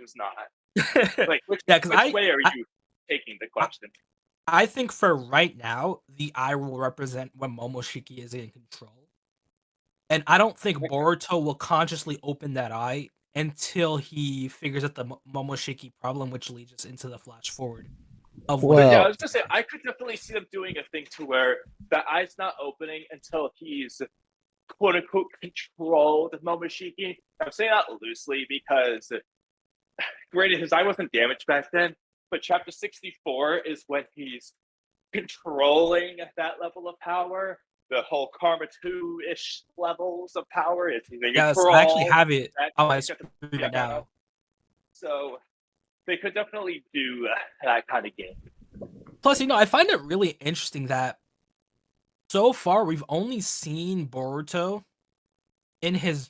is not. Like, which because way are you taking the question? I think for right now, the eye will represent when Momoshiki is in control. And I don't think Boruto will consciously open that eye until he figures out the Momoshiki problem, which leads us into the flash forward of when. So, yeah, I Well, was gonna say I could definitely see them doing a thing to where the eye's not opening until he's quote unquote controlled Momoshiki. I'm saying that loosely because granted his eye wasn't damaged back then, but chapter 64 is when he's controlling that level of power. The whole Karma 2-ish levels of power. It's he's in Yes, control. I actually have it on my That's screen yeah, right now. So they could definitely do that kind of game. Plus, I find it really interesting that so far we've only seen Boruto in his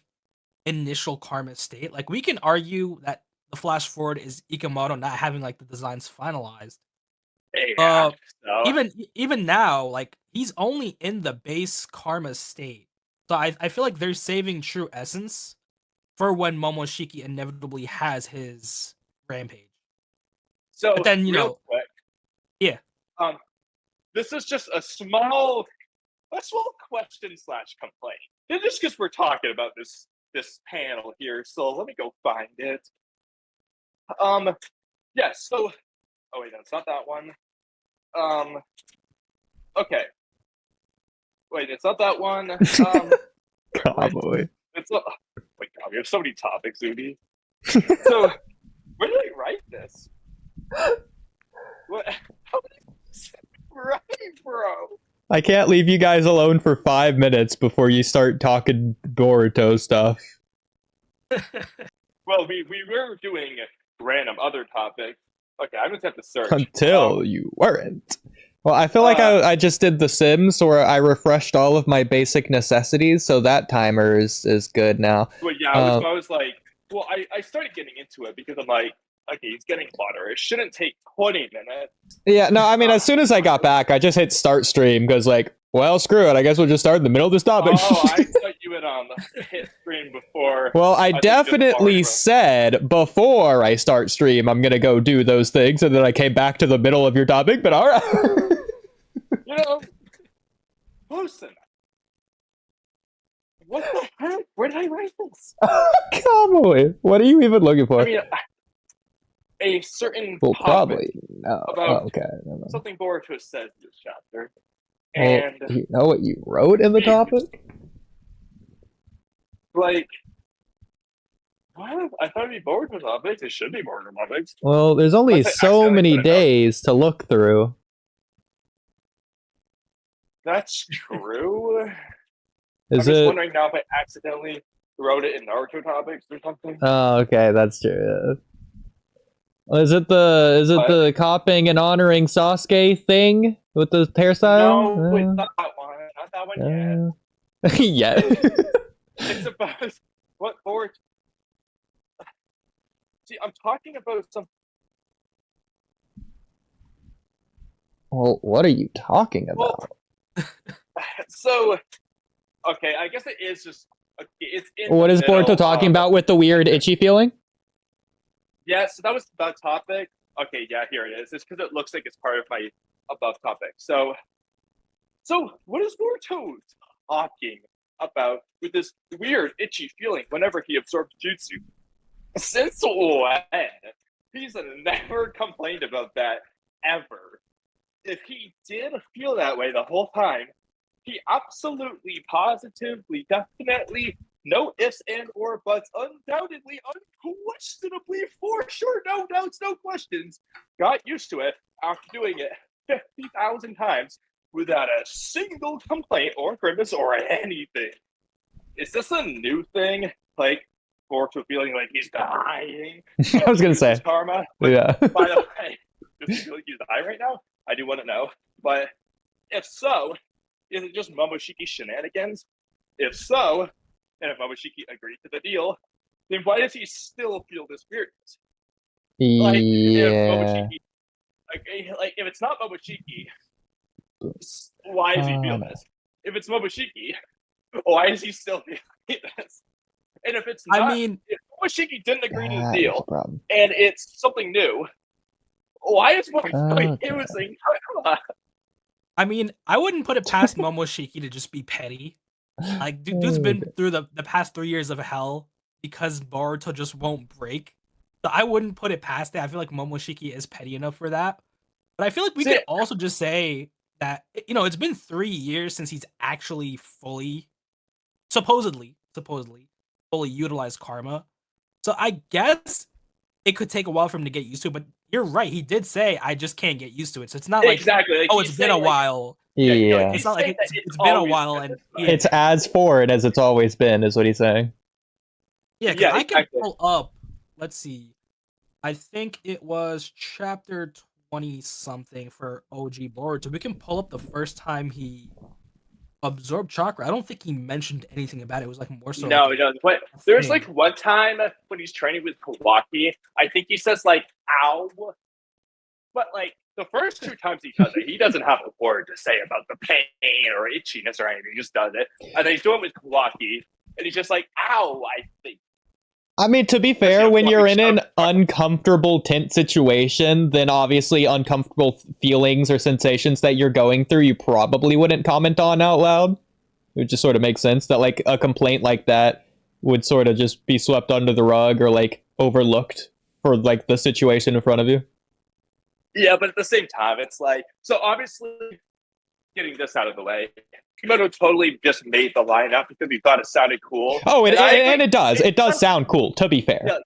initial karma state. Like, we can argue that the flash forward is Ikamoto not having like the designs finalized. Yeah. So Even now, like, he's only in the base karma state. So I feel like they're saving true essence for when Momoshiki inevitably has his rampage. But then, real quick, yeah. This is just a small question slash complaint. And just because we're talking about this panel here, so let me go find it. Yeah, so oh wait, no, it's not that one. Okay. Wait, it's not that one. Kamui. It's oh my god, we have so many topics, Oodie. So where did I write this? What how did I write, bro? I can't leave you guys alone for 5 minutes before you start talking Boruto stuff. Well, we were doing random other topics. Okay, I just have to search. Until you weren't. Well, I feel like I just did The Sims, where I refreshed all of my basic necessities, so that timer is good now. Well, yeah, I was like, well, I started getting into it because I'm like, okay, he's getting butter. It shouldn't take 20 minutes. Yeah, no, I mean, as soon as I got back, I just hit start stream, because, like, well, screw it, I guess we'll just start in the middle of this topic. Oh, I thought you had hit stream before. Well, I definitely said before I start stream, I'm gonna go do those things, and then I came back to the middle of your topic, but alright. You know, listen. What the heck? Where did I write this? Kamui, what are you even looking for? I mean, a certain well, topic probably no. about okay. something Boruto says in this chapter. Well, And you know what you wrote in the topic? Like, what? I thought it'd be Boruto topics. It should be Boruto topics. Well, there's only so many days to look through. That's true. Is I'm it? just wondering now if I accidentally wrote it in Naruto topics or something. Oh, okay, that's true. Is it the copying and honoring Sasuke thing with the hairstyle? No, it's not that one. Not that one yet. Yeah. It's about what Boruto. See, I'm talking about some. Well, what are you talking about? Well, so, okay, I guess it is just. Okay, it's in what is Boruto talking about with the weird itchy feeling? Yeah, so that was the topic. Okay, yeah, here it is. It's because it looks like it's part of my above topic. So what is Boruto talking about with this weird itchy feeling whenever he absorbs jutsu? Since when? He's never complained about that ever. If he did feel that way the whole time, he absolutely, positively, definitely, no ifs and or buts, undoubtedly, unquestionably, for sure, no doubts, no questions, got used to it after doing it 50,000 times without a single complaint or grimace or anything. Is this a new thing? Like, Boruto feeling like he's dying? I was gonna say. Karma? Yeah. By the way, does he feel like he's dying right now? I do want to know. But if so, is it just Momoshiki shenanigans? If so, and if Momoshiki agreed to the deal, then why does he still feel this weirdness? Like, if Momoshiki, like if it's not Momoshiki, why does he feel this? If it's Momoshiki, why is he still feeling this? And if it's not, if Momoshiki didn't agree to the That is the deal, problem. and it's something new. Why is Boruto Okay. using karma? I mean, I wouldn't put it past Momoshiki to just be petty. Like, dude's been through the past 3 years of hell because Boruto just won't break. So I wouldn't put it past that. I feel like Momoshiki is petty enough for that. But I feel like we See, could also just say that, you know, it's been 3 years since he's actually supposedly, fully utilized karma. So I guess it could take a while for him to get used to it, but you're right. He did say, I just can't get used to it. So it's not like, exactly. Like, oh, he's it's been a saying, like, while. Yeah. he's It's not like saying that it's been a always while been and this way. It's as forward as it's always been, is what he's saying. yeah, because Yeah, I can exactly. pull up. Let's see. I think it was chapter 20 something for OG Boruto. We can pull up the first time he absorbed chakra. I don't think he mentioned anything about it. It was like more so No, like he doesn't. But a there's thing. like one time when he's training with Kawaki, I think he says like "ow," but like the first 2 times he does it, he doesn't have a word to say about the pain or itchiness or anything. He just does it, and then he's doing it with Kawaki, and he's just like "ow." I think. I mean, to be fair, when you're in an uncomfortable, tense situation, then obviously uncomfortable feelings or sensations that you're going through, you probably wouldn't comment on out loud. It would just sort of make sense that like a complaint like that would sort of just be swept under the rug or like overlooked for like the situation in front of you. Yeah, but at the same time, it's like so. Obviously, getting this out of the way, Kimono totally just made the line up because he thought it sounded cool. Oh, and it does. It does sound cool, to be fair. Yeah,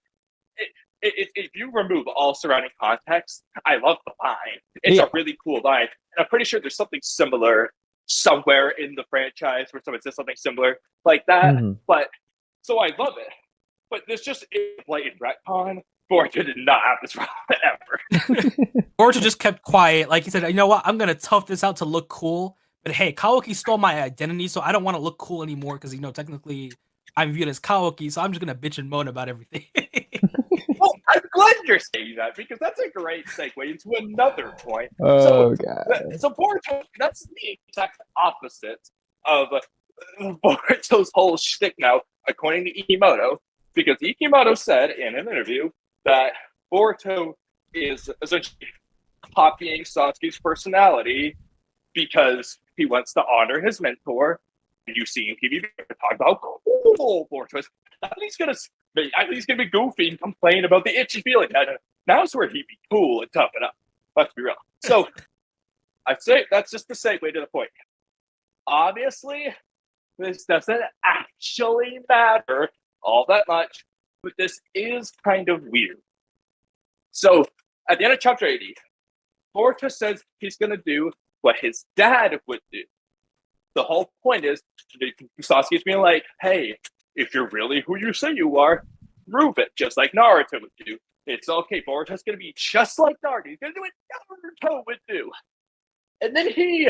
if you remove all surrounding context, I love the line. It's a really cool line, and I'm pretty sure there's something similar somewhere in the franchise where someone says something similar like that. Mm-hmm. But so I love it. But this just is blatant retcon. Boruto did not have this problem ever. Boruto just kept quiet. Like he said, you know what? I'm gonna tough this out to look cool. But hey, Kawaki stole my identity, so I don't want to look cool anymore because, you know, technically I'm viewed as Kawaki, so I'm just gonna bitch and moan about everything. Well, I'm glad you're saying that because that's a great segue into another point. Oh, God. So Boruto, that's the exact opposite of Boruto's whole shtick now, according to Ikimoto, because Ikimoto said in an interview that Boruto is essentially copying Sasuke's personality because he wants to honor his mentor. You see in TBV talk about how cool Boruto is. I think he's gonna be goofy and complain about the itchy feeling. Now's where he'd be cool and toughen up. Let's be real. So I'd say that's just the segue to the point. Obviously, this doesn't actually matter all that much, but this is kind of weird. So at the end of chapter 80, Boruto says he's going to do what his dad would do. The whole point is Sasuke's being like, hey, if you're really who you say you are, prove it, just like Naruto would do. It's okay, Boruto's going to be just like Naruto. He's going to do what Naruto would do. And then he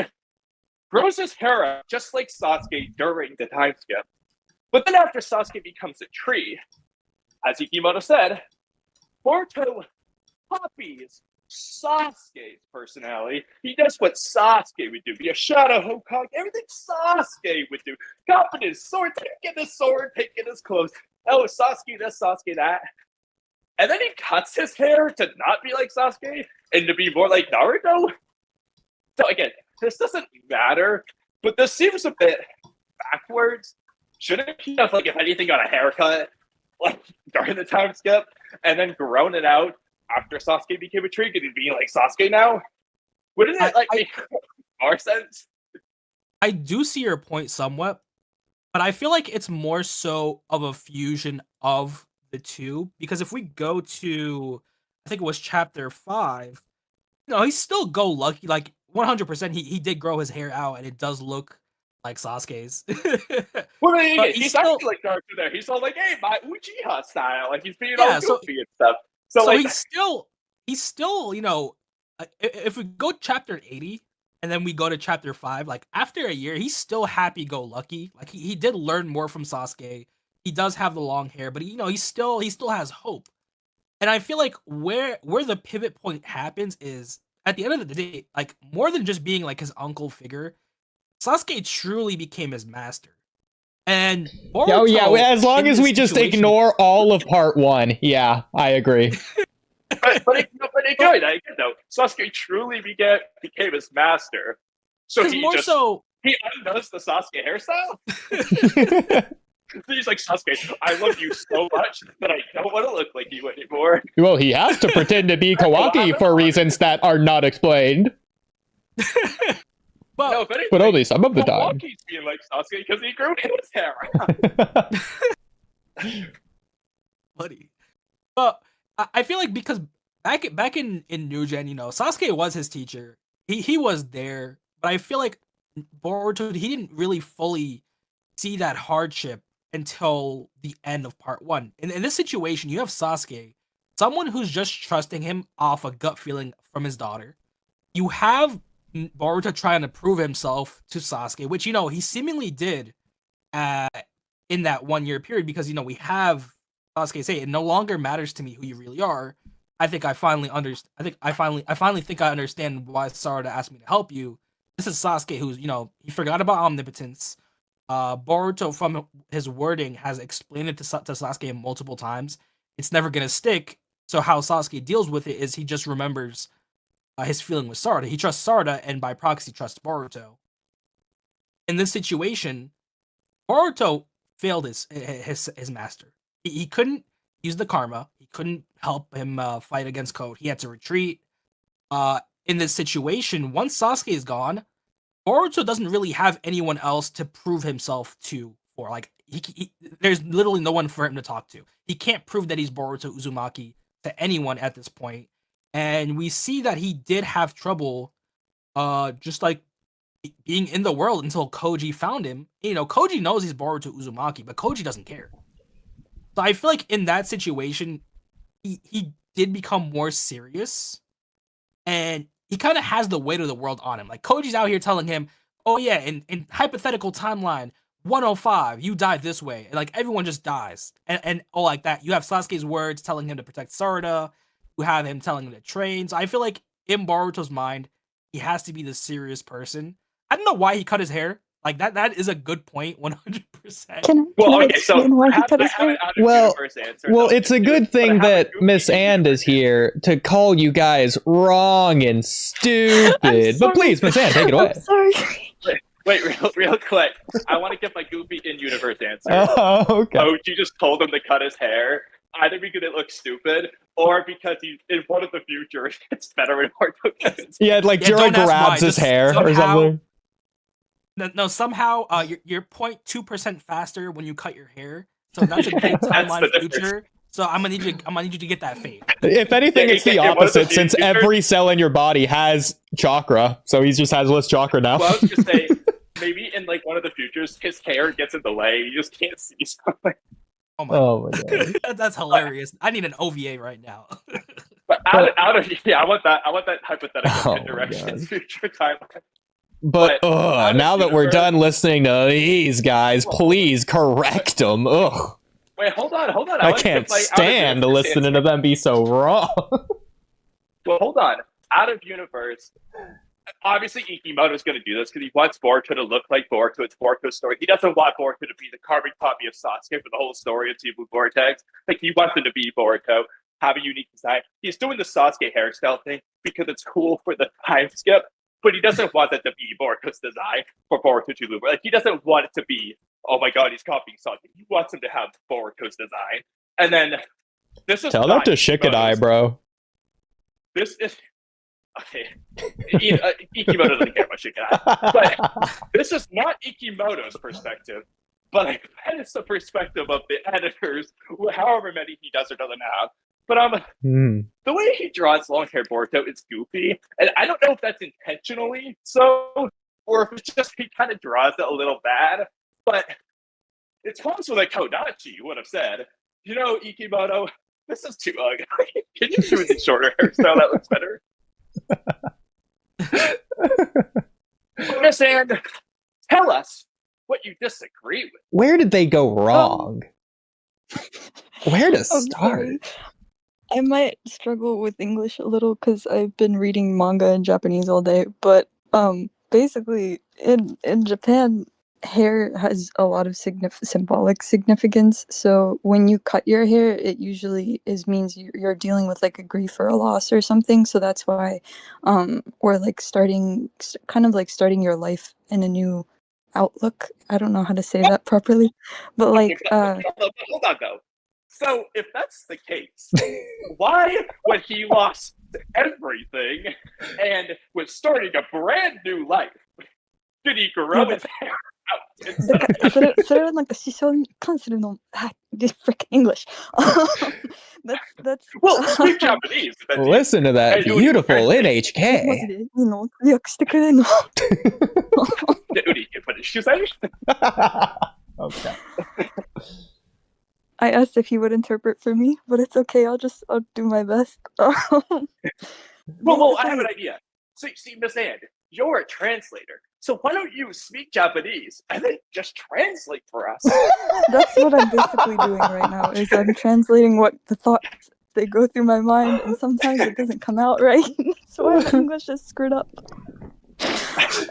grows his hair out just like Sasuke during the time skip. But then after Sasuke becomes a tree, as Ikimoto said, Boruto copies Sasuke's personality. He does what Sasuke would do. Be a shadow Hokage, everything Sasuke would do. Copping his sword, taking his sword, taking his clothes. Oh, Sasuke this, Sasuke that. And then he cuts his hair to not be like Sasuke and to be more like Naruto. So again, this doesn't matter, but this seems a bit backwards. Shouldn't he have, like, if anything, got a haircut like during the time skip and then grown it out after Sasuke became a tree? Could he be like Sasuke now? Wouldn't it make more sense? I do see your point somewhat, but I feel like it's more so of a fusion of the two, because if we go to, I think it was chapter 5, no, he's still go lucky, like 100%. He did grow his hair out, and it does look like Sasuke's. Well, he's still, actually like Naruto there. He's all like, "Hey, my Uchiha style," like he's being yeah, all goofy and stuff. So like, he's still, you know, if we go chapter 80 and then we go to chapter 5, like after a year, he's still happy go lucky. Like he did learn more from Sasuke. He does have the long hair, but you know, he still has hope. And I feel like where the pivot point happens is at the end of the day, like more than just being like his uncle figure, Sasuke truly became his master. And Oh yeah, Boruto, as long in as this we just situation- ignore all of part 1. Yeah, I agree. but enjoy that again though. Sasuke truly became his master. So because more so, he undoes the Sasuke hairstyle. He's like, Sasuke, I love you so much that I don't want to look like you anymore. Well, he has to pretend to be Kawaki for reasons that are not explained. but, No, if anything, But only some of the time. Kawaki's being like Sasuke because he grew his hair. buddy. But I feel like because back in New Gen, you know, Sasuke was his teacher. He was there, but I feel like Boruto, he didn't really fully see that hardship until the end of part 1. In this situation, you have Sasuke, someone who's just trusting him off a gut feeling from his daughter. You have Boruto trying to prove himself to Sasuke, which, you know, he seemingly did in that 1 year period, because, you know, we have Sasuke say, it no longer matters to me who you really are. I think I finally understand. I finally think I understand why Sarada asked me to help you. This is Sasuke, who's, you know, he forgot about omnipotence. Boruto, from his wording, has explained it to Sasuke multiple times. It's never gonna stick. So how Sasuke deals with it is he just remembers his feeling with Sarada. He trusts Sarada, and by proxy trusts Boruto. In this situation, Boruto failed his master. He couldn't use the karma. He couldn't help him fight against Code. He had to retreat. In this situation, once Sasuke is gone, Boruto doesn't really have anyone else to prove himself to. For like, there's literally no one for him to talk to. He can't prove that he's Boruto Uzumaki to anyone at this point. And we see that he did have trouble, just like being in the world until Koji found him. You know, Koji knows he's Boruto Uzumaki, but Koji doesn't care. So I feel like in that situation, he did become more serious, and he kind of has the weight of the world on him. Like, Koji's out here telling him, oh yeah, in hypothetical timeline 105, you die this way. And like, everyone just dies. And all like that. You have Sasuke's words telling him to protect Sarada. You have him telling him to train. So I feel like in Boruto's mind, he has to be the serious person. I don't know why he cut his hair. Like, that is a good point, 100%. Can I explain why he cut his hair? Well, it's a good thing that Miss And is here to call you guys wrong and stupid. But please, Miss And, take it away. I'm sorry. Wait, real quick. I want to get my goofy in-universe answer. Oh, okay. Ochi just told him to cut his hair, either because it looks stupid, or because he's in one of the futures. It's better when Naruto cuts his hair. Yeah, like Jiren grabs his hair or something. No, somehow you're 0.2% faster when you cut your hair. So that's a good timeline future. So I'm gonna need you to get that fade. If anything, it's the opposite, since every cell in your body has chakra, so he just has less chakra now. Well, I was gonna say, maybe in like one of the futures, his hair gets in the way. You just can't see something. Oh my god, that's hilarious. I need an OVA right now. But out of I want that hypothetical direction future timeline. But now that we're done listening to these guys, please correct them. Ugh. Wait, hold on. I can't stand listening to them be so wrong. Well, hold on. Out of universe, obviously Ikimoto's going to do this because he wants Boruto to look like Boruto. It's Boruto's story. He doesn't want Boruto to be the carbon copy of Sasuke for the whole story of Team Blue Vortex. Like, he wants him to be Boruto, have a unique design. He's doing the Sasuke hairstyle thing because it's cool for the time skip. But he doesn't want that to be Boruto's design for Boruto to Blue. Like, he doesn't want it to be, oh my god, he's copying something. He wants him to have Boruto's design. And then this is tell that to Shikadai, bro. This is okay. Ikimoto doesn't care about Shikadai, but this is not Ikimoto's perspective. But that is the perspective of the editors, however many he does or doesn't have. But the way he draws long-haired Boruto is goofy, and I don't know if that's intentionally so, or if it's just he kind of draws it a little bad. But it's possible that Kodachi would have said, you know, Ikimoto, this is too ugly. Can you do the shorter hairstyle? That looks better. Miss And, tell us what you disagree with. Where did they go wrong? Where to start? Sorry. I might struggle with English a little because I've been reading manga in Japanese all day, but basically in Japan, hair has a lot of symbolic significance. So when you cut your hair, it usually means you're dealing with like a grief or a loss or something. So that's why, or like kind of like starting your life in a new outlook. I don't know how to say that properly, but like, hold on though. So if that's the case, why, when he lost everything and was starting a brand new life, did he grow his hair out instead of それはなんか思想に関するの、this freaking English. That's well, speak Japanese. Listen to that beautiful マジ NHK. でいいの通訳してくれるの Oodie, what did she say? Okay. I asked if he would interpret for me, but it's okay. I'll do my best. Well, I have an idea. So, see, Miss Ann, you're a translator. So why don't you speak Japanese and then just translate for us? That's what I'm basically doing right now. Is I'm translating what the thoughts they go through my mind, and sometimes it doesn't come out right. That's why my English is screwed up.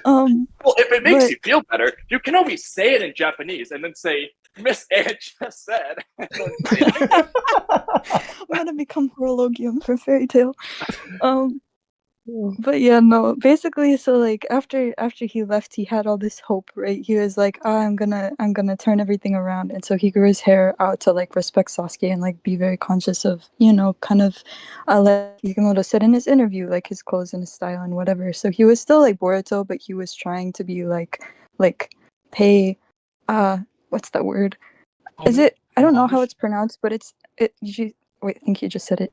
Well, if it makes you feel better, you can always say it in Japanese and then say, Miss Ann just said. I'm gonna become horologium for fairy tale. But yeah, no. Basically, so like after he left, he had all this hope, right? He was like, I'm gonna turn everything around, and so he grew his hair out to like respect Sasuke and like be very conscious of, kind of, like Yukimoto said in his interview, like his clothes and his style and whatever. So he was still like Boruto, but he was trying to be like pay, what's that word? Is it? I don't know how it's pronounced, but wait, I think you just said it.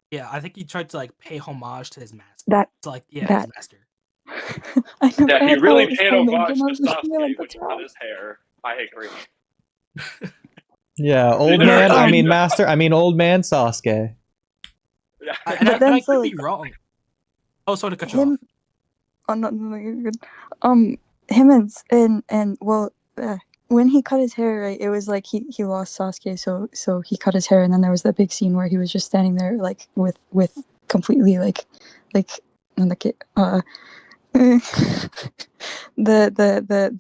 Yeah, I think he tried to like pay homage to his master. That- His master. I never Yeah, he had really that paid was homage called, to and I was Sasuke like, when he cut his hair. I agree. Yeah, old Neither man. are I you. mean, master. I mean, old man Sasuke. Yeah. And But then I so, could like, be wrong. Oh, sorry to cut you off. him. Oh no, you're good. Him and well, when he cut his hair, right, it was like he lost Sasuke, so he cut his hair, and then there was that big scene where he was just standing there like with completely like the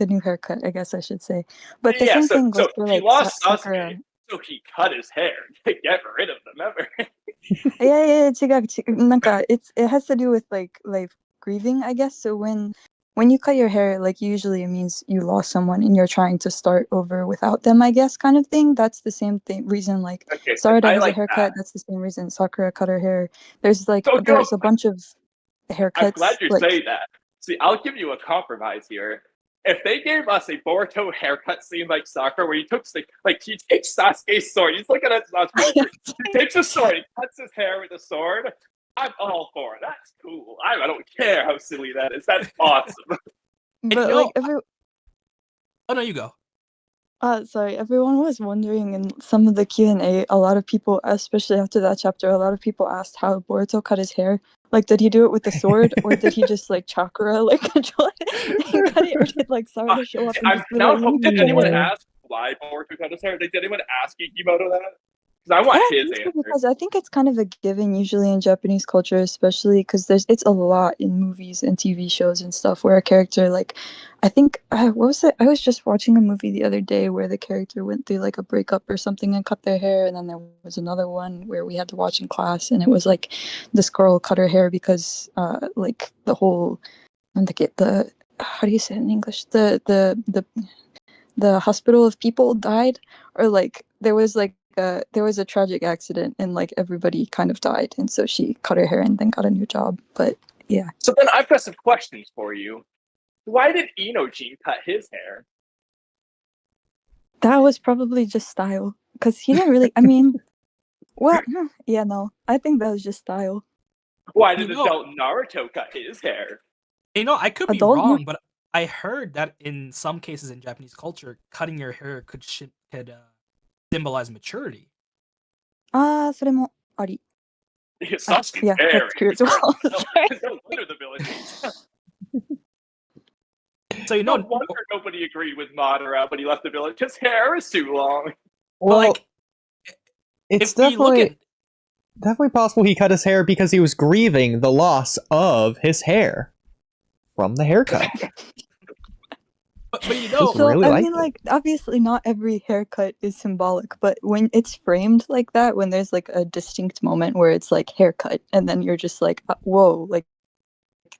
new haircut, I guess I should say. But the same thing goes for he like lost Sakura. Sasuke, so he cut his hair to get rid of them. Remember? Yeah, 違う。なんか it has to do with like grieving, I guess. So when you cut your hair, like usually it means you lost someone and you're trying to start over without them, I guess, kind of thing. That's the same reason like Okay, Sarada has like a haircut. that. That's the same reason Sakura cut her hair. There's like So, there's a bunch of haircuts. I'm glad you like, say that. See, I'll give you a compromise here. If they gave us a Boruto haircut scene like Sakura, where he takes Sasuke's sword, he's looking at Sasuke, he takes a sword, he cuts his hair with a sword. I'm all for it. That's cool. I don't care how silly that is. That's awesome. But like Oh no, you go. Sorry, everyone was wondering in some of the Q&A, a lot of people, especially after that chapter, a lot of people asked how Boruto cut his hair. Like, did he do it with the sword, or did he just, like, chakra, like, control it and cut it, or did, like, Sarada show up and just be like, let me Did cut anyone your hair? ask why Boruto cut his hair? Did anyone ask Ikimoto that? Because I want his answer. Because I think it's kind of a given usually in Japanese culture, especially because it's a lot in movies and TV shows and stuff where a character like, I think what was it? I was just watching a movie the other day where the character went through like a breakup or something and cut their hair, and then there was another one where we had to watch in class, and it was like this girl cut her hair because like the whole the how do you say it in English, the hospital of people died, or like there was a tragic accident and like everybody kind of died, and so she cut her hair and then got a new job. But yeah. So then I've got some questions for you. Why did Inojin cut his hair? That was probably just style, because he didn't really. I mean, well, yeah, no, I think that was just style. Why did adult Naruto cut his hair? I could be Adult wrong, but I heard that in some cases in Japanese culture, cutting your hair could symbolize maturity. それもあり. Sasuke's Yeah, very that's true as well. No wonder the village. So No wonder nobody agreed with Madara when he left the village. His hair is too long. Well, like, it's if we look definitely possible he cut his hair because he was grieving the loss of his hair from the haircut. But you know, So really I like mean, it. like, obviously not every haircut is symbolic, but when it's framed like that, when there's like a distinct moment where it's like haircut, and then you're just like, whoa, like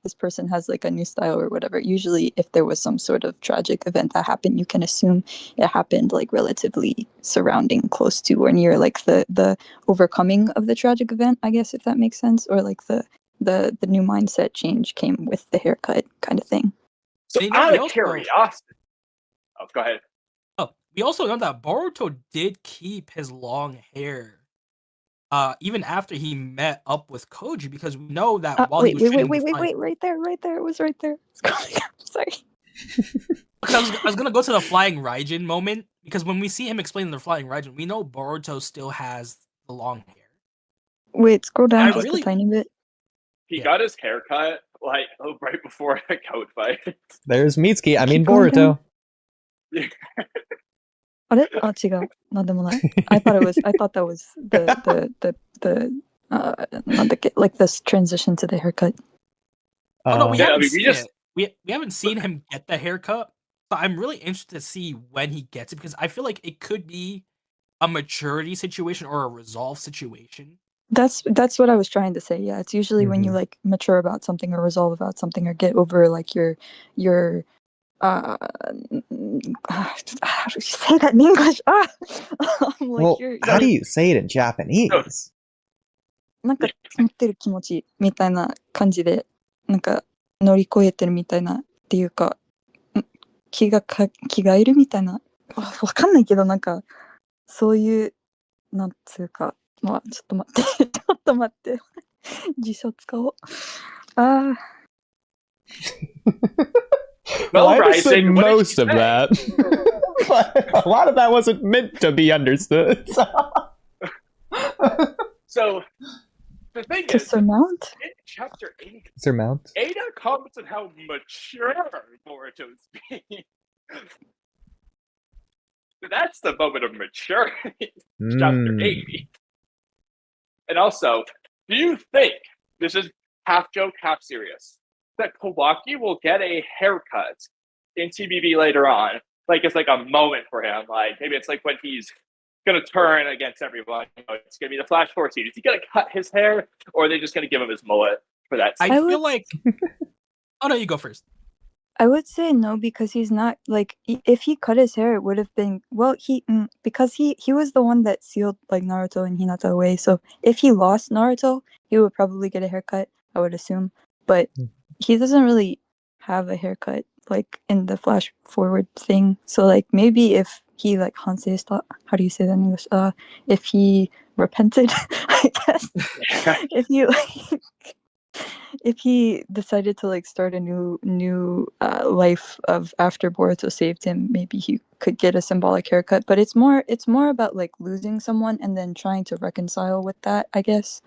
this person has like a new style or whatever. Usually, if there was some sort of tragic event that happened, you can assume it happened like relatively surrounding, close to, or near like the overcoming of the tragic event. I guess if that makes sense, or like the new mindset change came with the haircut kind of thing. So And you know, out we of also curiosity, oh, go ahead. we also know that Boruto did keep his long hair even after he met up with Koji, because we know that while he Wait, was wait, wait, training wait, to wait, find... wait, right there, it was right there. Sorry. Because I was gonna go to the flying Raijin moment, because when we see him explaining the flying Raijin, we know Boruto still has the long hair. Wait, scroll down I just really- a tiny bit. He Yeah. got his haircut like right before the code fight. There's Mitsuki. I mean Keep going Boruto. あれ? あ、違う。なんでもない。I thought that wasなんだっけ, like this transition to the haircut. Oh no, we Yeah, I haven't mean, seen it. We haven't seen him get the haircut, but I'm really interested to see when he gets it, because I feel like it could be a maturity situation or a resolve situation. That's what I was trying to say. Yeah, it's usually when you like mature about something or resolve about something or get over like your how do you say that in English? Like well, how do you say it in Japanese? なんか持ってる気持ちみたいな感じで、なんか乗り越えてるみたいなっていうか、気がいるみたいな、わかんないけど、なんかそういうなんつうか、まあちょっと待って、辞書使おう。ああ。Well, I understood Rising, what did most she of say? that. But a lot of that wasn't meant to be understood. So the thing To is, surmount? in chapter 8, Surmount. Ada comments on how mature Boruto's being. That's the moment of maturity. Chapter 8. And also, do you think, this is half joke, half serious, that Kawaki will get a haircut in TBV later on? Like, it's like a moment for him. Like, maybe it's like when he's going to turn against everyone. You know, it's going to be the Flash 14. Is he going to cut his hair, or are they just going to give him his mullet for that? I feel like... Oh no, you go first. I would say no, because he's not, like, if he cut his hair, it would have been, well, because he was the one that sealed, like, Naruto and Hinata away, so if he lost Naruto, he would probably get a haircut, I would assume, but he doesn't really have a haircut, like, in the flash forward thing, so, like, maybe if he, like, hanseista, how do you say that in English, if he repented, I guess, if he decided to like start a new life of after Boruto saved him, maybe he could get a symbolic haircut. But it's more about like losing someone and then trying to reconcile with that, I guess.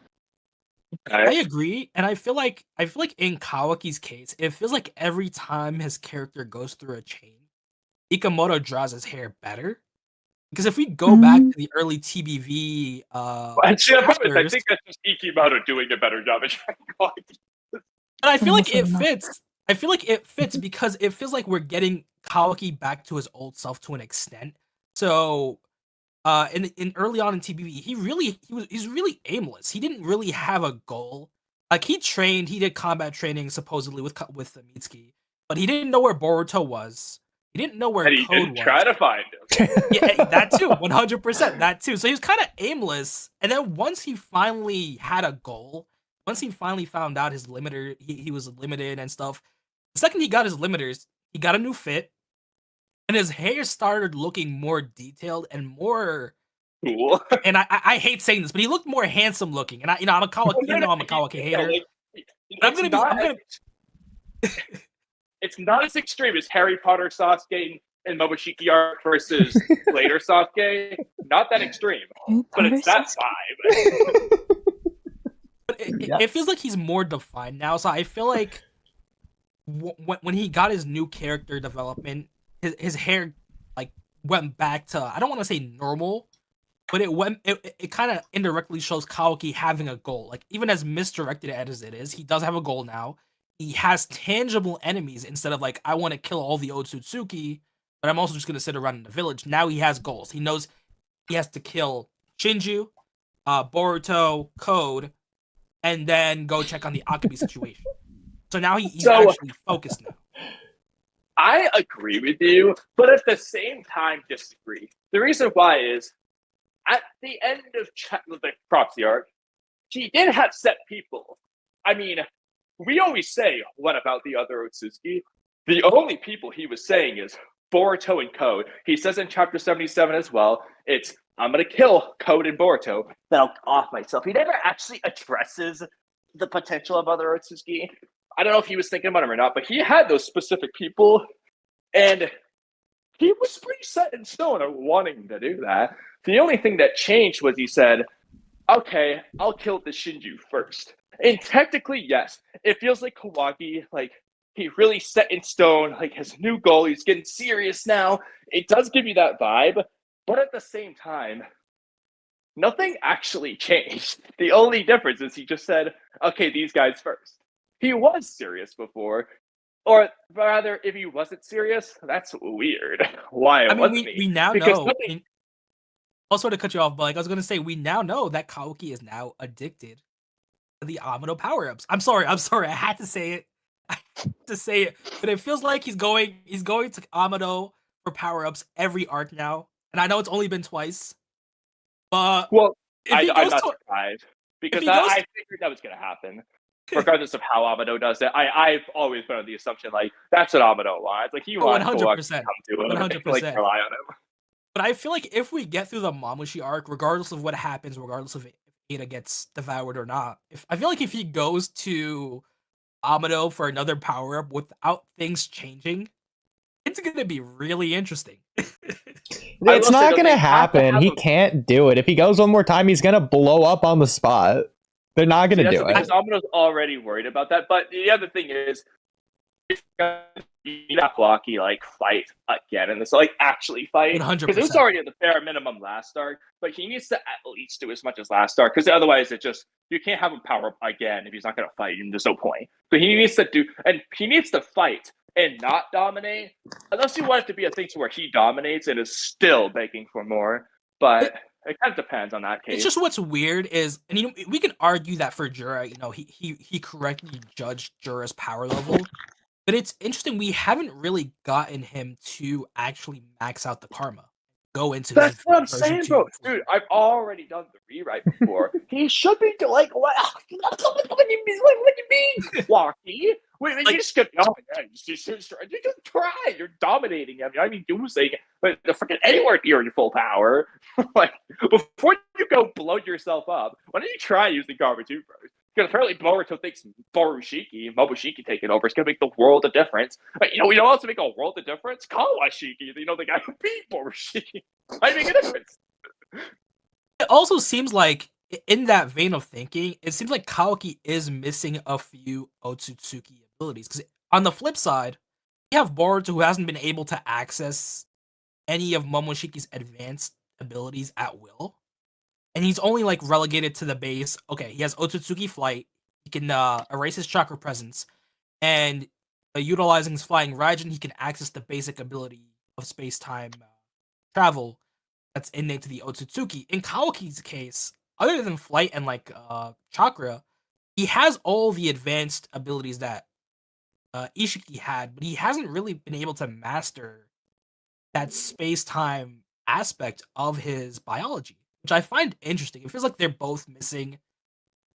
I agree, and I feel like in Kawaki's case, it feels like every time his character goes through a change, Ikamoto draws his hair better. Because if we go back to the early TBV, Actually, I chapters, think that's just Ikimoto doing a better job at trying Kawaki. But I feel like it fits. I feel like it fits because it feels like we're getting Kawaki back to his old self to an extent. So, in early on in TBV, he's really aimless. He didn't really have a goal. Like he did combat training supposedly with Mitsuki, but he didn't know where Boruto was. He didn't know where And he Code didn't was. try to find him. Yeah, that too, 100%, that too. So he was kind of aimless, and then once he finally had a goal, once he finally found out his limiter, he was limited and stuff. The second he got his limiters, he got a new fit, and his hair started looking more detailed and more Cool. And I hate saying this, but he looked more handsome looking. And I'm a Kawaki, I'm a Kawaki hater. It's not as extreme as Harry Potter Sasuke and Momoshiki arc versus later Sasuke. Not that extreme, but it's that vibe. But it feels like he's more defined now. So I feel like when he got his new character development, his hair like went back to, I don't want to say normal, but it kind of indirectly shows Kawaki having a goal. Like even as misdirected as it is, he does have a goal now. he has tangible enemies instead of like, I want to kill all the Otsutsuki, but I'm also just going to sit around in the village. Now he has goals. He knows he has to kill Shinju, Boruto, Code, and then go check on the Akabi situation. So now he's actually focused now. I agree with you, but at the same time disagree. The reason why is, at the end of the Prophecy arc, he did have set people. I mean, we always say, what about the other Otsutsuki? The only people he was saying is Boruto and Code. He says in chapter 77 as well, it's, I'm going to kill Code and Boruto, then I'll off myself. He never actually addresses the potential of other Otsutsuki. I don't know if he was thinking about him or not, but he had those specific people, and he was pretty set in stone on wanting to do that. The only thing that changed was he said, okay, I'll kill the Shinju first. And technically, yes, it feels like Kawaki, like, he really set in stone, like, his new goal, he's getting serious now. It does give you that vibe, but at the same time, nothing actually changed. The only difference is he just said, okay, these guys first. He was serious before, or rather, if he wasn't serious, that's weird. Why wasn't he? We now because know. nothing... I'll sort of cut you off, but like I was going to say, we now know that Kaoki is now addicted to the Amado power-ups. I'm sorry. I had to say it. But it feels like he's going to Amado for power-ups every arc now. And I know it's only been twice. But I'm not surprised. Because I figured that was going to happen. Regardless of how Amado does it, I've always been on the assumption, like, that's what Amado wants. Like, he wants 100%, to come to him 100%. Like, rely on him. But I feel like if we get through the Mamushi arc, regardless of what happens, regardless of if Ada gets devoured or not, I feel like if he goes to Amado for another power-up without things changing, it's going to be really interesting. It's not going to happen. He can't do it. If he goes one more time, he's going to blow up on the spot. They're not going to do it. Amado's already worried about that. But the other thing is, if you have Walky, like, fight again, and this, like, actually fight. 100%. Because it was already at the bare minimum last arc, but he needs to at least do as much as last arc, because otherwise you can't have him power up again if he's not going to fight, and there's no point. So he needs to fight and not dominate, unless you want it to be a thing to where he dominates and is still begging for more. But it kind of depends on that case. It's just what's weird is, and we can argue that for Jura, he correctly judged Jura's power level, but it's interesting we haven't really gotten him to actually max out the karma, go into. That's what I'm saying, bro. Dude, I've already done the rewrite before. He should be like, what do you mean, Walky? Wait, you just get you just try. You're dominating him. I mean, using but freaking anywhere near your full power. Like, before you go blow yourself up, why don't you try using Garbage first? Because apparently Boruto thinks Momoshiki taking over is going to make the world of difference. But, we don't also make a world of difference? Kawashiki, the guy who beat Momoshiki. Might make a difference. It also seems like, in that vein of thinking, it seems like Kaoki is missing a few Otsutsuki abilities. Because on the flip side, you have Boruto who hasn't been able to access any of Momoshiki's advanced abilities at will. And he's only, like, relegated to the base. Okay, he has Otsutsuki Flight. He can erase his chakra presence. And utilizing his Flying Raijin, he can access the basic ability of space-time travel that's innate to the Otsutsuki. In Kaoki's case, other than Flight and, like, chakra, he has all the advanced abilities that Ishiki had, but he hasn't really been able to master that space-time aspect of his biology, which I find interesting. It feels like they're both missing.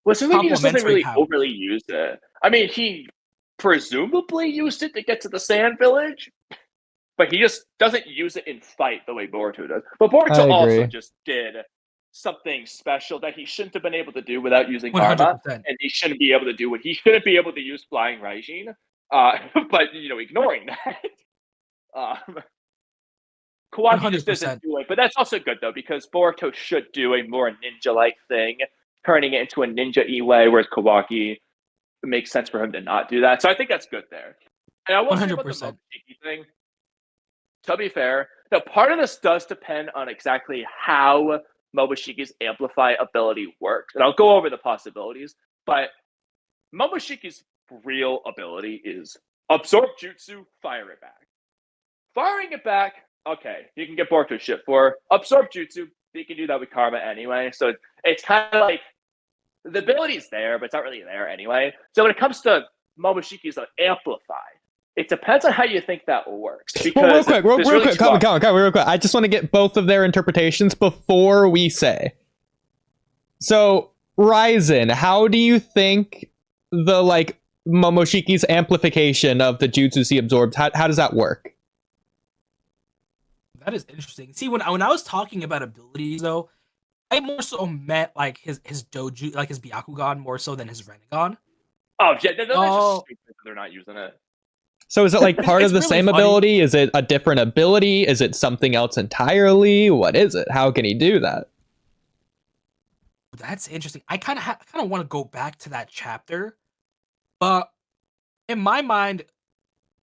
Well, it seems like he just doesn't really overly use it. I mean, he presumably used it to get to the Sand Village, but he just doesn't use it in fight the way Boruto does. But Boruto also just did something special that he shouldn't have been able to do without using Karma, and he shouldn't be able to do what he shouldn't be able to use Flying Raijin. But ignoring that, Kawaki just doesn't do it. But that's also good though, because Boruto should do a more ninja-like thing, turning it into a ninja-y way, whereas Kawaki, it makes sense for him to not do that. So I think that's good there. And I will say about the Momoshiki thing. To be fair, now part of this does depend on exactly how Momoshiki's Amplify ability works. And I'll go over the possibilities, but Momoshiki's real ability is absorb jutsu, fire it back. Firing it back, okay, you can get Boruto shit for. Absorb jutsu, you can do that with karma anyway. So it's kind of like the ability's there, but it's not really there anyway. So when it comes to Momoshiki's amplify, it depends on how you think that works. Because well, real quick, really real quick. I just want to get both of their interpretations before we say. So, Ryzen, how do you think the Momoshiki's amplification of the jutsus he absorbed, how does that work? That is interesting. See, when I was talking about abilities, though, I more so meant like his doju, like his Byakugan, more so than his Renegon. Oh yeah, they're just stupid. They're not using it. So is it like part of the really same funny. ability? Is it a different ability? Is it something else entirely? What is it? How can he do that? That's interesting. I kind of want to go back to that chapter, but in my mind,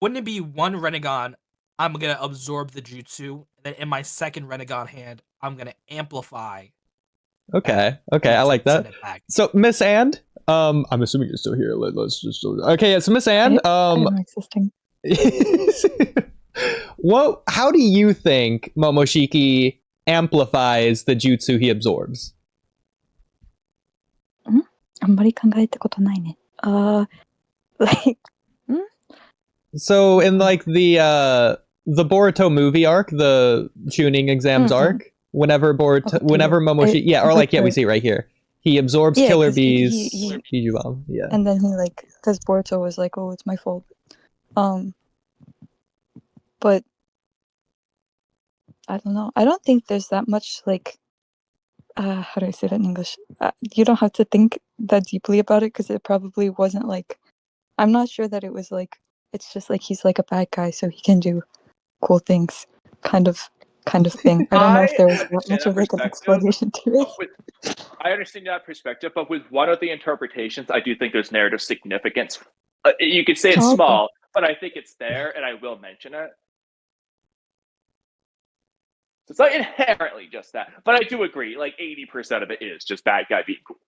wouldn't it be one Renegon? I'm gonna absorb the jutsu, and then in my second Renegon hand, I'm gonna amplify. Okay, I like that. So Miss And, I'm assuming you're still here. Let's just okay. So Miss And, I'm existing. How do you think Momoshiki amplifies the jutsu he absorbs? あんまり考えたことないね。Like, So in like the Boruto movie arc, the tuning exams arc, whenever Momoshiki, we see it right here. He absorbs Killer Bees, Biju Bomb, and then he because Boruto was like, oh, it's my fault. But I don't know. I don't think there's that much how do I say that in English? You don't have to think that deeply about it because it probably wasn't I'm not sure that it was it's just he's a bad guy so he can do cool things kind of thing. I don't know if there was that much of an explanation to it. I understand that perspective, but with one of the interpretations, I do think there's narrative significance. You could say it's small, but I think it's there, and I will mention it. So it's not inherently just that, but I do agree. 80% of it is just bad guy being cool.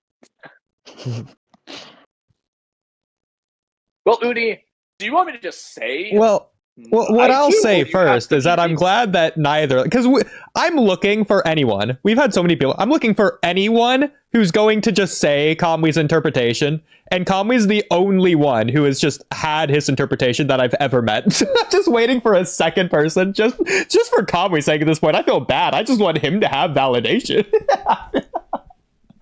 Well, Oodie, do you want me to just say? Well, what I'll say first is that I'm glad that neither, because I'm looking for anyone. We've had so many people. I'm looking for anyone who's going to just say Kamui's interpretation, and Kamui's the only one who has just had his interpretation that I've ever met. Just waiting for a second person, just for Kamui's sake at this point. I feel bad. I just want him to have validation.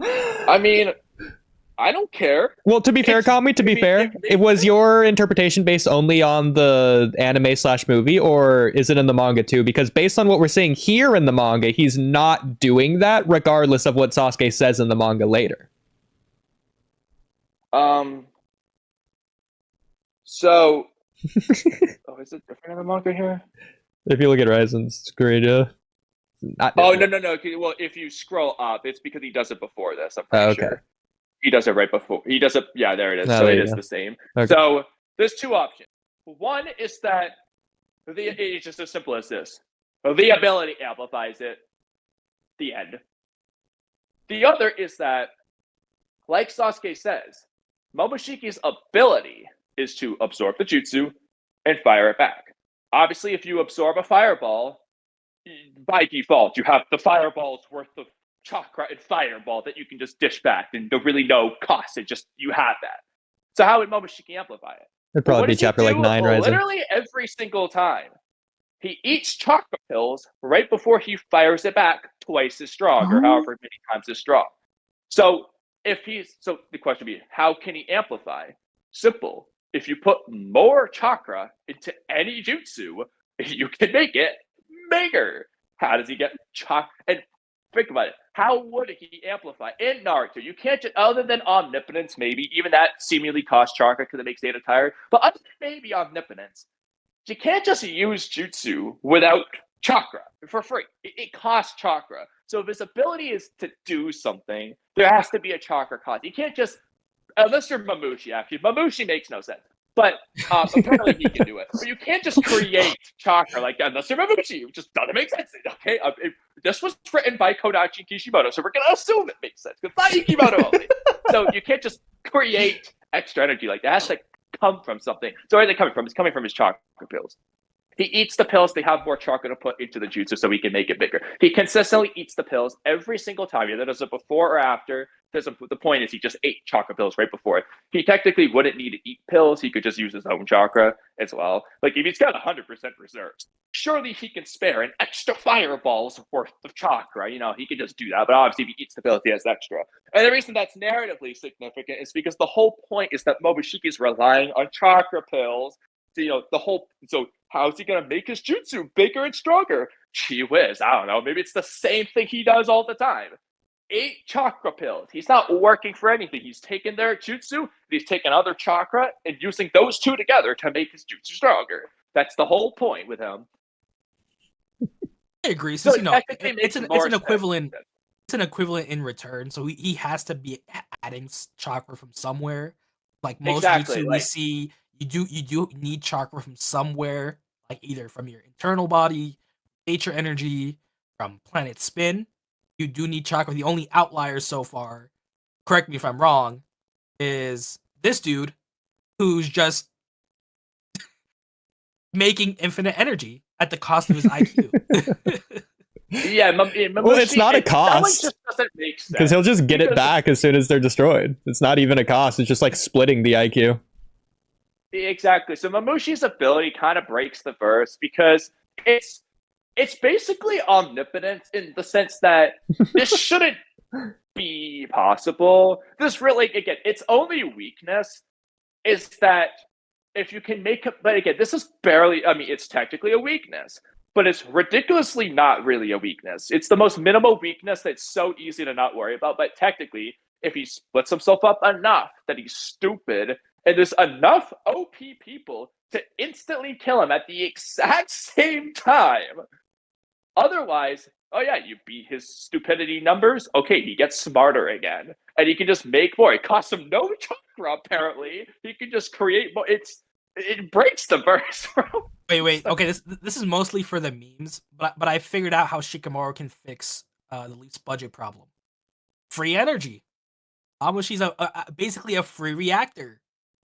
I mean, I don't care. Well, to be fair, Kamui, it was your interpretation based only on the anime/movie, or is it in the manga too? Because based on what we're seeing here in the manga, he's not doing that, regardless of what Sasuke says in the manga later. So, is it different in the manga here? If you look at Ryzen's screen, yeah. No. Well, if you scroll up, it's because he does it before this. I'm pretty sure. He does it right before. He does it. Yeah, there it is. So it is the same. Okay. So there's two options. One is that it's just as simple as this. The ability amplifies it. The end. The other is that, like Sasuke says, Momoshiki's ability is to absorb the jutsu and fire it back. Obviously, if you absorb a fireball, by default, you have the fireball's worth of chakra and fireball that you can just dish back and don't really know cost. It just, you have that. So how would Momoshiki amplify it? It'd probably be chapter 9, right? Literally every single time. He eats chakra pills right before he fires it back twice as strong, or however many times as strong. So the question would be, how can he amplify? Simple. If you put more chakra into any jutsu, you can make it bigger. How does he get chakra? And think about it. How would he amplify? In Naruto, you can't just, other than omnipotence, maybe, even that seemingly costs chakra because it makes Data tired, but other than maybe omnipotence, you can't just use jutsu without chakra for free. It costs chakra. So if his ability is to do something, there has to be a chakra cost. You can't just, unless you're Mamushi, actually. Mamushi makes no sense. But apparently he can do it. But you can't just create chakra like that unless you're Mamushi. It just doesn't make sense. Okay, this was written by Kodachi Kishimoto, so we're going to assume it makes sense. Because not Yukimoto only. So you can't just create extra energy like that. It has to come from something. So where are they coming from? It's coming from his chakra pills. He eats the pills, they have more chakra to put into the jutsu so he can make it bigger. He consistently eats the pills every single time. Either there's a before or after. The point is he just ate chakra pills right before it. He technically wouldn't need to eat pills. He could just use his own chakra as well. Like, if he's got 100% reserves, surely he can spare an extra fireball's worth of chakra. You know, he could just do that. But obviously, if he eats the pills, he has extra. And the reason that's narratively significant is because the whole point is that Momoshiki is relying on chakra pills. So how's he gonna make his jutsu bigger and stronger? Gee whiz, I don't know. Maybe it's the same thing he does all the time. 8 chakra pills. He's not working for anything. He's taking their jutsu, he's taking other chakra, and using those two together to make his jutsu stronger. That's the whole point with him. I agree. So it's an equivalent. Sense. It's an equivalent in return. So he has to be adding chakra from somewhere. Like most jutsu, we see. You do need chakra from somewhere, like either from your internal body, nature energy, from planet spin. You do need chakra. The only outliers so far, correct me if I'm wrong, is this dude who's just making infinite energy at the cost of his IQ. Yeah, well, it's not a cost. Just doesn't make sense because he'll just get it back as soon as they're destroyed. It's not even a cost. It's just like splitting the IQ. Exactly. So Mamoshi's ability kind of breaks the verse because it's basically omnipotence in the sense that this shouldn't be possible. This really, again, its only weakness is that if you can make it, but again, this is barely, I mean, it's technically a weakness, but it's ridiculously not really a weakness. It's the most minimal weakness that's so easy to not worry about, but technically, if he splits himself up enough that he's stupid, and there's enough OP people to instantly kill him at the exact same time. Otherwise, oh yeah, you beat his stupidity numbers. Okay, he gets smarter again. And he can just make more. It costs him no chakra, apparently. He can just create more. It breaks the verse, bro. Wait. Okay, this is mostly for the memes, but I figured out how Shikamaru can fix the least budget problem. Free energy. She's basically a free reactor.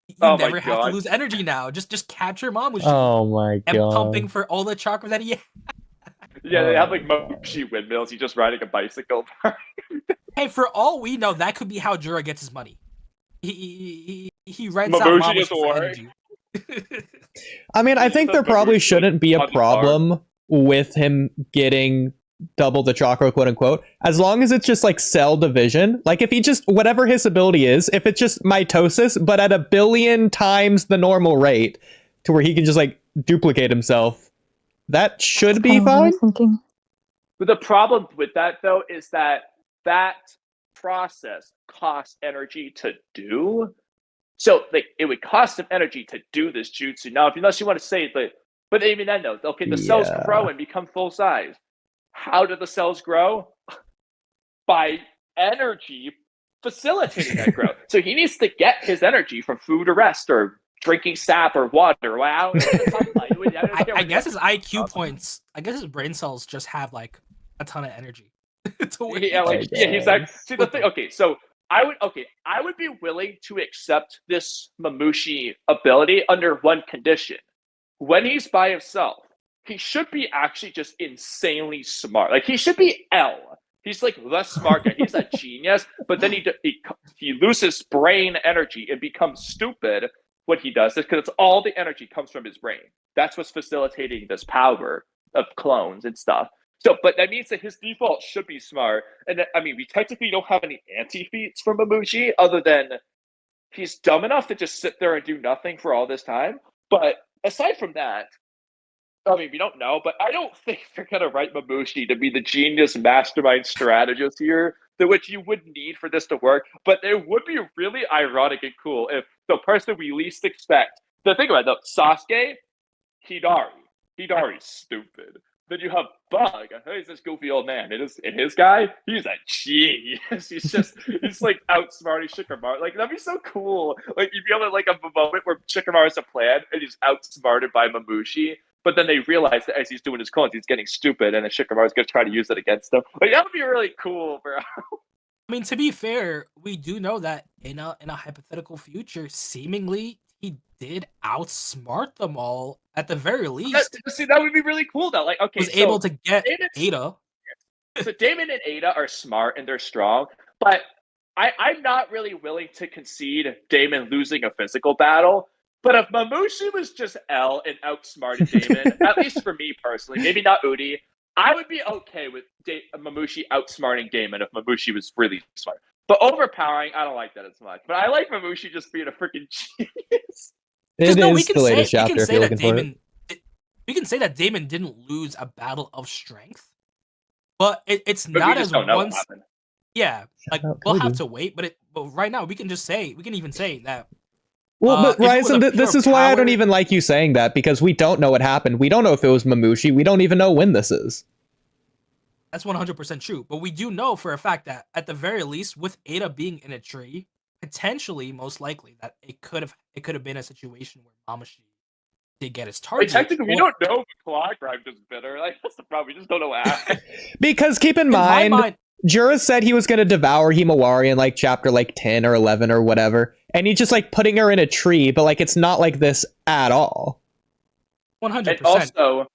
You never have to lose energy now. Just capture Mamushi. Oh my god. And pumping for all the chakra that he has. Yeah, they have like Momoshi windmills. He's just riding a bicycle. Hey, for all we know, that could be how Jura gets his money. He rents out Mamushi for energy. I mean, I think there probably shouldn't be a problem with him getting double the chakra, quote unquote, as long as it's just like cell division. Like if he just, whatever his ability is, if it's just mitosis, but at 1 billion times the normal rate, to where he can just like duplicate himself, that should be fine. But the problem with that though is that process costs energy to do. So like it would cost him energy to do this jutsu. Now, unless you want to say that, but even then though, okay, the cells grow and become full size. How do the cells grow? By energy facilitating that growth. So he needs to get his energy from food or rest or drinking sap or water. Wow. I guess his IQ points, I guess his brain cells just have like a ton of energy. He's like, see the thing. Okay, so I would be willing to accept this Mamushi ability under one condition. When he's by himself, he should be actually just insanely smart. Like he should be L. He's like the smart guy. He's a genius, but then he loses brain energy and becomes stupid when he does this because it's all the energy comes from his brain. That's what's facilitating this power of clones and stuff. So, but that means that his default should be smart. And I mean, we technically don't have any anti-feats from Mamushi other than he's dumb enough to just sit there and do nothing for all this time. But aside from that, I mean, we don't know, but I don't think they're going to write Mamushi to be the genius mastermind strategist here, which you would need for this to work. But it would be really ironic and cool if the person we least expect, the thing about it, though, Sasuke, Hidari's stupid. Then you have Bug. He's this goofy old man. And his guy, he's a genius. He's like outsmarting Shikamaru. Like, that'd be so cool. Like, you'd be able to, like, a moment where Shikamaru has a plan and he's outsmarted by Mamushi. But then they realize that as he's doing his clones, he's getting stupid, and then Shikamaru's going to try to use it against him. Like, that would be really cool, bro. I mean, to be fair, we do know that in a hypothetical future, seemingly he did outsmart them all at the very least. See, that would be really cool though. Like, okay, Was so able to get Damon's- Ada. So Damon and Ada are smart and they're strong, but I'm not really willing to concede Damon losing a physical battle. But if Mamushi was just L and outsmarted Damon, at least for me personally, maybe not Oodie, I would be okay with Mamushi outsmarting Damon if Mamushi was really smart. But overpowering, I don't like that as much. But I like Mamushi just being a freaking genius. It No, is the latest chapter if you're looking for it. We can say that Daemon didn't lose a battle of strength, but it's But not we as just don't know what once. happened. Yeah, like out we'll have Cody. to wait, but right now we can even say that. Well, but if it was Ryzen, a this pure is why I don't power- even like you saying that, because we don't know what happened. We don't know if it was Mamushi. We don't even know when this is. That's 100% true, but we do know for a fact that at the very least, with Ada being in a tree, potentially, most likely, that it could have been a situation where Mamushi did get his Wait, target. technically, we don't know if Clockrive is bitter. Like, that's the problem. We just don't know what happened. Because keep in my mind, mind, Jura said he was going to devour Himawari in like chapter like 10 or 11 or whatever. And he's just like putting her in a tree, but like it's not like this at all. 100%. And also,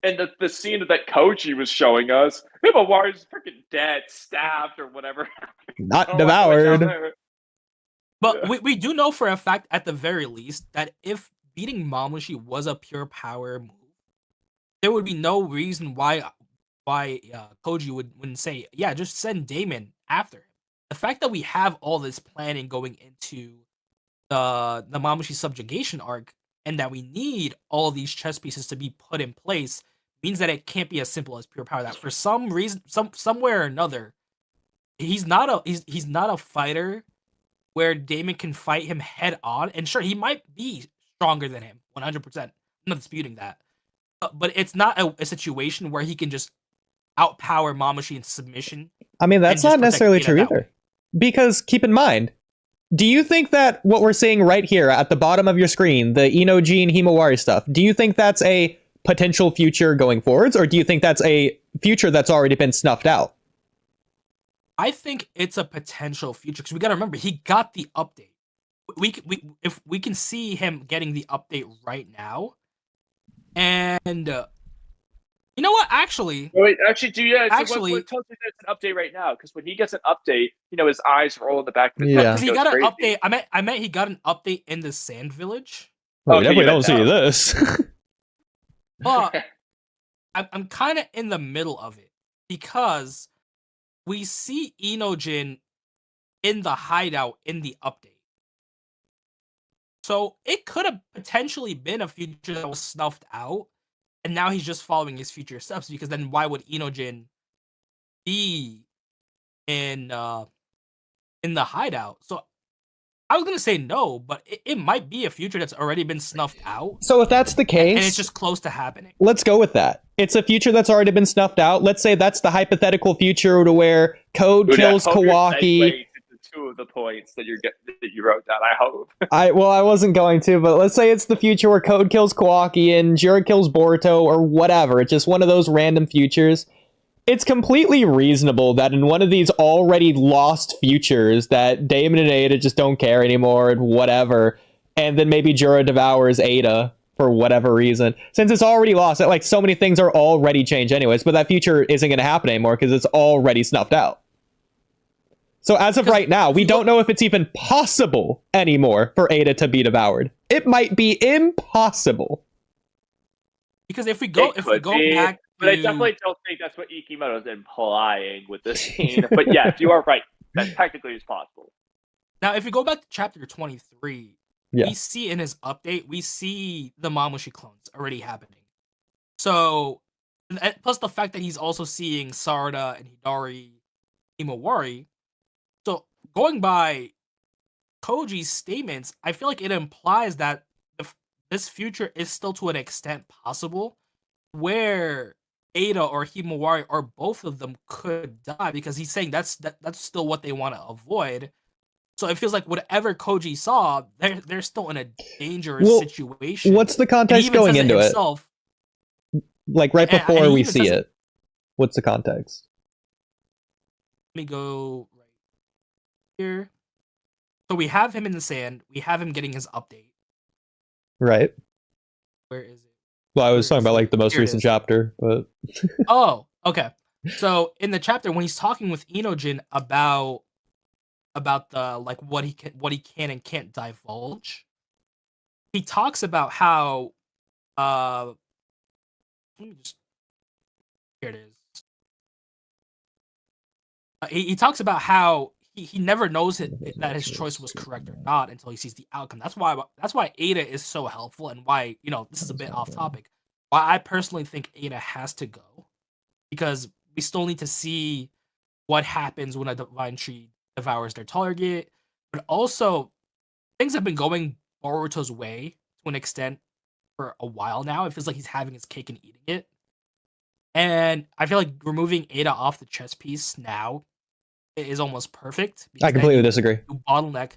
in the scene that Koji was showing us, Himawari's freaking dead, stabbed, or whatever. Not I don't know what's down devoured. there. But Yeah. we do know for a fact, at the very least, that if beating Mamushi was a pure power move, there would be no reason why Koji wouldn't say, yeah, just send Daemon after him. The fact that we have all this planning going into the Mamushi subjugation arc, and that we need all these chess pieces to be put in place, means that it can't be as simple as pure power. That for some reason, somewhere or another, he's not a fighter where Daemon can fight him head on. And sure, he might be stronger than him, 100%. I'm not disputing that. But it's not a situation where he can just outpower Mamushi in submission. I mean, that's And just not necessarily protect true Ada that either. Because keep in mind, do you think that what we're seeing right here at the bottom of your screen, the Inoji and Himawari stuff, do you think that's a potential future going forwards, or do you think that's a future that's already been snuffed out? I think it's a potential future, because we got to remember, he got the update. If we can see him getting the update right now, and you know what? Actually, Wait, actually, Actually- what tells me there's an update right now? Because when he gets an update, his eyes roll in the back of his Yeah. head. because he goes got an crazy. update. I meant he got an update in the Sand Village. Oh, Oh, we so you definitely meant don't see now. this. But I'm kind of in the middle of it, because we see Inojin in the hideout in the update. So it could have potentially been a future that was snuffed out, and now he's just following his future steps, because then why would Inojin be in the hideout? So I was gonna say no, but it might be a future that's already been snuffed out, So if that's the case, and it's just close to happening. let's go with that. It's a future that's already been snuffed out. Let's say that's the hypothetical future to where Code Dude, kills I hope you're Kawaki. segueing into two of the points that you wrote down. I hope. I wasn't going to, but let's say it's the future where Code kills Kawaki and Jura kills Boruto or whatever. It's just one of those random futures. It's completely reasonable that in one of these already lost futures that Daemon and Ada just don't care anymore and whatever, and then maybe Jura devours Ada for whatever reason. Since it's already lost, like so many things are already changed anyways, but that future isn't going to happen anymore because it's already snuffed out. So as of Because right now, we don't know if it's even possible anymore for Ada to be devoured. It might be impossible. Because if we go be, back, but I to- definitely don't think that's what Ikimoto's implying with this scene. But yes, you are right. That technically is possible. now, if we go back to chapter 23, Yeah. we see in his update, we see the Mamushi clones already happening. So, and plus the fact that he's also seeing Sarada and Hidari Himawari. So, going by Koji's statements, I feel like it implies that this future is still to an extent possible, where Ada or Himawari or both of them could die, because he's saying that's still what they want to avoid. So it feels like whatever Koji saw, they're still in a dangerous Well, situation. What's the And he context even going says into it? himself. Like right and before he we even see says- it. What's the context? Let me go right here. So we have him in the sand. We have him getting his update. Right. Where is it? Well, I was talking about like the most Here it recent is. chapter, but Oh, okay. So in the chapter when he's talking with Inojin about the like what he can and can't divulge, he talks about how let me just here it is. He talks about how he never knows that his choice was correct or not until he sees the outcome. That's why Ada is so helpful, and why, this is a bit off topic. Why I personally think Ada has to go, because we still need to see what happens when a divine tree devours their target, but also things have been going Boruto's way to an extent for a while now. It feels like he's having his cake and eating it. And I feel like removing Ada off the chess piece now is almost perfect. I completely disagree. You bottleneck.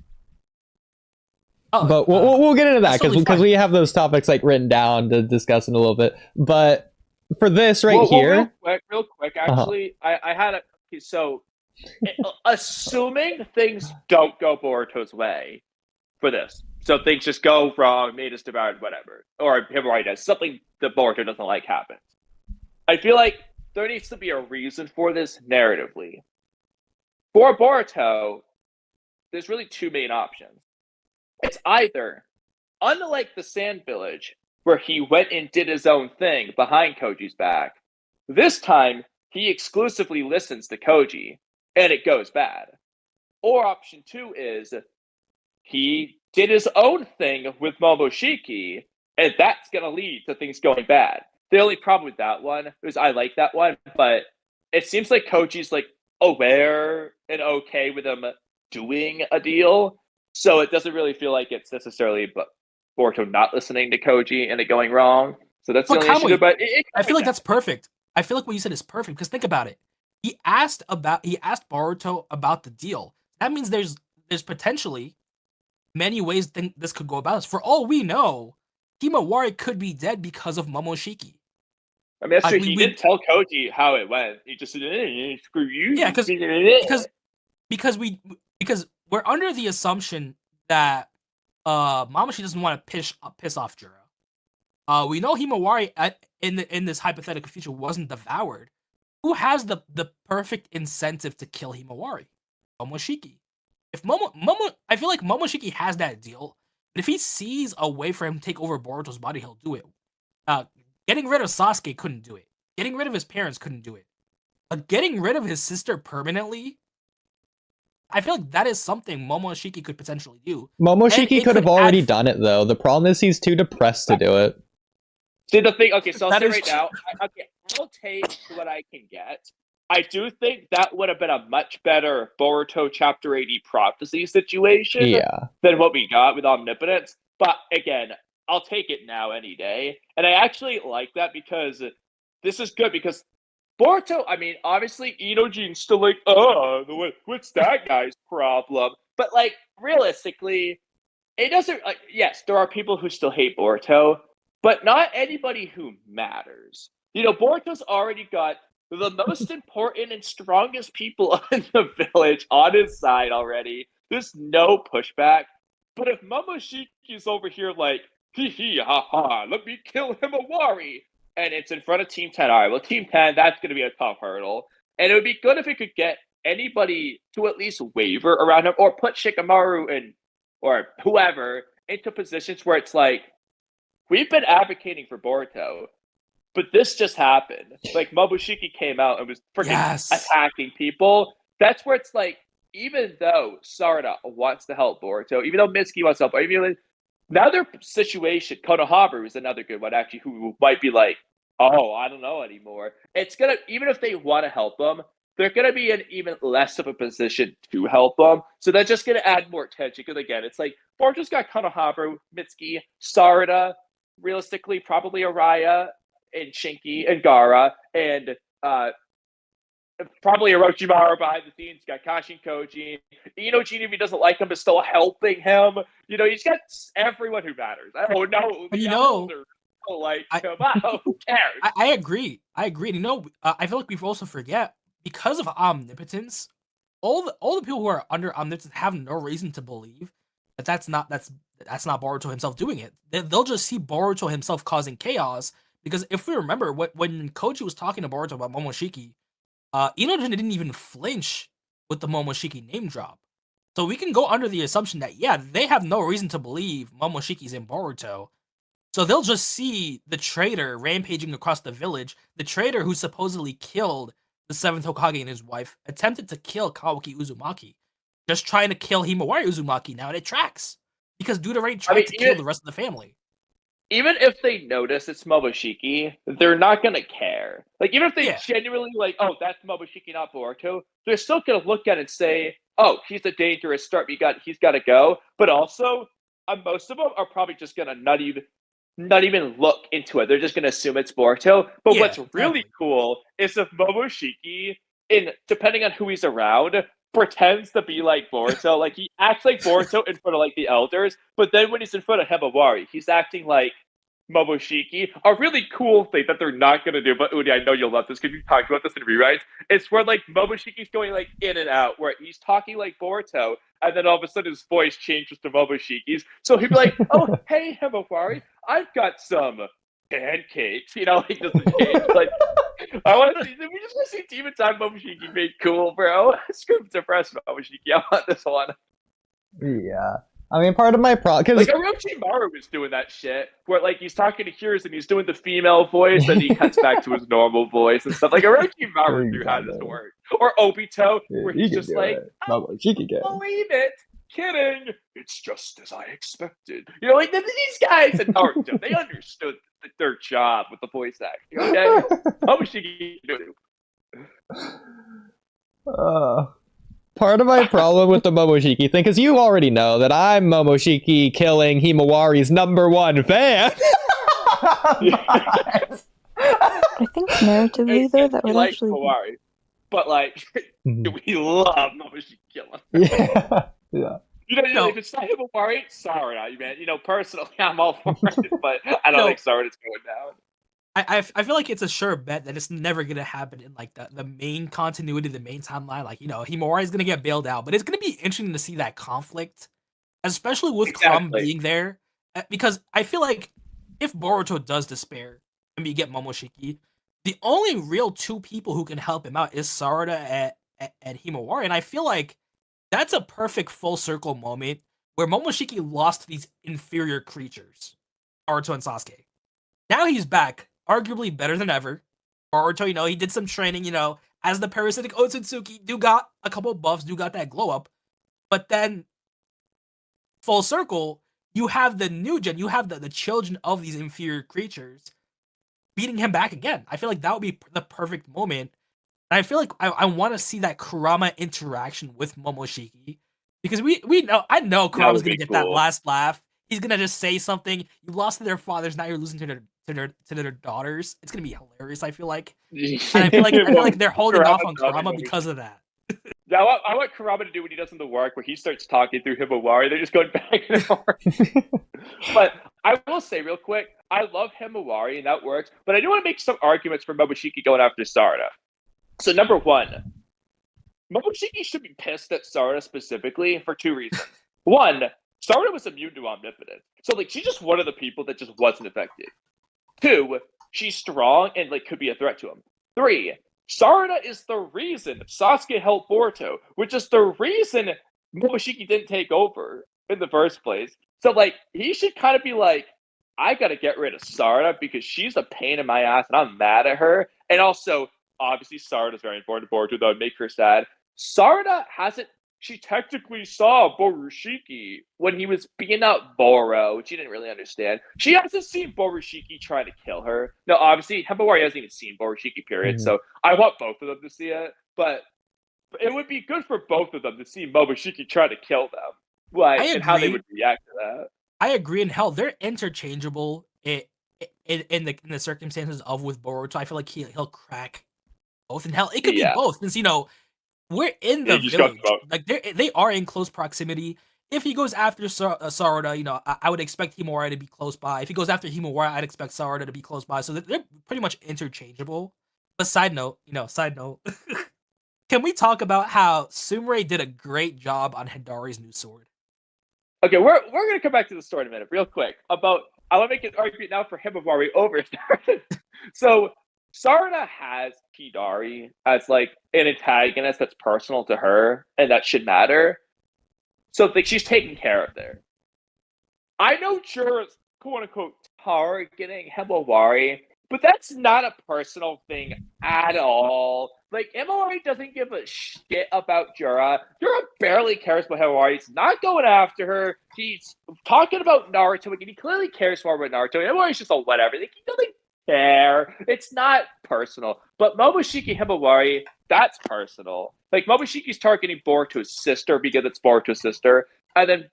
Oh, but we'll get into that totally because we have those topics like written down to discuss in a little bit. But for this here, real quick, actually, I had a so assuming things don't go Boruto's way for this, so things just go wrong, made us devoured, whatever, or Himawari does something that Boruto doesn't like happens. I feel like there needs to be a reason for this narratively. For Boruto, there's really two main options. It's either, unlike the Sand Village, where he went and did his own thing behind Koji's back, this time he exclusively listens to Koji, and it goes bad. Or option two is, he did his own thing with Momoshiki, and that's going to lead to things going bad. The only problem with that one is I like that one, but it seems like Koji's like aware and okay with him doing a deal, so it doesn't really feel like it's necessarily Boruto not listening to Koji and it going wrong. So that's the only issue. But I feel like that's perfect. I feel like what you said is perfect, because think about it. He asked Boruto about the deal. That means there's potentially many ways this could go about this. For all we know, Himawari could be dead because of Momoshiki. I mean, that's true. He didn't tell Koji how it went. He just said, "Screw you." Yeah, because we're under the assumption that Momoshiki doesn't want to piss off Juro. We know Himawari in this hypothetical future wasn't devoured. Who has the perfect incentive to kill Himawari? Momoshiki. If I feel like Momoshiki has that deal, but if he sees a way for him to take over Boruto's body, he'll do it. Getting rid of Sasuke couldn't do it. Getting rid of his parents couldn't do it. But getting rid of his sister permanently, I feel like that is something Momoshiki could potentially do. Momoshiki could have already done it, though. The problem is he's too depressed to do it. See, the thing, okay, so I'll say right now, I'll take what I can get. I do think that would have been a much better Boruto Chapter 80 prophecy situation than what we got with Omnipotence. But again, I'll take it now any day. And I actually like that because this is good, because Boruto, I mean, obviously Inojin's still like, what's that guy's problem? But like, realistically, it doesn't, like, yes, there are people who still hate Boruto, but not anybody who matters. Boruto's already got the most important and strongest people in the village on his side already. There's no pushback. But if Momoshiki's over here like, ha ha, let me kill Himawari, and it's in front of Team 10, all right, well, Team 10, that's going to be a tough hurdle. And it would be good if it could get anybody to at least waver around him, or put Shikamaru or whoever into positions where it's like, we've been advocating for Boruto, but this just happened. Like, Momoshiki came out and was freaking attacking people. That's where it's like, even though Sarada wants to help Boruto, even though Mitsuki wants to help, even another situation, Konohamaru is another good one, actually, who might be like, oh, I don't know anymore. It's going to, even if they want to help them, they're going to be in even less of a position to help them. So that's just going to add more tension. Because again, it's like, Boruto's got Konohamaru, Mitsuki, Sarada, realistically, probably Araya, and Shinki, and Gaara, and probably Orochimaru behind the scenes. Got Kashi and Koji. Inojin, if he doesn't like him, is still helping him. He's got everyone who matters. Oh no, like him. Who cares? I agree. I feel like we also forget, because of omnipotence, all the people who are under omnipotence have no reason to believe But that's not Boruto himself doing it. They'll just see Boruto himself causing chaos because if we remember when Koji was talking to Boruto about Momoshiki, Inojin didn't even flinch with the Momoshiki name drop. So we can go under the assumption that yeah, they have no reason to believe Momoshiki's in Boruto. So they'll just see the traitor rampaging across the village, the traitor who supposedly killed the 7th Hokage and his wife, attempted to kill Kawaki Uzumaki, just trying to kill Himawari Uzumaki now, and it tracks. Because dude already tried to kill the rest of the family. Even if they notice it's Momoshiki, they're not gonna care. Like, even if they genuinely like, oh, that's Momoshiki, not Boruto, they're still gonna look at it and say, oh, he's a dangerous start. He's got to go. But also, most of them are probably just gonna not even look into it. They're just gonna assume it's Boruto. But what's really cool is if Momoshiki, depending on who he's around, pretends to be like Boruto. Like, he acts like Boruto in front of like the elders, but then when he's in front of Himawari, he's acting like Momoshiki. A really cool thing that they're not gonna do, but Oodie, I know you'll love this because you talked about this in rewrites. It's where like Momoshiki's going like in and out, where he's talking like Boruto, and then all of a sudden his voice changes to Momoshiki's. So he'd be like, "Oh, hey Himawari, I've got some pancakes," like just a change. Like, I want to see. We just want to see Demon Time Momoshiki made cool, bro. Screw depressed Momoshiki. I want this one. Yeah. I mean, part of my problem... Like, Orochimaru was doing that shit, where, like, he's talking to Hiruzen and he's doing the female voice, and he cuts back to his normal voice and stuff. Like, Orochimaru knew how this worked. Or Obito, where he's just like, she can get believe it. Kidding. It's just as I expected. Like, these guys in Naruto, they understood their job with the voice acting, okay? Momoshiki knew. Part of my problem with the Momoshiki thing, because you already know that I'm Momoshiki killing Himawari's #1 fan. I think narratively, though, that would like actually... Himawari, but, like, we love Momoshiki killing. Yeah. If it's not Himawari, Sarada, man. Personally, I'm all for it, but I don't think Sarada's going down. I feel like it's a sure bet that it's never gonna happen in like the main continuity, the main timeline. Like, Himawari is gonna get bailed out, but it's gonna be interesting to see that conflict, especially with Kurama being there, because I feel like if Boruto does despair and we get Momoshiki, the only real two people who can help him out is Sarada and Himawari, and I feel like that's a perfect full circle moment where Momoshiki lost these inferior creatures, Naruto and Sasuke. Now he's back, arguably better than ever. Boruto, he did some training, as the parasitic Otsutsuki, do got a couple buffs, do got that glow up. But then, full circle, you have the new gen, you have the children of these inferior creatures beating him back again. I feel like that would be the perfect moment. And I feel like I want to see that Kurama interaction with Momoshiki. Because I know Kurama's going to get that last laugh. He's going to just say something. You lost to their fathers, now you're losing to their daughters. It's gonna be hilarious. I feel like, and I feel like they're holding off on Kurama because of that. Yeah, I want Kurama to do what he does in the work, where he starts talking through Himawari. They're just going back and forth. But I will say real quick, I love Himawari and that works. But I do want to make some arguments for Momoshiki going after Sarada. So number one, Momoshiki should be pissed at Sarada specifically for two reasons. One, Sarada was immune to omnipotence, so like she's just one of the people that just wasn't affected. Two, she's strong and like could be a threat to him. Three, Sarada is the reason Sasuke helped Boruto, which is the reason Momoshiki didn't take over in the first place. So like he should kind of be like, I gotta get rid of Sarada because she's a pain in my ass and I'm mad at her. And also, obviously, Sarada is very important to Boruto, that would make her sad. Sarada she technically saw Borushiki when he was beating out Boro, which she didn't really understand. She hasn't seen Borushiki trying to kill her. No, obviously, Himawari hasn't even seen Borushiki, period. So I want both of them to see it. But it would be good for both of them to see Momoshiki try to kill them. Like, and how they would react to that. I agree. In hell, they're interchangeable in the circumstances of with Boruto. I feel like he'll crack both in hell. It could be both, since we're in the village. Like they are in close proximity. If he goes after Sarada, I would expect Himawari to be close by. If he goes after Himawari, I'd expect Sarada to be close by. So they're pretty much interchangeable. But side note, can we talk about how Sumire did a great job on Hidari's new sword? Okay, we're gonna come back to the story in a minute, real quick. About I want to make an argument now for Himawari over Sarada. So Sarada has Hidari as like an antagonist that's personal to her and that should matter. So like she's taken care of there. I know Jura's quote unquote targeting Himawari, but that's not a personal thing at all. Like Himawari doesn't give a shit about Jura. Jura barely cares about Himawari. He's not going after her. He's talking about Naruto again. He clearly cares more about Naruto. Himawari's just a whatever. Like, he doesn't care. It's not personal. But Momoshiki Himawari, that's personal. Like Momoshiki's targeting Boruto's sister because it's Boruto's sister, and then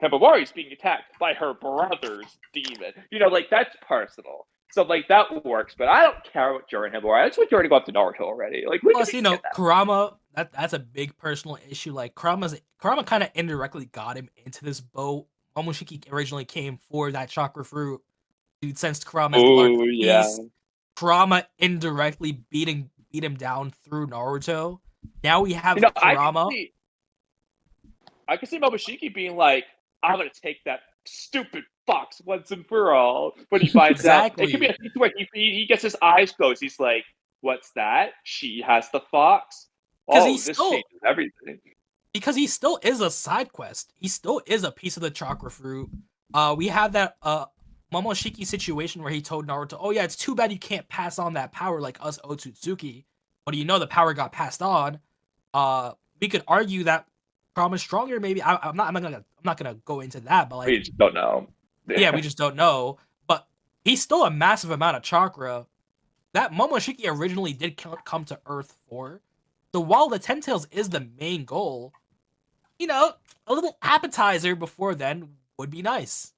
Himawari's being attacked by her brother's demon. You know, like that's personal. So like that works, but I don't care about Jura and Himawari. I just want Jura to go up to Naruto already. Like, Plus, you know, Kurama, that's a big personal issue. Like Kurama kind of indirectly got him into this boat. Momoshiki originally came for that chakra fruit. Dude sensed Kurama as the Lord of Peace. Kurama indirectly beat him down through Naruto. Now we have Kurama. I can see Momoshiki being like, I'm gonna take that stupid fox once and for all when he finds out. It could be a case where he gets his eyes closed. He's like, what's that? She has the fox? Oh, this changes everything. Because he still is a side quest. He still is a piece of the chakra fruit. We have that Momoshiki situation where he told Naruto, oh yeah, it's too bad you can't pass on that power like us Otsutsuki. But you know the power got passed on. We could argue that Kurama's stronger, maybe. I'm not gonna go into that, but like we just don't know. Yeah, we just don't know. But he's still a massive amount of chakra that Momoshiki originally did come to Earth for. So while the Ten Tails is the main goal, you know, a little appetizer before then would be nice.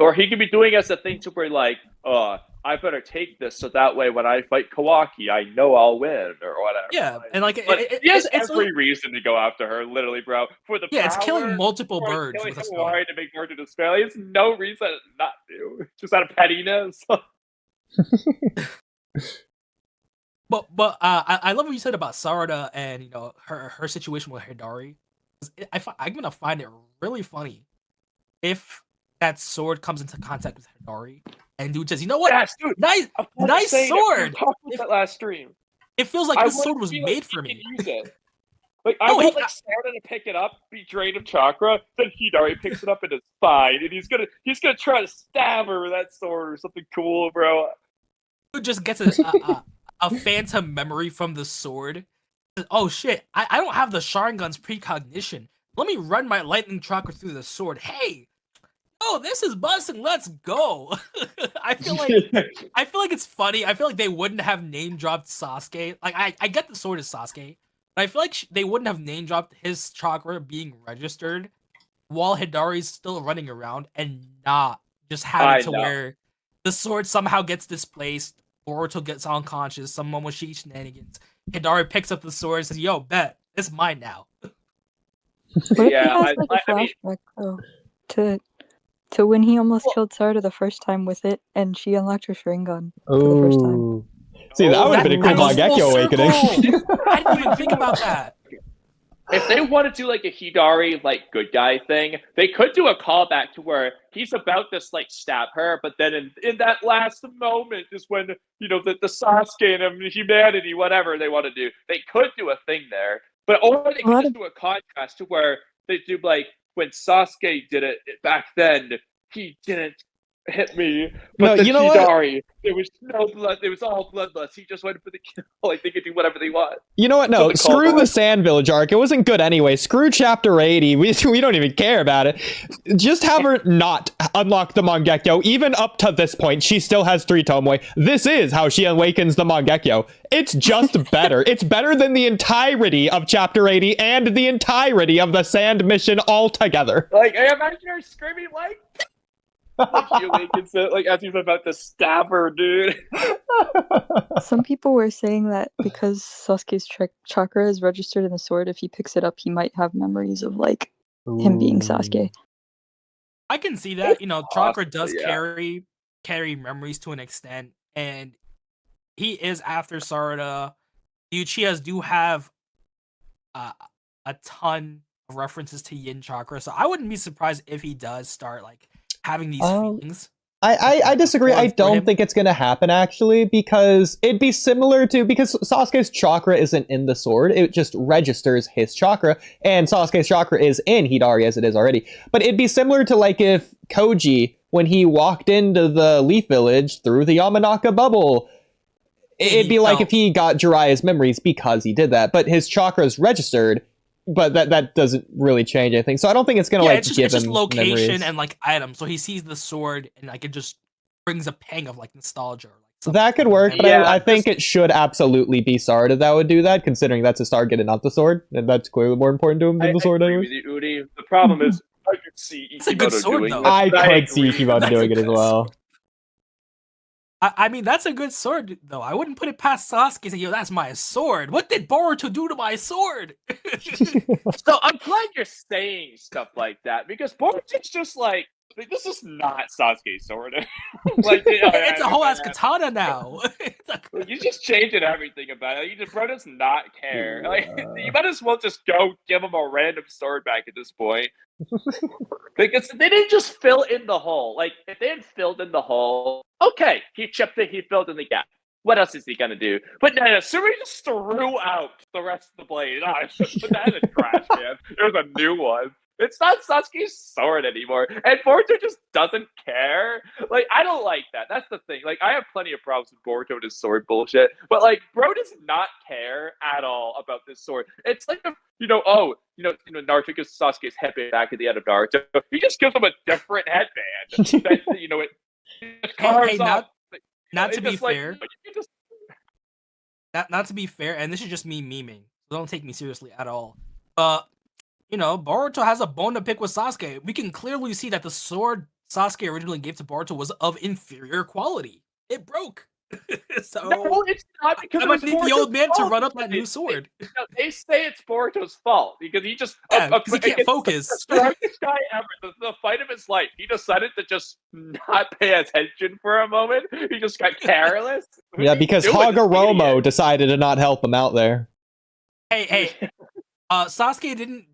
Or he could be doing as a thing to where like, I better take this so that way when I fight Kawaki, I know I'll win or whatever. Yeah, and like he has every reason to go after her, literally, bro. For the power, it's killing multiple birds with a stone. To make Boruto despair. Like, there's no reason not to. Just out of pettiness. But I love what you said about Sarada and you know her situation with Hidari. I'm gonna find it really funny if that sword comes into contact with Hidari and dude says, you know what? Yes, dude. Nice sword. That last stream. It feels like this sword was made for me. Like I want like Sarada to pick it up, be drained of chakra, then Hidari picks it up and it's fine, and he's gonna try to stab her with that sword or something cool, bro. Dude just gets a phantom memory from the sword. Oh shit! I don't have the Sharingan's precognition. Let me run my lightning chakra through the sword. Hey. Oh, this is busting. Let's go. I feel like it's funny. I feel like they wouldn't have name dropped Sasuke. Like I get the sword is Sasuke, but I feel like they wouldn't have name dropped his chakra being registered while Hidari's still running around and not just have it to where the sword somehow gets displaced, Boruto gets unconscious, some Momoshiki shenanigans. Hidari picks up the sword and says, "Yo, bet it's mine now." What if he has like a flashback though to when he almost killed Sarada the first time with it, and she unlocked her Sharingan for the first time. See, that would have been a cool Mangekyo awakening. I didn't even think about that. If they want to do like a Hidari like good guy thing, they could do a callback to where he's about to like stab her, but then in that last moment is when you know the Sasuke and humanity, whatever they want to do, they could do a thing there. But or they could just do a contrast to where they do like when Sasuke did it back then, he didn't hit me. But the Hidari, there was no blood. It was all bloodless. He just went for the kill. Like they could do whatever they want. You know what? No, screw the Sand Village arc. It wasn't good anyway. Screw Chapter 80. We don't even care about it. Just have her not unlock the Mangekyo. Even up to this point, she still has 3 Tomoe. This is how she awakens the Mangekyo. It's just better. It's better than the entirety of Chapter 80 and the entirety of the Sand Mission altogether. Like, I imagine her screaming like she awakens it, like as he's about to stab her, dude. Some people were saying that because Sasuke's chakra is registered in the sword, if he picks it up, he might have memories of like him being Sasuke. I can see that. You know, chakra does carry memories to an extent, and he is after Sarada. The Uchihas do have a ton references to yin chakra, so I wouldn't be surprised if he does start like having these feelings. I disagree. I don't think it's going to happen, actually, because it'd be similar to, because Sasuke's chakra isn't in the sword, it just registers his chakra, and Sasuke's chakra is in Hidari as it is already. But it'd be similar to like if Koji, when he walked into the Leaf Village through the Yamanaka bubble, it'd be like if he got Jiraiya's memories because he did that, but his chakra's registered, but that doesn't really change anything. So I don't think it's gonna give it's just him location memories. and like items. So he sees the sword and like it just brings a pang of like nostalgia. Or, like, that could work, but I think it should absolutely be Sarada that would do that, considering that's his target and not the sword, and that's clearly more important to him than the sword. I agree with you, Oodie. The problem is I could see Ikimoto doing though. this. I could see Ikimoto doing it as well. I mean, that's a good sword, though. I wouldn't put it past Sasuke and say, yo, that's my sword. What did Boruto do to my sword? So I'm glad you're saying stuff like that, because Boruto's just like this is not Sasuke's sword. Like, it's a whole ass katana now. You just changing everything about it. Bro does not care. Like, you might as well just go give him a random sword back at this point. Because they didn't just fill in the hole. Like, if they had filled in the hole, okay, he chipped it, he filled in the gap. What else is he gonna do? But no, Suri just threw out the rest of the blade. Oh, just put that in the trash can. There's a new one. It's not Sasuke's sword anymore. And Boruto just doesn't care. Like, I don't like that. That's the thing. Like, I have plenty of problems with Boruto and his sword bullshit. But, like, bro does not care at all about this sword. It's like, Naruto gives Sasuke's headband back at the end of Naruto. He just gives him a different headband. That, it carves off. Not to be fair. Not to be fair, and this is just me memeing. So don't take me seriously at all. Boruto has a bone to pick with Sasuke. We can clearly see that the sword Sasuke originally gave to Boruto was of inferior quality. It broke. So no, it's not, because I need the old man to run up that new sword. They say it's Boruto's fault because he just he can't focus. The strongest guy ever, the fight of his life. He decided to just not pay attention for a moment. He just got careless. Yeah, because Hagoromo decided to not help him out there. Hey, Sasuke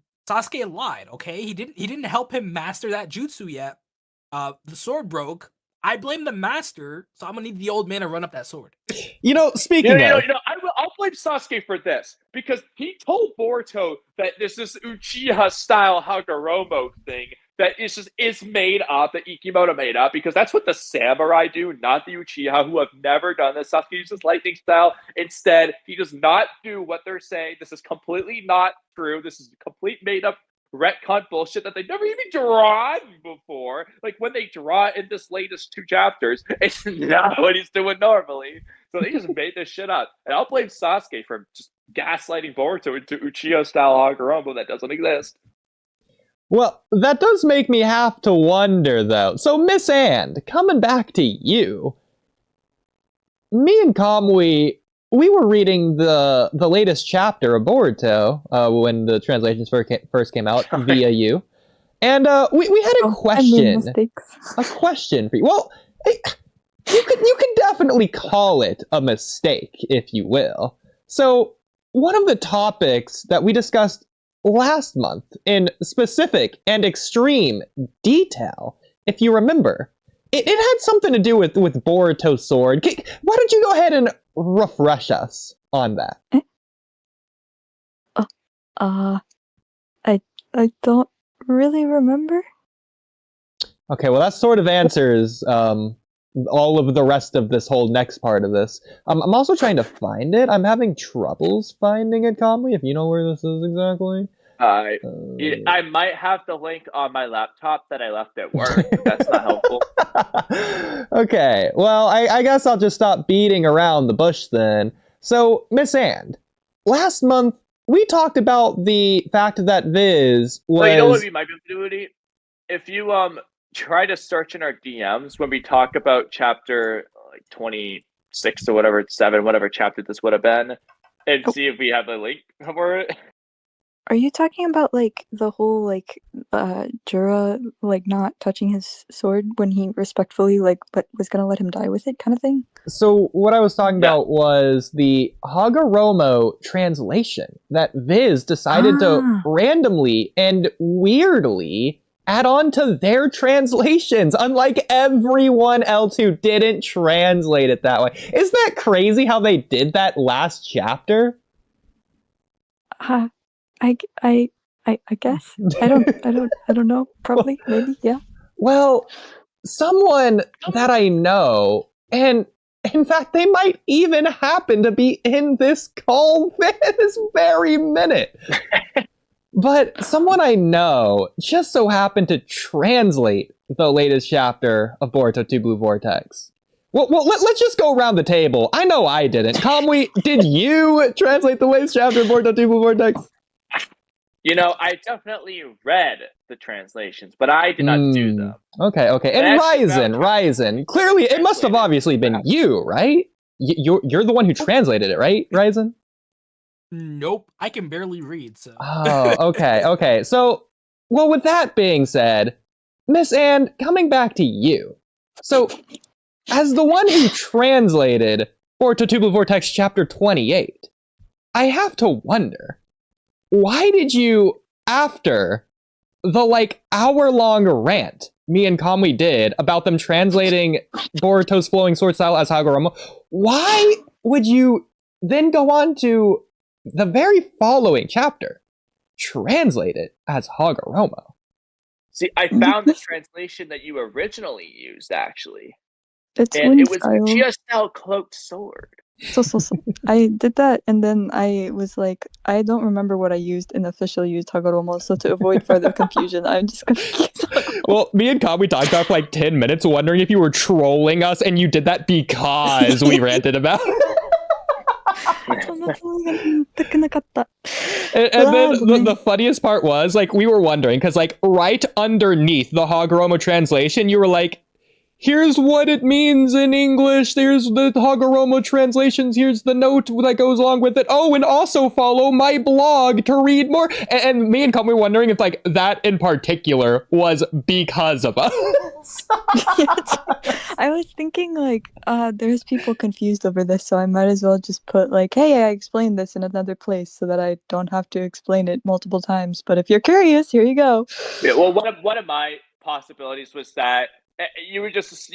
lied, okay? He didn't help him master that jutsu yet. The sword broke. I blame the master, so I'm gonna need the old man to run up that sword. Speaking of, I'll blame Sasuke for this, because he told Boruto that this Uchiha style Hagoromo thing that is made up, that Ikimoto made up, because that's what the samurai do, not the Uchiha, who have never done this. Sasuke uses lightning style. Instead, he does not do what they're saying. This is completely not true. This is complete made up retcon bullshit that they've never even drawn before. Like, when they draw in this latest 2 chapters, it's not what he's doing normally. So they just made this shit up. And I'll blame Sasuke for just gaslighting Boruto into Uchiha-style Hagoromo that doesn't exist. Well, that does make me have to wonder, though. So, Miss And, coming back to you, me and Kamui, we were reading the latest chapter of Boruto when the translations first came out via you, and we had a question. A question for you. Well, you can definitely call it a mistake, if you will. So, one of the topics that we discussed last month in specific and extreme detail, if you remember, it had something to do with Boruto's sword. Why don't you go ahead and refresh us on that? I don't really remember. Okay, well, that sort of answers all of the rest of this whole next part of this. I'm also trying to find it. I'm having troubles finding it, Kamui, if you know where this is exactly. I might have the link on my laptop that I left at work. That's not helpful. Okay, well, I guess I'll just stop beating around the bush then. So, Miss And, last month we talked about the fact that Viz was... So you know what we might be able to do, Oodie? If you try to search in our DMs when we talk about chapter 26 or whatever, 7, whatever chapter this would have been, and see if we have a link for it. Are you talking about like the whole like Jura like not touching his sword when he respectfully like but was gonna let him die with it kind of thing? So what I was talking Yeah. about was the Hagoromo translation that Viz decided to Ah. randomly and weirdly add on to their translations, unlike everyone else who didn't translate it that way. Isn't that crazy how they did that last chapter? I guess. I don't know. Probably, maybe, yeah. Well, someone that I know, and in fact, they might even happen to be in this call this very minute. But someone I know just so happened to translate the latest chapter of Boruto 2 Blue Vortex. Well, let's just go around the table. I know I didn't. Kamui, did you translate the latest chapter of Boruto 2 Blue Vortex? You know, I definitely read the translations, but I did not do them. Okay. And Ryzen. Clearly, it must have obviously been you, right? You're the one who translated it, right, Ryzen? Nope, I can barely read, so. Oh, okay. So, well, with that being said, Miss Anne, coming back to you. So, as the one who translated Boruto 2 Blue Vortex Chapter 28, I have to wonder, why did you, after the hour-long rant me and Kamui did about them translating Boruto's flowing sword style as Hagoromo, why would you then go on to the very following chapter translate it as Hagoromo? See, I found the translation that you originally used, actually. It's And wind it was style. just now cloaked sword. So. I did that, and then I was like, I don't remember what I used in official use Hagoromo, so to avoid further confusion, I'm just gonna use Hagoromo. Well, me and Kamui talked about for 10 minutes, wondering if you were trolling us, and you did that because we ranted about it. And then the funniest part was, we were wondering, because, right underneath the Hagoromo translation, you were like, here's what it means in English, there's the Hagoromo translations, here's the note that goes along with it. Oh, and also follow my blog to read more. And me and Kamui were wondering if, that in particular was because of us. I was thinking, there's people confused over this, so I might as well just put, hey, I explained this in another place so that I don't have to explain it multiple times. But if you're curious, here you go. Yeah, well, one of my possibilities was that you were just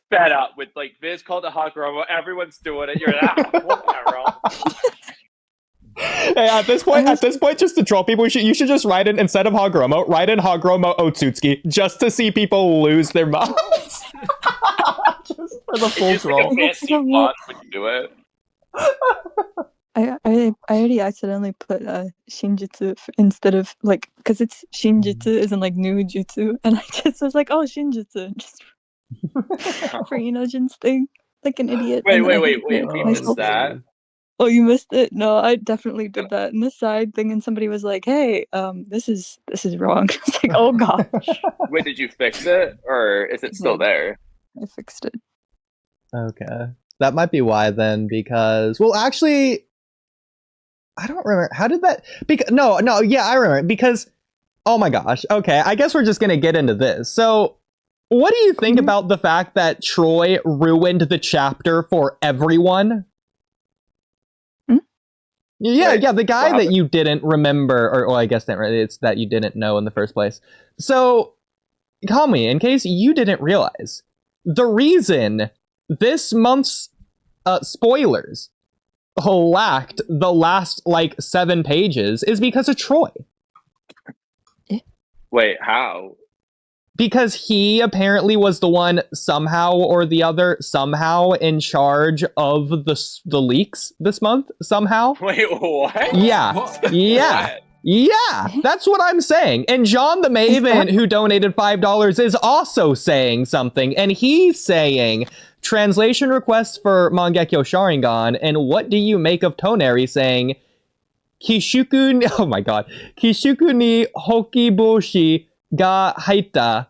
fed up with Viz called it Hagoromo, everyone's doing it. You're like, whatever. Hey, at this point, just to troll people, you should just write in, instead of Hagoromo, write in Hagoromo Otsutsuki, just to see people lose their minds. Just for the full troll. Like a fancy font when you do it. I already accidentally put Shinjutsu instead of because it's Shinjutsu isn't new jutsu, and I just was like, oh, Shinjutsu, just for Inojin's thing, like an idiot. Wait, we missed that. Oh, you missed it? No, I definitely did that in the side thing, and somebody was like, hey, this is wrong. It's like, oh gosh. Wait, did you fix it, or is it still there? I fixed it. Okay, that might be why then, because actually, I don't remember. How did that? I remember. Because, oh my gosh. Okay, I guess we're just gonna get into this. So, what do you think about the fact that Troy ruined the chapter for everyone? Yeah, the guy that you didn't remember, or I guess it's that you didn't know in the first place. So, Kamui, in case you didn't realize, the reason this month's spoilers lacked the last 7 pages is because of Troy. Wait, how? Because he apparently was the one somehow or the other in charge of the leaks this month somehow. Wait, what? Yeah. Yeah, that's what I'm saying. And John the Maven, who donated $5, is also saying something, and he's saying translation requests for Mangekyo Sharingan, and what do you make of Toneri saying Kishuku ni hokiboshi ga haita,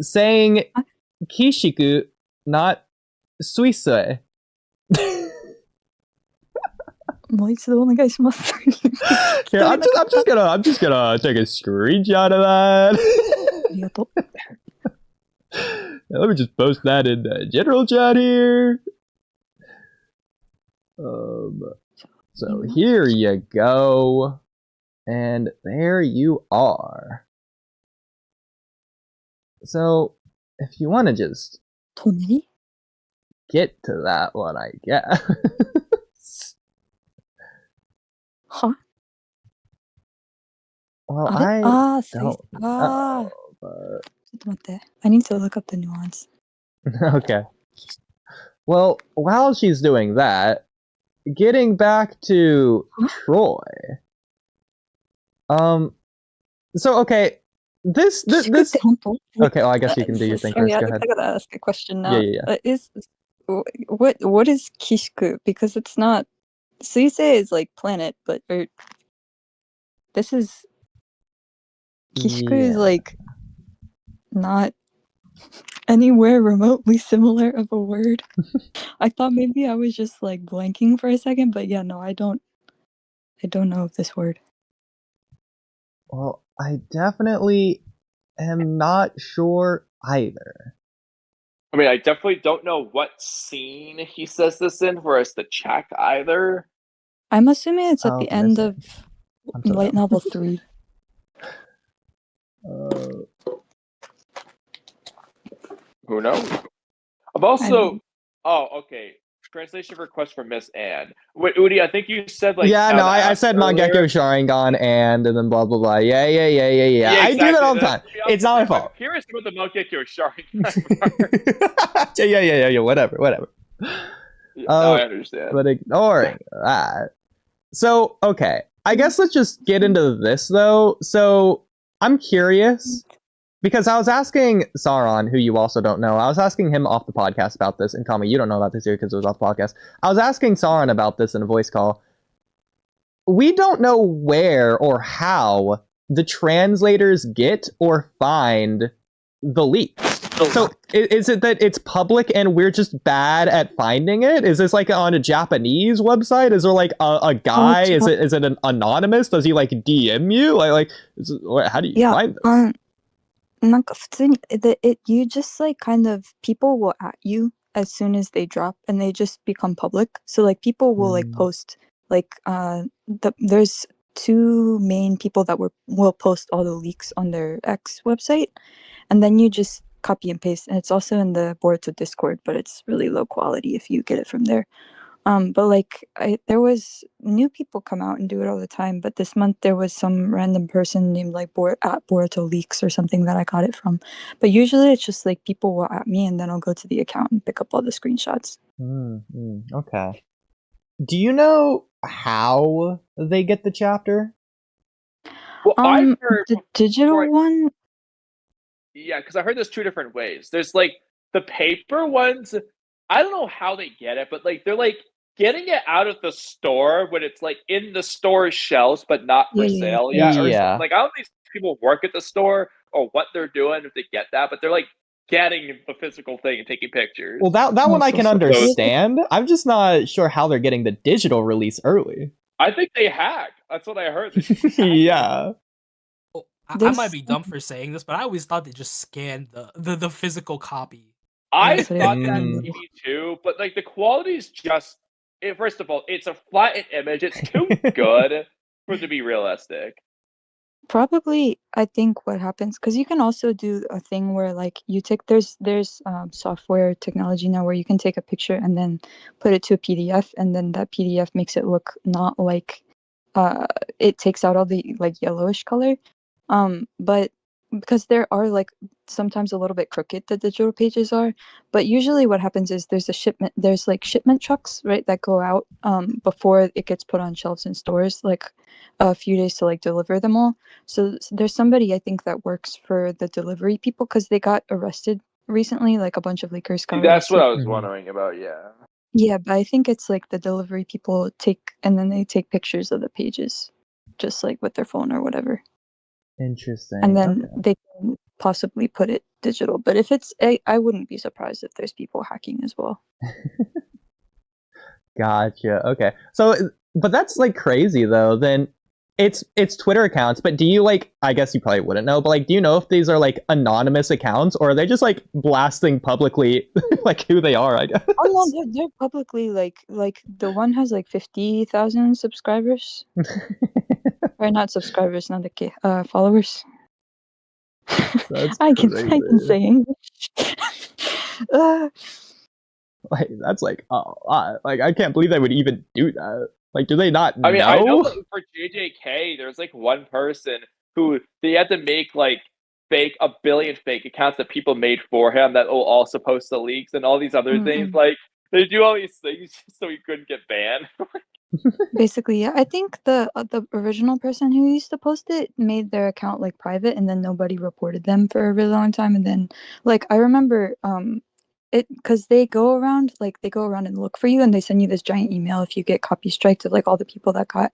saying Kishiku, not suisue. Here, I'm just gonna take a screenshot of that. Let me just post that in the general chat here. So here you go, and there you are. So if you want to just get to that one, I guess. Huh? Well, I don't know, but... I need to look up the nuance. Okay. Well, while she's doing that, getting back to Troy. So okay, this. Okay, well, I guess you can do your thing first. Go ahead. I gotta ask a question now. Yeah. What is Kishiku? Because it's not. Suisei is like planet, but this is Kishiku is like not anywhere remotely similar of a word. I thought maybe I was just like blanking for a second, but yeah, no, I don't know of this word. Well, I definitely am not sure either. I mean, I definitely don't know what scene he says this in for us to check either. I'm assuming it's at the end of light novel 3. Who knows? I'm also... Oh, okay. Translation request from Miss Anne. Wait, Oodie, I think you said like... Yeah, no, I said Mangekyo Sharingan and then blah blah blah. Yeah. Exactly. I do that all the time. It's not my fault. I'm curious about the Mangekyo Sharingan. Yeah, whatever. No, I understand. But ignoring that. So, okay. I guess let's just get into this though. So, I'm curious. Because I was asking Sauron, who you also don't know, I was asking him off the podcast about this, and Kamui, you don't know about this here because it was off the podcast. I was asking Sauron about this in a voice call. We don't know where or how the translators get or find the leaks. So is it that it's public and we're just bad at finding it? Is this like on a Japanese website? Is there like a guy? Is it an anonymous? Does he like DM you? How do you find this? なんか普通に you just like kind of people will at you as soon as they drop and they just become public. So like people will like post like there's 2 main people that will post all the leaks on their X website, and then you just copy and paste, and it's also in the Boruto Discord, but it's really low quality if you get it from there. But like there was new people come out and do it all the time, but this month there was some random person named like at Boruto Leaks or something that I got it from. But usually it's just like people will at me and then I'll go to the account and pick up all the screenshots. Okay. Do you know how they get the chapter? Well, I've heard the digital one. Yeah, because I heard there's 2 different ways. There's like the paper ones. I don't know how they get it, but like they're like getting it out of the store when it's like in the store shelves, but not for sale yet. Or something. Like I don't know if these people work at the store or what they're doing if they get that, but they're like getting the physical thing and taking pictures. Well, that one I can understand. I'm just not sure how they're getting the digital release early. I think they hack. That's what I heard. Yeah. Well, I might be dumb for saying this, but I always thought they just scanned the physical copy. I thought that maybe too, but like the quality is just... First of all, it's a flattened image. It's too good for it to be realistic. Probably, I think what happens, because you can also do a thing where like you take there's software technology now where you can take a picture and then put it to a PDF, and then that PDF makes it look not like it takes out all the like yellowish color, but because there are like sometimes a little bit crooked the digital pages are, but usually what happens is there's like shipment trucks, right, that go out before it gets put on shelves in stores, like a few days to like deliver them all. So there's somebody I think that works for the delivery people because they got arrested recently, like a bunch of leakers got arrested. That's what I was wondering about. Yeah, but I think it's like the delivery people take pictures of the pages just like with their phone or whatever. Interesting. And then they can possibly put it digital. But if it's I wouldn't be surprised if there's people hacking as well. Gotcha. Okay. So But that's like crazy though. Then it's Twitter accounts, but do you like, I guess you probably wouldn't know, but like do you know if these are like anonymous accounts or are they just like blasting publicly like who they are, I guess? Oh no, they're publicly like the one has like 50,000 subscribers. Or not subscribers, not followers. That's I can crazy. say English. Like that's like like I can't believe they would even do that. Like, do they not know? I mean, I know that for JJK, there's like one person who they had to make like a billion fake accounts that people made for him that will also post the leaks and all these other things. Like they do all these things just so he couldn't get banned. Basically, yeah. I think the original person who used to post it made their account like private, and then nobody reported them for a really long time. And then, like, I remember it because they go around and look for you, and they send you this giant email if you get copy striked of like all the people that got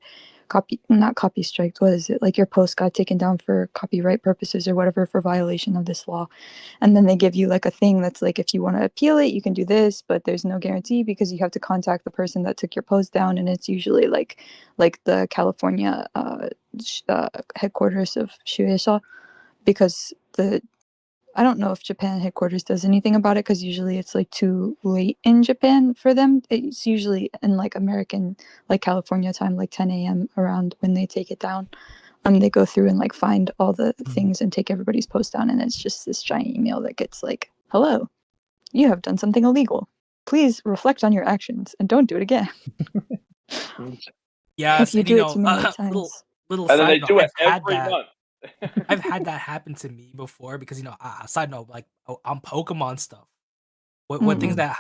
not copy striked. What is it? Like your post got taken down for copyright purposes or whatever for violation of this law. And then they give you like a thing that's like, if you want to appeal it, you can do this, but there's no guarantee because you have to contact the person that took your post down. And it's usually like the California headquarters of Shueisha, because I don't know if Japan headquarters does anything about it because usually it's like too late in Japan for them. It's usually in like American, like California time, like 10 a.m. around when they take it down. They go through and like find all the things and take everybody's post down. And it's just this giant email that gets like, hello, you have done something illegal. Please reflect on your actions and don't do it again. Yeah, if you do it too many times. Little And then side they note, do it I've every month. I've had that happen to me before because side note, like on Pokemon stuff, what things that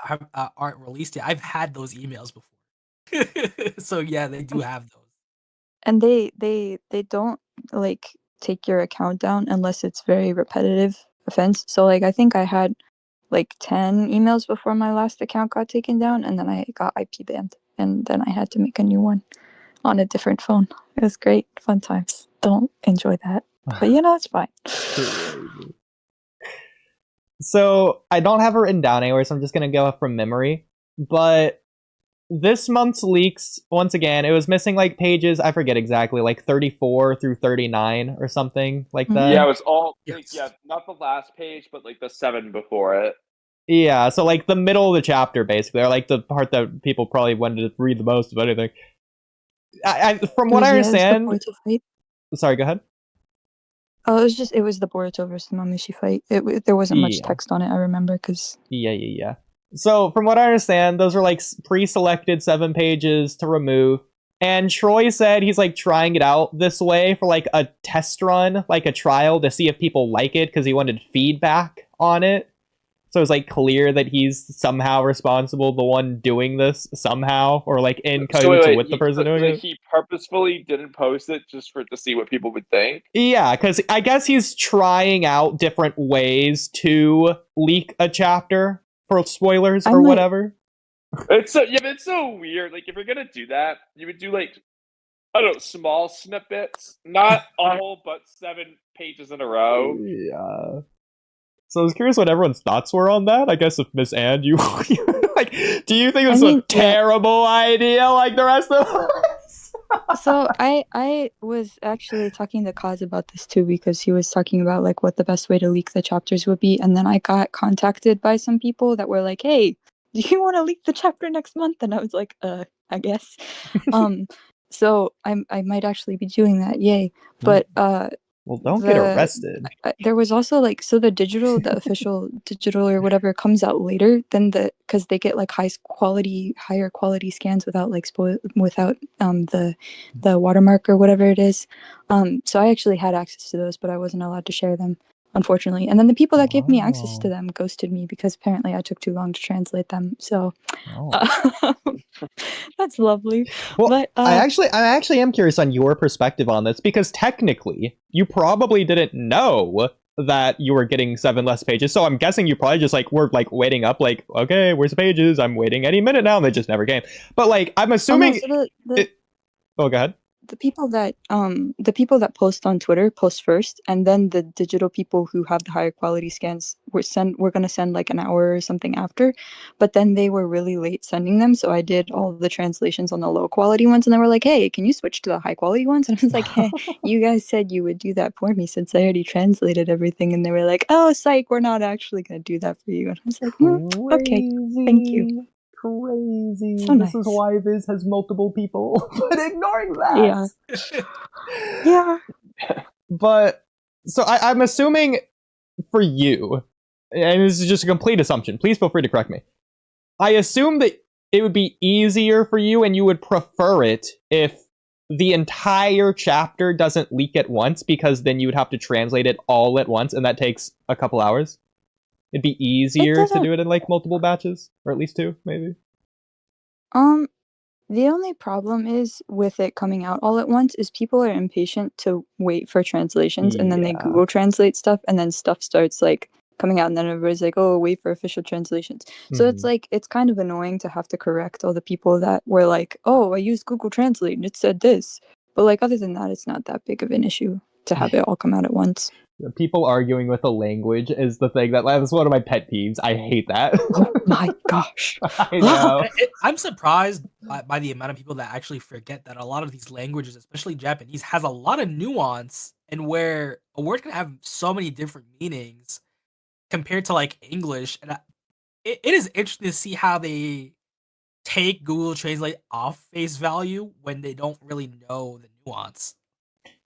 aren't released yet, I've had those emails before. So yeah, they do have those. And they don't like take your account down unless it's very repetitive offense. So like I think I had like 10 emails before my last account got taken down, and then I got IP banned, and then I had to make a new one on a different phone. It was great, fun times. Don't enjoy that, but it's fine. Crazy. So I don't have it written down anywhere, so I'm just gonna go from memory. But this month's leaks, once again, it was missing like pages, I forget exactly, like 34 through 39 or something like that. Yeah, it was all Yes. yeah, not the last page, but like the 7 before it. Yeah, so like the middle of the chapter, basically, or like the part that people probably wanted to read the most of anything. From what I understand, sorry, go ahead. Oh, it was the Boruto versus Mamushi fight. There wasn't much text on it, I remember, because yeah. So from what I understand, those are like pre-selected 7 pages to remove. And Troy said he's like trying it out this way for like a test run, like a trial to see if people like it because he wanted feedback on it. So it's like clear that he's somehow responsible, the one doing this somehow, or like in cahoots with the person doing it. He purposefully didn't post it just to see what people would think. Yeah, because I guess he's trying out different ways to leak a chapter for spoilers or whatever. It's so weird. Like if you're gonna do that, you would do like, I don't know, small snippets, not all but 7 pages in a row. Yeah. So I was curious what everyone's thoughts were on that. I guess if Miss Ann, you like, do you think it was a terrible idea like the rest of us? So I was actually talking to Kaz about this too, because he was talking about like what the best way to leak the chapters would be, and then I got contacted by some people that were like, "Hey, do you want to leak the chapter next month?" And I was like, I guess. So I might actually be doing that. Yay! But well, don't get arrested. There was also like, so the official digital or whatever comes out later than because they get like higher quality scans without like the watermark or whatever it is. So I actually had access to those, but I wasn't allowed to share them, unfortunately. And then the people that gave me access to them ghosted me because apparently I took too long to translate them. So that's lovely. Well, but I actually am curious on your perspective on this, because technically you probably didn't know that you were getting 7 less pages. So I'm guessing you probably just like were like waiting up, like, okay, where's the pages? I'm waiting any minute now, and they just never came. But like, I'm assuming. go ahead. the people that post on Twitter post first, and then the digital people who have the higher quality scans we're gonna send like an hour or something after, but then they were really late sending them, so I did all the translations on the low quality ones, and they were like, "Hey, can you switch to the high quality ones?" And I was like, "Hey, you guys said you would do that for me since I already translated everything," and they were like, "Oh, psych, we're not actually gonna do that for you," and I was like, "Okay, thank you." Crazy. So This is nice. why Viz has multiple people. But ignoring that. Yeah. Yeah. But so I'm assuming for you, and this is just a complete assumption, please feel free to correct me. I assume that it would be easier for you and you would prefer it if the entire chapter doesn't leak at once, because then you would have to translate it all at once, and that takes a couple hours. It'd be easier to do it in like multiple batches, or at least 2, maybe. The only problem is with it coming out all at once is people are impatient to wait for translations, and then they Google Translate stuff, and then stuff starts like coming out, and then everybody's like, "Oh, wait for official translations." So it's like it's kind of annoying to have to correct all the people that were like, "Oh, I used Google Translate and it said this," but like other than that, it's not that big of an issue to have it all come out at once. People arguing with the language is the thing that's one of my pet peeves. I hate that. Oh my gosh. I know. I'm surprised by the amount of people that actually forget that a lot of these languages, especially Japanese, has a lot of nuance, and where a word can have so many different meanings compared to like English. And it is interesting to see how they take Google Translate off face value when they don't really know the nuance.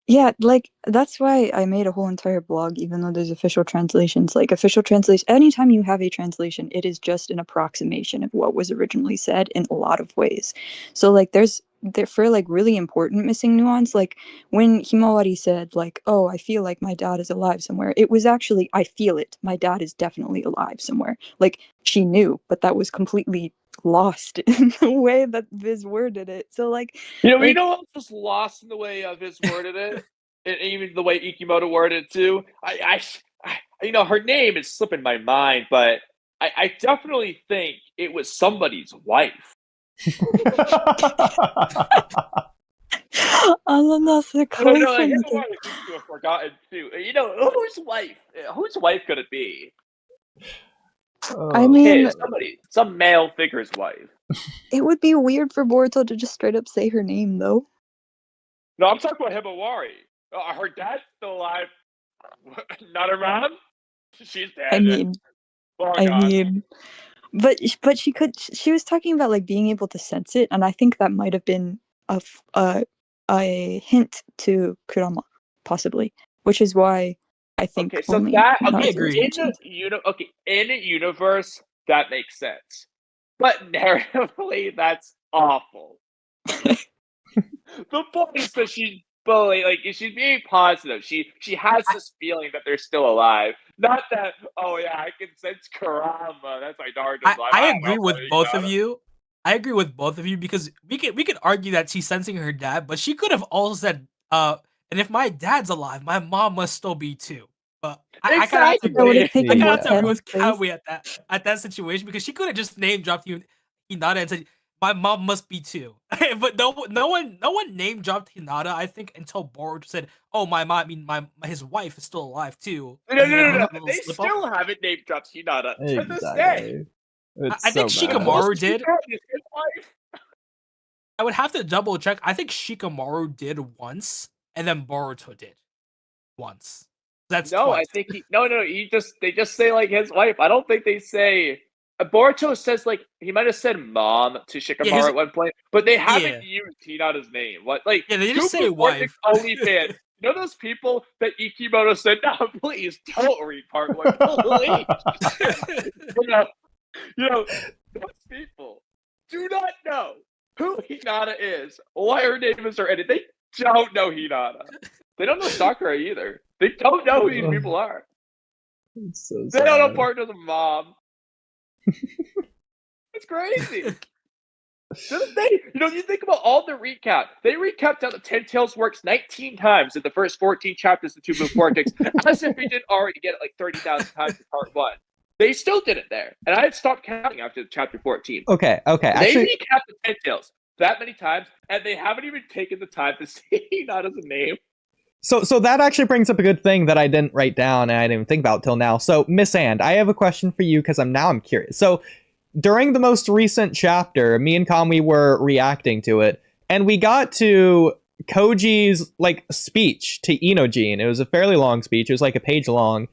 Yeah, like that's why I made a whole entire blog, even though there's official translations. Like official translation, anytime you have a translation, it is just an approximation of what was originally said in a lot of ways. So like there's for like really important missing nuance, like when Himawari said like, "Oh, I feel like my dad is alive somewhere," it was actually, "I feel it. My dad is definitely alive somewhere." Like she knew, but that was completely lost in the way that Viz worded it. So like you like, know what was lost in the way of his worded it, and even the way Ikimoto worded it too. I you know, her name is slipping my mind, but I definitely think it was somebody's wife. Ananas are No, like confident. everyone seems to have forgotten too. You know, whose wife? Whose wife could it be? I mean, Some male figure's wife. it would be weird for Boruto to just straight up say her name, though. No, I'm talking about Himawari. Her dad's still alive. Not around. She's dead. I mean, but she was talking about like being able to sense it, and I think that might have been a hint to Kurama, possibly, which is why I think okay, so only that agree. in a universe that makes sense, but narratively that's awful. The point is that she's being positive. She has this feeling that they're still alive. Not that, oh yeah, I can sense Kurama. That's my Naruto's life. I agree with both of you. I agree with both of you because we could argue that she's sensing her dad, but she could have also said, and if my dad's alive, my mom must still be too. But I kind of have to agree with Kamui at that situation, because she could have just name dropped Hinata and said, my mom must be too. But no one name dropped Hinata, I think, until Boruto said, "Oh, his wife is still alive too." No. They still haven't name dropped Hinata to this day. I think Shikamaru did. I would have to double check. I think Shikamaru did once, and then Boruto did once. That's twice. I think they just say like his wife. I don't think they say. Boruto says like he might have said mom to Shikamaru at one point, but they haven't used Hinata's name. What they just say wife. Only fan. You know those people that Ikimoto said, "No, please don't read part one, please." you know those people do not know who Hinata is, why her name is already. They don't know Hinata. They don't know Sakura either. They don't know who these people are. They don't know Boruto's mom. It's crazy. You think about all the recap. They recapped how the Ten Tails works 19 times in the first 14 chapters of Two Blue Vortex, as if we didn't already get it like 30,000 times in part one. They still did it there, and I had stopped counting after chapter 14. Okay. They recapped the Ten Tails that many times, and they haven't even taken the time to say Hinata's name. So that actually brings up a good thing that I didn't write down and I didn't even think about till now. So, Miss And, I have a question for you because I'm curious. So, during the most recent chapter, me and Kamui were reacting to it, and we got to Koji's like speech to Inojin. It was a fairly long speech. It was like a page long.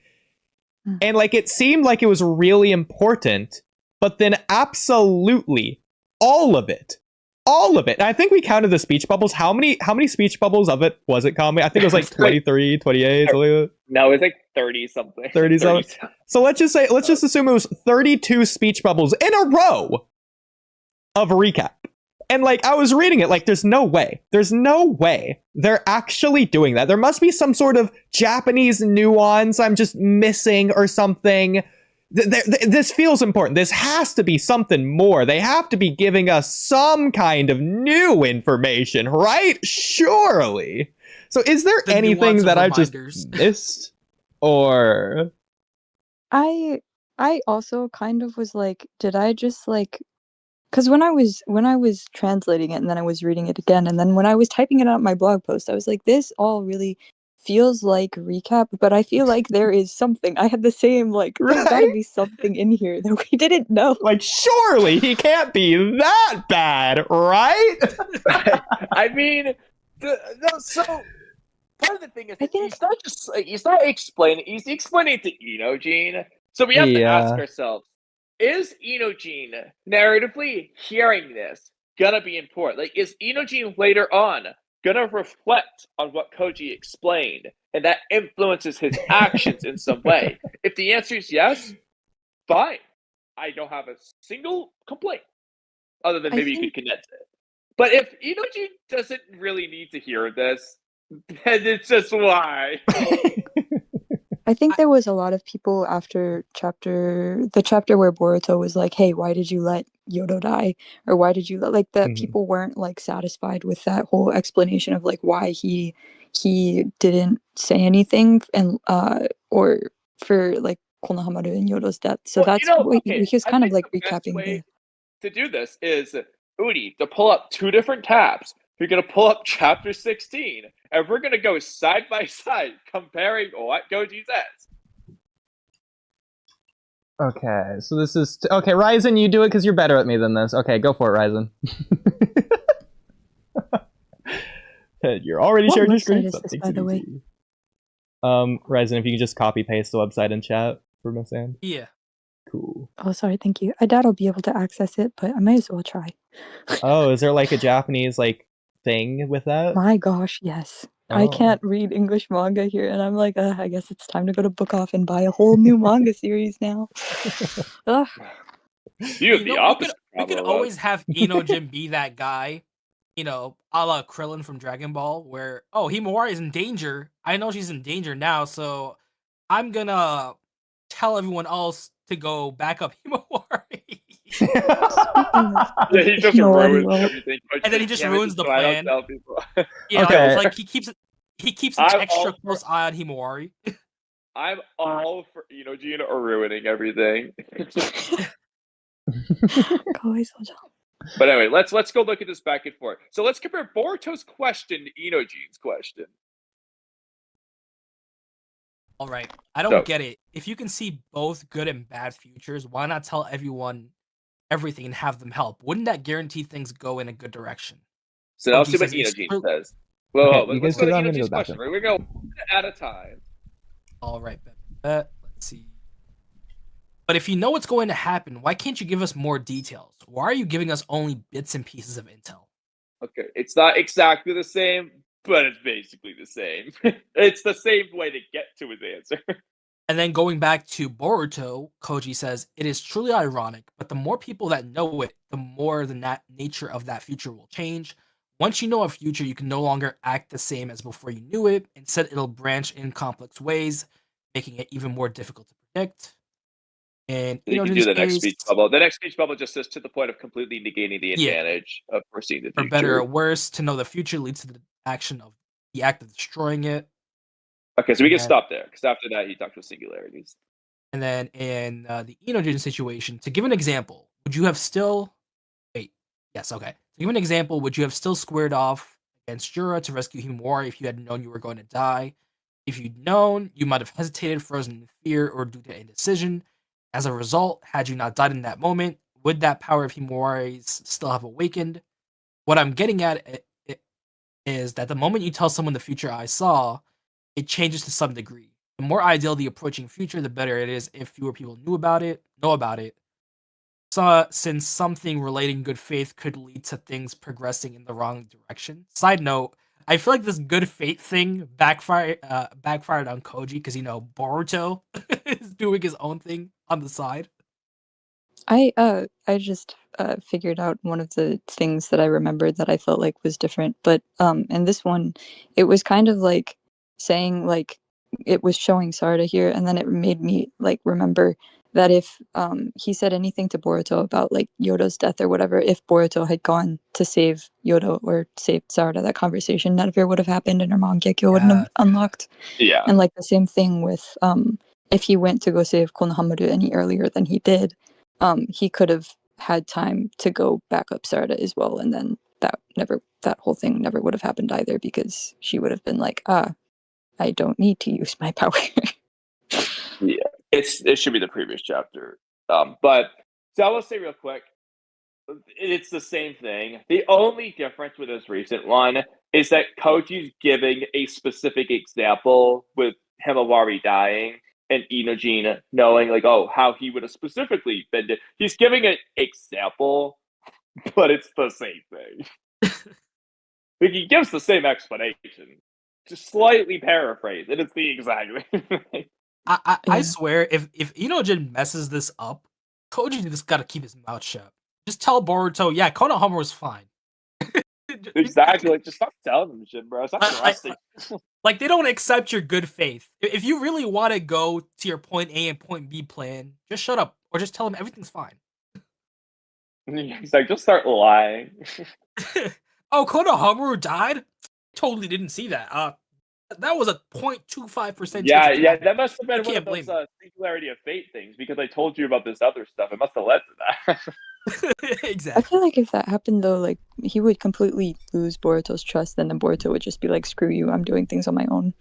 And like it seemed like it was really important, but then absolutely all of it. And I think we counted the speech bubbles. How many speech bubbles of it was it, Kamui? I think it was like 23, 28, something like that. No, it was like 30 something. 30 something. So let's just assume it was 32 speech bubbles in a row of a recap. And like I was reading it, like there's no way they're actually doing that. There must be some sort of Japanese nuance I'm just missing or something. This feels important. This has to be something more. They have to be giving us some kind of new information, right? Surely. So is there anything that I just missed? Or I also kind of was like, did I just like, because when I was translating it and then I was reading it again and then when I was typing it out in my blog post, I was like, this all really feels like recap, but I feel like there is something. I had the same like, there's gotta be something in here that we didn't know. Like, surely he can't be that bad, right? I mean, so part of the thing is he's not explaining. He's explaining it to Inojin. So we have to ask ourselves: is Inojin narratively hearing this gonna be important? Like, is Inojin later on gonna reflect on what Koji explained, and that influences his actions in some way? If the answer is yes, fine. I don't have a single complaint, other than maybe you could condense it. But if Inojin doesn't really need to hear this, then it's just why. I think there was a lot of people after the chapter where Boruto was like, hey, why did you let Yodo die? Or why did you like that people weren't like satisfied with that whole explanation of like why he didn't say anything and or for like Konohamaru and Yodo's death. So that's he was kind of like recapping to do this is Oodie to pull up two different tabs. We're going to pull up chapter 16, and we're going to go side by side, comparing what Koji says. Okay, so this is... okay, Ryzen, you do it because you're better at me than this. Okay, go for it, Ryzen. You're already sharing your screen. What website is this, by the way? Ryzen, if you can just copy-paste the website in chat for Miss Anne. Yeah. Cool. Oh, sorry, thank you. I doubt I'll be able to access it, but I might as well try. Oh, is there like a Japanese like thing with that? My gosh, yes. Oh. I can't read English manga here, and I'm like, I guess it's time to go to Book Off and buy a whole new manga series now. You have the opposite. We could always have Inojin be that guy, you know, a la Krillin from Dragon Ball, where, oh, Himawari is in danger. I know she's in danger now, so I'm gonna tell everyone else to go back up Himawari. Yeah, he just ruins everything. And then he just ruins the plan. Yeah, okay. Like he keeps an extra close eye on Himawari. I'm all for Inojin or ruining everything. But anyway, let's go look at this back and forth. So let's compare Boruto's question to Inojin's question. All right, I don't get it. If you can see both good and bad futures, why not tell everyone everything and have them help? Wouldn't that guarantee things go in a good direction? So I'll see what Inojin says. Well, let's go to Inojin's question. We're going to go at a time. All right, let's see. But if you know what's going to happen, why can't you give us more details? Why are you giving us only bits and pieces of intel? Okay, it's not exactly the same, but it's basically the same. It's the same way to get to his answer. And then going back to Boruto, Koji says, it is truly ironic, but the more people that know it, the more the nature of that future will change. Once you know a future, you can no longer act the same as before you knew it. Instead, it'll branch in complex ways, making it even more difficult to predict. And you can do the next speech bubble. The next speech bubble just says to the point of completely negating the advantage of foreseeing the future. For better or worse, to know the future leads to the act of destroying it. Okay, so we can stop there, because after that, he talked about singularities. And then in the Inojin situation, to give an example, would you have still... Wait, yes, okay. To give an example, would you have still squared off against Jura to rescue Himawari if you had known you were going to die? If you'd known, you might have hesitated, frozen in fear, or due to indecision. As a result, had you not died in that moment, would that power of Himawari's still have awakened? What I'm getting at is that the moment you tell someone the future I saw, it changes to some degree. The more ideal the approaching future, the better it is if fewer people know about it. So, since something relating good faith could lead to things progressing in the wrong direction. Side note, I feel like this good faith thing backfired on Koji because Boruto is doing his own thing on the side. I just figured out one of the things that I remembered that I felt like was different, but in this one, it was kind of like saying like it was showing Sarada here, and then it made me like remember that if he said anything to Boruto about like Yoda's death or whatever, if Boruto had gone to save Yoda or save Sarada, that conversation never would have happened, and her Mangekyo wouldn't have unlocked. Yeah. And like the same thing with if he went to go save Konohamaru any earlier than he did, he could have had time to go back up Sarada as well, and then that whole thing never would have happened either, because she would have been like, I don't need to use my power. Yeah, it should be the previous chapter. But so I will say real quick, it's the same thing. The only difference with this recent one is that Koji's giving a specific example with Himawari dying and Inojin knowing like, oh, how he would have specifically been. He's giving an example, but it's the same thing. Like, he gives the same explanation, just slightly paraphrased, and it's the exact same thing. I swear, if Inojin messes this up, Koji just gotta keep his mouth shut. Just tell Boruto, yeah, Konohamaru was fine. Exactly, like, just stop telling them shit, bro. Stop trusting. Like, they don't accept your good faith. If you really want to go to your point A and point B plan, just shut up, or just tell them everything's fine. He's like, just start lying. Oh, Konohamaru died? Totally didn't see that. That was a 0.25%. Yeah, that must have been one of blame those singularity of fate things, because I told you about this other stuff. It must have led to that. Exactly. I feel like if that happened though, like he would completely lose Boruto's trust, and then Boruto would just be like, "Screw you, I'm doing things on my own."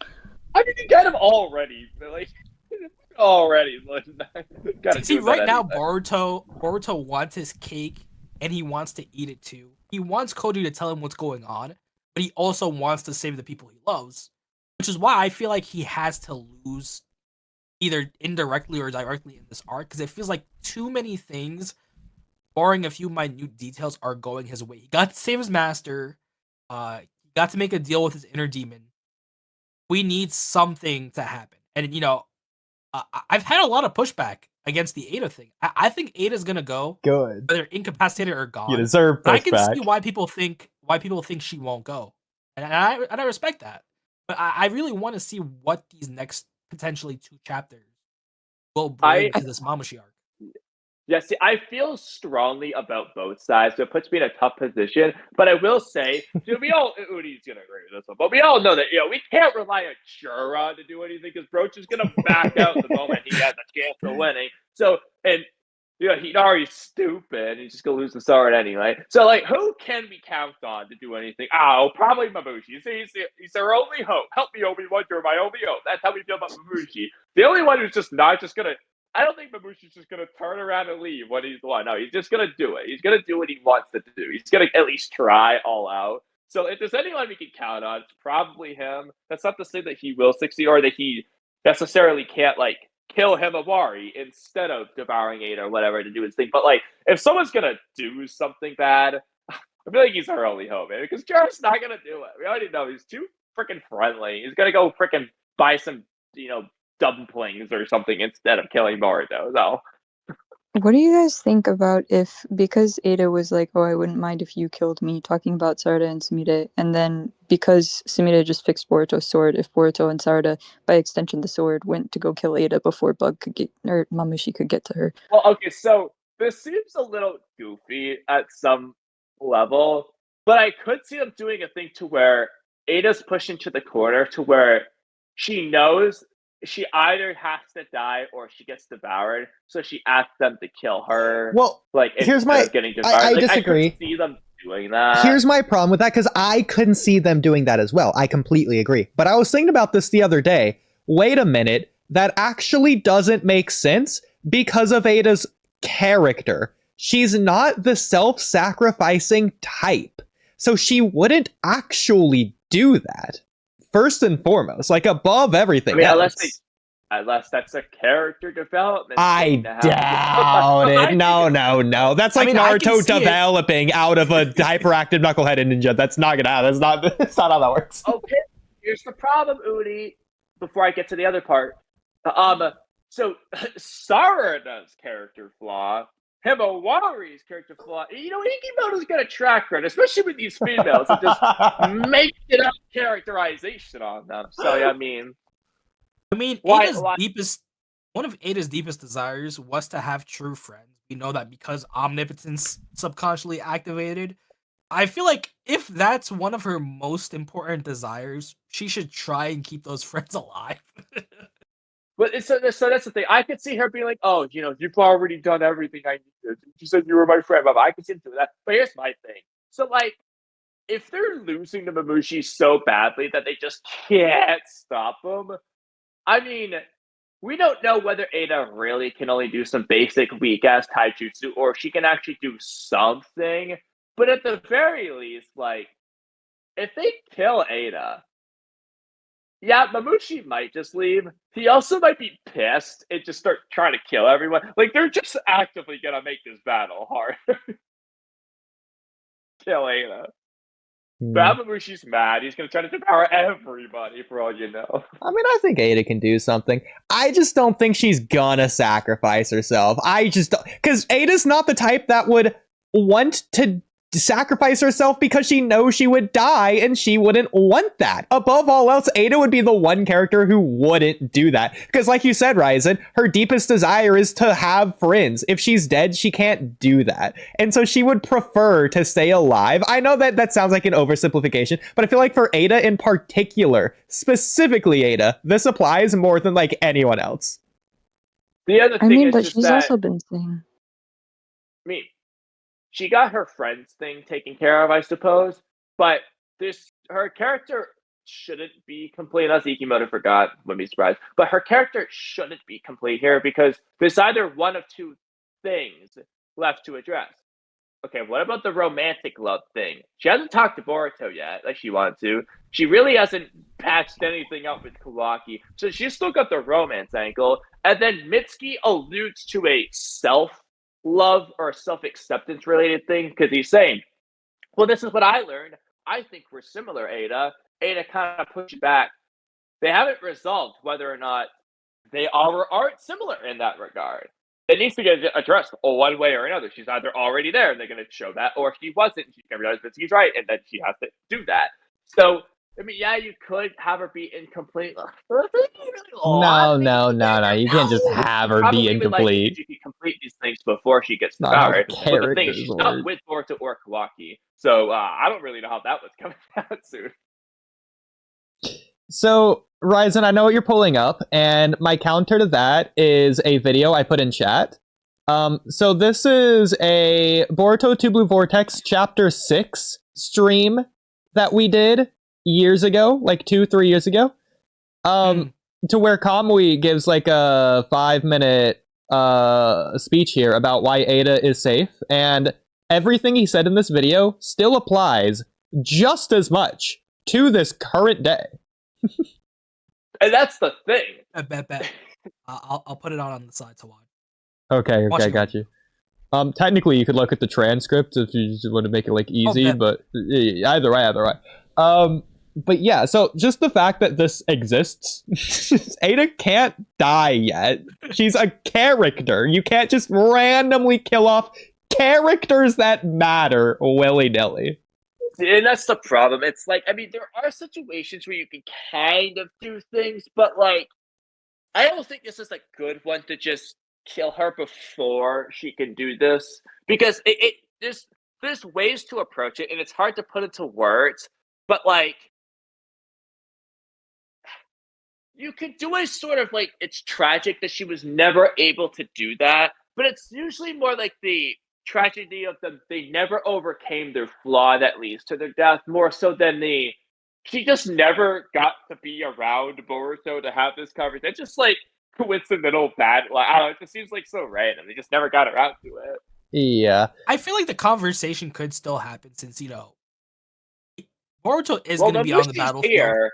I mean, you kind of already, like, See, right now, Boruto wants his cake, and he wants to eat it too. He wants Koji to tell him what's going on, but he also wants to save the people he loves, which is why I feel like he has to lose either indirectly or directly in this arc, because it feels like too many things, barring a few minute details, are going his way. He got to save his master. He got to make a deal with his inner demon. We need something to happen. And, I've had a lot of pushback against the Ada thing. I think Ada's gonna go. Good. Whether incapacitated or gone. You deserve pushback. But I can see why people think she won't go. And I respect that. But I really want to see what these next potentially 2 chapters will bring to this Mamushi arc. Yeah, see, I feel strongly about both sides, so it puts me in a tough position. But I will say, Oodie's gonna agree with this one, but we all know that we can't rely on Jura to do anything, because Broach is gonna back out the moment he has a chance of winning. So, and Hinari's stupid, he's just gonna lose the sword anyway. So, like, who can we count on to do anything? Oh, probably Mamushi. He's our only hope. Help me, Obi-Wan, you're my only hope. That's how we feel about Mamushi. The only one who's just not just gonna. I don't think Mamushi's just going to turn around and leave when he's the one. No, he's just going to do it. He's going to do what he wants to do. He's going to at least try all out. So if there's anyone we can count on, it's probably him. That's not to say that he will succeed or that he necessarily can't, like, kill Himawari instead of devouring Ada or whatever to do his thing. But, like, if someone's going to do something bad, I feel like he's our only hope, man. Because Jura's not going to do it. We already know he's too freaking friendly. He's going to go freaking buy some, dumplings or something instead of killing Boruto. So, what do you guys think about if, because Ada was like, "Oh, I wouldn't mind if you killed me," talking about Sarada and Sumire, and then because Sumire just fixed Boruto's sword, if Boruto and Sarada, by extension the sword, went to go kill Ada before Bug could get, or Mamushi could get to her? well, okay, so this seems a little goofy at some level, but I could see them doing a thing to where Ada's pushed into the corner to where she knows she either has to die or she gets devoured, so she asks them to kill her. Well, like here's instead my. of getting devoured. I Like, disagree. I could see them doing that. Here's my problem with that, because I couldn't see them doing that as well. I completely agree. But I was thinking about this the other day. Wait a minute. That actually doesn't make sense because of Ada's character. She's not the self-sacrificing type. So she wouldn't actually do that. First and foremost, like above everything else. Unless that's a character development. I doubt it. No. That's like Naruto developing out of a hyperactive knuckleheaded ninja. That's not gonna happen. That's not how that works. Okay, here's the problem, Oodie. Before I get to the other part, so Sarada's character flaw, Himawari's character flaw. Ikimoto's got a track record, especially with these females, and just making up characterization on them. So yeah, one of Ada's deepest desires was to have true friends. We know that because omnipotence subconsciously activated. I feel like if that's one of her most important desires, she should try and keep those friends alive. But so that's the thing. I could see her being like, "Oh, you've already done everything I needed. You said you were my friend, but I could see him doing that." But here's my thing. So like, if they're losing to Mamushi so badly that they just can't stop them, we don't know whether Ada really can only do some basic weak-ass taijutsu, or she can actually do something. But at the very least, like, if they kill Ada, yeah, Mamushi might just leave. He also might be pissed and just start trying to kill everyone. Like, they're just actively gonna make this battle hard. Kill Ada. But Mamushi's mad. He's gonna try to devour everybody, for all you know. I think Ada can do something. I just don't think she's gonna sacrifice herself. Because Ada's not the type that would want to sacrifice herself because she knows she would die, and she wouldn't want that. Above all else, Ada would be the one character who wouldn't do that. Because like you said, Ryzen, her deepest desire is to have friends. If she's dead, she can't do that. And so she would prefer to stay alive. I know that sounds like an oversimplification, but I feel like for Ada in particular, specifically Ada, this applies more than like anyone else. The other thing is but she's also been saying. She got her friends thing taken care of, I suppose, but her character shouldn't be complete, unless Ikimoto forgot, wouldn't be surprised, but her character shouldn't be complete here because there's either one of two things left to address. Okay, what about the romantic love thing? She hasn't talked to Boruto yet, like she wanted to. She really hasn't patched anything up with Kawaki, so she's still got the romance angle, and then Mitsuki alludes to a self-love or self-acceptance related thing because he's saying, well, this is what I learned. I think we're similar, Ada. Ada kind of pushed back. They haven't resolved whether or not they are or aren't similar in that regard. It needs to get addressed one way or another. She's either already there and they're going to show that, or if she wasn't, she's going to realize that she's right, and then she has to do that. So, yeah, you could have her be incomplete. No. You can't just have her be incomplete. She can complete these things before she gets devoured. But the thing is, she's not with Boruto or Kawaki. So, I don't really know how that was coming out soon. So, Ryzen, I know what you're pulling up, and my counter to that is a video I put in chat. So this is a Boruto TBV Vortex Chapter 6 stream that we did years ago, like 2-3 years ago. To where Kamui gives like a 5-minute speech here about why Ada is safe, and everything he said in this video still applies just as much to this current day. And that's the thing. I bet. I'll put it on the side to watch. Okay, got you. Technically, you could look at the transcript if you just want to make it like easy, but either way. But yeah, so just the fact that this exists, Ada can't die yet. She's a character. You can't just randomly kill off characters that matter willy-nilly. And that's the problem. It's like, there are situations where you can kind of do things, but like, I don't think this is a good one to just kill her before she can do this, because there's ways to approach it, and it's hard to put into words, but like, you could do a sort of it's tragic that she was never able to do that, but it's usually more like the tragedy of them, they never overcame their flaw that leads to their death, more so than she just never got to be around Boruto to have this conversation. It's just like coincidental bad. Like, I don't know, it just seems like so random. They just never got around to it. Yeah. I feel like the conversation could still happen since Boruto is going to be on the battlefield here,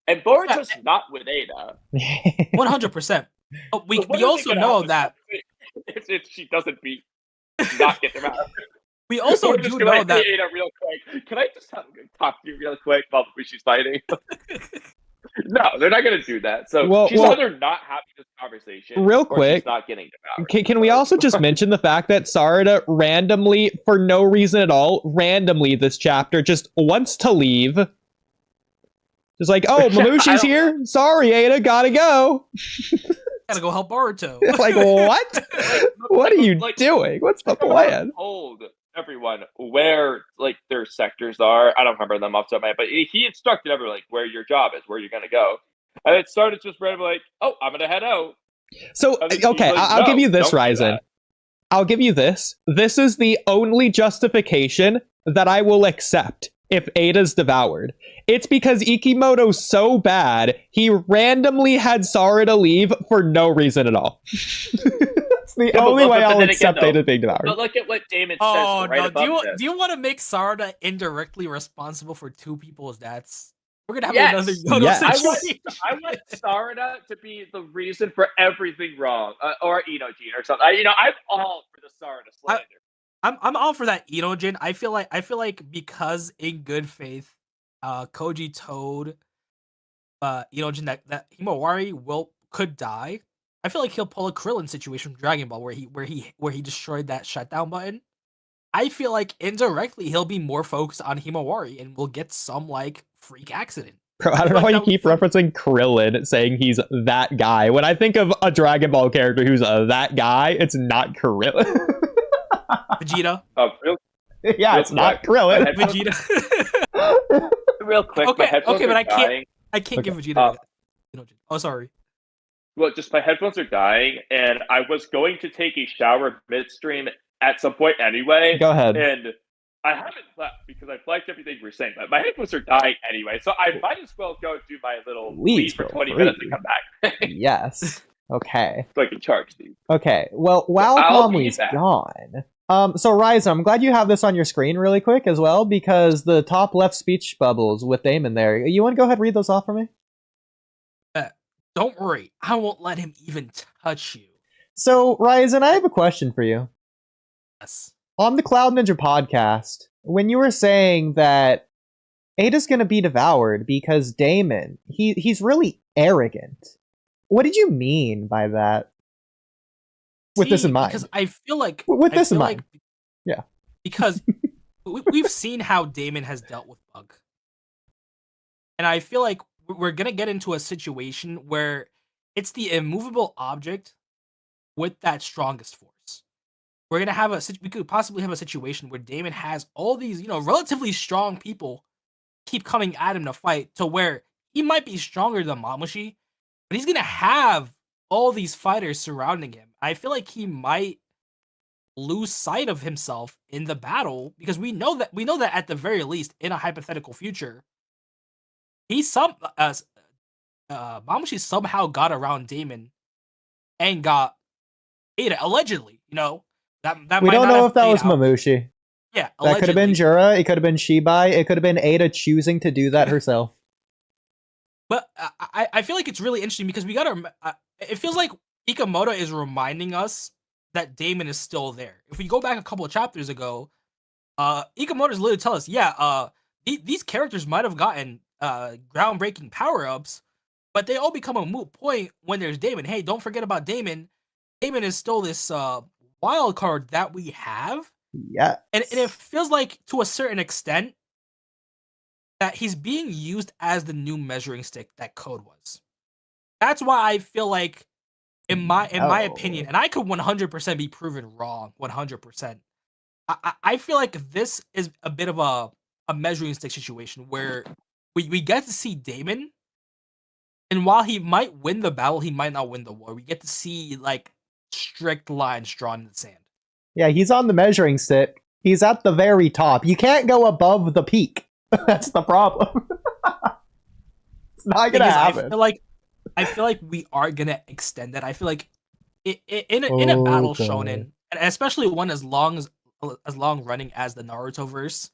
and Boruto's not with Ada. 100%. But we also know that if she doesn't not get them out. We also do know that Ada real quick. Can I just talk to you real quick while she's fighting? No, they're not going to do that. So she's either not having this conversation, real or quick, she's not getting devoured. Can we also just mention the fact that Sarada randomly, for no reason at all, randomly this chapter just wants to leave? Just like, oh, Mamushi's here? Sorry, Ada, gotta go. Gotta go help Boruto. Like, what? What are you doing? What's the plan? Told everyone where their sectors are. I don't remember them off the top of my head, but he instructed everyone where your job is, where you're gonna go. And it started just randomly oh, I'm gonna head out. So okay, I'll give you this, Ryzen. I'll give you this. This is the only justification that I will accept if Ada's devoured. It's because Ikimoto's so bad, he randomly had Sarada leave for no reason at all. That's the only way I'll accept Ada being devoured. But look at what Daemon says. Oh, right no. Do you want to make Sarada indirectly responsible for two people's deaths? We're going to have another Yodo situation. I want Sarada to be the reason for everything wrong. Or Inojin or something. I'm all for the Sarada slander. I'm all for that Inojin. I feel like because in good faith, Koji told Inojin that Himawari could die. I feel like he'll pull a Krillin situation from Dragon Ball where he destroyed that shutdown button. I feel like indirectly he'll be more focused on Himawari and we'll get some freak accident. Bro, I don't know why you keep referencing Krillin, saying he's that guy. When I think of a Dragon Ball character who's that guy, it's not Krillin. Vegeta. Oh, yeah, it's not Krillin. Vegeta. Real quick, okay, but I can't give Vegeta. Oh, sorry. Well, just my headphones are dying, and I was going to take a shower midstream at some point anyway. Go ahead. And I haven't left because I liked everything you were saying, but my headphones are dying anyway, so I might as well go do my little leave for 20 minutes and come back. Yes. Okay. So I can charge these. Okay. Well, while Kamui's gone. So Ryzen, I'm glad you have this on your screen really quick as well, because the top left speech bubbles with Daemon there. You want to go ahead and read those off for me? Don't worry, I won't let him even touch you. So, Ryzen, I have a question for you. Yes. On the Cloud Ninja podcast, when you were saying that Ada's gonna be devoured because Daemon, he's really arrogant. What did you mean by that? With this in mind. Because I feel like... With this in mind. Yeah. Because we've seen how Daemon has dealt with Bug. And I feel like we're going to get into a situation where it's the immovable object with that strongest force. We're going to we could possibly have a situation where Daemon has all these, relatively strong people keep coming at him to fight, to where he might be stronger than Mamushi, but he's going to have all these fighters surrounding him. I feel like he might lose sight of himself in the battle, because we know that at the very least, in a hypothetical future, Mamushi somehow got around Daemon and got Ada, allegedly. That we don't know if that was Mamushi. Yeah, allegedly. That could have been Jura. It could have been Shibai. It could have been Ada choosing to do that herself. But I feel like it's really interesting because we gotta. It feels like Ikamoto is reminding us that Daemon is still there. If we go back a couple of chapters ago, Ikamoto is literally telling us, these characters might have gotten groundbreaking power-ups, but they all become a moot point when there's Daemon. Hey, don't forget about Daemon. Daemon is still this wild card that we have. Yeah. And it feels like, to a certain extent, that he's being used as the new measuring stick that Code was. That's why I feel like, in my opinion, and I could 100% be proven wrong, 100%. I feel like this is a bit of a measuring stick situation where we get to see Daemon, and while he might win the battle, he might not win the war. We get to see strict lines drawn in the sand. Yeah, he's on the measuring stick. He's at the very top. You can't go above the peak. That's the problem. It's not gonna happen. I feel like we are gonna extend that. I feel like in a battle shonen, and especially one as long running as the Naruto verse,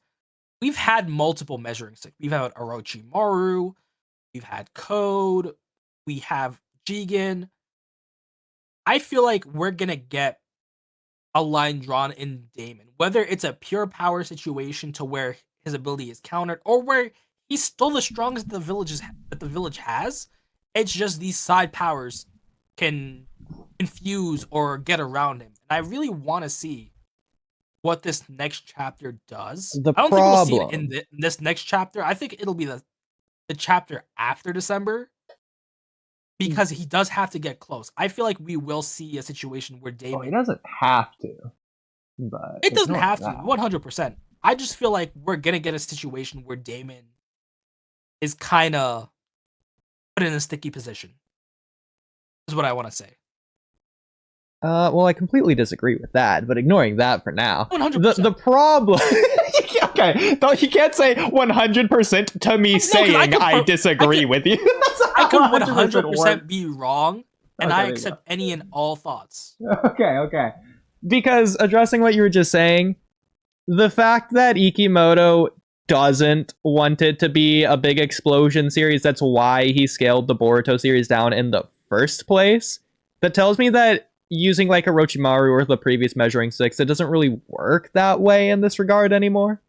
we've had multiple measuring sticks. We've had Orochimaru, we've had Code, we have Jigen. I feel like we're gonna get a line drawn in Daemon, whether it's a pure power situation to where his ability is countered, or where he's still the strongest the village has. It's just these side powers can confuse or get around him. And I really want to see what this next chapter does. I don't think we'll see it in this next chapter. I think it'll be the chapter after December, because he does have to get close. I feel like we will see a situation where Daemon... he doesn't have to. But it doesn't have to, 100%. I just feel like we're going to get a situation where Daemon is kind of put in a sticky position. Is what I want to say. Well, I completely disagree with that, but ignoring that for now. 100%. The problem... Okay, you can't say 100% to me saying I disagree with you. I could 100% be wrong, and I accept any and all thoughts. Okay. Because addressing what you were just saying, the fact that Ikimoto doesn't want it to be a big explosion series, that's why he scaled the Boruto series down in the first place, that tells me that using like Orochimaru or the previous measuring sticks, it doesn't really work that way in this regard anymore.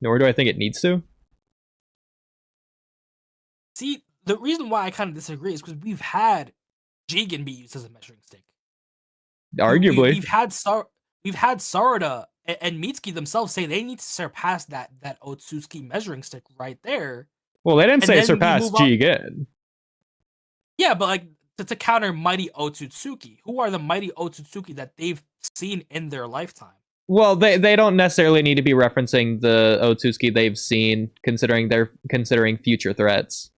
Nor do I think it needs to. See, the reason why I kind of disagree is because we've had Jigen be used as a measuring stick. Arguably. We've had Sarada and Mitsuki themselves say they need to surpass that Otsutsuki measuring stick right there. Well, they didn't say surpass Jigen. Yeah, but like to counter mighty Otsutsuki. Who are the mighty Otsutsuki that they've seen in their lifetime? Well, they don't necessarily need to be referencing the Otsutsuki they've seen, considering future threats.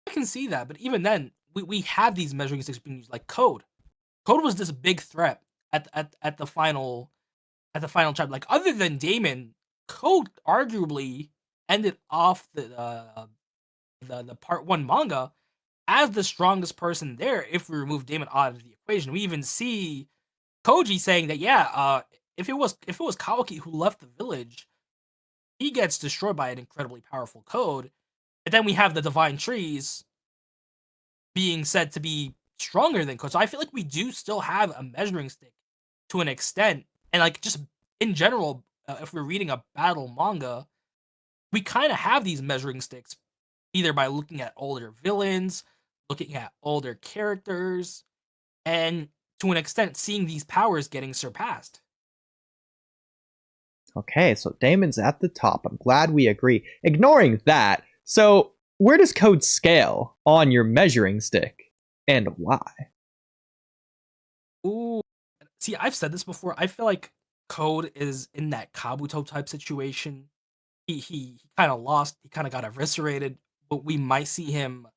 I can see that, but even then, we have these measuring sticks being used, like Code. Code was this big threat at the final chapter. Like, other than Daemon, Code arguably ended off the part 1 manga as the strongest person there if we remove Daemon out of the equation. We even see Koji saying that, if it was Kawaki who left the village, he gets destroyed by an incredibly powerful Code. And then we have the Divine Trees being said to be stronger than Code. So I feel like we do still have a measuring stick to an extent. And like, just in general, if we're reading a battle manga, we kind of have these measuring sticks either by looking at older villains, looking at older characters, and to an extent, seeing these powers getting surpassed. Okay, so Daemon's at the top. I'm glad we agree. Ignoring that, so where does Code scale on your measuring stick, and why? Ooh, see, I've said this before. I feel like Code is in that Kabuto type situation. He kind of lost. He kind of got eviscerated, but we might see him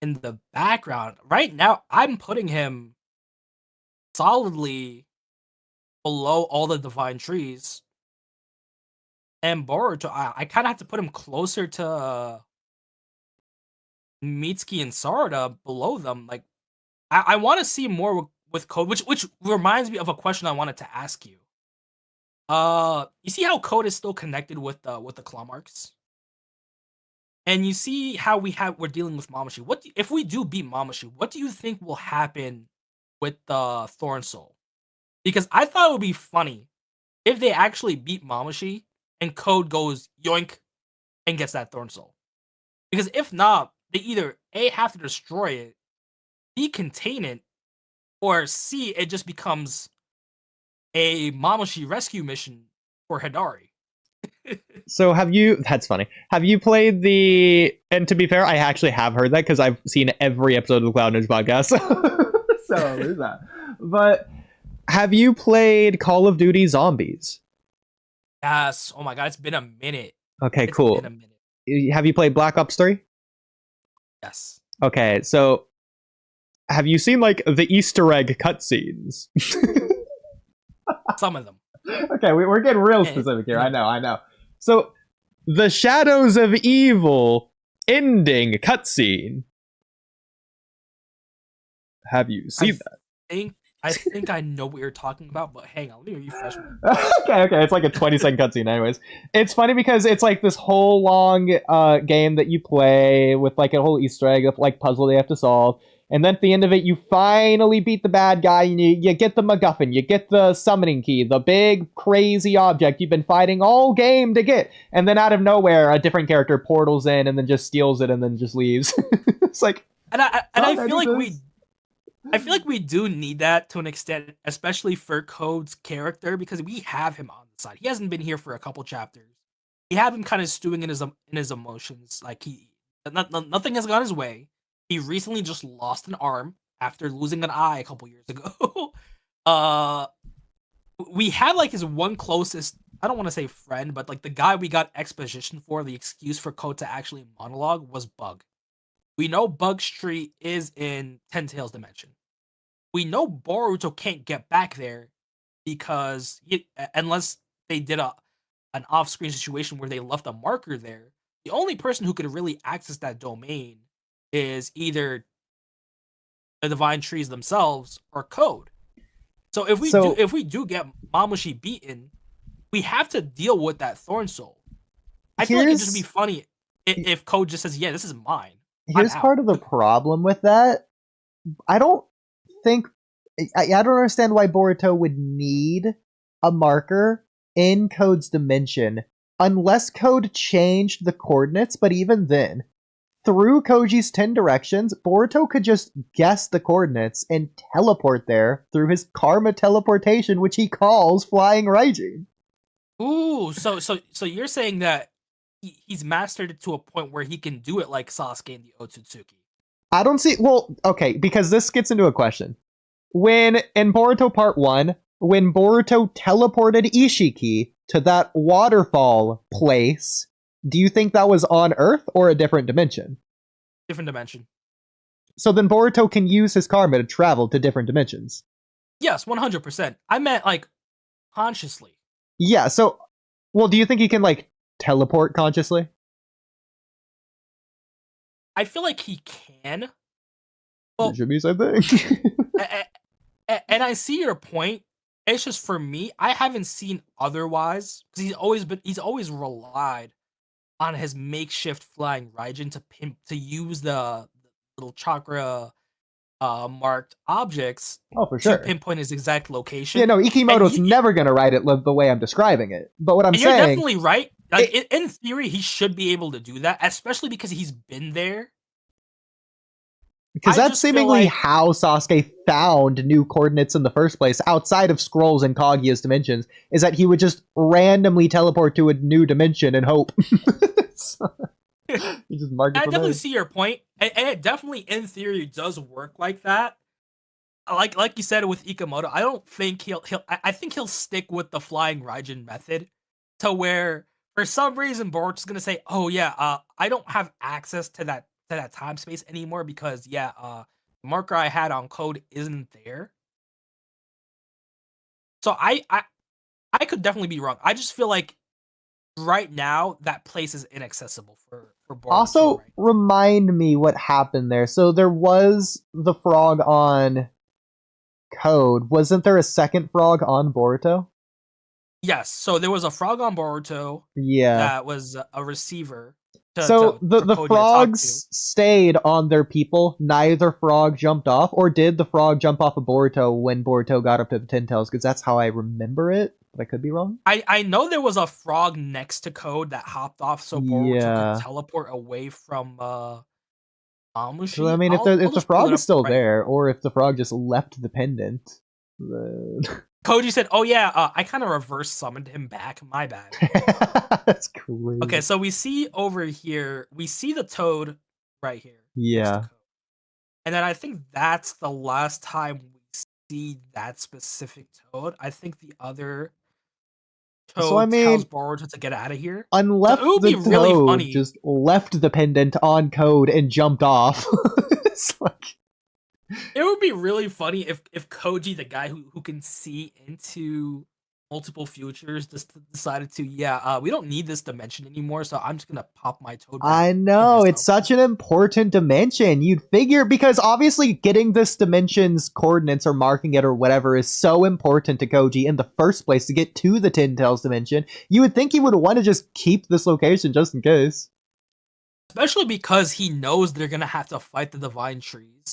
in the background. Right now, I'm putting him solidly below all the Divine Trees. And Boruto, I kind of have to put him closer to Mitsuki and Sarada below them. Like, I want to see more with Code, which reminds me of a question I wanted to ask you. You see how Code is still connected with the claw marks? And you see how we're dealing with Mamashi. If we do beat Mamashi, what do you think will happen with the Thorn Soul? Because I thought it would be funny if they actually beat Mamashi and Code goes yoink and gets that Thorn Soul. Because if not, they either A, have to destroy it, B, contain it, or C, it just becomes a Mamashi rescue mission for Hidari. So that's funny. Have you played and to be fair, I actually have heard that because I've seen every episode of the Cloud Ninja podcast. So there's that. But have you played Call of Duty Zombies? Yes. Oh my god, it's been a minute. Okay, cool. Been a minute. Have you played Black Ops 3? Yes. Okay, so have you seen like the Easter egg cutscenes? Some of them. Okay, we're getting real specific here. I know. So, the Shadows of Evil ending cutscene. Have you seen that? I think I know what you're talking about, but hang on, let me refresh my. Okay, it's like a 20-second cutscene. Anyways, it's funny because it's like this whole long game that you play with like a whole Easter egg of like puzzle they have to solve. And then at the end of it, you finally beat the bad guy, and you get the MacGuffin, you get the summoning key, the big, crazy object you've been fighting all game to get. And then out of nowhere, a different character portals in and then just steals it and then just leaves. It's like... I feel like we do need that to an extent, especially for Code's character, because we have him on the side. He hasn't been here for a couple chapters. We have him kind of stewing in his emotions. Like, nothing has gone his way. He recently just lost an arm after losing an eye a couple years ago. We had like his one closest, I don't want to say friend, but like the guy we got exposition for, the excuse for Code to actually monologue was Bug. We know Bug's tree is in Ten Tails Dimension. We know Boruto can't get back there because unless they did an off-screen situation where they left a marker there, the only person who could really access that domain is either the Divine Trees themselves or Code. So if we do get Mamushi beaten, we have to deal with that Thorn Soul. I feel like it'd just be funny if Code just says, "Yeah, this is mine." Here's part of the problem with that. I don't understand why Boruto would need a marker in Code's dimension unless Code changed the coordinates, but even then, through Koji's 10 directions, Boruto could just guess the coordinates and teleport there through his karma teleportation, which he calls Flying Raijin. Ooh, so you're saying that he's mastered it to a point where he can do it like Sasuke in the Otsutsuki. I don't see... Well, okay, because this gets into a question. In Boruto Part 1, when Boruto teleported Ishiki to that waterfall place, do you think that was on Earth or a different dimension? Different dimension. So then Boruto can use his karma to travel to different dimensions. Yes, 100%. I meant, like, consciously. Yeah, so... Well, do you think he can, like, teleport consciously? I feel like he can. Well, it should be the same thing. And I see your point. It's just for me, I haven't seen otherwise, because he's always relied on his makeshift Flying Raijin to use the little chakra marked objects for sure. to pinpoint his exact location. Yeah, no, Ikimoto's never gonna write it the way I'm describing it. But what I'm saying, you're definitely right. Like, in theory, he should be able to do that, especially because he's been there. Because that's seemingly how Sasuke found new coordinates in the first place, outside of scrolls and Kaguya's dimensions, is that he would just randomly teleport to a new dimension and hope. You just mark it. I definitely see your point, and it definitely, in theory, does work like that. Like you said with Ikemoto, I don't think I think he'll stick with the Flying Raijin method, to where for some reason Boruto's gonna say, "Oh yeah, I don't have access to that time space anymore because the marker I had on Code isn't there." So I could definitely be wrong. I just feel like right now that place is inaccessible for Boruto. Also, remind me what happened there. So there was the frog on Code. Wasn't there a second frog on Boruto? Yes. So there was a frog on Boruto. Yeah. That was a receiver. The frogs stayed on their people. Neither frog jumped off, or did the frog jump off of Boruto when Boruto got up to the 10 Tails? Because that's how I remember it, but I could be wrong. I know there was a frog next to Code that hopped off, so Boruto could teleport away from Mamushi. So, I mean, if the frog is still there, or if the frog just left the pendant, then... Koji said, "Oh yeah, I kind of reverse summoned him back. My bad." That's crazy. Okay, so we see over here, we see the toad right here. Yeah. And then I think that's the last time we see that specific toad. I think the other toad tells Boruto to get out of here. Unless it would the be really toad funny. Just left the pendant on Code and jumped off. It's like... It would be really funny if Koji, the guy who can see into multiple futures, just decided to, we don't need this dimension anymore, so I'm just gonna pop my toad back I in know, it's myself. such an important dimension. You'd figure, because obviously getting this dimension's coordinates or marking it or whatever is so important to Koji in the first place to get to the Ten Tails dimension. You would think he would want to just keep this location just in case. Especially because he knows they're gonna have to fight the Divine Trees.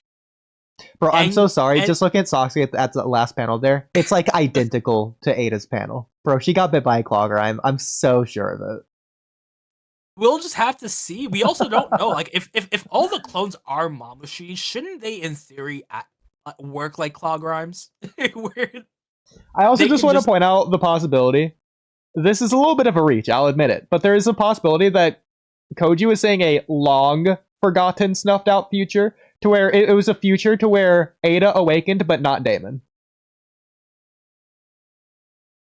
Bro, I'm so sorry. and- Just look at Sasuke at the last panel there. It's like identical to Ada's panel. Bro, she got bit by a clogger. I'm so sure of it. We'll just have to see. We also don't know. Like, if all the clones are Mamushi, shouldn't they, in theory, work like Clog Rhymes? Where I also they just can want to just- point out the possibility. This is a little bit of a reach, I'll admit it. But there is a possibility that Koji was saying a long forgotten, snuffed out future to where it was a future to where Ada awakened, but not Daemon.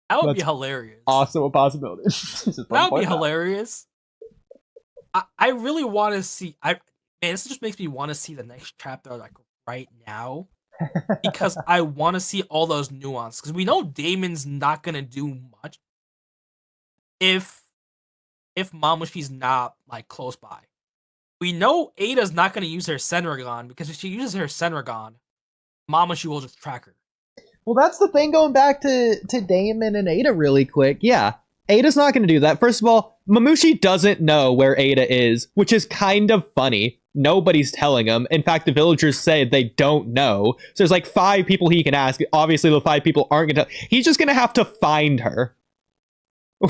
that would be That's hilarious. Awesome a possibility. Just That would be point out. hilarious. I really want to see. Man, this just makes me want to see the next chapter like right now, because I want to see all those nuances. Because we know Damon's not gonna do much if Mamushi's not like close by. We know Ada's not gonna use her Senragon, because if she uses her Senragon, Mamushi will just track her. Well, that's the thing, going back to Daemon and Ada really quick. Yeah, Ada's not going to do that. First of all, Mamushi doesn't know where Ada is, which is kind of funny. Nobody's telling him. In fact, the villagers say they don't know. So there's like 5 people he can ask. Obviously, the 5 people aren't going to tell. He's just going to have to find her.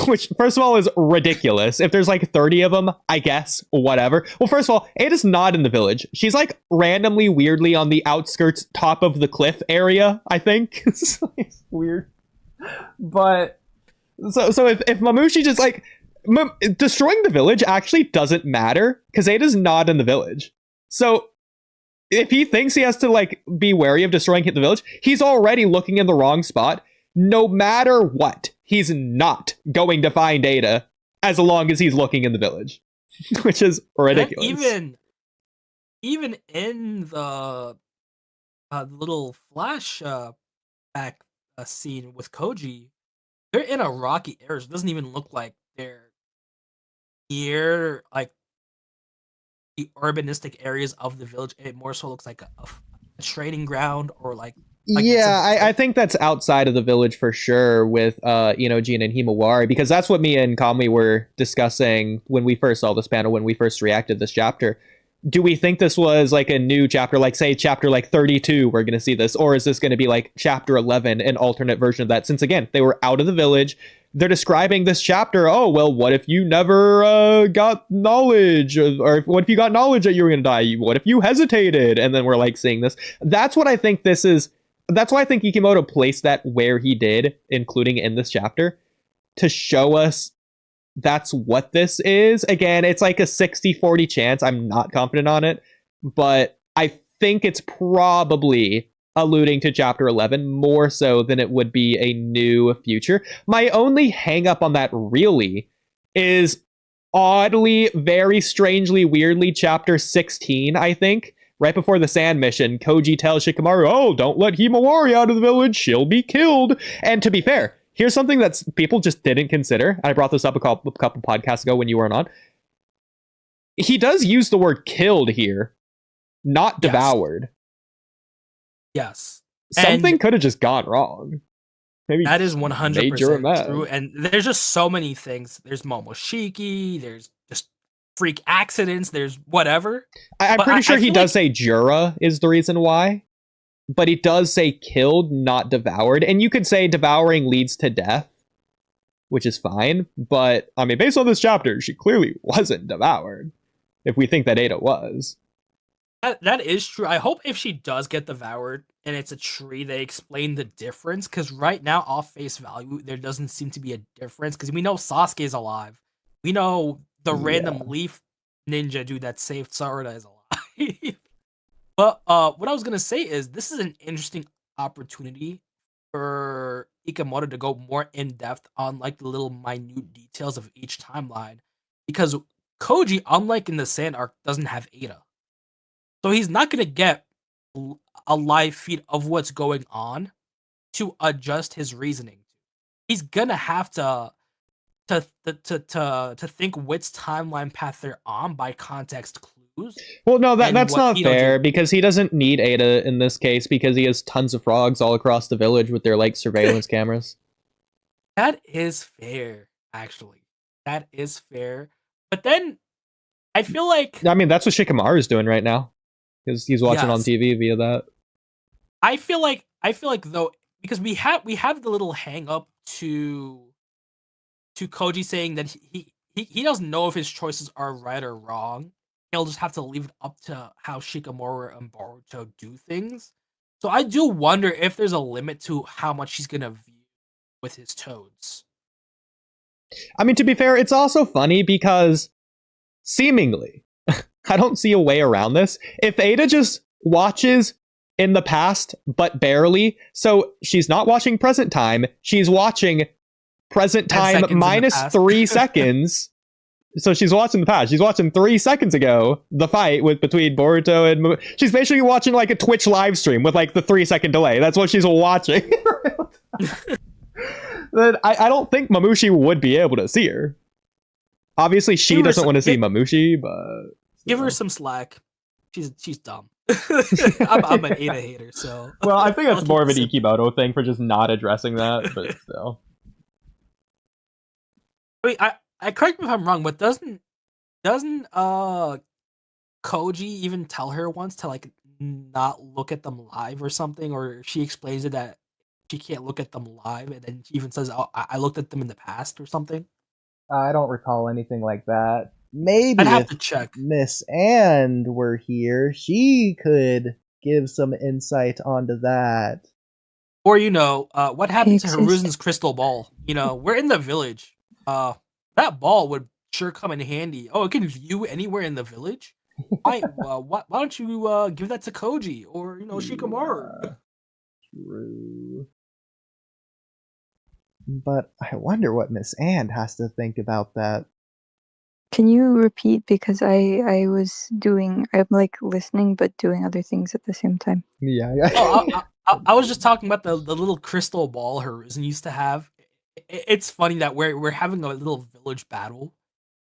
Which, first of all, is ridiculous. If there's like 30 of them, I guess, whatever. Well, first of all, Ada's not in the village. She's like randomly, weirdly on the outskirts, top of the cliff area, I think. It's weird. But, so if Mamushi just like, destroying the village actually doesn't matter, because Ada's not in the village. So, if he thinks he has to like be wary of destroying the village, he's already looking in the wrong spot. No matter what, he's not going to find Ada as long as he's looking in the village, which is ridiculous. Even in the little flash back scene with Koji, they're in a rocky area. It doesn't even look like they're near like the urbanistic areas of the village. It more so looks like a trading ground, or like yeah, I think that's outside of the village for sure with Jin and Himawari, because that's what me and Kamui were discussing when we first saw this panel, when we first reacted to this chapter. Do we think this was like a new chapter, like say chapter like 32, we're going to see this, or is this going to be like chapter 11, an alternate version of that? Since again, they were out of the village, they're describing this chapter. Oh, well, what if you never got knowledge, or what if you got knowledge that you were going to die? What if you hesitated? And then we're like seeing this. That's what I think this is. That's why I think Ikimoto placed that where he did, including in this chapter, to show us that's what this is. Again, it's like a 60-40 chance. I'm not confident on it, but I think it's probably alluding to chapter 11 more so than it would be a new future. My only hang up on that really is oddly, very strangely, weirdly, chapter 16, I think. Right before the sand mission, Koji tells Shikamaru, oh, don't let Himawari out of the village, she'll be killed. And to be fair, here's something that people just didn't consider. I brought this up a couple podcasts ago when you weren't on. He does use the word killed here, not devoured. Yes. Something could have just gone wrong. Maybe that is 100% mad. true. And there's just so many things. There's Momoshiki, there's just freak accidents, there's whatever. I'm pretty sure he does say Jura is the reason why, but he does say killed, not devoured. And you could say devouring leads to death, which is fine, but I mean, based on this chapter, she clearly wasn't devoured, if we think that Ada was. That is true. I hope if she does get devoured and it's a tree, they explain the difference, because right now, off face value, there doesn't seem to be a difference, because we know Sasuke is alive. We know the random leaf ninja dude that saved Sarada is alive. But what I was gonna say is, this is an interesting opportunity for Ikemoto to go more in depth on like the little minute details of each timeline, because Koji, unlike in the Sand arc, doesn't have Ada, so he's not gonna get a live feed of what's going on to adjust his reasoning. He's gonna have to think which timeline path they're on by context clues. Well, no, and that's what not Ito fair did. because he doesn't need Ada in this case because he has tons of frogs all across the village with their like surveillance cameras. That is fair, actually. That is fair. But then I feel like I mean, that's what Shikamaru is doing right now because he's watching on Yes. TV via that. I feel like though, because we have the little hang up to Koji saying that he doesn't know if his choices are right or wrong. He'll just have to leave it up to how Shikamaru and Boruto do things. So I do wonder if there's a limit to how much he's gonna view with his toads. I mean, to be fair, it's also funny because seemingly, I don't see a way around this. If Ada just watches in the past, but barely, so she's not watching present time, she's watching present 10 time seconds in the minus past. 3 seconds. So she's watching the past. She's watching 3 seconds ago the fight between Boruto and she's basically watching like a Twitch live stream with like the 3-second delay. That's what she's watching. Then I don't think Mamushi would be able to see her. Obviously, she Give her doesn't some- want to see give- Mamushi, but Give her some slack. She's dumb. I'm an Ada hater, so well, I think I'll that's more of an keep it Ikimoto thing for just not addressing that, but still. I mean, I correct me if I'm wrong, but doesn't Koji even tell her once to like not look at them live or something, or she explains it that she can't look at them live, and then she even says, "Oh, I looked at them in the past" or something. I don't recall anything like that. Maybe I'd have to check. Miss And were here, she could give some insight onto that. Or what happened to Exist. Hiruzen's crystal ball? We're in the village. That ball would sure come in handy. Oh, it can view anywhere in the village. Why don't you give that to Koji or Shikamaru? True. But I wonder what Miss And has to think about that. Can you repeat, because I'm like listening but doing other things at the same time. Yeah. Oh, I was just talking about the little crystal ball Hiruzen used to have. It's funny that we're having a little village battle.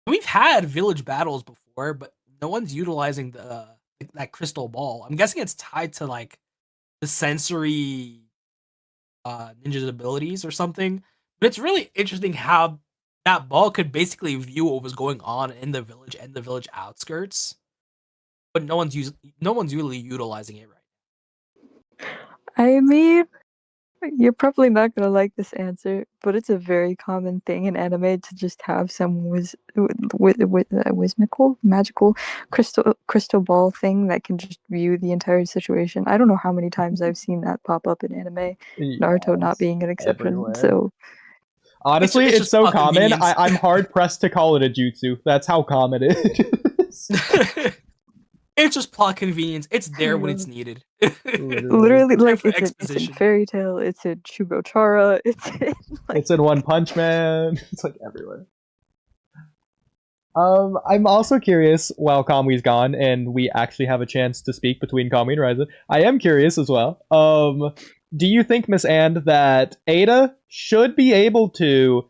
We've had village battles before, but no one's utilizing that crystal ball. I'm guessing it's tied to like the sensory ninja's abilities or something. But it's really interesting how that ball could basically view what was going on in the village and the village outskirts, but no one's really utilizing it right. I mean, you're probably not gonna like this answer, but it's a very common thing in anime to just have some whimsical, magical crystal ball thing that can just view the entire situation. I don't know how many times I've seen that pop up in anime. Naruto not being an exception. everywhere. So honestly, It's it's just so plot common. convenience. I'm hard pressed to call it a jutsu. That's how common it is. It's just plot convenience. It's there when it's needed. literally, like for it's in exposition. Fairy Tail, it's in Shugochara, it's in It's in One Punch Man. It's like everywhere. I'm also curious, while Kamui's gone and we actually have a chance to speak between Kamui and Ryzen, I am curious as well. Do you think, Miss And, that Ada should be able to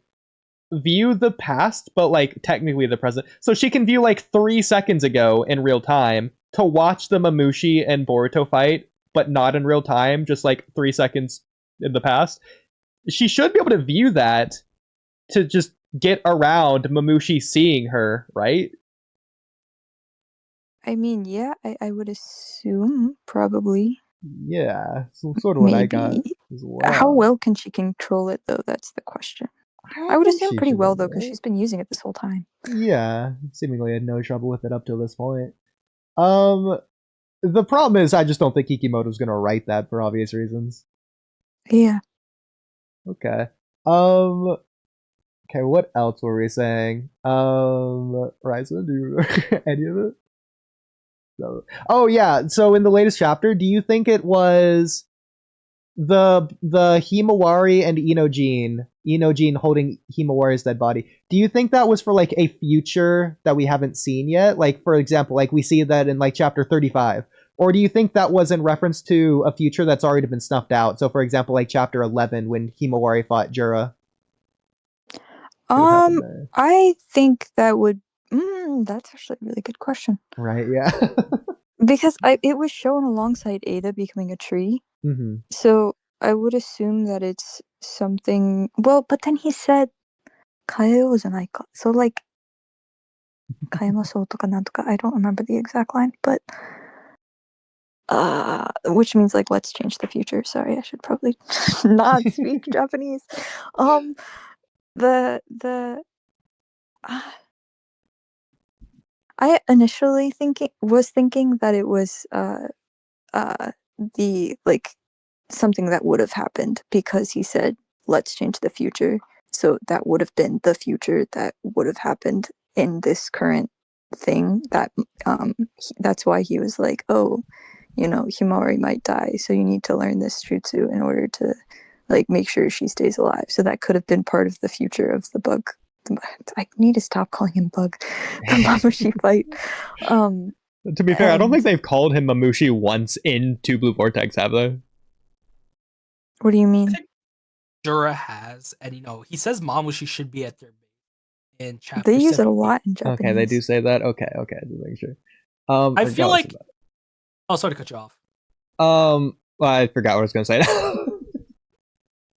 view the past, but like technically the present? So she can view like 3 seconds ago in real time to watch the Mamushi and Boruto fight, but not in real time, just like 3 seconds in the past. She should be able to view that to just get around Mamushi seeing her, right? I mean, yeah, I would assume probably. Yeah, so sort of what I got Maybe. as well. How well can she control it though? That's the question. I would think assume she pretty should well be though, able because to. she's been using it this whole time. Yeah, seemingly had no trouble with it up till this point. The problem is I just don't think Kikimoto's gonna write that for obvious reasons. Yeah. Okay. Okay, what else were we saying? Ryza, do you remember any of it? No. Oh yeah, so in the latest chapter, do you think it was the Himawari and Inojin holding Himawari's dead body? Do you think that was for like a future that we haven't seen yet? Like, for example, like we see that in like chapter 35, Or do you think that was in reference to a future that's already been snuffed out? So, for example, like chapter 11 when Himawari fought Jura. I think that would. That's actually a really good question. Right? Yeah. Because it was shown alongside Ada becoming a tree. Mm-hmm. So I would assume that it's something. Well, but then he said Kaeo janaika. So like Kaemaso toka nantoka. I don't remember the exact line, but which means like let's change the future. Sorry, I should probably not speak Japanese. The I initially was thinking that it was the like something that would have happened because he said let's change the future, so that would have been the future that would have happened in this current thing. That's why he was like, oh, Himawari might die, so you need to learn this jutsu in order to like make sure she stays alive. So that could have been part of the future of the bug. I need to stop calling him bug. The Mamushi fight. To be fair, I don't think they've called him Mamushi once in Two Blue Vortex, have they? What do you mean? Jura has, and he says Mamushi should be at their base in chapter. They use it a lot in Japanese. Okay, they do say that. Okay, just making sure. I feel like. Oh, sorry to cut you off. Well, I forgot what I was going to say.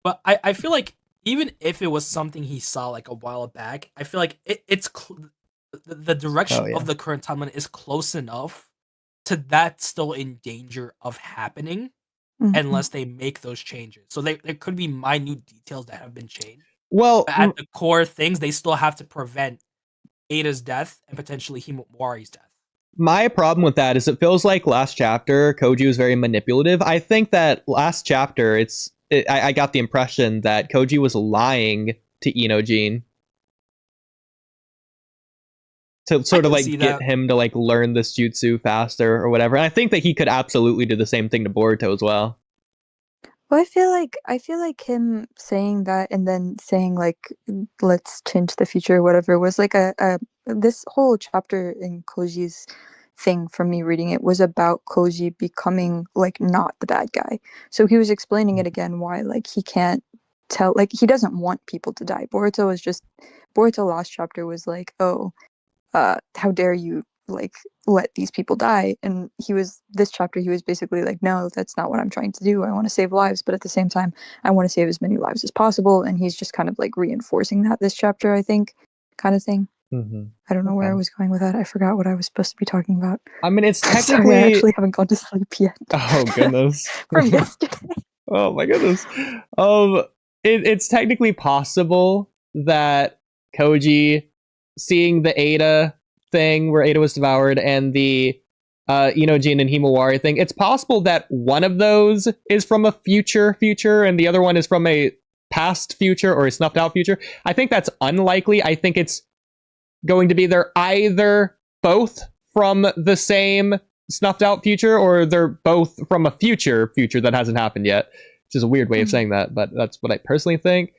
But I feel like even if it was something he saw like a while back, I feel like it's the direction of the current timeline is close enough to that still in danger of happening unless they make those changes. So there could be minute details that have been changed. Well, but at the core things, they still have to prevent Ada's death and potentially Himawari's death. My problem with that is it feels like last chapter, Koji was very manipulative. I think that last chapter, I got the impression that Koji was lying to Inojin to sort of like get him to like learn this jutsu faster or whatever. And I think that he could absolutely do the same thing to Boruto as well. Well, I feel like him saying that and then saying like let's change the future or whatever was like a this whole chapter in Koji's thing from me reading it was about Koji becoming like not the bad guy. So he was explaining it again why like he can't tell, like he doesn't want people to die. Boruto last chapter was like, oh, how dare you like let these people die, and this chapter he was basically like, no, that's not what I'm trying to do. I want to save lives, but at the same time I want to save as many lives as possible, and he's just kind of like reinforcing that this chapter, I think, kind of thing. I don't know where I was going with that. I forgot what I was supposed to be talking about. I mean, it's technically Sorry, I actually haven't gone to sleep yet. Oh goodness. From yesterday. Oh my goodness. It's technically possible that Koji seeing the Ada thing where Ada was devoured and the Inojin and Himawari thing, it's possible that one of those is from a future and the other one is from a past future or a snuffed out future. I think that's unlikely. I think it's going to be they're either both from the same snuffed out future or they're both from a future that hasn't happened yet, which is a weird way of saying that, but that's what I personally think.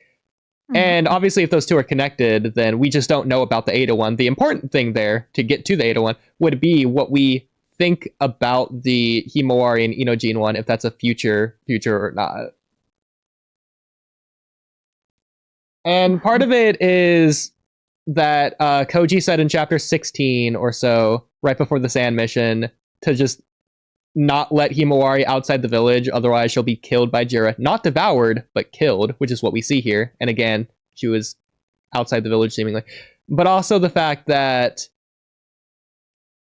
And obviously if those two are connected, then we just don't know about the Ada one. The important thing there to get to the Ada one would be what we think about the Himawari and Inojin one, if that's a future or not. And part of it is that Koji said in chapter 16 or so, right before the Sand mission, to just not let Himawari outside the village, otherwise she'll be killed by Jira. Not devoured, but killed, which is what we see here. And again, she was outside the village seemingly. But also the fact that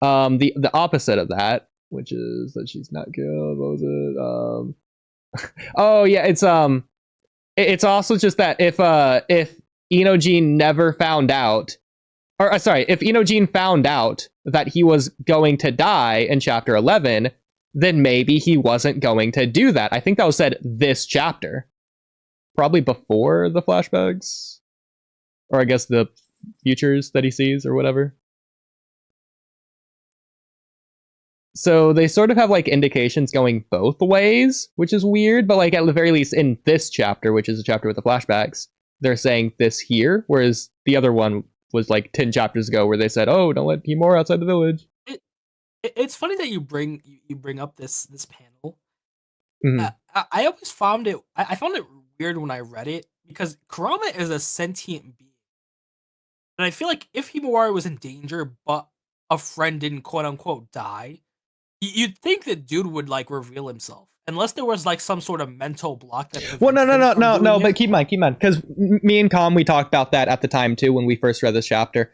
the opposite of that, which is that she's not killed. What was it? Oh yeah, it's also just that if Inojin never found out, or sorry, if Inojin found out that he was going to die in chapter 11, then maybe he wasn't going to do that. I think that was said this chapter. Probably before the flashbacks. Or I guess the futures that he sees or whatever. So they sort of have like indications going both ways, which is weird, but like at the very least in this chapter, which is a chapter with the flashbacks, they're saying this here, whereas the other one was like 10 chapters ago where they said, oh, don't let Himura outside the village. It's funny that you bring up this panel. Mhm. I always found it. I found it weird when I read it because Kurama is a sentient being, and I feel like if Himawari was in danger, but a friend didn't quote unquote die, you'd think that dude would like reveal himself, unless there was like some sort of mental block that Well, no, prevented him from doing but it. keep in mind, because me and Com, we talked about that at the time too when we first read this chapter.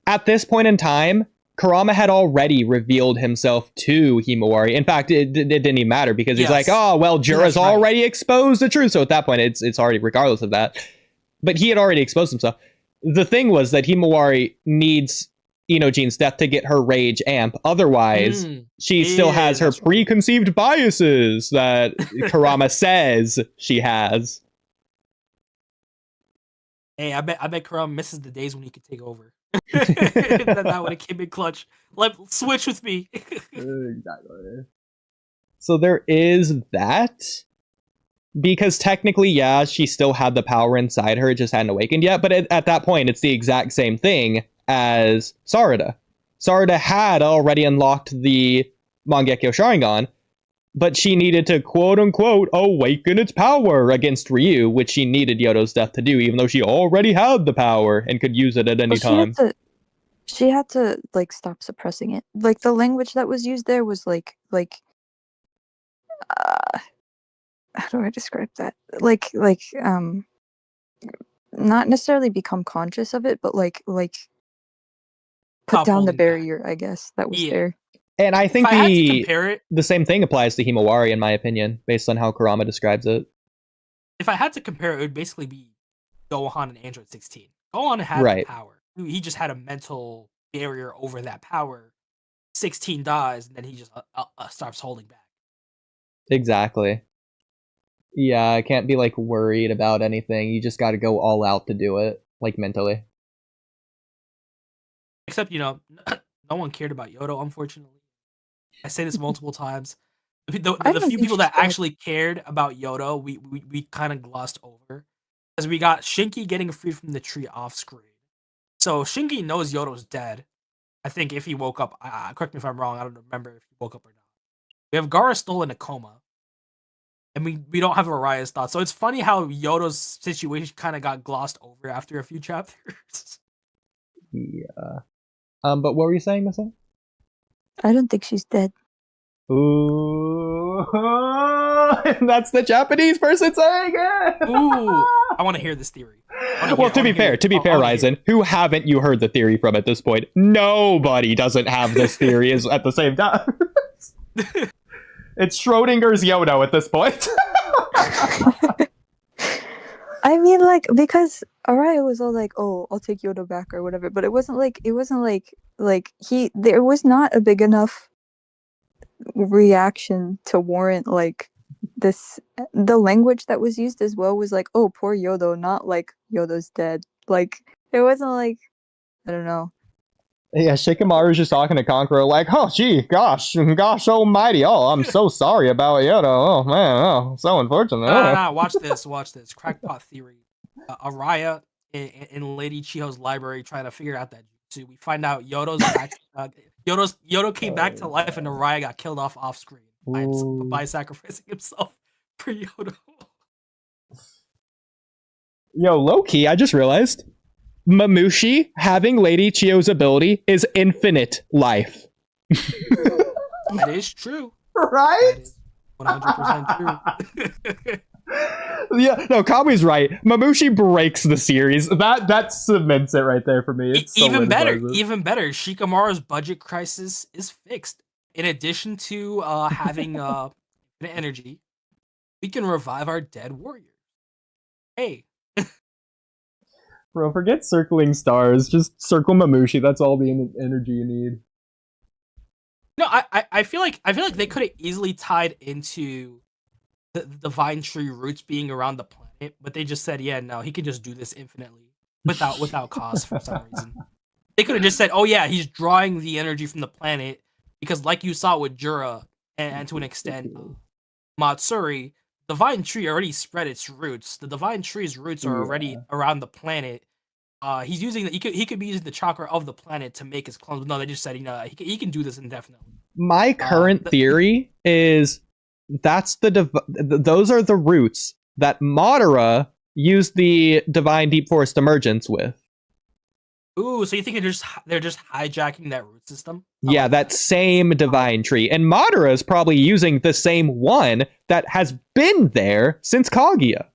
At this point in time, Kurama had already revealed himself to Himawari. In fact, it didn't even matter because he's like, Yes. oh, well, Jura's That's right. already exposed the truth. So at that point, it's already, regardless of that. But he had already exposed himself. The thing was that Himawari needs Inojine's death to get her rage amp. Otherwise, she still has her that's right. preconceived biases that Kurama says she has. Hey, I bet Kurama misses the days when he could take over. that would have came in clutch. Switch with me. Exactly. So there is that. Because technically, yeah, she still had the power inside her, it just hadn't awakened yet. But at that point, it's the exact same thing as Sarada. Sarada had already unlocked the Mangekyo Sharingan, but she needed to quote-unquote awaken its power against Ryu, which she needed Yodo's death to do, even though she already had the power and could use it at any time. She had to like stop suppressing it. Like the language that was used there was like how do I describe that? Like not necessarily become conscious of it, but like put Stop down the holding back. barrier, I guess, that was there. And I think If I had to compare it, the same thing applies to Himawari, in my opinion, based on how Kurama describes it. if I had to compare it, would basically be Gohan and Android 16. Gohan had the power. He just had a mental barrier over that power. 16 dies, and then he just starts holding back. Exactly. Yeah, I can't be like worried about anything. You just got to go all out to do it, like mentally. Except, no one cared about Yodo, unfortunately. I say this multiple times. The few people that actually cared about Yodo, we kind of glossed over. Because we got Shinki getting freed from the tree off screen. So Shinki knows Yodo's dead. I think if he woke up, correct me if I'm wrong, I don't remember if he woke up or not. We have Gaara still in a coma. And we don't have Araya's thoughts. So it's funny how Yodo's situation kind of got glossed over after a few chapters. Yeah. But what were you saying, Missy? I don't think she's dead. Ooh. That's the Japanese person saying it! Ooh. I want to hear this theory. Well, to be fair, Ryzen, who haven't you heard the theory from at this point? Nobody doesn't have this theory at the same time. It's Schrodinger's Yodo at this point. I mean, like, because Araya was all like, "Oh, I'll take Yodo back" or whatever, but it wasn't like there was not a big enough reaction to warrant like this. The language that was used as well was like, "Oh, poor Yodo," not like Yodo's dead. Like it wasn't like, I don't know. Yeah, Shikamaru's just talking to Conqueror like, "Oh, gee, gosh almighty, oh, I'm so sorry about Yodo, oh man, oh, so unfortunate." Nah, watch this. Crackpot theory. Araya in Lady Chiho's library trying to figure out that jutsu. We find out Yodo's back. Yodo came back to life, and Araya got killed off screen by sacrificing himself for Yodo. Yo, low key, I just realized Mamushi having Lady Chiyo's ability is infinite life. That is true. Right? That is 100% true. Yeah, no, Kamui's right. Mamushi breaks the series. That cements it right there for me. It's even better. Shikamaru's budget crisis is fixed. In addition to having energy, we can revive our dead warrior. Hey. Bro, forget circling stars. Just circle Mamushi. That's all the energy you need. No, I feel like they could have easily tied into the divine tree roots being around the planet, but they just said, yeah, no, he can just do this infinitely without cost for some reason. They could have just said, oh yeah, he's drawing the energy from the planet because, like you saw with Jura and to an extent Matsuri, divine tree already spread its roots. The divine tree's roots are already around the planet. he's using he could be using the chakra of the planet to make his clones. But no, they just said he can do this indefinitely. My current theory is that's those are the roots that Madara used the Divine Deep Forest Emergence with. Ooh, so you think they're just hijacking that root system? Yeah, that same divine tree. And Madara is probably using the same one that has been there since Kaguya.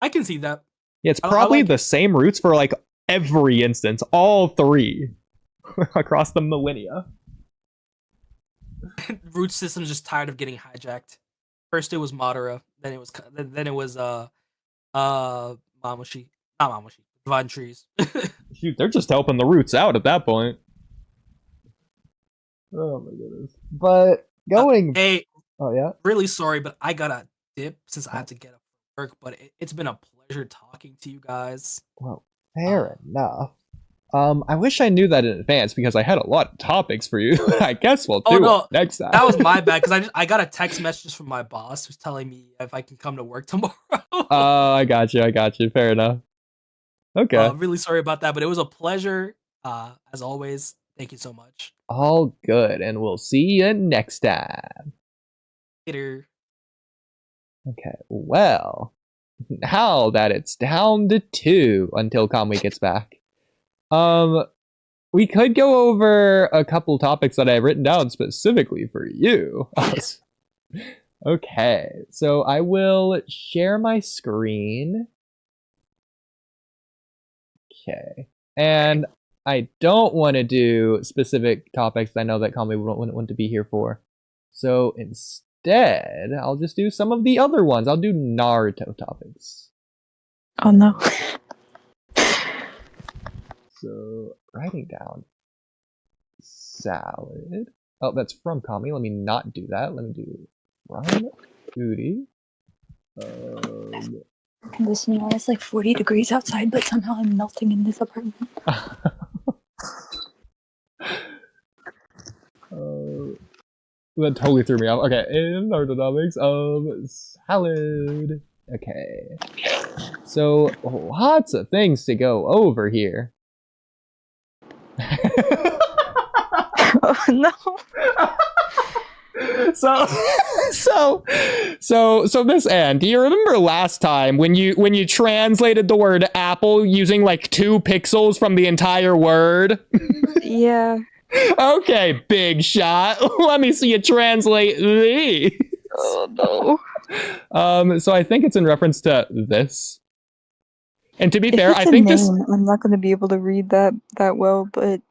I can see that. Yeah, it's probably the same roots for like every instance, all three across the millennia. Root system's just tired of getting hijacked. First it was Madara, then it was Mamushi, not Mamushi, Divine Trees. Shoot, they're just helping the roots out at that point. Oh my goodness. But going hey, oh yeah. Really sorry, but I gotta dip since I have to get up for work, but it's been a pleasure talking to you guys. Well, fair enough. I wish I knew that in advance because I had a lot of topics for you. I guess we'll do it next time. That was my bad because I got a text message from my boss who's telling me if I can come to work tomorrow. Oh, I got you. Fair enough. Okay. Really sorry about that, but it was a pleasure. As always, thank you so much. All good, and we'll see you next time. Later. Okay, well, now that it's down to 2 until Kamui gets back. We could go over a couple topics that I've written down specifically for you. Okay, so I will share my screen. Okay, and I don't want to do specific topics I know that Kamui wouldn't want to be here for. So instead, I'll just do some of the other ones. I'll do Naruto topics. Oh no. So, writing down salad. Oh, that's from Kamui. Let me not do that. Let me do from Oodie. Listen, y'all, it's like 40 degrees outside, but somehow I'm melting in this apartment. That totally threw me off. Okay, in Naruto topics, salad. Okay. So, lots of things to go over here. Oh no. So this end, do you remember last time when you translated the word apple using like 2 pixels from the entire word? Yeah. Okay, big shot. Let me see you translate these. Oh no. So I think it's in reference to this. And to be if fair, it's I think this. I'm not going to be able to read that well, but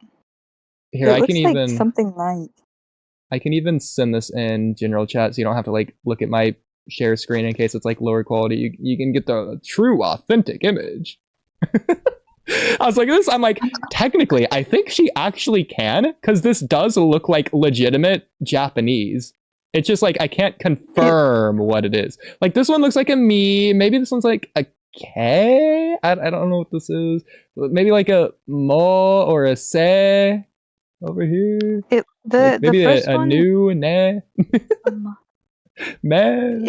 Here, it I looks can like even something nice. I can even send this in general chat so you don't have to like look at my share screen in case it's like lower quality. You can get the true authentic image. I was like this, I'm like, technically, I think she actually can, because this does look like legitimate Japanese. It's just like I can't confirm what it is. Like this one looks like a me, maybe this one's like a K? I don't know what this is. Maybe like a mo or a se over here. The first a one, new ne. Man.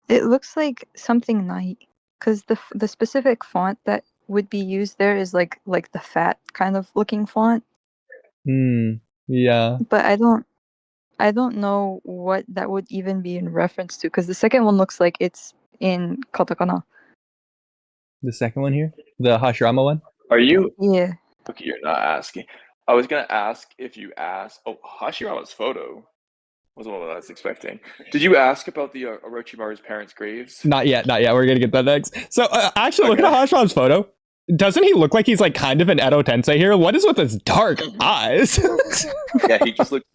it looks like something night, because the specific font that would be used there is like the fat kind of looking font. Yeah. But I don't know what that would even be in reference to, because the second one looks like it's in katakana. The second one here? The Hashirama one? Are you? Yeah. Okay, you're not asking. I was gonna ask if you asked. Oh, Hashirama's photo was the one that I was expecting. Did you ask about the Orochimaru's parents' graves? Not yet. We're gonna get that next. So, actually, look at Hashirama's photo. Doesn't he look like he's like kind of an Edo Tensei here? What is with his dark eyes? Yeah, he just looks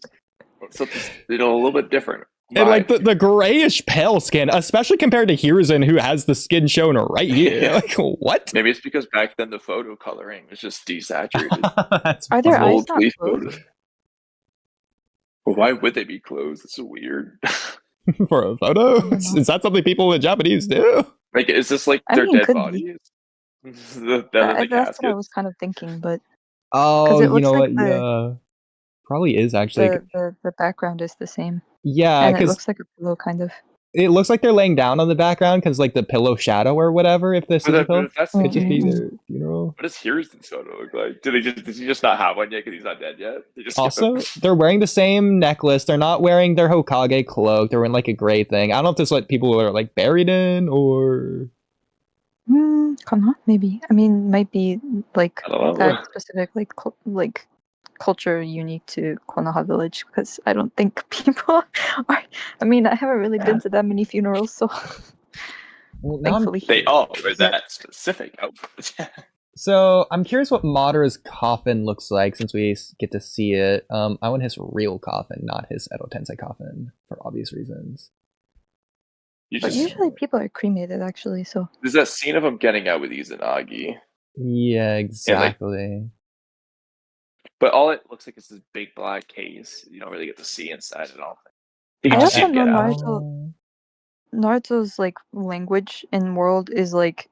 something, a little bit different. And like the grayish pale skin, especially compared to Hiruzen, who has the skin shown right here. Yeah. Like, what? Maybe it's because back then the photo coloring was just desaturated. Are their eyes Old not police closed? photos. Well, why would they be closed? It's so weird. For a photo? Is that something people in Japanese do? Like, is this like their dead bodies? That's what I was kind of thinking, but oh, it you looks know like what? Yeah, probably is actually. the background is the same. Yeah, and it because looks like a pillow, kind of. it looks like they're laying down on the background because like the pillow shadow or whatever. If this is a pillow, That's could just be Mhm. their funeral. What does Hiruzen's photo look like? Does he just not have one yet because he's not dead yet? They just skip Also, him? they're wearing the same necklace. They're not wearing their Hokage cloak. They're wearing like a gray thing. I don't know if this is what people are like buried in or. Maybe. I mean, might be like I don't know. that specific like culture unique to Konoha Village because I don't think people are. I mean, I haven't really been to that many funerals, so Well, now I'm thankfully. They all wear that specific outfit. So I'm curious what Madara's coffin looks like since we get to see it. I want his real coffin, not his Edo Tensei coffin, for obvious reasons. But usually people are cremated, actually. So There's that scene of him getting out with Izanagi, Yeah, exactly. but all it looks like is this big black case. You don't really get to see inside at all. You I can just see also him get know out. Naruto's like language in world is like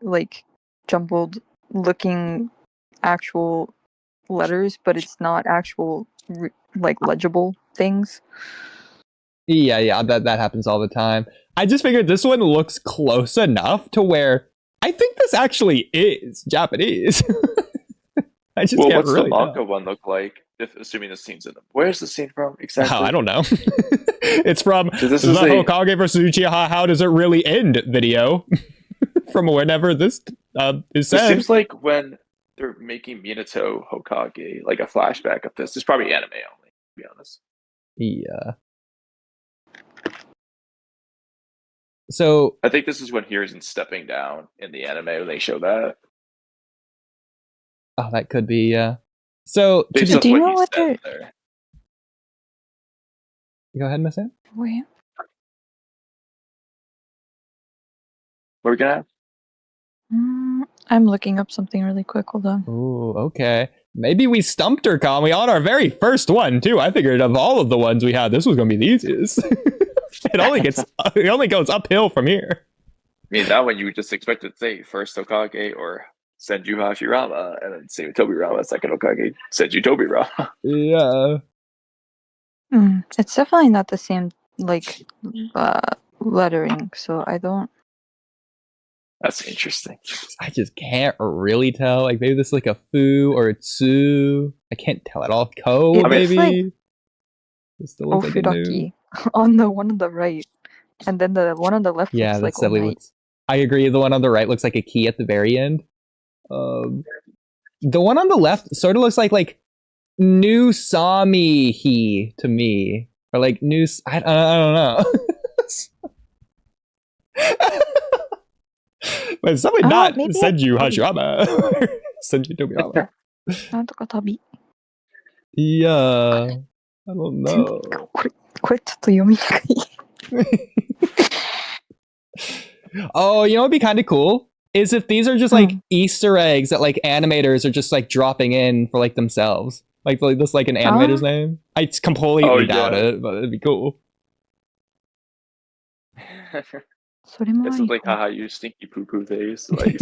jumbled looking actual letters, but it's not actual like legible things. Yeah, that happens all the time. I just figured this one looks close enough to where I think this actually is Japanese. I just can't What's really the manga tell. one look like? If assuming the scene's in them, where's the scene from exactly? Oh, I don't know. It's from So this the is Hokage versus Uchiha. How does it really end? Video from whenever this is It said. seems like when they're making Minato Hokage, like a flashback of this. It's probably anime only, to be honest. Yeah. So I think this is when Hiruzen's stepping down in the anime when they show that. that could be So to Based be, on Do you what know he what said there. go ahead, Miss Ann. Wait. What are we gonna have? I'm looking up something really quick. Hold on. Ooh, okay. Maybe we stumped her, Kamui, on our very first one too. I figured of all of the ones we had, this was gonna be the easiest. it only goes uphill from here. I mean, that one you would just expect to say first Hokage or Senju Hashirama, and then same Tobirama, second Hokage, Senju Tobirama. Yeah. It's definitely not the same like lettering, so I don't. That's interesting. I just can't really tell. Like maybe this is like a fu or a tsu. I can't tell at all. Ko, It looks maybe. like It still looks like a new. Ofuraki on the one on the right, and then the one on the left Yeah, looks that's like definitely All Might. looks. I agree. The one on the right looks like a key at the very end. The one on the left sort of looks like new Sami he to me, or like new. I don't know. But it's definitely not maybe Senju it's Hashirama. Senju Tobirama. なんとか旅。 Yeah, I don't know. これちょっと読みにくい。 Oh, you know what'd be kind of cool is if these are just like Easter eggs that like animators are just like dropping in for like themselves, like this like an animator's name. I completely doubt it, but it'd be cool. それもあ It's り like か。 haha, you stinky poo poo face. Like,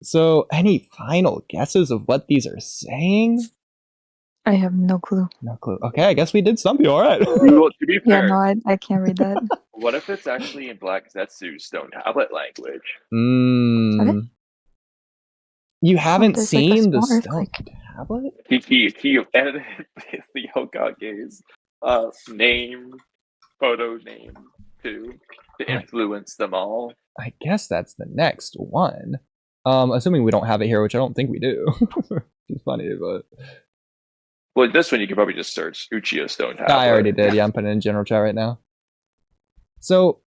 So, any final guesses of what these are saying? I have no clue. No clue. Okay, I guess we did stump you. All right. well, to be Yeah, fair, no, I can't read that. what if it's actually in Black Zetsu's stone tablet language? You haven't there's, like, a seen the small stone earthquake. tablet? He edited the Hokage's name, photo name, to influence them all. I guess that's the next one. Assuming we don't have it here, which I don't think we do. It's funny, but Well, this one you could probably just search Uchiha stone tablet. I already did. Yeah, I'm putting it in general chat right now. So,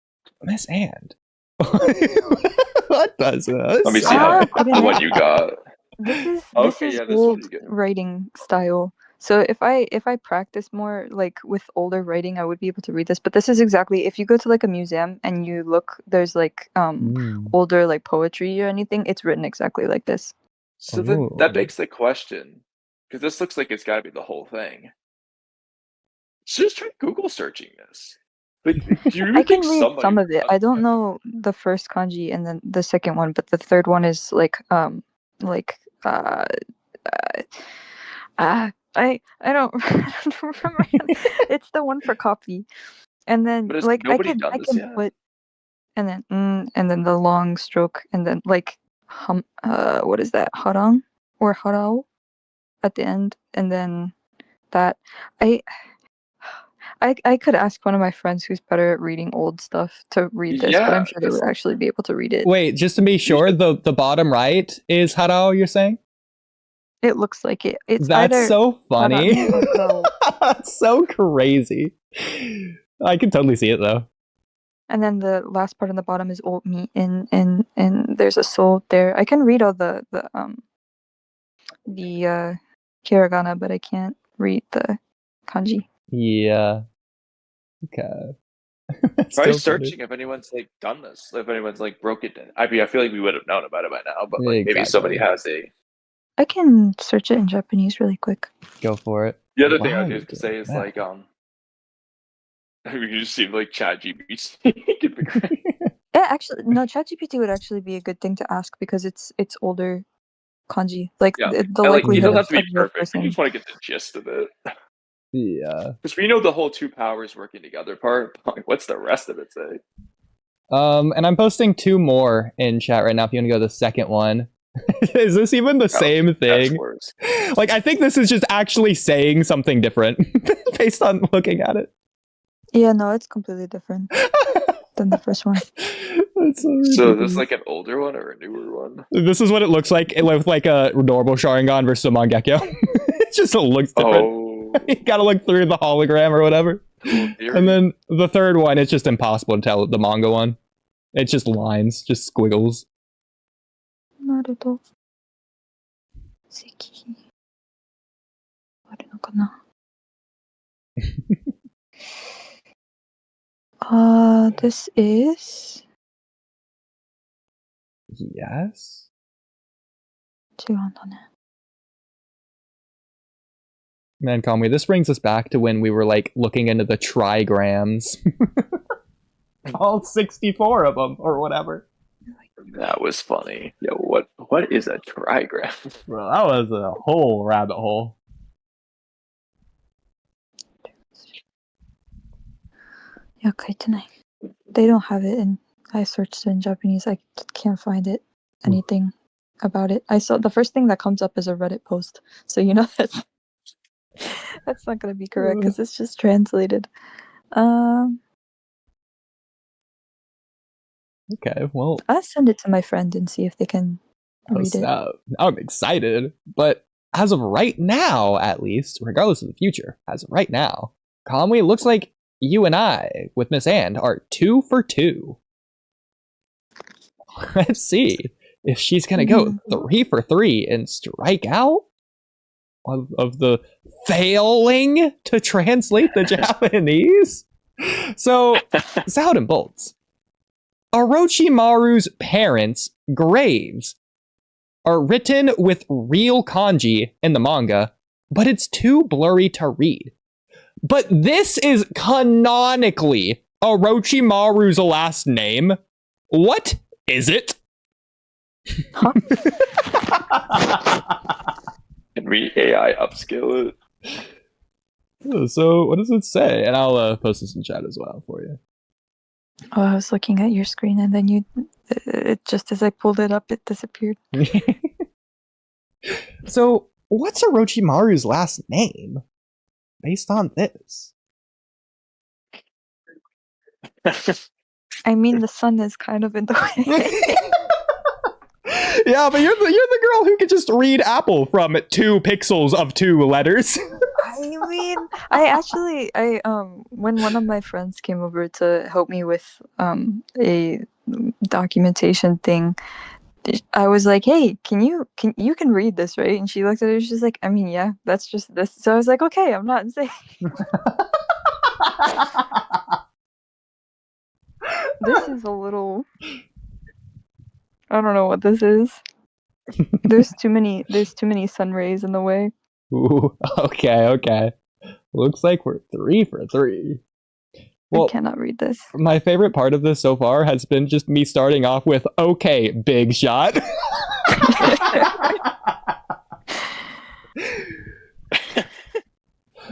Miss And, what does this? Let me see Ah, what you got. This Okay, is yeah, this is old pretty good. writing style. So if I practice more like with older writing, I would be able to read this. But this is exactly if you go to like a museum and you look, there's like older like poetry or anything. It's written exactly like this. So then Ooh. that begs the question, because this looks like it's got to be the whole thing. So just try Google searching this. But do you really I can think read somebody some of it. would- I don't know the first kanji and then the second one, but the third one is like I I don't, I don't remember. It's the one for copy, and then But has like nobody done I this can yet? put, and then the long stroke, and then like what is that, harang or harao at the end, and then that I I could ask one of my friends who's better at reading old stuff to read this, but I'm Yeah, sure they would that's- actually be able to read it. Wait, just to be sure, the bottom right is Harao, you're saying? It looks like it. It's That's either so funny. harang or harao. That's so crazy. I can totally see it though. And then the last part on the bottom is old meat, and there's a soul there. I can read all the hiragana, but I can't read the kanji. Yeah. Okay. Try searching if anyone's like done this. If anyone's like broke it down. I mean, I feel like we would have known about it by now, but like maybe somebody has a. I can search it in Japanese really quick. Go for it. The other thing I Why was going to say is that? like I mean, you just seem like ChatGPT. Yeah, actually, no. ChatGPT would actually be a good thing to ask because it's older kanji. Like Yeah, the and, like, likelihood you don't have to be of your perfect. You person. just want to get the gist of it. Yeah. Because we know the whole two powers working together part. Like, what's the rest of it say? And I'm posting 2 more in chat right now if you want to go to the second one. Is this even the same That's thing? worse. Like, I think this is just actually saying something different based on looking at it. Yeah, no, it's completely different than the first one. That's so So ridiculous. this is like an older one or a newer one? This is what it looks like with like a normal Sharingan versus a Mangekyo. It just looks different. Oh, You gotta look through the hologram or whatever. cool theory. And then the third one, it's just impossible to tell the manga one. It's just lines, just squiggles. Naruto. Seki. あるのかな? This is Yes? 違うんだね. Man, Kamui, this brings us back to when we were like looking into the trigrams. All 64 of them, or whatever. That was funny. Yo, what is a trigram? Bro, that was a whole rabbit hole. Yeah, 書いてない. They don't have it, and I searched it in Japanese. I can't find it. Anything about it. I saw the first thing that comes up is a Reddit post, so you know that's not gonna be correct because it's just translated. Okay, well, I'll send it to my friend and see if they can read it. I'm excited, but as of right now, at least, regardless of the future, as of right now, Kamui, looks like you and I, with Miss And, are 2 for 2. Let's see if she's gonna go 3 for 3 and strike out of the failing to translate the Japanese. So, it's out and bolts. Orochimaru's parents' graves are written with real kanji in the manga, but it's too blurry to read. But this is canonically Orochimaru's last name. What is it? Huh? Can we AI upskill it? So, what does it say? And I'll post this in chat as well for you. Oh, I was looking at your screen, and then it just as I pulled it up, it disappeared. So, what's Orochimaru's last name? Based on this. I mean, the sun is kind of in the way. Yeah, but you're the girl who can just read Apple from 2 pixels of 2 letters. I mean, I when one of my friends came over to help me with a documentation thing, I was like, "Hey, can you read this, right?" And she looked at it. She's like, "I mean, yeah, that's just this." So I was like, "Okay, I'm not insane." This is a little. I don't know what this is. There's too many sun rays in the way. Ooh, okay. Looks like we're 3 for 3. Well, I cannot read this. my favorite part of this so far has been just me starting off with, "Okay, big shot."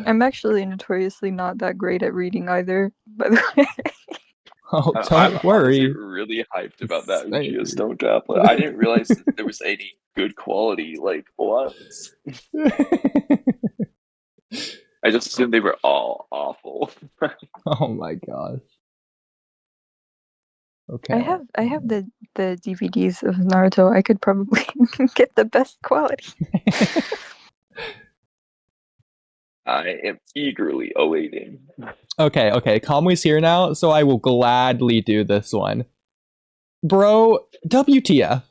I'm actually notoriously not that great at reading either, by the way. Oh, I'm don't honestly worry. really hyped about that Same. Uchiha Stone tablet. I didn't realize that there was any good quality like ones. I just assumed they were all awful. Oh my gosh. Okay. I have the DVDs of Naruto. I could probably get the best quality. I am eagerly awaiting. Okay, Kamui's here now, so I will gladly do this one. Bro, WTF.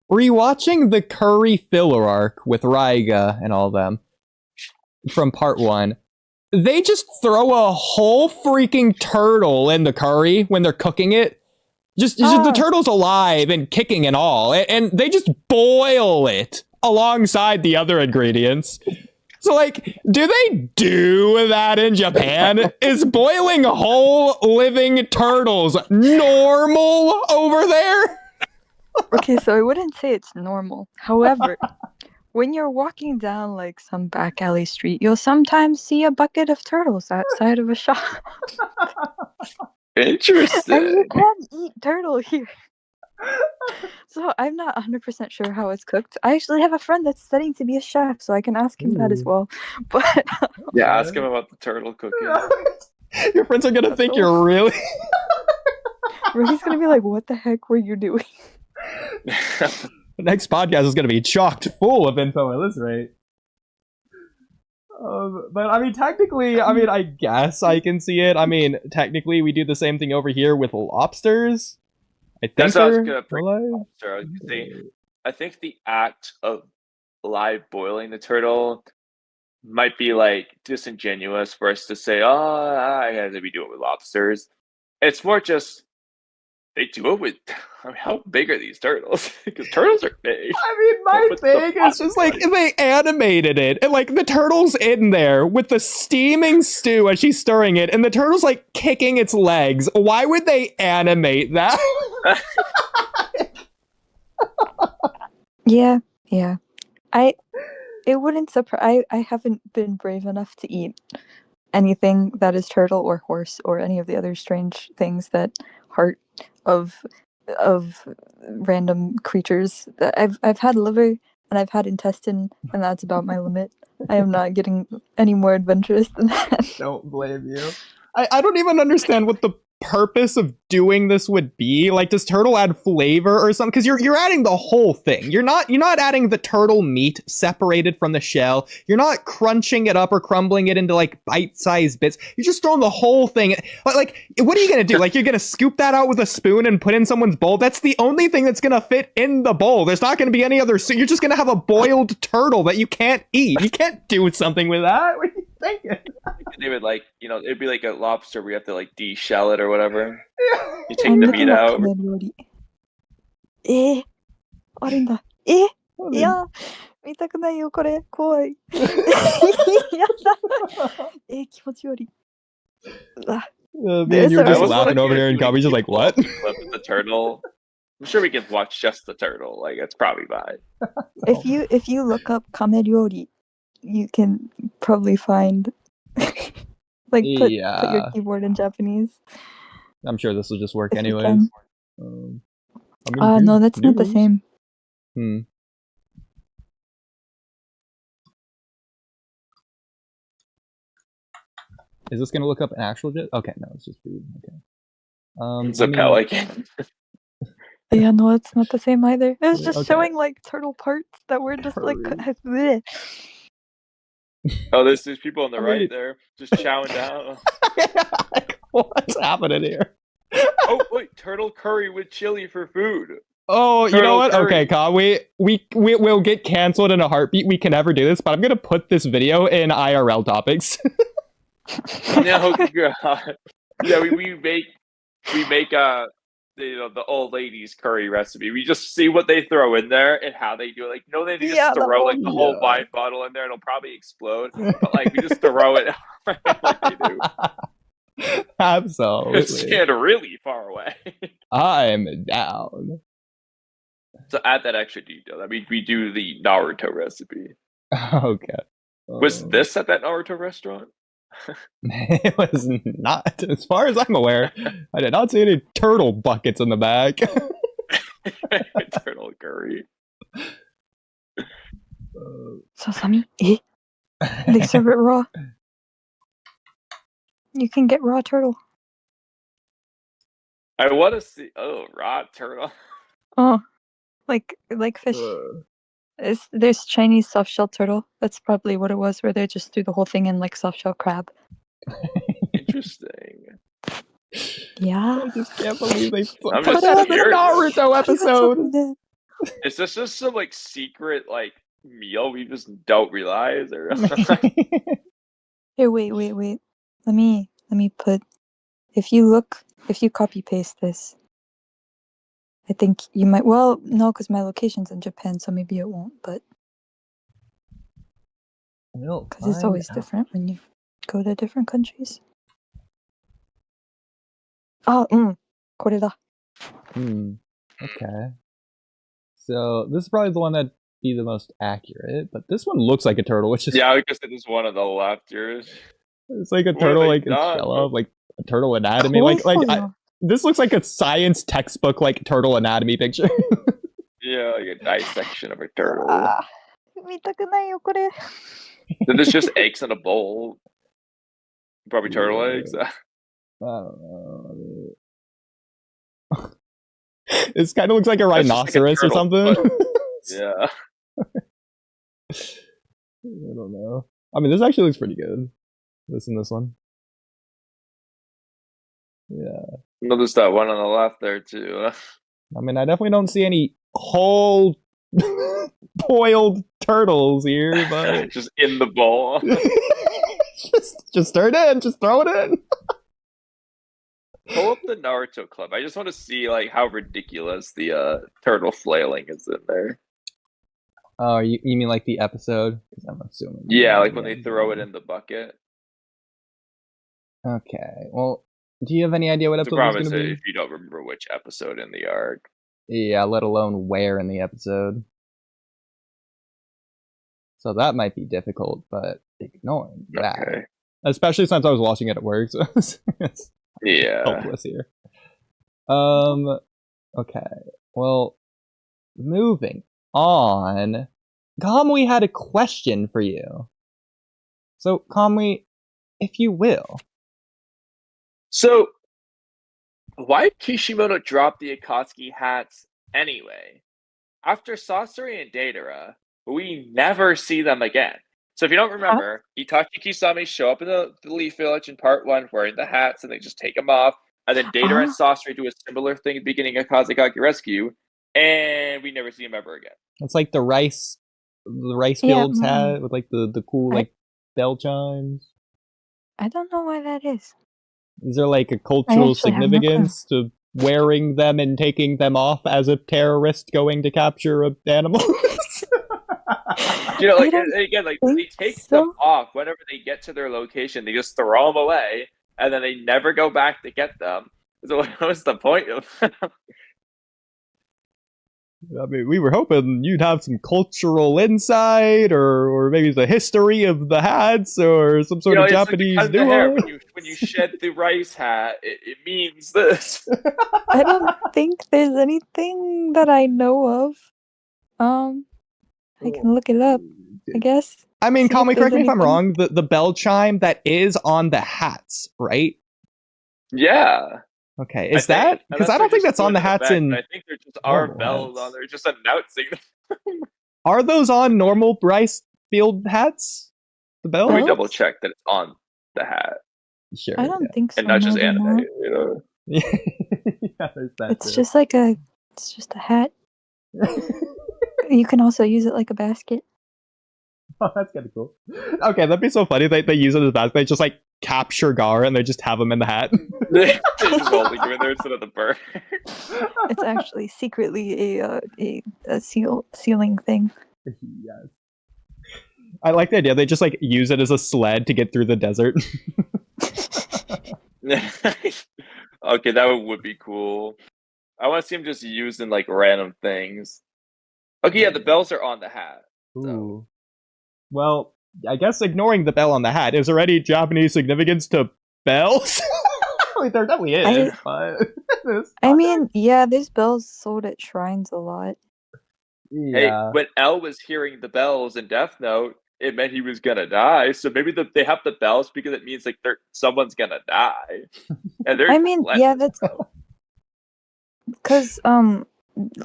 Rewatching the Curry filler arc with Raiga and all them from part 1. They just throw a whole freaking turtle in the curry when they're cooking it. Just the turtle's alive and kicking and all, and they just boil it alongside the other ingredients. So, like, do they do that in Japan? Is boiling whole living turtles normal over there? Okay, so I wouldn't say it's normal. However, when you're walking down like some back alley street, you'll sometimes see a bucket of turtles outside of a shop. Interesting. And you can eat turtle here. So I'm not 100% sure how it's cooked. I actually have a friend that's studying to be a chef, so I can ask him that as well. But Yeah, ask him about the turtle cooking. Your friends are gonna think you're really... He's gonna be like, what the heck were you doing? The next podcast is gonna be chocked full of info at this rate. But I mean, technically, I guess I can see it. I mean, technically, we do the same thing over here with lobsters. I think That's what I was they're gonna bring alive. lobster. I think the act of live boiling the turtle might be like disingenuous for us to say, "Oh, I had to be doing it with lobsters." It's more just they do it with. I mean, how big are these turtles? Because turtles are big. I mean, my What's the thing is just like they animated it, and like the turtle's in there with the steaming stew as she's stirring it, and the turtle's like kicking its legs. Why would they animate that? Yeah. It wouldn't surprise. I haven't been brave enough to eat anything that is turtle or horse or any of the other strange things that heart of random creatures. I've had liver and I've had intestine, and that's about my limit. I am not getting any more adventurous than that. Don't blame you. I don't even understand what the purpose of doing this would be. Like, does turtle add flavor or something? Because you're adding the whole thing. You're not adding the turtle meat separated from the shell. You're not crunching it up or crumbling it into like bite-sized bits. You're just throwing the whole thing. Like, what are you gonna do? Like, you're gonna scoop that out with a spoon and put in someone's bowl? That's the only thing that's gonna fit in the bowl. There's not gonna be any other. So you're just gonna have a boiled turtle that you can't eat. You can't do something with that. What are you thinking? They would like, it'd be like a lobster where you have to like de-shell it or whatever. You take I'm the looking meat at out. カメ料理。あるんだ。いや、見たくないよ、これ。怖い。やだ。気持ち悪い。Man, you were I just always laughing wanna over see here, and like, Gabby's just like, what? clip of the turtle. I'm sure we can watch just the turtle. Like, that's probably fine. If you look up カメ料理, you can probably find like put your keyboard in Japanese. I'm sure this will just work If you anyways. No, that's not the same. Is this gonna look up an actual jet? Okay, no, it's just food. Okay. It's a pelican. Yeah, no, it's not the same either. It was just showing like turtle parts that were just like. Oh, there's people on the right there just chowing down. What's happening here? Oh wait, turtle curry with chili for food. Oh, you know what? Curry. Okay, Ka, we'll get canceled in a heartbeat. We can never do this, but I'm gonna put this video in IRL topics. No, God. Yeah, we make the old lady's curry recipe. We just see what they throw in there and how they do it. Like, they just throw like the whole wine bottle in there and it'll probably explode. But like, we just throw it like they do. Absolutely. Stand really far away. I'm down. So add that extra detail. I mean, we do the Naruto recipe. Okay. Was this at that Naruto restaurant? It was not, as far as I'm aware. I did not see any turtle buckets in the back. Turtle curry. Sasami? They serve it raw. You can get raw turtle. I want to see. Oh, raw turtle. Oh, like fish. There's Chinese soft shell turtle. That's probably what it was, where they just threw the whole thing in like soft shell crab. Interesting. Yeah. I just can't believe they I'm put just that in the curious. Naruto episode. Is this just some like secret like meal we just don't realize? Or Here, wait. Let me put. If you copy paste this, I think you might. Well, no, because my location's in Japan, so maybe it won't. But because it's always different when you go to different countries. Ah, これだ. Okay. So this is probably the one that'd be the most accurate, but this one looks like a turtle, which is yeah, I guess it is one of the lefters. it's like a What have turtle, they like in done? shell, like a turtle anatomy, this looks like a science textbook, like turtle anatomy picture. Yeah, like a dissection of a turtle. 見たくないよこれ. Then there's just eggs in a bowl. Probably turtle eggs. I don't know. This kind of looks like a That's just like a rhinoceros or turtle, something. Yeah. I don't know. I mean, this actually looks pretty good. This one. Yeah. Notice that one on the left there too. I mean, I definitely don't see any whole boiled turtles here, but just in the bowl. just stir it in. Just throw it in. Pull up the Naruto clip. I just want to see like how ridiculous the turtle flailing is in there. Oh, you mean like the episode? Because I'm assuming. Yeah, like when they throw it in the bucket. Okay. Well, do you have any idea what It's a episode it's promise going to be? if you don't remember which episode in the arc. Yeah, let alone where in the episode. So that might be difficult, but ignoring that. Okay. Especially since I was watching it at work, so it's Yeah. helpless here. Okay. Well, moving on. Kamui had a question for you. So, Kamui, if you will. So, why did Kishimoto drop the Akatsuki hats anyway? After Sasori and Deidara, we never see them again. So if you don't remember, Itachi Kisame show up in the Leaf Village in part 1 wearing the hats and they just take them off. And then Deidara and Sasori do a similar thing at the beginning of Kazekage Rescue. And we never see him ever again. It's like the rice fields hat with like the cool like bell chimes. I don't know why that is. Is there like a cultural significance to wearing them and taking them off as a terrorist going to capture an animal? You know, like again, like they take them off whenever they get to their location. They just throw them away, and then they never go back to get them. So what was the point of them? I mean, we were hoping you'd have some cultural insight, or maybe the history of the hats, or some sort of Japanese duo. When you shed the rice hat, it means this. I don't think there's anything that I know of. I can look it up, I guess. I mean, Kamui, correct me if I'm wrong. The bell chime that is on the hats, right? Yeah. Okay, is that because I don't think that's on the hats in. I think there just are bells on there, just announcing them. Are those on normal rice field hats? The bells? Let me double check that it's on the hat. Sure. I don't think so. And not just anime, you know. Yeah, there's that. It's just like it's just a hat. You can also use it like a basket. Oh, that's kind of cool. Okay, that'd be so funny. They use it as a basket. They just like capture Gara and they just have him in the hat. They just hold him in there instead of the bird. It's actually secretly a sealing thing. Yes. I like the idea. They just like use it as a sled to get through the desert. Okay, that would be cool. I want to see him just using like random things. Okay, yeah, the bells are on the hat. So. Ooh. Well, I guess ignoring the bell on the hat, is there any Japanese significance to bells? Like, there definitely is, but I mean, yeah, there's bells sold at shrines a lot. Hey, yeah. when L was hearing the bells in Death Note, it meant he was gonna die. So maybe they have the bells because it means like someone's gonna die. And they're I mean, yeah, that's because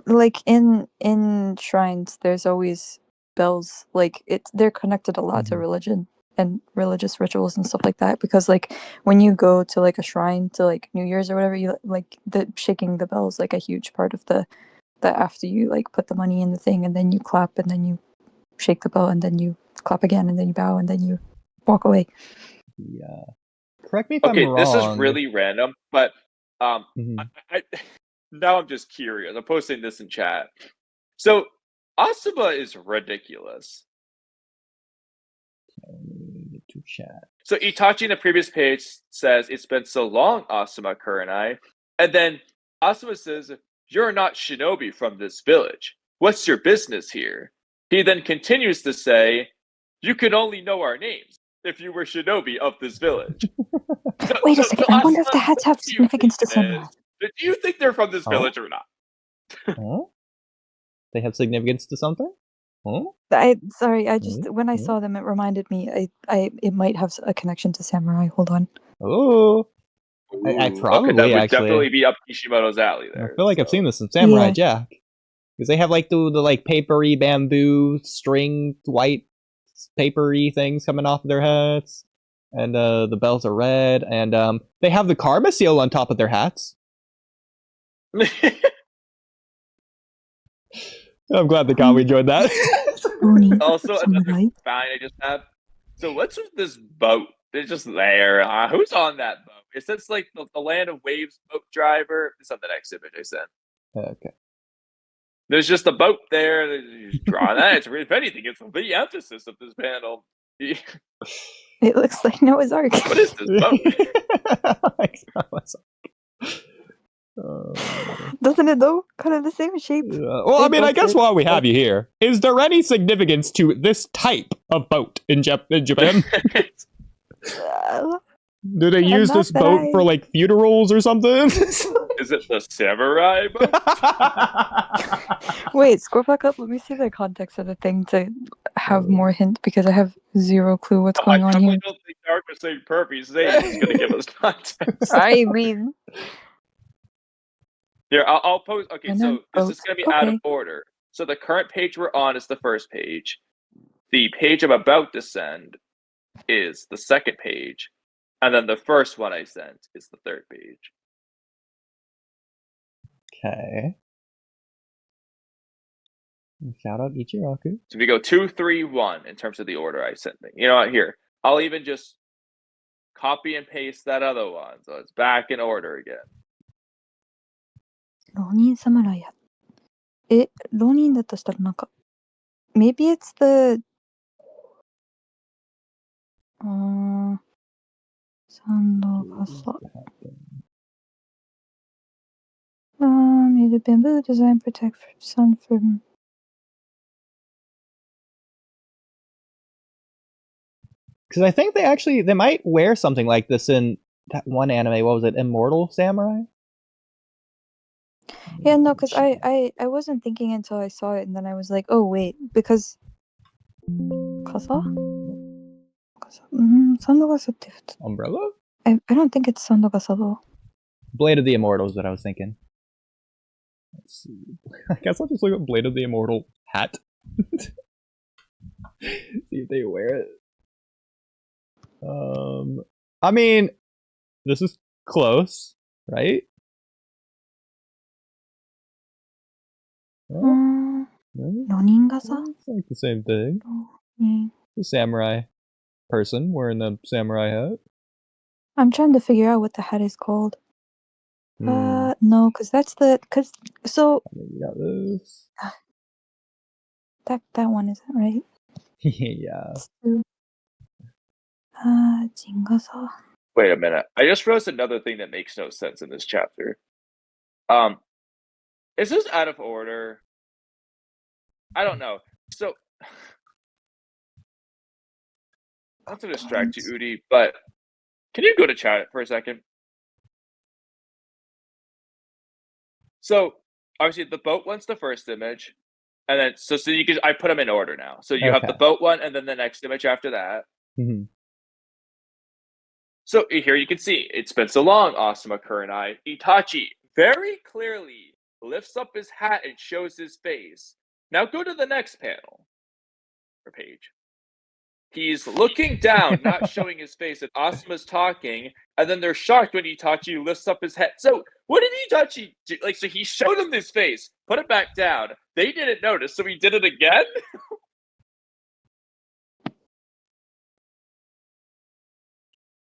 like in shrines, there's always bells. Like they're connected a lot to religion and religious rituals and stuff like that. Because like when you go to like a shrine to like New Year's or whatever, you like the shaking the bells like a huge part of the after you like put the money in the thing and then you clap and then you shake the bell and then you clap again and then you bow and then you walk away. Yeah. Correct me if I'm okay. wrong. This is really random, but Mhm. I now I'm just curious. I'm posting this in chat. So Asuma is ridiculous. To chat. So Itachi in the previous page says, "It's been so long, Asuma Kurenai," and then Asuma says, "You're not shinobi from this village. What's your business here?" He then continues to say, "You could only know our names if you were shinobi of this village." Wait a second. I wonder if the Asuma, hats have what do you think significance to it samurai. is? Do you think they're from this village or not? Huh? They have significance to something? Huh? Sorry, I just when I saw them, it reminded me. It might have a connection to samurai. Hold on. Oh, I probably okay, that would actually definitely be up Kishimoto's alley I there. feel like so. I've seen this in Samurai Yeah. Jack because they have like the like papery bamboo string white papery things coming off of their heads, and the bells are red, and they have the karma seal on top of their hats. I'm glad the Kamui joined that. Also, another Samurai. fine I just have. So what's with this boat? It's just there. Who's on that boat? It says like the Land of Waves boat driver. It's on the next image I sent. Okay. There's just a boat there. You just draw that. It's, if anything, it's the emphasis of this panel. It looks like Noah's Ark. What is this boat? Doesn't it though? Kind of the same shape. Well, I mean, I guess while we have you here, is there any significance to this type of boat in Japan? Do they use this boat for like funerals or something? Is it the samurai boat? Wait, scroll back up. Let me see the context of the thing to have more hint because I have zero clue what's going on here. I don't think Dark was saying Purpose is going to give us context. I mean, here, I'll post. Okay, And so then this is boats. going to be out of Okay. order. So the current page we're on is the first page. The page I'm about to send is the second page. And then the first one I sent is the third page. Okay. Shout out Ichiraku. So we go 2, 3, 1 in terms of the order I sent things. You know what? Here, I'll even just copy and paste that other one, so it's back in order again. Ronin samurai. Ronin だとしたらなんか maybe it's the 三度傘 made of bamboo design protect sun from Because I think they might wear something like this in that one anime. What was it? Immortal Samurai? Yeah, no, because I wasn't thinking until I saw it, and then I was like, oh wait, because kasa? Sandogasa って普通 Umbrella? I don't think it's Sandogasa though. Blade of the Immortal is what I was thinking. Let's see. I guess I'll just look up Blade of the Immortal hat. See if they wear it. I mean, this is close, right? Ronin gasa? It's like the same thing. The samurai person wearing the samurai hat. I'm trying to figure out what the hat is called. No, because so You got this. that one isn't right. Yeah. Jingasa. Wait a minute. I just realized another thing that makes no sense in this chapter. Is this out of order? I don't know. So Not to distract you, Oodie, but can you go to chat for a second? So obviously the boat one's the first image, and then so you can I put them in order now. So you have the Okay. boat one, and then the next image after that. Mhm. So here you can see it's been so long. Asuma Kurenai Itachi very clearly lifts up his hat and shows his face. Now go to the next panel or page. He's looking down, not showing his face, and Asuma's talking, and then they're shocked when Itachi lifts up his head. So, what did Itachi do? Like, so he showed him his face, put it back down. They didn't notice, so he did it again?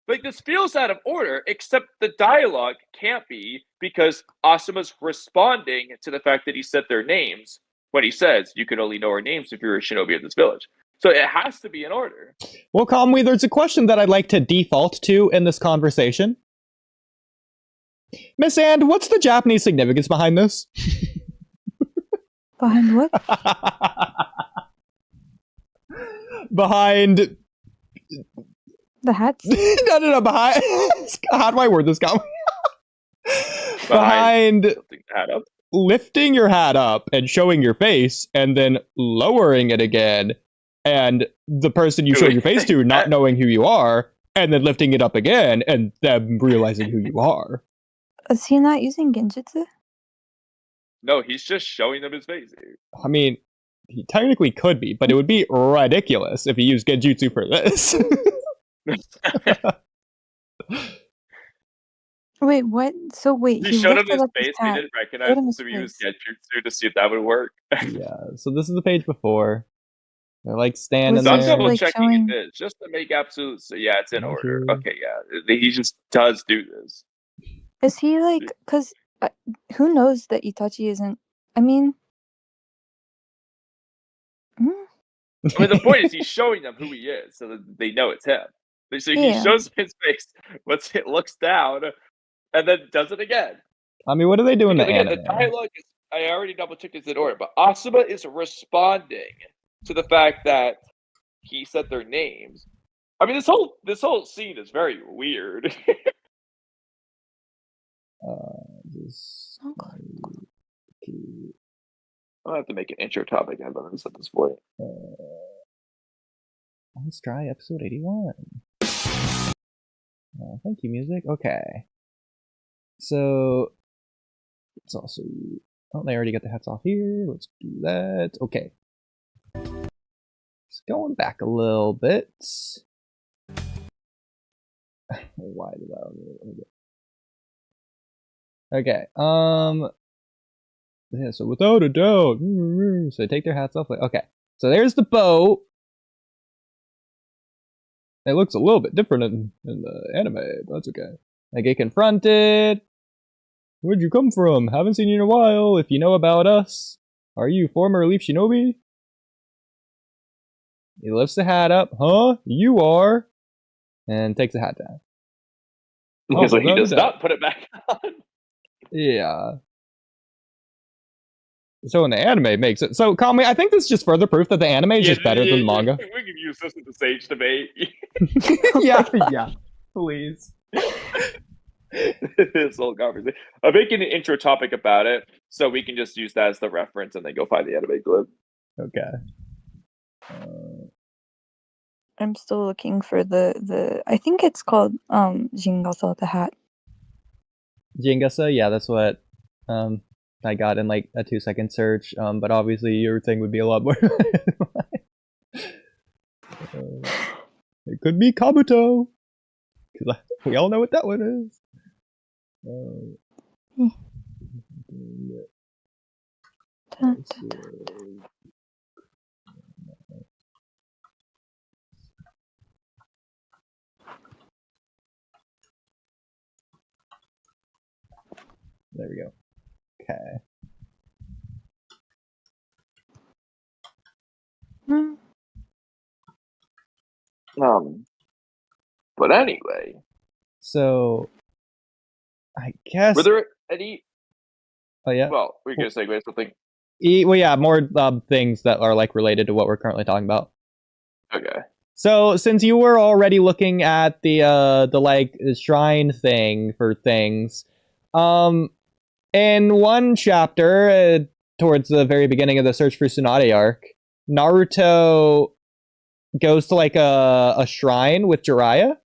Like, this feels out of order, except the dialogue can't be, because Asuma's responding to the fact that he said their names when he says, you can only know our names if you're a shinobi of this village. So it has to be in order. Well, Kamui, there's a question that I'd like to default to in this conversation. Miss And, what's the Japanese significance behind this? Behind what? Behind... The hats? no, behind... How do I word this, Kamui? Behind lifting your hat up and showing your face, and then lowering it again, and the person you show your face to not knowing who you are, and then lifting it up again, and them realizing who you are. Is he not using genjutsu? No, he's just showing them his face. I mean, he technically could be, but it would be ridiculous if he used genjutsu for this. Wait, what? So wait, he showed him lifted his up face, they hat. didn't recognize him, so he used genjutsu to see if that would work. Yeah, so this is the page before. They're like standing Was So I'm there. double like checking showing- it is, just to make absolute yeah, it's in Thank order. you. Okay, yeah. He just does do this. Is he like, because who knows that Itachi isn't, I mean... I mean, the point is he's showing them who he is, so that they know it's him. So he Yeah. shows his face, looks down, and then does it again. I mean, what do they do in the Again, anime? the dialogue is, I already double checked it's in order, but Asuma is responding to the fact that he said their names. I mean, this whole scene is very weird. Just... I'll have to make an intro topic out of this at this point. Let's try episode 81. Thank you, music. Okay. So, it's also... Oh, they already got the hats off here. Let's do that. Okay. Just going back a little bit. Why did that... Okay, yeah, so without a doubt, so they take their hats off, like, okay, so there's the boat. It looks a little bit different in the anime, but that's okay. They get confronted. Where'd you come from? Haven't seen you in a while. If you know about us, are you former Leaf Shinobi? He lifts the hat up. Huh? You are? And takes the hat down. So he does not put it back on. Yeah. So in the anime it makes it. So Kamui, I think this is just further proof that the anime is just better than the manga. We can use this as the sage debate. yeah, please. This whole conversation. I'm making an intro topic about it, so we can just use that as the reference and then go find the anime clip. Okay. I'm still looking for the I think it's called Jingasa, the hat. Jingasa, yeah, that's what I got in like a 2-second search. But obviously your thing would be a lot more. It could be Kabuto, because we all know what that one is. There we go. Okay. But anyway. So, I guess. Were there any? Oh yeah. Well, we're gonna segue something. Well, yeah, more things that are like related to what we're currently talking about. Okay. So since you were already looking at the like shrine thing for things, in one chapter towards the very beginning of the Search for Tsunade arc, Naruto goes to like a shrine with Jiraiya,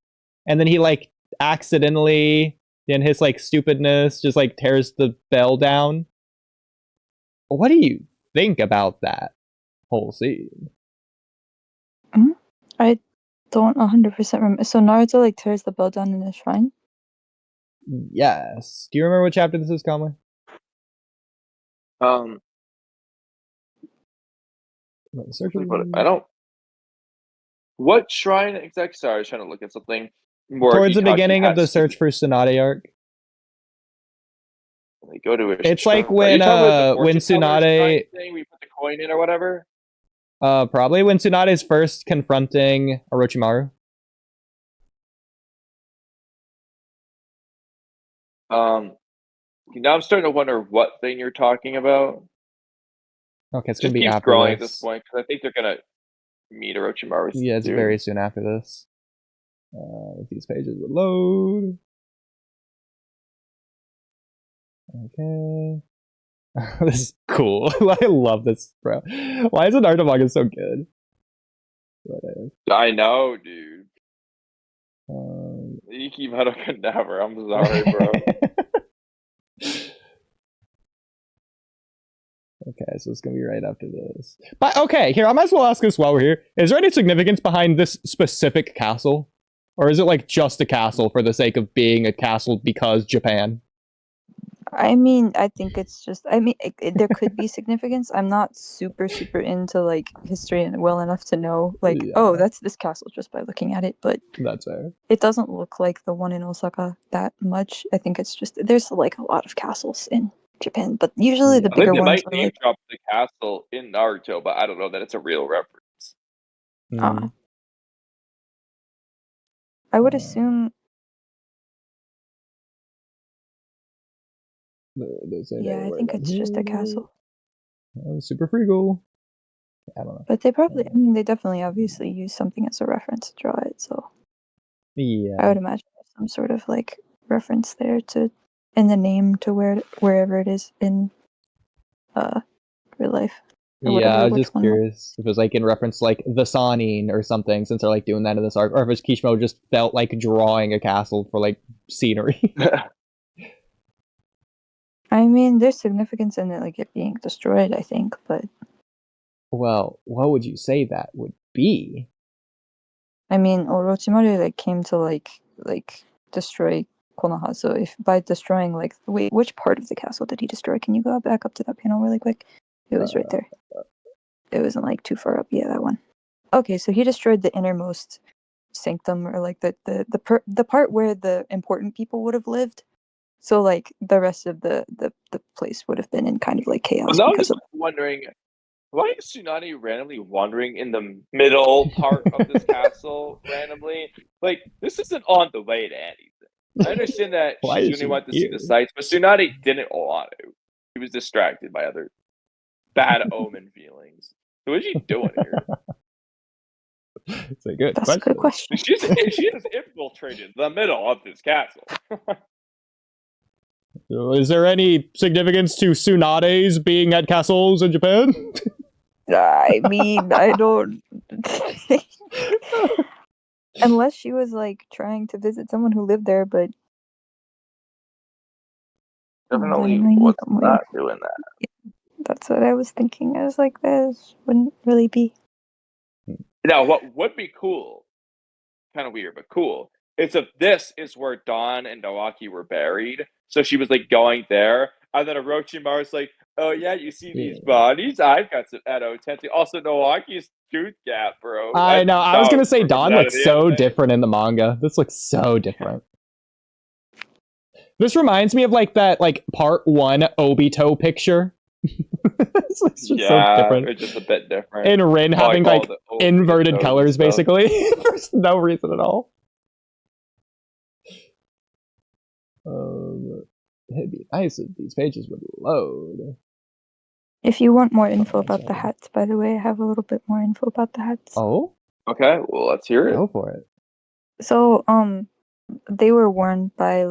and then he like accidentally, in his like stupidness, just like tears the bell down. What do you think about that whole scene? I don't 100% remember. So Naruto like tears the bell down in the shrine? Yes. Do you remember what chapter this is, Kamui? I don't. What shrine exactly? Sorry, I was trying to look at something more. Towards the Itachi beginning of the has Search for Tsunade arc. They go to a It's shrine. like when Tsunade thing, we put the coin in or whatever. Probably when Tsunade is first confronting Orochimaru. Now I'm starting to wonder what thing you're talking about. Okay, it's It gonna just be keeps after growing at this. this point because I think they're gonna meet Orochimaru. Yeah, it's very soon after this. If these pages would load. Okay. This is cool. I love this, bro. Why is the Naruto manga so good? I know, dude. You keep Haruka never. I'm sorry, bro. Okay, so it's gonna be right after this. But okay, here, I might as well ask this while we're here. Is there any significance behind this specific castle? Or is it like just a castle for the sake of being a castle because Japan? I mean, I think it's just. I mean, there could be significance. I'm not super into like history and well enough to know like, oh, that's this castle just by looking at it. But that's fair. It doesn't look like the one in Osaka that much. I think it's just there's like a lot of castles in Japan, but usually the bigger ones are like drop the castle in Naruto, but I don't know that it's a real reference. I would assume. Yeah, I think it's just a castle. Super frugal. I don't know. But they probably, I mean, they definitely obviously use something as a reference to draw it, so. Yeah. I would imagine there's some sort of like reference there to, in the name to wherever it is in real life. Yeah, I was just curious if it was like in reference to like the Sanin or something, since they're like doing that in this arc, or if it's Kishimo just felt like drawing a castle for like scenery. I mean, there's significance in it, like it being destroyed, I think, but. Well, what would you say that would be? I mean, Orochimaru like came to like destroy Konoha. So if by destroying like wait, which part of the castle did he destroy? Can you go back up to that panel really quick? It was right there. It wasn't like too far up. Yeah, that one. Okay, so he destroyed the innermost sanctum, or like the part where the important people would have lived. So like the rest of the place would have been in kind of like chaos. Well, now I'm just wondering, why is Tsunade randomly wandering in the middle part of this castle randomly? Like, this isn't on the way to anything. I understand that Shizune wanted to see the sights, but Tsunade didn't want to. He was distracted by other bad omen feelings. So what is she doing here? It's a good That's a good question. She has infiltrated the middle of this castle. Is there any significance to Tsunades being at castles in Japan? I mean, I don't. Unless she was like trying to visit someone who lived there, but definitely was not doing that. Yeah, that's what I was thinking. I was like, this wouldn't really be. Now, what would be cool, kind of weird, but cool, is if this is where Dawn and Nawaki were buried. So she was like going there, and then Orochimaru's like, oh yeah, you see these bodies? I've got some Edo Tensei. Also, Nawaki's tooth gap, bro. I know. I was gonna say Dawn looks so different in the manga. This looks so different. This reminds me of like that like part 1 Obito picture. It's just so different. It's just a bit different. And Rin having like inverted colors basically for no reason at all. It'd be nice if these pages would load. If you want more info about the hats, by the way, I have a little bit more info about the hats. Oh? Okay, well, let's hear it. Go for it. So they were warned by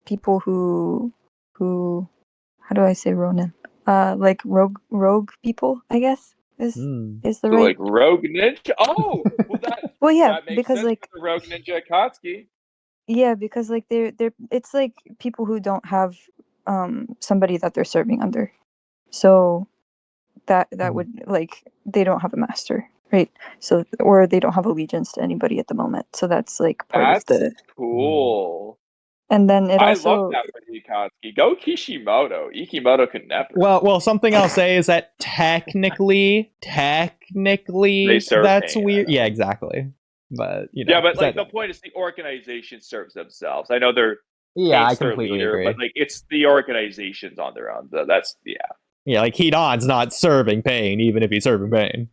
people who how do I say Ronin? Like rogue people, I guess is the So, right. like Rogue Ninja. Oh, well Well, yeah, that makes because sense like for the Rogue Ninja Akatsuki. yeah, because like they're it's like people who don't have somebody that they're serving under, so that would like they don't have a master, right? So or they don't have allegiance to anybody at the moment, so that's like part of That's the. cool. And then it I love also that for the Akatsuki. Go Kishimoto. Ikimoto could never. Well, something I'll say is that technically, They serve that's pain, I weird. know. Yeah, exactly. But you know, Yeah, but like that- the point is the organization serves themselves. I know they're yeah, I Pain's their completely leader, agree. but like it's the organization's on their own. That's Yeah, like Hidan's not serving Pain, even if he's serving Pain.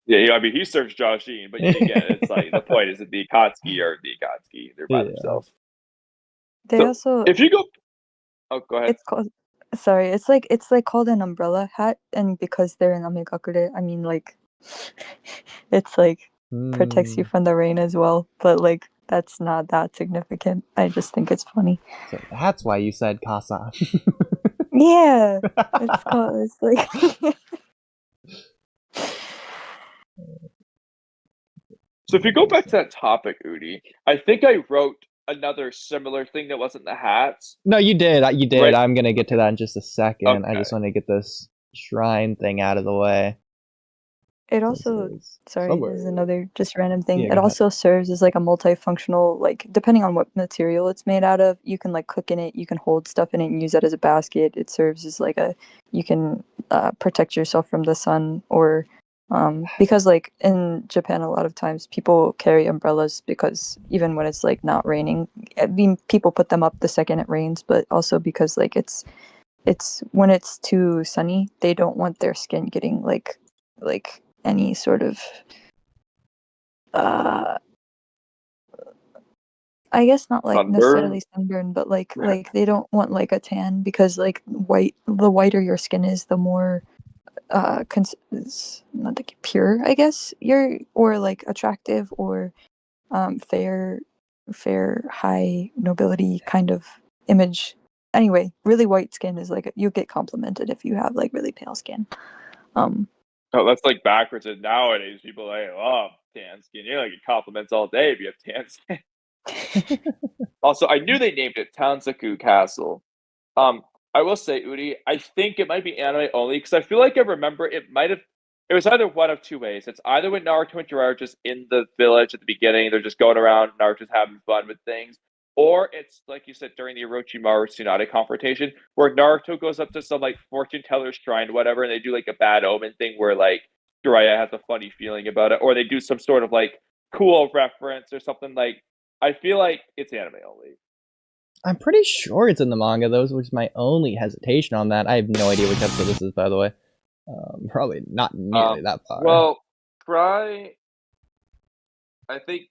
yeah. I mean, he serves Joshin, but you get it. It's like the point is that the Akatsuki are the Akatsuki. They're by Yeah. themselves. they So, also if you go, oh, go ahead. it's called sorry it's like called an umbrella hat, and because they're in Amigakure, I mean like it's like protects you from the rain as well, but like that's not that significant. I just think it's funny. So that's why you said Kasa. Yeah, it's like So if you go back to that topic, Oodie, I think I wrote another similar thing that wasn't the hats. No, you did. You did. Right. I'm gonna get to that in just a second. I Okay. just want to get this shrine thing out of the way. it also sorry, there's another just random thing. Yeah, it go also serves as like a multifunctional, like depending on what material it's made out of, you can like cook in it, you can hold stuff in it and use that as a basket. It serves as like you can protect yourself from the sun, or because like in Japan a lot of times people carry umbrellas because even when it's like not raining, I mean people put them up the second it rains, but also because like it's when it's too sunny, they don't want their skin getting like any sort of I guess not like Sunburn? necessarily sunburn, but like they don't want like a tan, because like the whiter your skin is, the more not like pure, I guess, you're, or like attractive, or fair high nobility kind of image. Anyway, really white skin is like you get complimented if you have like really pale skin. Oh, that's like backwards. And nowadays, people are like, oh, tan skin. You're like, compliments all day if you have tan skin. Also, I knew they named it Tanzaku Castle. I will say, Udi, I think it might be anime only because I feel like I remember it might have. It was either one of two ways. It's either when Naruto and Jiraiya are just in the village at the beginning, they're just going around, Naruto's having fun with things, or it's like you said during the Orochimaru Tsunade confrontation, where Naruto goes up to some like fortune teller's shrine, whatever, and they do like a bad omen thing where like Jiraiya has a funny feeling about it, or they do some sort of like cool reference or something. Like I feel like it's anime only. I'm pretty sure it's in the manga, though, which is my only hesitation on that. I have no idea which episode this is, by the way. Probably not nearly that far. Well, try. I think.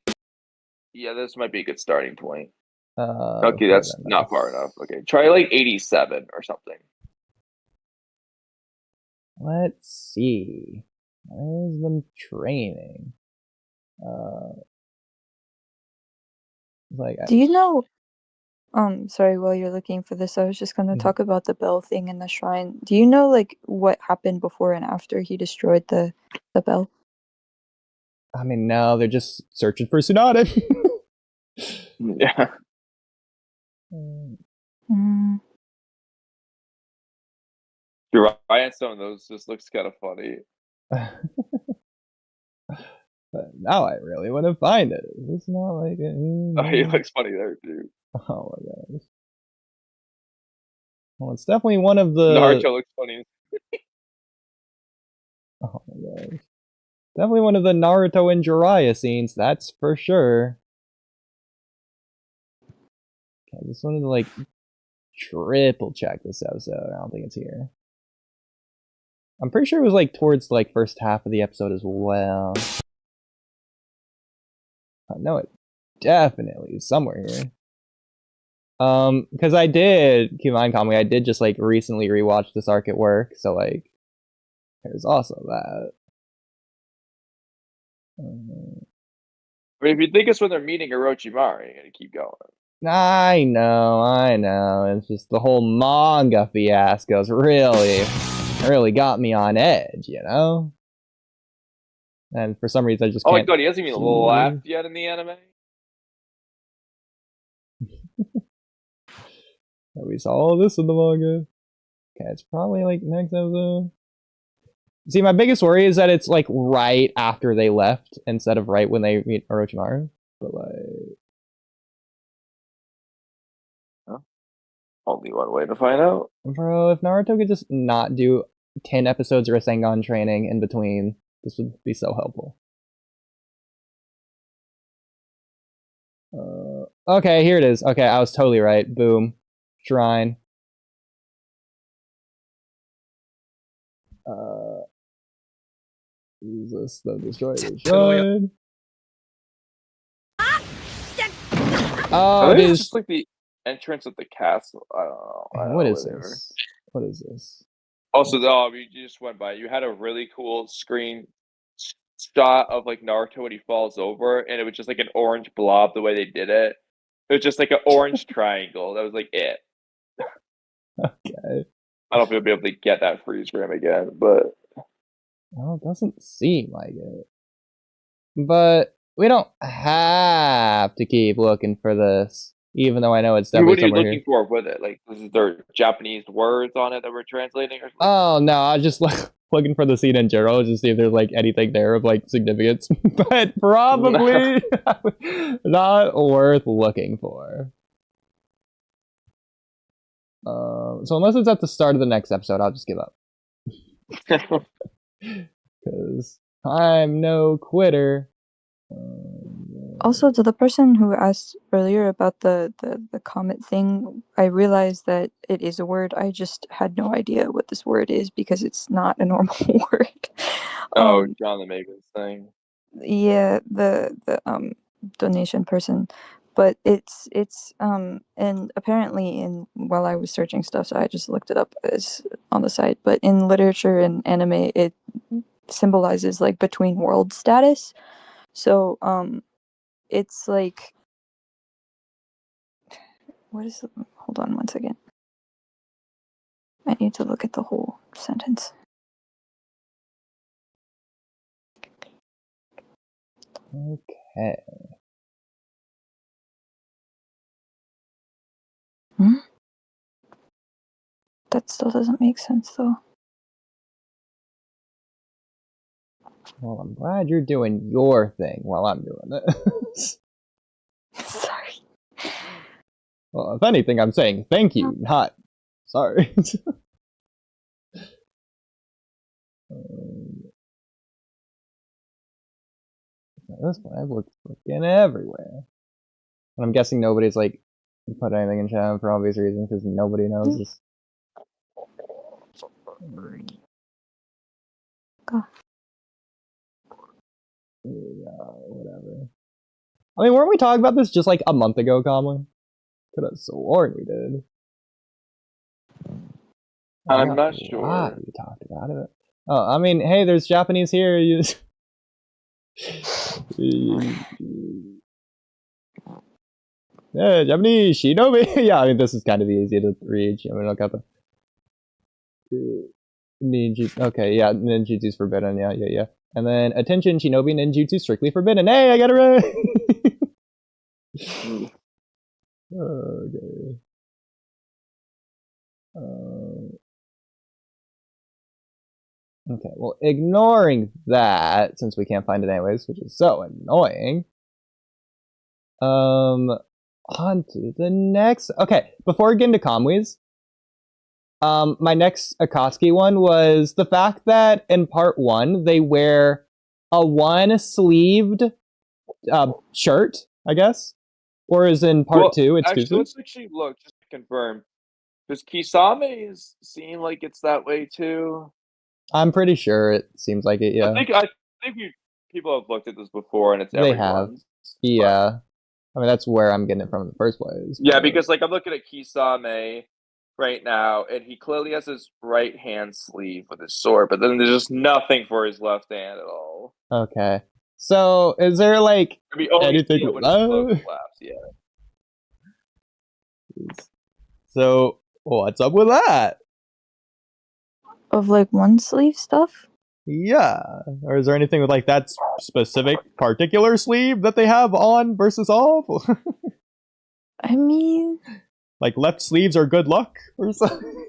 Yeah, this might be a good starting point. Okay, that's not far enough. Okay, try like 87 or something. Let's see. Where's them training? Do you know? Sorry, while you're looking for this, I was just gonna Mhm. talk about the bell thing in the shrine. Do you know like what happened before and after he destroyed the bell? I mean, no, they're just searching for Tsunade. Yeah. Jiraiya, some of those just looks kind of funny. But now I really want to find it. It's not like it. Oh, he looks funny there too. Oh my gosh. Well, it's definitely one of the. Naruto looks funny. Oh my gosh. Definitely one of the Naruto and Jiraiya scenes, that's for sure. Okay, I just wanted to like triple check this episode. I don't think it's here. I'm pretty sure it was like towards like first half of the episode as well. I know it definitely is somewhere here. Because I did, keep in mind, Kamui, I did just like recently rewatch this arc at work, so like there's also that. I mean, if you think it's when they're meeting Orochimaru, you're gonna keep going. I know. It's just the whole manga fiasco's really got me on edge, you know? And for some reason I just Oh my can't. god, he hasn't even laughed yet in the anime? We saw all this in the manga. Okay, it's probably like next episode. See, my biggest worry is that it's like right after they left instead of right when they meet Orochimaru. But like, Only one way to find out. bro, if Naruto could just not do 10 episodes of Rasengan training in between, this would be so helpful. Okay, here it is. Okay, I was totally right. Boom. Shrine. Jesus, that destroyed the shrine. Oh, it It's is. just like the entrance of the castle. I don't know. What is whatever. this? What is this? Also, you just went by. You had a really cool screen shot of like Naruto when he falls over, and it was just like an orange blob. The way they did it, it was just like an orange triangle. That was like it. Okay. I don't know if you'll be able to get that freeze frame again, but Well, it doesn't seem like it. But we don't have to keep looking for this, even though I know it's definitely what are you somewhere looking here. for with it? Like, is there Japanese words on it that we're translating or something? Oh no, I was just looking for the scene in general, just see if there's like anything there of like significance, but probably not worth looking for. So unless it's at the start of the next episode, I'll just give up. Because I'm no quitter. Also, to the person who asked earlier about the comet thing, I realized that it is a word. I just had no idea what this word is because it's not a normal word. John the Maker's thing. Yeah, the donation person, but it's and apparently while I was searching stuff, so I just looked it up as on the site. But in literature and anime, it symbolizes like between world status. So it's like, what is the, hold on one second. I need to look at the whole sentence. Okay. That still doesn't make sense though. Well, I'm glad you're doing your thing while I'm doing it. Sorry. Well, if anything, I'm saying thank you, not sorry. At this point, I've looked freaking everywhere. And I'm guessing nobody's like put anything in chat for obvious reasons because nobody knows this. Yeah, whatever. I mean, weren't we talking about this just like a month ago, Kamui? Could have sworn we did. I'm not sure. We talked about it. Oh, I mean, hey, there's Japanese here. Yeah, Japanese shinobi. Yeah, I mean, this is kind of easy to read. I mean, look at the ninjutsu. Okay, yeah, ninjutsu's forbidden. Yeah. And then attention, shinobi ninjutsu strictly forbidden. Hey, I got it right. Okay. Okay, well, ignoring that, since we can't find it anyways, which is so annoying. On to the next. Okay, before we get into Kamui's, my next Akatsuki one was the fact that in part 1 they wear a one-sleeved shirt, I guess, or is in part 2 it's actually, two. let's actually look just to confirm. Does Kisame seem like it's that way too? I'm pretty sure it seems like it. Yeah, I think people have looked at this before, and it's they everyone's. have. Yeah, I mean that's where I'm getting it from in the first place. Yeah, because like I'm looking at Kisame right now, and he clearly has his right hand sleeve with his sword, but then there's just nothing for his left hand at all. Okay. So, is there like We only anything see it when his cloak left? flaps, yeah. So, what's up with that? Of like one sleeve stuff? Yeah. Or is there anything with like that specific particular sleeve that they have on versus off? I mean, Like left sleeves are good luck or something?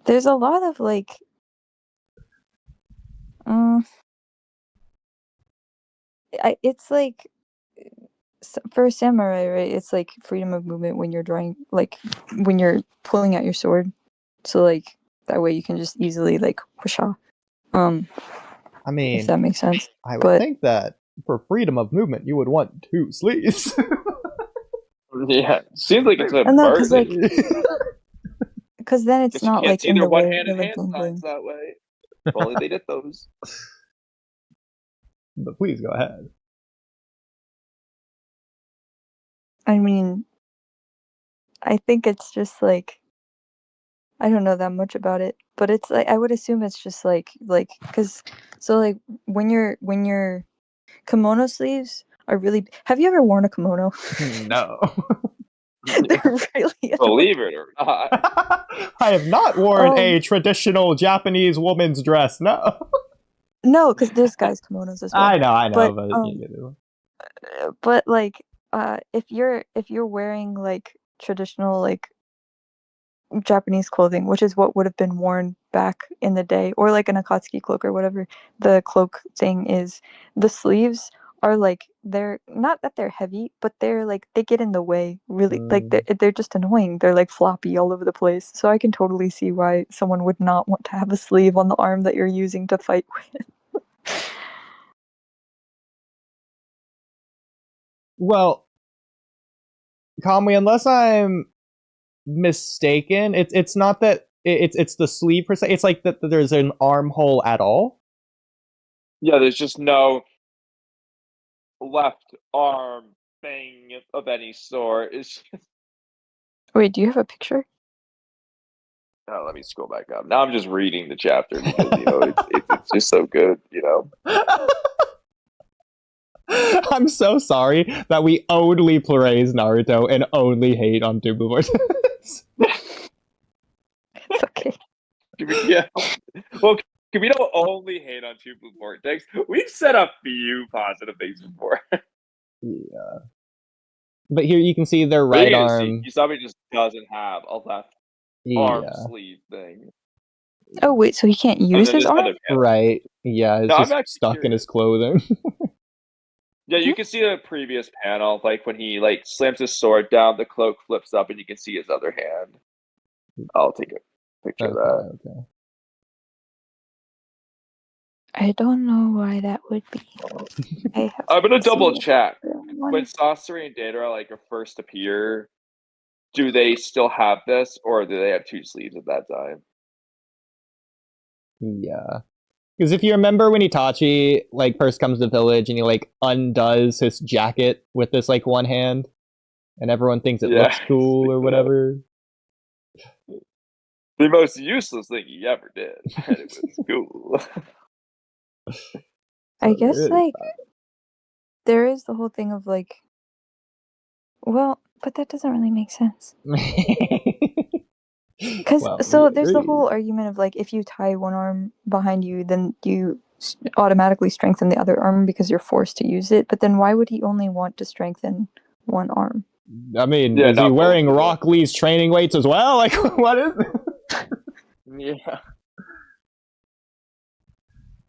there's a lot of like it's like for a samurai, right? It's like freedom of movement when you're drawing, like when you're pulling out your sword. So like that way you can just easily like push off. I If mean, that makes sense. I would But think that for freedom of movement, you would want 2 sleeves. Yeah, seems like it's a no, because like burden. because then it's Guess you not can't like see in their the way. one-handed Like hand bling signs bling. that way. If only they did those. But please go ahead. I mean, I think it's just like I don't know that much about it, but it's like I would assume it's just like because so like when your kimono sleeves are really. Have you ever worn a kimono? No. They're really Believe it or not. I have not worn a traditional Japanese woman's dress. No. no, because there's guys kimonos as well. I know, But but but like if you're wearing like traditional like Japanese clothing, which is what would have been worn back in the day, or like an Akatsuki cloak or whatever the cloak thing is, the sleeves are like they're not that they're heavy, but they're like they get in the way really. Like they're just annoying. They're like floppy all over the place. So I can totally see why someone would not want to have a sleeve on the arm that you're using to fight with. Well, Kamui, unless I'm mistaken, it's not that it's the sleeve per se. It's like that there's an armhole at all. Yeah, there's just no left arm thing of any sort. It's just... Wait, do you have a picture? Oh, let me scroll back up. Now I'm just reading the chapter because it's just so good, I'm so sorry that we only praise Naruto and only hate on Tubu Vortex. It's okay. Yeah. Well, we don't only hate on Two Blue Vortex. We've said a few positive things before. Yeah. But here you can see their right arm. Usami just doesn't have a left arm sleeve thing. Oh wait, so he can't use his arm? Right. Yeah, it's just stuck in his clothing. Yeah, you can see the previous panel, like when he like slams his sword down, the cloak flips up, and you can see his other hand. I'll take a picture of that. Okay. I don't know why that would be. I'm gonna double check. When Sasori and Deidara like first appear, do they still have this, or do they have 2 sleeves at that time? Yeah. Because if you remember when Itachi like first comes to the village and he like undoes his jacket with this like one hand, and everyone thinks it looks cool or whatever. The most useless thing he ever did, and it was cool. I guess like there is the whole thing of like, well, but that doesn't really make sense. Because there's the whole argument of like if you tie one arm behind you, then you automatically strengthen the other arm because you're forced to use it. But then why would he only want to strengthen one arm? I mean, is he wearing Rock Lee's training weights as well? Like, what is it? Yeah.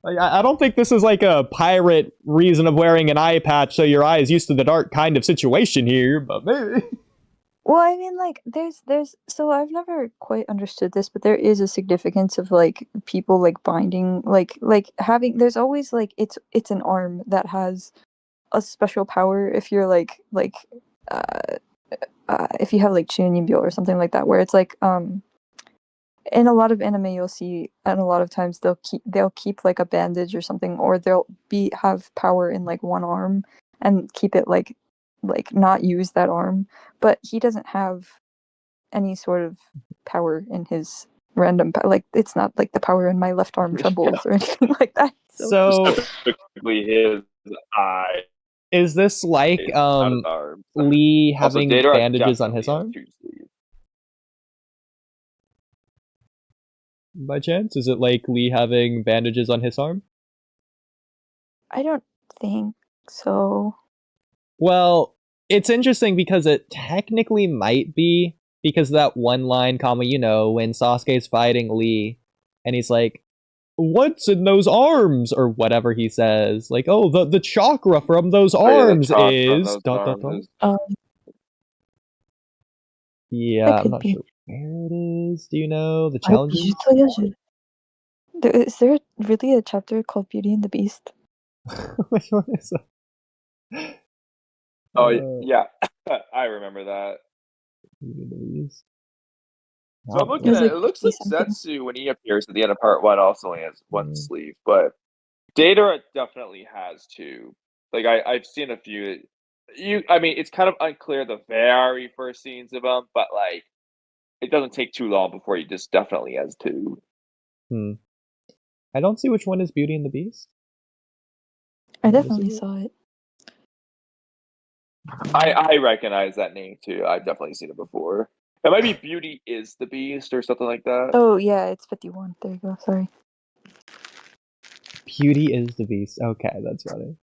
Like, I don't think this is like a pirate reason of wearing an eye patch so your eye is used to the dark kind of situation here, but maybe. Well, I mean, like, there's, so I've never quite understood this, but there is a significance of, like, people, like, binding, like, having, there's always, like, it's an arm that has a special power if you're, if you have, like, Chunin or something like that, where it's, like, in a lot of anime you'll see, and a lot of times they'll keep, like, a bandage or something, or they'll have power in, like, one arm, and keep it, like not use that arm, but he doesn't have any sort of power in his random like it's not like the power in my left arm trembles or anything like that. So specifically his eye. Is this like Not his arms. Lee Also, having Datara bandages on his definitely arm? has 2 sleeves. By chance? Is it like Lee having bandages on his arm? I don't think so. Well, it's interesting because it technically might be, because that one line, when Sasuke's fighting Lee, and he's like, "What's in those arms?" or whatever he says. Like, "Oh, the chakra from those arms is... Yeah, I'm not sure where it is. Do you know the challenges? Is there really a chapter called Beauty and the Beast? Which one is that? Oh, yeah. I remember that. Beauty and the Beast. So I'm looking at it. It looks like Zetsu, when he appears at the end of part 1, also only has 1 sleeve, but Datara definitely has 2. Like, I've seen a few. It's kind of unclear the very first scenes of him, but like, it doesn't take too long before he just definitely has 2. I don't see which one is Beauty and the Beast. I definitely saw it. I recognize that name too. I've definitely seen it before. It might be Beauty is the Beast or something like that. Oh yeah, it's 51. There you go. Sorry. Beauty is the Beast. Okay, that's funny.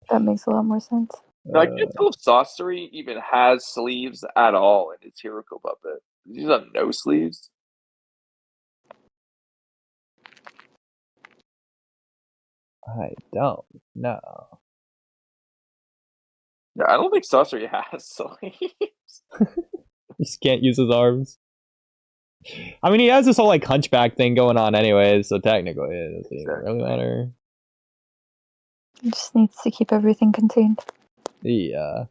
That makes a lot more sense. I can't tell if Sasori even has sleeves at all in his Hiroko puppet. He's on no sleeves. I don't know. Yeah, I don't think Sasori has sleeves. He just can't use his arms. I mean, he has this whole like hunchback thing going on anyways, so technically it doesn't even really matter. He just needs to keep everything contained. Yeah.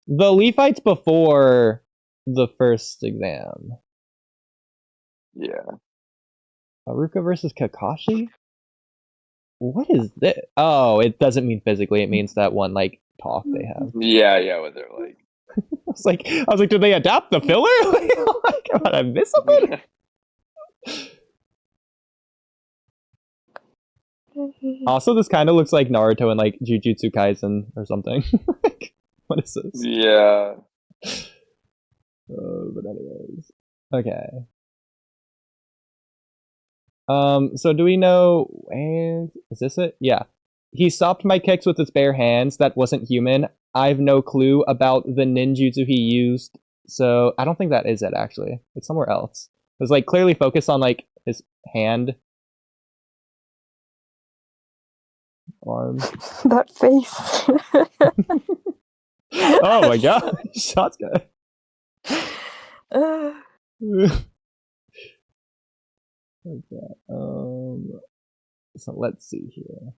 The Lee fight's before the first exam. Yeah. Haruka versus Kakashi? What is this? Oh, it doesn't mean physically, it means that one like talk they have. Yeah, when they're like I was like, did they adapt the filler? Like, did I miss something? Also, this kind of looks like Naruto and like Jujutsu Kaisen or something. Like, what is this? Yeah. But anyways, okay. So do we know where is this it? Yeah. He stopped my kicks with his bare hands. That wasn't human. I've no clue about the ninjutsu he used. So I don't think that is it actually. It's somewhere else. It was like clearly focused on like his hand. Arm. That face. Oh my god. Shotgun. Okay. So let's see here.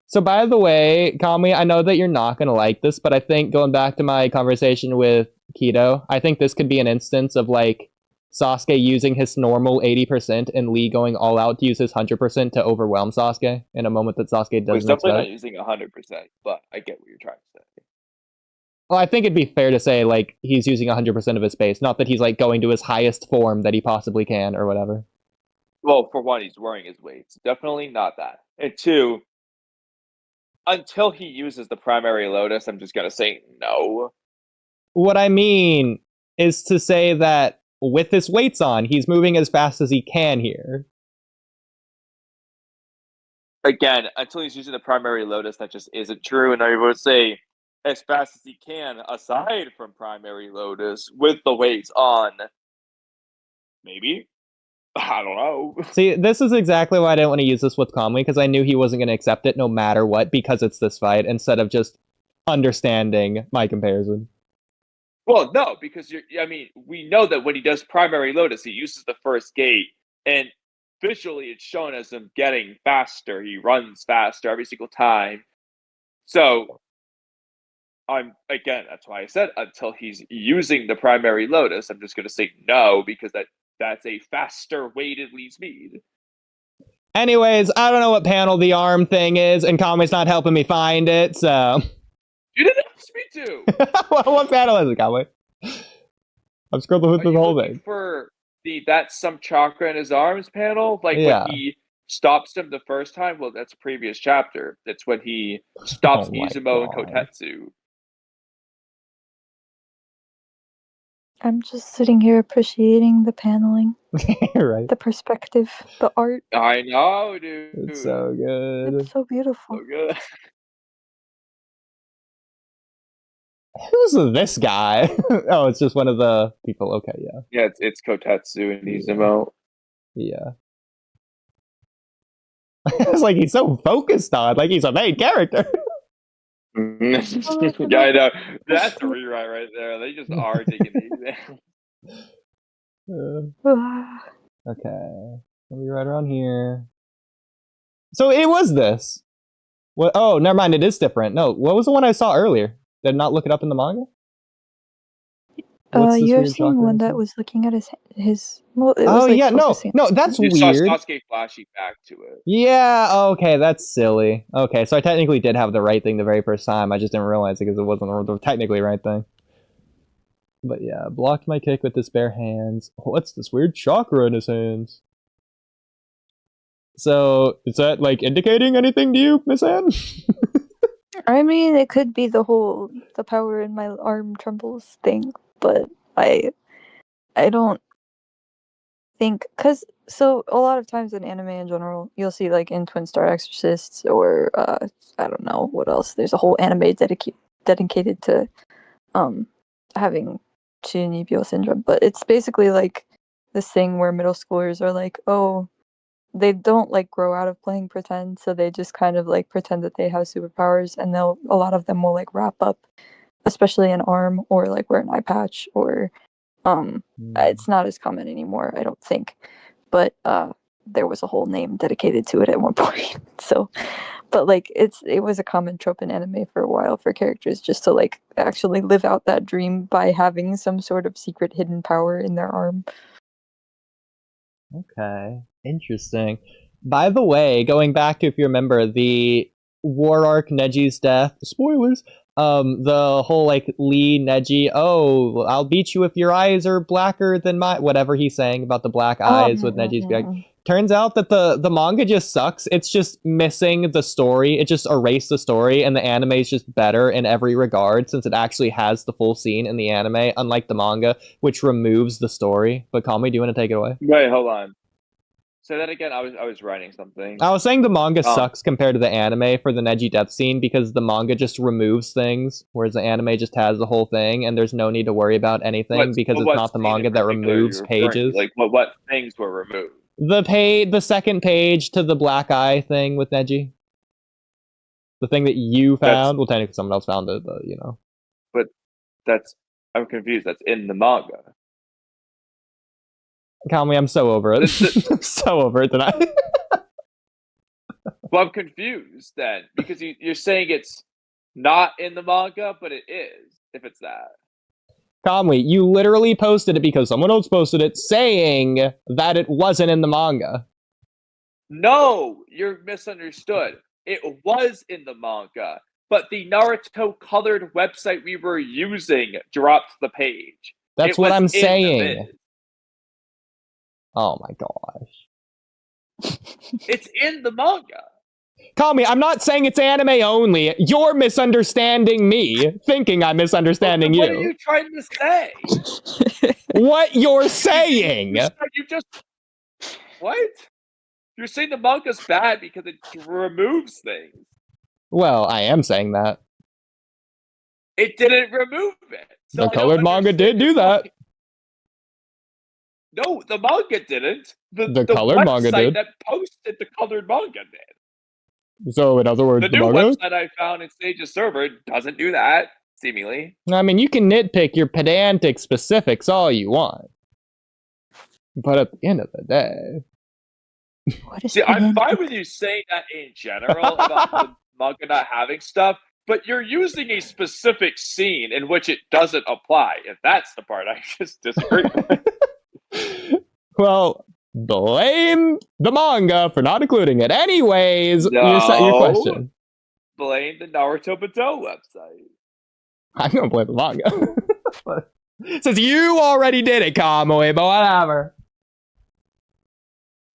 So by the way, Kamui, I know that you're not gonna like this, but I think going back to my conversation with Kido, I think this could be an instance of like Sasuke using his normal 80% and Lee going all out to use his 100% to overwhelm Sasuke in a moment that Sasuke doesn't he's definitely expect. not using 100%, but I get what you're trying to say. Well, I think it'd be fair to say like he's using 100% of his space, not that he's like going to his highest form that he possibly can or whatever. Well, for one, he's wearing his weights. Definitely not that. And 2, until he uses the primary lotus, I'm just gonna say no. What I mean is to say that with his weights on, he's moving as fast as he can here. Again, until he's using the primary lotus, that just isn't true. And I would say as fast as he can, aside from primary lotus, with the weights on. Maybe. I don't know. See, this is exactly why I didn't want to use this with Kamui, because I knew he wasn't going to accept it no matter what, because it's this fight, instead of just understanding my comparison. Well, no, because we know that when he does primary lotus, he uses the first gate, and visually it's shown as him getting faster. He runs faster every single time. So, that's why I said until he's using the primary lotus, I'm just going to say no, because that's a faster weighted lead speed. Anyways, I don't know what panel the arm thing is, and Kamui's not helping me find it, so... You didn't ask me to! What panel is it, Kamui? I'm scrolling through the whole thing. For that's some chakra in his arms panel? Like when he stops him the first time, well, that's a previous chapter. That's when he stops Oh my Izumo and God. Kotetsu. I'm just sitting here appreciating the paneling, Right. the perspective, the art. I know, dude. It's so good. It's so beautiful. So good. Who's this guy? Oh, it's just one of the people. Okay, yeah. Yeah, it's Kotetsu and Izumo. Yeah. It's like he's so focused on, like he's a main character. Yeah, I know. That's a rewrite right there. They just are taking it easy. Okay. Let me right around here. So it was this. What? Oh, never mind. It is different. No, what was the one I saw earlier? Did I not look it up in the manga? What's this You're weird seeing chakra one that thing? was looking at his. Well, it Oh was like yeah, no, focusing. no, that's You weird. saw Sasuke flashing back to it. Yeah, okay, that's silly. Okay, so I technically did have the right thing the very first time. I just didn't realize it because it wasn't the technically right thing. But yeah, blocked my kick with his bare hands. What's this weird chakra in his hands? So, is that, like, indicating anything to you, Miss Anne? I mean, it could be the whole the power in my arm trembles thing, but I don't think because so a lot of times in anime in general, you'll see like in Twin Star Exorcists or I don't know what else. There's a whole anime dedicated to having Shinibyo syndrome, but it's basically like this thing where middle schoolers are like, oh, they don't like grow out of playing pretend, so they just kind of like pretend that they have superpowers, and a lot of them will like wrap up, especially an arm or like wear an eye patch or it's not as common anymore, I don't think, but there was a whole name dedicated to it at one point. So, but like it was a common trope in anime for a while for characters just to like actually live out that dream by having some sort of secret hidden power in their arm. Okay, interesting. By the way, going back to, if you remember, the War Arc Neji's death, spoilers, the whole, like, Lee Neji, oh, I'll beat you if your eyes are blacker than my, whatever he's saying about the black eyes with Neji's back. Turns out that the manga just sucks. It's just missing the story. It just erased the story, and the anime is just better in every regard since it actually has the full scene in the anime, unlike the manga, which removes the story. But Kamui, do you want to take it away? Wait, hold on. Say that again. I was writing something. I was saying the manga sucks compared to the anime for the Neji death scene because the manga just removes things, whereas the anime just has the whole thing, and there's no need to worry about anything because it's not the manga that removes pages. Like what things were removed? The second page to the black eye thing with Neji. The thing that you found. Well, technically someone else found it, but you know. But I'm confused. That's in the manga. Kamui, I'm so over it. I'm so over it tonight. Well, I'm confused then because you're saying it's not in the manga, but it is. If it's that. Kamui, you literally posted it because someone else posted it saying that it wasn't in the manga. No, you're misunderstood. It was in the manga, but the Naruto colored website we were using dropped the page. That's what I'm saying. Oh my gosh. It's in the manga. Kamui, I'm not saying it's anime only. You're misunderstanding me, thinking I'm misunderstanding you. What are you trying to say? What you're saying? You just what? You're saying the manga's bad because it removes things. Well, I am saying that. It didn't remove it. So the colored manga did do that. No, the manga didn't. The colored manga did. That posted the colored manga did. So, in other words, the new website I found in Sage's server doesn't do that, seemingly. I mean, you can nitpick your pedantic specifics all you want. But at the end of the day... See, I'm fine with you saying that in general about the manga not having stuff, but you're using a specific scene in which it doesn't apply, and that's the part I just disagree with. Well, blame the manga for not including it. Anyways, your question. Blame the Naruto Bato website. I'm gonna blame the manga. Since you already did it, Kamui, but whatever.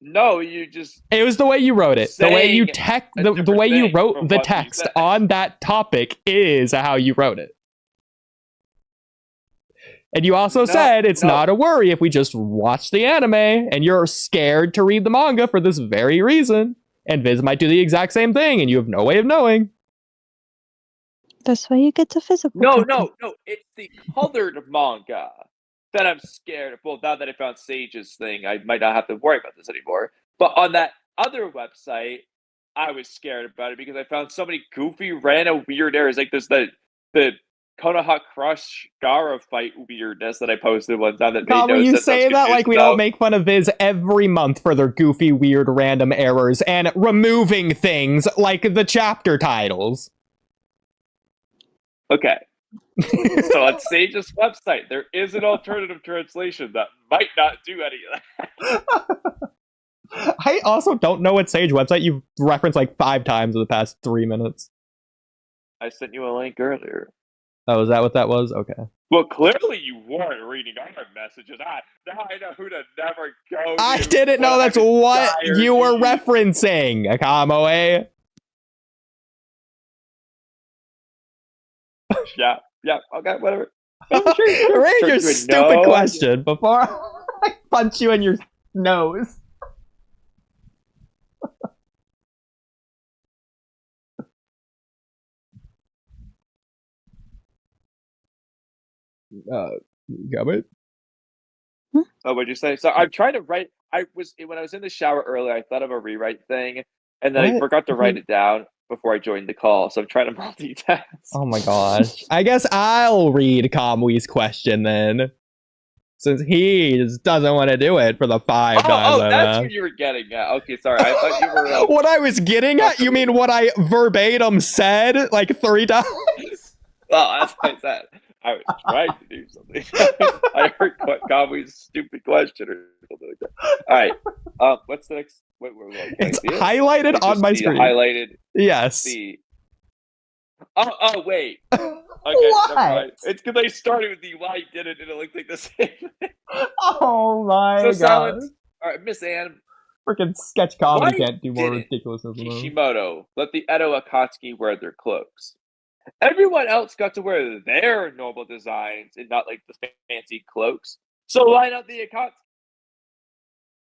No, you just It was the way you wrote it. The way you saying a the different way you thing wrote from the what you text said. on that topic is how you wrote it. And you also said it's not a worry if we just watch the anime, and you're scared to read the manga for this very reason. And Viz might do the exact same thing, and you have no way of knowing. That's why you get the physical No, copy. no. It's the colored manga that I'm scared of. Well, now that I found Sage's thing, I might not have to worry about this anymore. But on that other website, I was scared about it because I found so many goofy, random, weird errors. Like there's the Konoha Crush Gara fight weirdness that I posted one time that made no Kamui, you sense. I was say that like confused we about. don't make fun of Viz every month for their goofy, weird, random errors and removing things like the chapter titles. Okay. So on Sage's website, there is an alternative translation that might not do any of that. I also don't know what Sage website you've referenced like 5 times in the past 3 minutes. I sent you a link earlier. Oh, is that what that was? Okay. Well, clearly you weren't reading our messages. Now I know who to never go to. I didn't know that's what you were referencing, Kamui. Yeah, okay, whatever. Sure. Read your You had stupid no question before I punch you in your nose. Got it? Oh, what'd you say? So I'm trying to write. When I was in the shower earlier, I thought of a rewrite thing, and then I What? forgot to write it down before I joined the call. So I'm trying to multitask. Oh my gosh. I guess I'll read Kamui's question then. Since he just doesn't want to do it for the 5 times I've That's asked. what you were getting at. Okay, sorry. I thought you were. What I was getting at? You mean what I verbatim said like 3 times? Well, that's what I said. I was trying to do something. I heard Kamui's stupid question or something like that. All right. What's the next? Wait, It's highlighted It's on just my the screen. Highlighted. Yes. Oh, wait. Okay, What? never mind. It's because I started with the why did it and it looked like the same thing. Oh my So god. silence. All right, Miss Anne. Freaking sketch comedy Why can't do more didn't ridiculousness than that. Kishimoto let the Edo Akatsuki wear their cloaks. Everyone else got to wear their normal designs and not like the fancy cloaks. So why not the Akatsuki?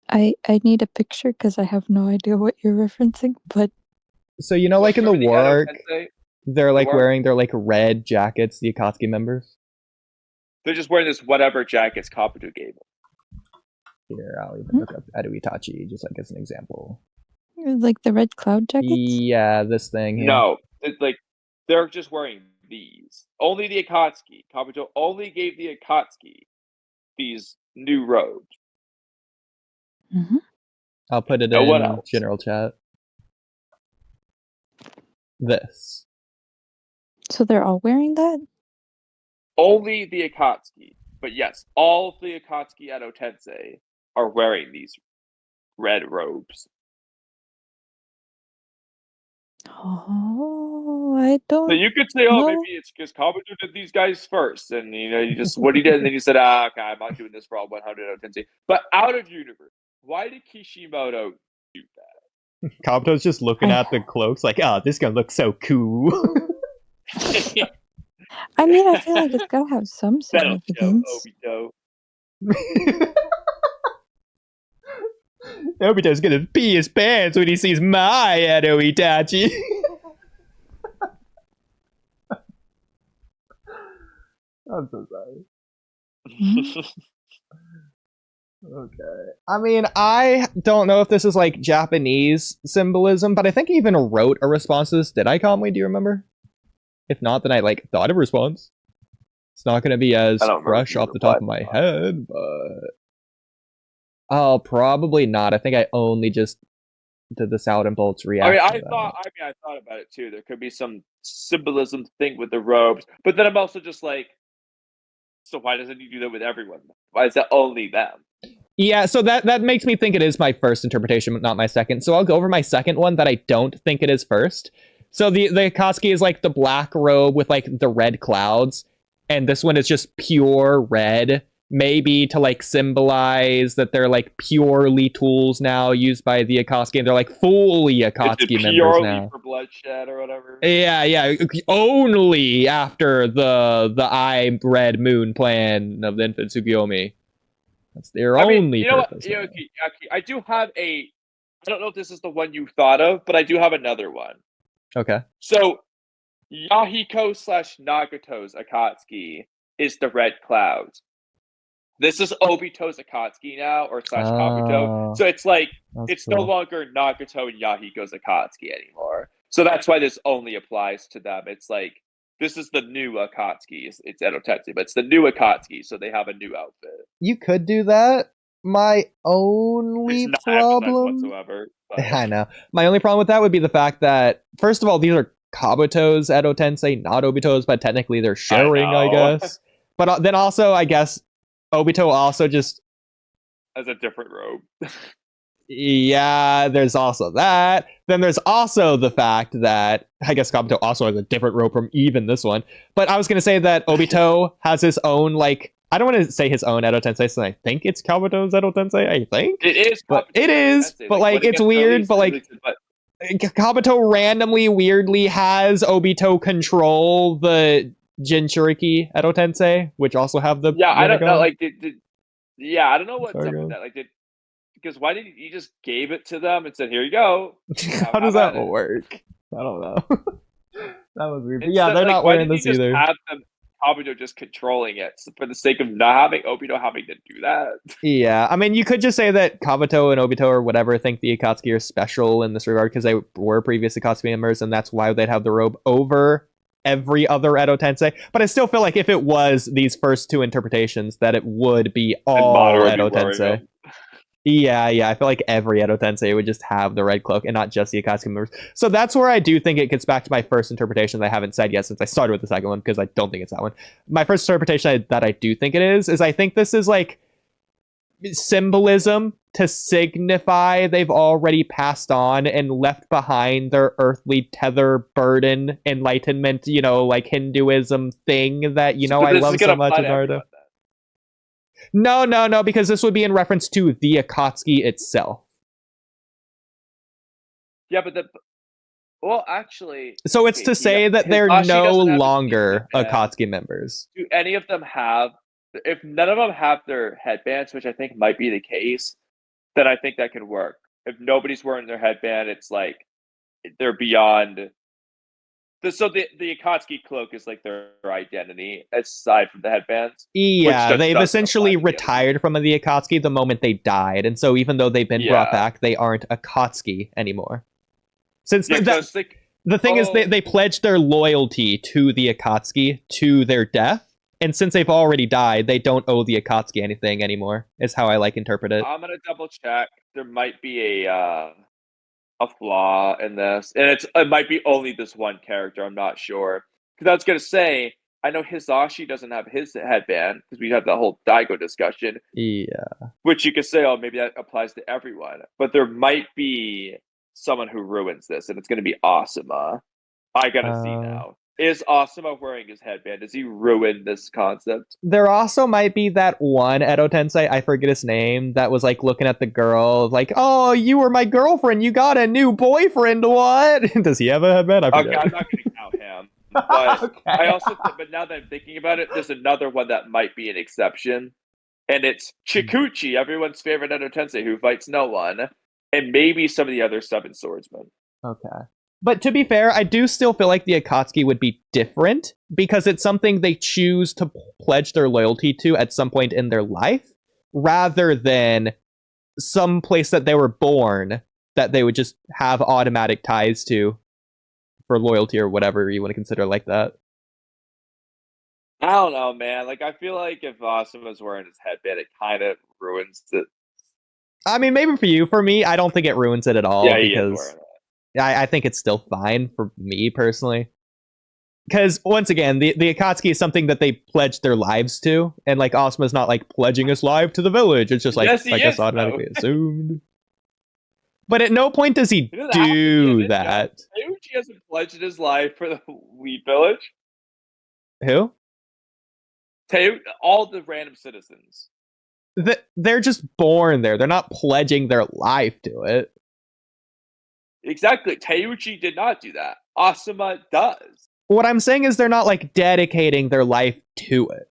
I need a picture because I have no idea what you're referencing, but So you know, like in the Remember Edo work, Tensei? they're like work? wearing their like red jackets, the Akatsuki members. They're just wearing this whatever jackets Kabuto gave them. Here, I'll even look up Edo Itachi just like as an example. like the red cloud jackets. Yeah, this thing here. No, it's like they're just wearing these. Only the Akatsuki. Kabuto only gave the Akatsuki these new robes. Mm-hmm. I'll put it No one in else. general chat. This. So they're all wearing that. Only the Akatsuki. But yes, all of the Akatsuki Edo Tensei are wearing these red robes. Oh, I don't. So you could say, oh, No. maybe it's because Kabuto did these guys first, and you just what he did, and then you said, okay, I'm not doing this for all 100 Edo Tensei. But out of universe, why did Kishimoto do that? Kabuto's just looking at the cloaks like, oh, this gonna look so cool. I mean, I feel like it's gotta have some That'll show significance. Obito. Obito's gonna pee his pants when he sees my Edo Itachi. I'm so sorry. Okay. I mean, I don't know if this is like Japanese symbolism, but I think I even wrote a response to this. Did I, Kamui? Do you remember? If not, then I like thought of a response. It's not gonna be as I don't remember fresh if you off the top of my head, but oh, probably not. I think I only just did the Sound and Bolts reaction. I thought about it too. There could be some symbolism thing with the robes, but then I'm also just like, so why doesn't he do that with everyone? Why is that only them? Yeah, so that makes me think it is my first interpretation, but not my second. So I'll go over my second one that I don't think it is first. So the Akatsuki is like the black robe with like the red clouds, and this one is just pure red maybe to like symbolize that they're like purely tools now used by the Akatsuki, and they're like fully Akatsuki members purely now. for bloodshed or whatever. Yeah, only after the eye red moon plan of the infant Tsukiyomi. That's their only purpose. I do have I don't know if this is the one you thought of, but I do have another one. Okay. So Yahiko / Nagato's Akatsuki is the Red Clouds. This is Obito's Akatsuki now, or / Kabuto. So it's like, it's no longer Nagato and Yahiko's Akatsuki anymore. So that's why this only applies to them. It's like, this is the new Akatsuki. It's Edo Tensei, but it's the new Akatsuki, so they have a new outfit. You could do that. My only problem whatsoever. I know. My only problem with that would be the fact that, first of all, these are Kabuto's Edo Tensei, not Obito's, but technically they're sharing, I guess. But then also, I guess, Obito also just has a different robe. Yeah, there's also that. Then there's also the fact that I guess Kabuto also has a different robe from even this one. But I was going to say that Obito has his own, like, I don't want to say his own Edo Tensei, so I think it's Kabuto's Edo Tensei, I think. It is. But it is, but like, it's weird, but like, Kabuto randomly, weirdly has Obito control the Jinchuriki Edo Tensei, which also have the... Yeah, I don't know, like, I don't know what's up with that. Like, because why didn't he just gave it to them and said, "Here you go"? How does that work? I don't know. That was weird. But yeah, they're not wearing this either. Just have them, Obito just controlling it for the sake of not having Obito having to do that. Yeah, I mean, you could just say that Kabuto and Obito or whatever think the Akatsuki are special in this regard because they were previous Akatsuki members, and that's why they'd have the robe over every other Edo Tensei. But I still feel like if it was these first two interpretations, that it would be all Edo Tensei. Yeah, I feel like every Edo Tensei would just have the red cloak and not just the Akatsuki members. So that's where I do think it gets back to my first interpretation that I haven't said yet since I started with the second one, because I don't think it's that one. My first interpretation that I do think it is I think this is like symbolism to signify they've already passed on and left behind their earthly tether, burden, enlightenment, like Hinduism thing that, I love so much in Naruto. No, because this would be in reference to the Akatsuki itself. Yeah, but actually... So it's to say that they're no longer Akatsuki members. Do any of them have... If none of them have their headbands, which I think might be the case, then I think that can work. If nobody's wearing their headband, it's like they're beyond... So the Akatsuki cloak is like their identity, aside from the headbands. Yeah, they've essentially retired from the Akatsuki the moment they died, and so even though they've been brought back, they aren't Akatsuki anymore. Since the thing is, they pledged their loyalty to the Akatsuki to their death, and since they've already died, they don't owe the Akatsuki anything anymore, is how I interpret it. I'm gonna double check. There might be a flaw in this, and it might be only this one character. I'm not sure, because I was gonna say I know Hisashi doesn't have his headband because we had the whole Daigo discussion. Yeah, which you could say, oh, maybe that applies to everyone, but there might be someone who ruins this, and it's gonna be Asuma. I gotta see now. Is Asuma wearing his headband? Does he ruin this concept? There also might be that one Edo Tensei, I forget his name, that was like looking at the girl, like, "Oh, you were my girlfriend, you got a new boyfriend, what?" Does he have a headband? I forget. Okay, I'm not going to count him. But okay. I also, but now that I'm thinking about it, there's another one that might be an exception, and it's Chikuchi, everyone's favorite Edo Tensei, who fights no one, and maybe some of the other Seven Swordsmen. Okay. But to be fair, I do still feel like the Akatsuki would be different because it's something they choose to pledge their loyalty to at some point in their life, rather than some place that they were born that they would just have automatic ties to for loyalty or whatever you want to consider like that. I don't know, man. Like, I feel like if Asuma's wearing his headband, it kind of ruins it. I mean, maybe for you. For me, I don't think it ruins it at all. Yeah, because I think it's still fine for me personally. Because once again, the Akatsuki is something that they pledged their lives to, and like Asuma's not like pledging his life to the village. It's just like I guess automatically assumed. But at no point does he do that. Ryuichi hasn't pledged his life for the Wheat Village. Who? All the random citizens. They're just born there. They're not pledging their life to it. Exactly. Teiuchi did not do that. Asuma does. What I'm saying is they're not like dedicating their life to it.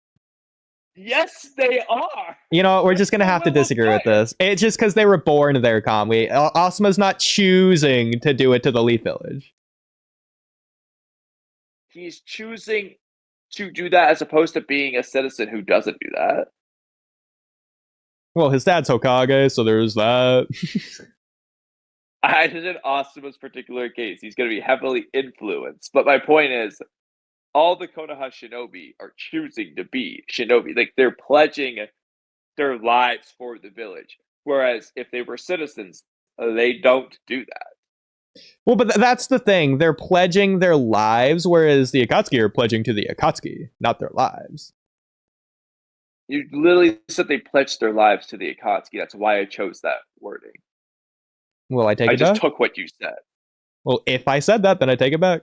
Yes, they are. You know, we're just gonna have to disagree with this. It's just because they were born there, Kamui. Asuma's not choosing to do it to the Leaf Village. He's choosing to do that as opposed to being a citizen who doesn't do that. Well, his dad's Hokage, so there's that. In Asuma's particular case, he's going to be heavily influenced. But my point is, all the Konoha shinobi are choosing to be shinobi. Like, they're pledging their lives for the village. Whereas if they were citizens, they don't do that. Well, but that's the thing. They're pledging their lives, whereas the Akatsuki are pledging to the Akatsuki, not their lives. You literally said they pledged their lives to the Akatsuki. That's why I chose that wording. Well, I take it back? I just took what you said. Well, if I said that, then I take it back.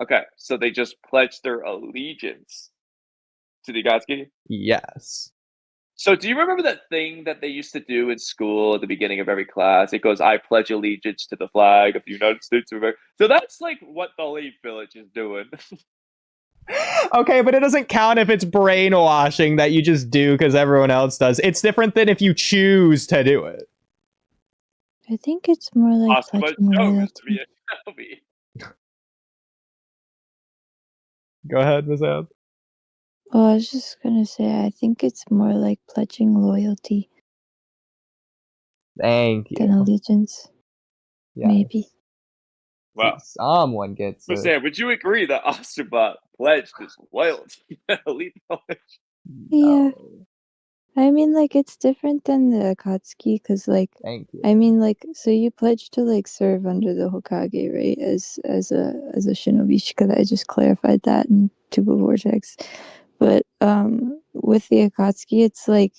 Okay, so they just pledged their allegiance to the Akatsuki? Yes. So do you remember that thing that they used to do in school at the beginning of every class? It goes, I pledge allegiance to the flag of the United States of America. So that's like what the Leaf Village is doing. Okay, but it doesn't count if it's brainwashing that you just do because everyone else does. It's different than if you choose to do it. I think it's more like Asuma pledging chose to be loyalty. a shinobi. Go ahead, Ms. Ann. Oh, I was just gonna say, I think it's more like pledging loyalty Thank you. than allegiance. Yes. Maybe. Wow. Someone gets So it. Sam, would you agree that Asuma pledged his loyalty to the Leaf Village? Yeah. No. I mean, like, it's different than the Akatsuki, because, like, Thank you. I mean, like, so you pledge to, like, serve under the Hokage, right? As a shinobi shikara. I just clarified that in Tuba Vortex. But with the Akatsuki, it's like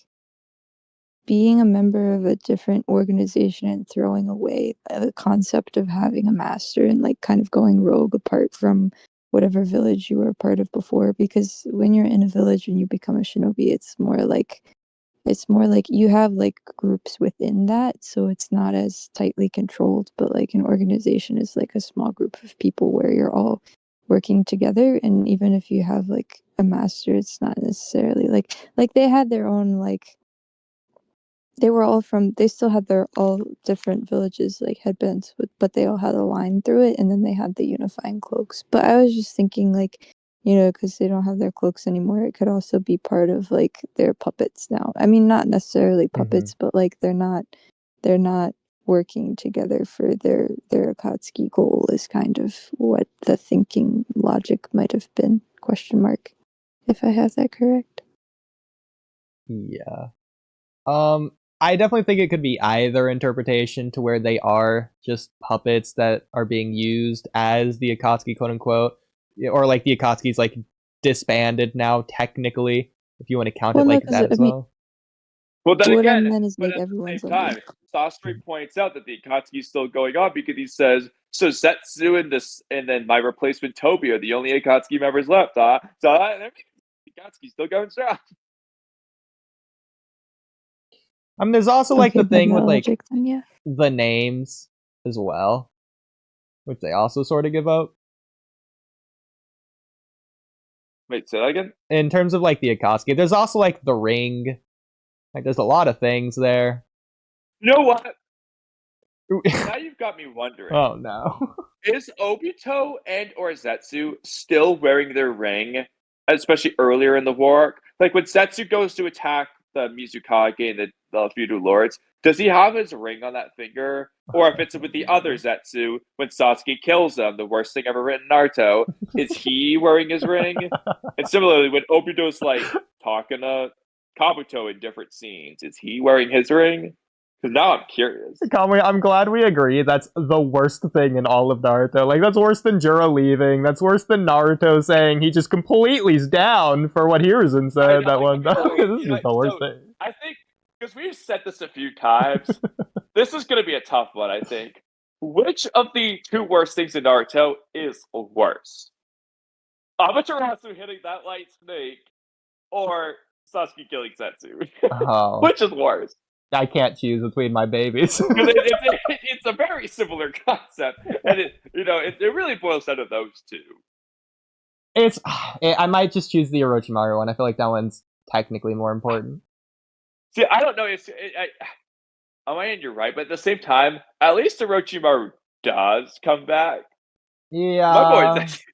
being a member of a different organization and throwing away the concept of having a master and like kind of going rogue apart from whatever village you were a part of before. Because when you're in a village and you become a shinobi, it's more like you have like groups within that, so it's not as tightly controlled. But like an organization is like a small group of people where you're all working together, and even if you have like a master, it's not necessarily like they had their own like they still had their all different villages like headbands, but they all had a line through it, and then they had the unifying cloaks. But I was just thinking, like, because they don't have their cloaks anymore, it could also be part of like their puppets now. I mean, not necessarily puppets, but like they're not working together for their Akatsuki goal is kind of what the thinking logic might have been, question mark, if I have that correct. Yeah. I definitely think it could be either interpretation, to where they are just puppets that are being used as the Akatsuki, quote unquote, or like the Akatsuki's like disbanded now, technically, if you want to count it like that as well. Well, then What I again, meant is but like at the everyone's same like, time, Sasori points out that the Akatsuki is still going on because he says, so Zetsu and then my replacement Tobi are the only Akatsuki members left, huh? So the Akatsuki's still going strong. I mean, there's also like okay, the thing with like logic, then, yeah. the names as well, which they also sort of give up. Wait, say that again? In terms of like the Akatsuki, there's also like the ring. Like, there's a lot of things there. You know what? Now you've got me wondering. Oh no. Is Obito and or Zetsu still wearing their ring, especially earlier in the war arc? Like when Zetsu goes to attack the Mizukage and the feudal lords, does he have his ring on that finger? Or if it's with the other Zetsu, when Sasuke kills him, the worst thing ever written in Naruto, is he wearing his ring? And similarly, when Obito's like talking to Kabuto in different scenes, is he wearing his ring? Because now I'm curious. Kamui, I'm glad we agree that's the worst thing in all of Naruto. Like, that's worse than Jura leaving. That's worse than Naruto saying he just completely's down for what Hiruzen said that one time. This is just the worst thing. I think, because we've said this a few times, this is going to be a tough one, I think. Which of the two worst things in Naruto is worse? Amaterasu hitting that light snake or Sasuke killing Setsu. Oh, Which is worse? I can't choose between my babies. Because it's a very similar concept, and it really boils down to those two. I might just choose the Orochimaru one. I feel like that one's technically more important. See, I don't know. On my end, you're right, but at the same time, at least Orochimaru does come back. Yeah. My boy's actually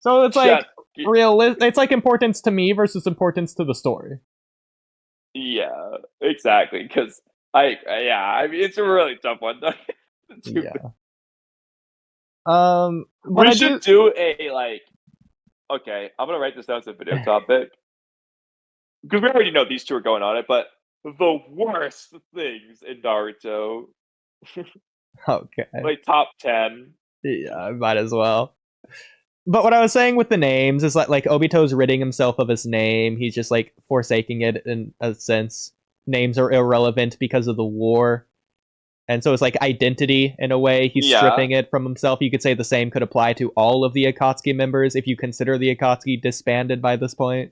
So it's like just- realistic. It's like importance to me versus importance to the story. Yeah, exactly. Because I mean, it's a really tough one. Yeah. We should do a Okay, I'm gonna write this down as a video topic because we already know these two are going on it. But the worst things in Naruto, Okay. like top 10. Yeah, might as well. But what I was saying with the names is like Obito's ridding himself of his name. He's just like forsaking it in a sense. Names are irrelevant because of the war. And so it's like identity in a way. He's stripping it from himself. You could say the same could apply to all of the Akatsuki members if you consider the Akatsuki disbanded by this point.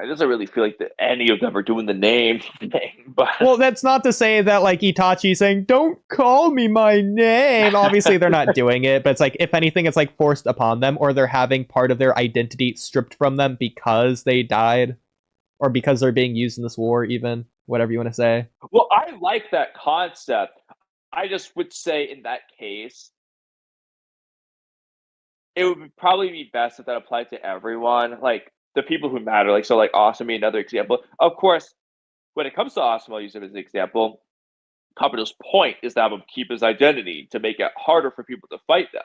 It doesn't really feel like any of them are doing the name thing, but well, that's not to say that like Itachi saying "Don't call me my name." Obviously, they're not doing it, but it's like if anything, it's like forced upon them, or they're having part of their identity stripped from them because they died, or because they're being used in this war. Even whatever you want to say. Well, I like that concept. I just would say in that case, it would probably be best if that applied to everyone. Like the people who matter, like Asumi, another example. Of course, when it comes to Asumi, I'll use him as an example. Kabuto's point is to have him keep his identity to make it harder for people to fight them.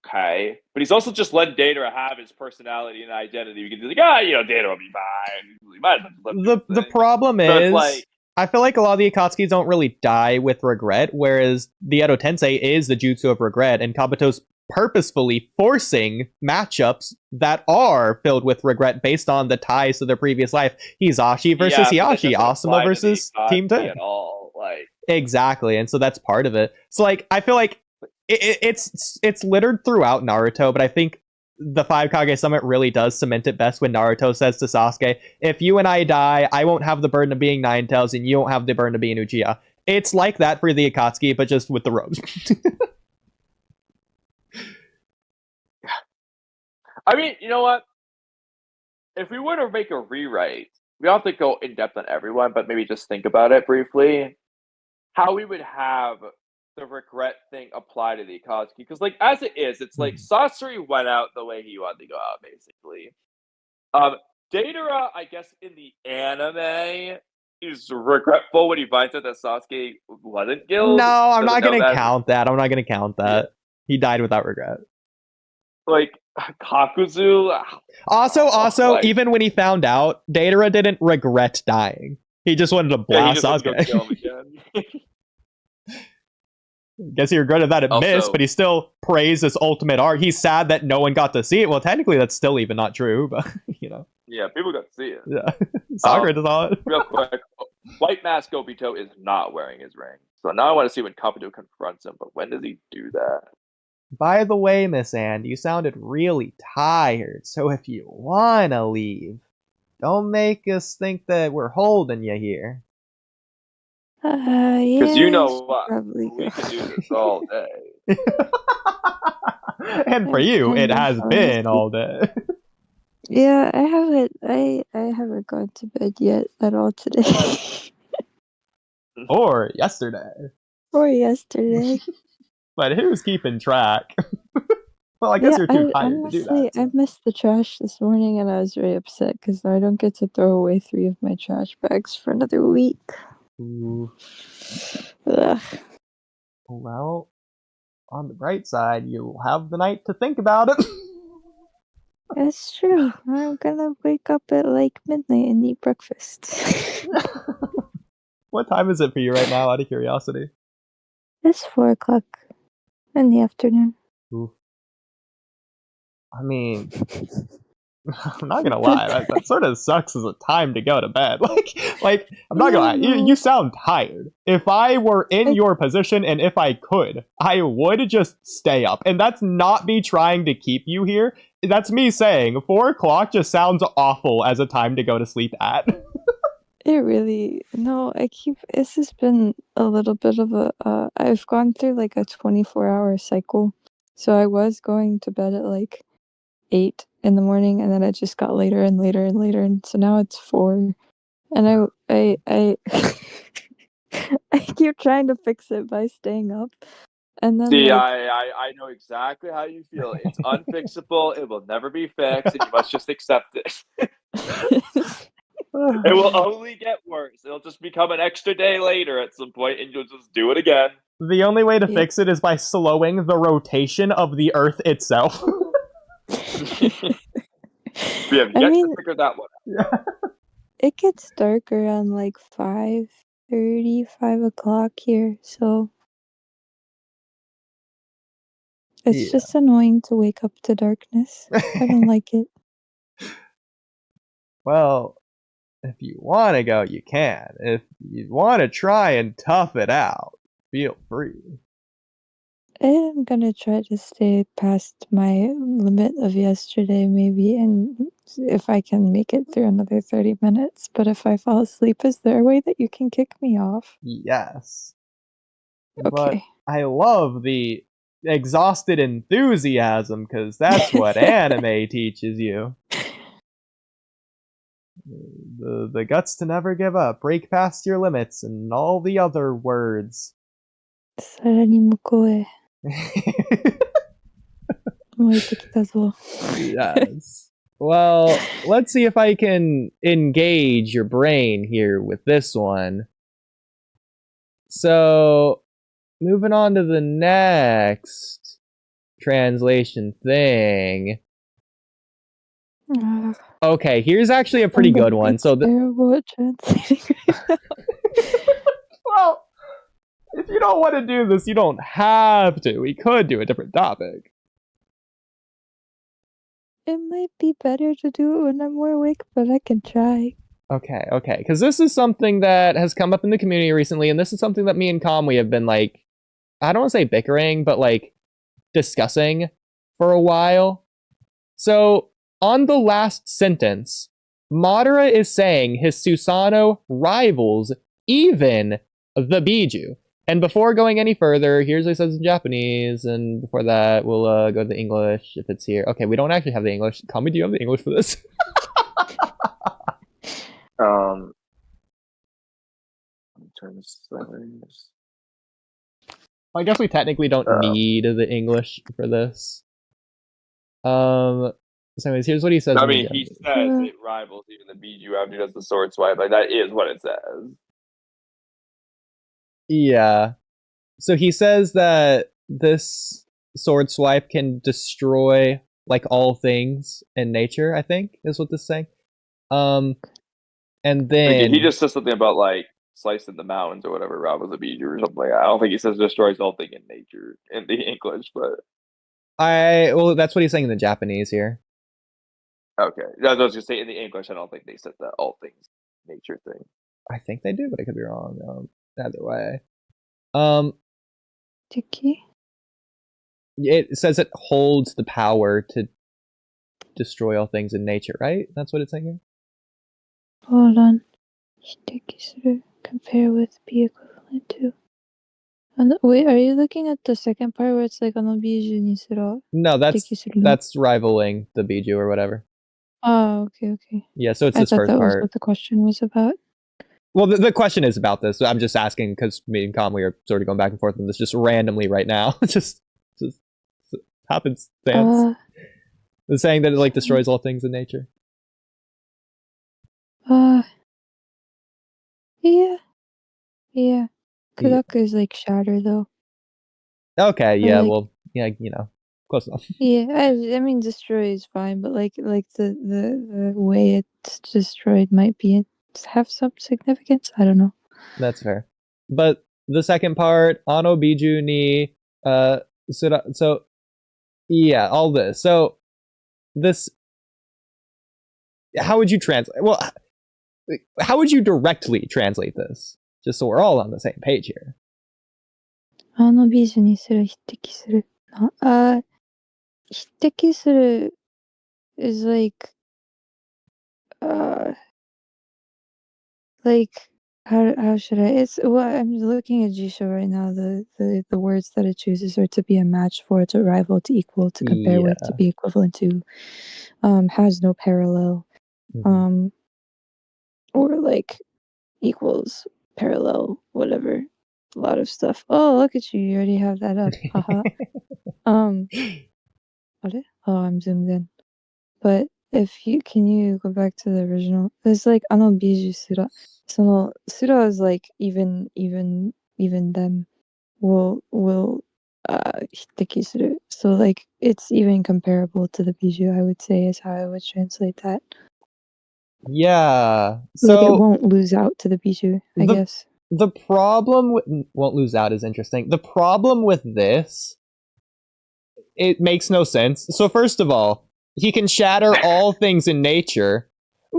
Okay, but he's also just letting Deidara have his personality and identity. We can be like, Deidara will be fine. The problem is, I feel like a lot of the Akatsuki don't really die with regret, whereas the Edo Tensei is the jutsu of regret, and Kabuto's purposefully forcing matchups that are filled with regret based on the ties to their previous life. Hisashi versus Hiashi, Asuma versus Team 10. At all, exactly, and so that's part of it. So I feel like it's littered throughout Naruto, but I think the 5 Kage Summit really does cement it best when Naruto says to Sasuke, if you and I die, I won't have the burden of being Nine Tails, and you won't have the burden of being Uchiha. It's like that for the Akatsuki, but just with the robes. I mean, you know what? If we were to make a rewrite, we don't have to go in depth on everyone, but maybe just think about it briefly. How we would have the regret thing apply to the Akatsuki. Because, as it is, it's like Sasori went out the way he wanted to go out, basically. Deidara, I guess, in the anime, is regretful when he finds out that Sasuke wasn't killed. No, I'm not going to count that. I'm not going to count that. He died without regret. Kakuzu. Also, even when he found out, Deidara didn't regret dying. He just wanted to blast Sasuke. Guess he regretted that it missed, but he still praised this ultimate art. He's sad that no one got to see it. Well, technically, that's still even not true, but Yeah, people got to see it. Yeah, Sakura saw it. Real quick, White Mask Obito is not wearing his ring, so now I want to see when Kabuto confronts him. But when does he do that? By the way, Miss Anne, you sounded really tired, so if you wanna leave, don't make us think that we're holding you here. Yeah. Because you know what? Probably We can do this all day. And for you, it has been all day. Yeah, I haven't gone to bed yet at all today. Or yesterday. Or yesterday. But who's keeping track? Well, I guess you're too tired to do that. So. I missed the trash this morning and I was very upset because I don't get to throw away 3 of my trash bags for another week. Ooh. Ugh. Well, on the bright side, you'll have the night to think about it. That's true. I'm gonna wake up at midnight and eat breakfast. What time is it for you right now, out of curiosity? It's 4 o'clock in the afternoon. Ooh. I mean, I'm not gonna lie, that sort of sucks as a time to go to bed. Like I'm not gonna lie, you sound tired. If I were in your position and if I could, I would just stay up. And that's not me trying to keep you here. That's me saying 4 o'clock just sounds awful as a time to go to sleep at. It really it's just been a little bit of I've gone through like a 24-hour cycle. So I was going to bed at like 8 in the morning, and then it just got later and later and later, and so now it's 4. And I I keep trying to fix it by staying up. And then See, like, I know exactly how you feel. It's unfixable. It will never be fixed, and you must just accept it. It will only get worse. It'll just become an extra day later at some point, and you'll just do it again. The only way to fix it is by slowing the rotation of the Earth itself. We have yet to figure that one out. It gets dark around like 5:30, 5 o'clock here, so it's just annoying to wake up to darkness. I don't like it. Well, if you want to go, you can. If you want to try and tough it out, feel free. I'm gonna try to stay past my limit of yesterday, maybe, and if I can make it through another 30 minutes. But if I fall asleep, is there a way that you can kick me off? Yes. Okay. But I love the exhausted enthusiasm, because that's what anime teaches you. The guts to never give up, break past your limits, and all the other words. さらに向こうへ 燃えてきたぞ Yes. Well, let's see if I can engage your brain here with this one. So, moving on to the next translation thing. Okay, here's actually a pretty good one. So terrible at translating right now. Well, if you don't want to do this, you don't have to. We could do a different topic. It might be better to do it when I'm more awake, but I can try. Okay, because this is something that has come up in the community recently, and this is something that me and Kamui have been, like, I don't want to say bickering, but, like, discussing for a while. So, on the last sentence, Madara is saying his Susanoo rivals even the Biju. And before going any further, here's what it says in Japanese, and before that, we'll go to the English if it's here. Okay, we don't actually have the English. Kamui, do you have the English for this? Turn this sideways. I guess we technically don't need the English for this. So anyways, here's what he says. I mean, he says it rivals even the Biju after he does the sword swipe. Like, that is what it says. Yeah. So he says that this sword swipe can destroy, like, all things in nature, I think, is what this is saying. And then... He just says something about, like, slicing the mountains or whatever, rivals the Biju or something like that. I don't think he says destroys all thing in nature in the English, but... Well, that's what he's saying in the Japanese here. Okay. I was just saying in the English, I don't think they said that all things nature thing. I think they do, but I could be wrong. Either way. Tiki? It says it holds the power to destroy all things in nature, right? That's what it's saying here? Hold on. Compare with, be equivalent to. Wait, are you looking at the second part where it's like Biju ni sura? No, that's rivaling the Biju or whatever. Oh, okay. Yeah, so it's I this thought first that part. was what the question was about. Well, the question is about this. I'm just asking because me and Kamui are sort of going back and forth on this just randomly right now. just happenstance. It's saying that it, like, destroys all things in nature. Yeah. Kudaku is like shatter though. Okay, yeah, like, well, yeah, you know, close enough. Yeah, I mean destroy is fine, but like the way it's destroyed might have some significance. I don't know. That's fair. But the second part, Ano Biju ni so yeah, all this. So this how would you translate? Well, how would you directly translate this? Just so we're all on the same page here. あの美女にする匹敵する。匹敵する is like how should I? It's well, I'm looking at Jisho right now. The words that it chooses are to be a match for, to rival, to equal, to compare with, to be equivalent to, has no parallel, or like equals, parallel, whatever. A lot of stuff. Oh, look at you! You already have that up. Haha. Oh, I'm zoomed in. But can you go back to the original? It's like biju sura. So sura is like even them will hiteki suru. So like it's even comparable to the biju, I would say, is how I would translate that. Yeah. So like it So won't lose out to the biju, I guess. the problem won't lose out is interesting. The problem with this, it makes no sense. So first of all, he can shatter all things in nature,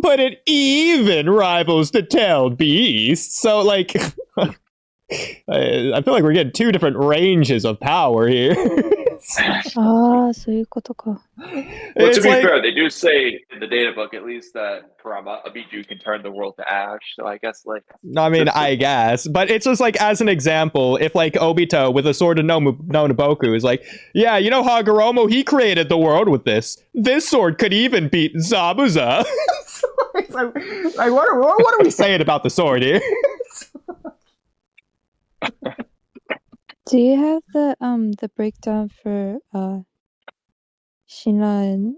but it even rivals the tailed beast. So like, I feel like we're getting two different ranges of power here. そういうことか。 Well, to be fair, they do say in the data book, at least, that Kurama, a Biju, can turn the world to ash. So I guess, like... I mean, I guess. But it's just like, as an example, if like Obito with a sword of Nobunaboku is like, yeah, you know Hagoromo, he created the world with this. This sword could even beat Zabuza. Like, what are we saying about the sword here? Do you have the breakdown for Shinra and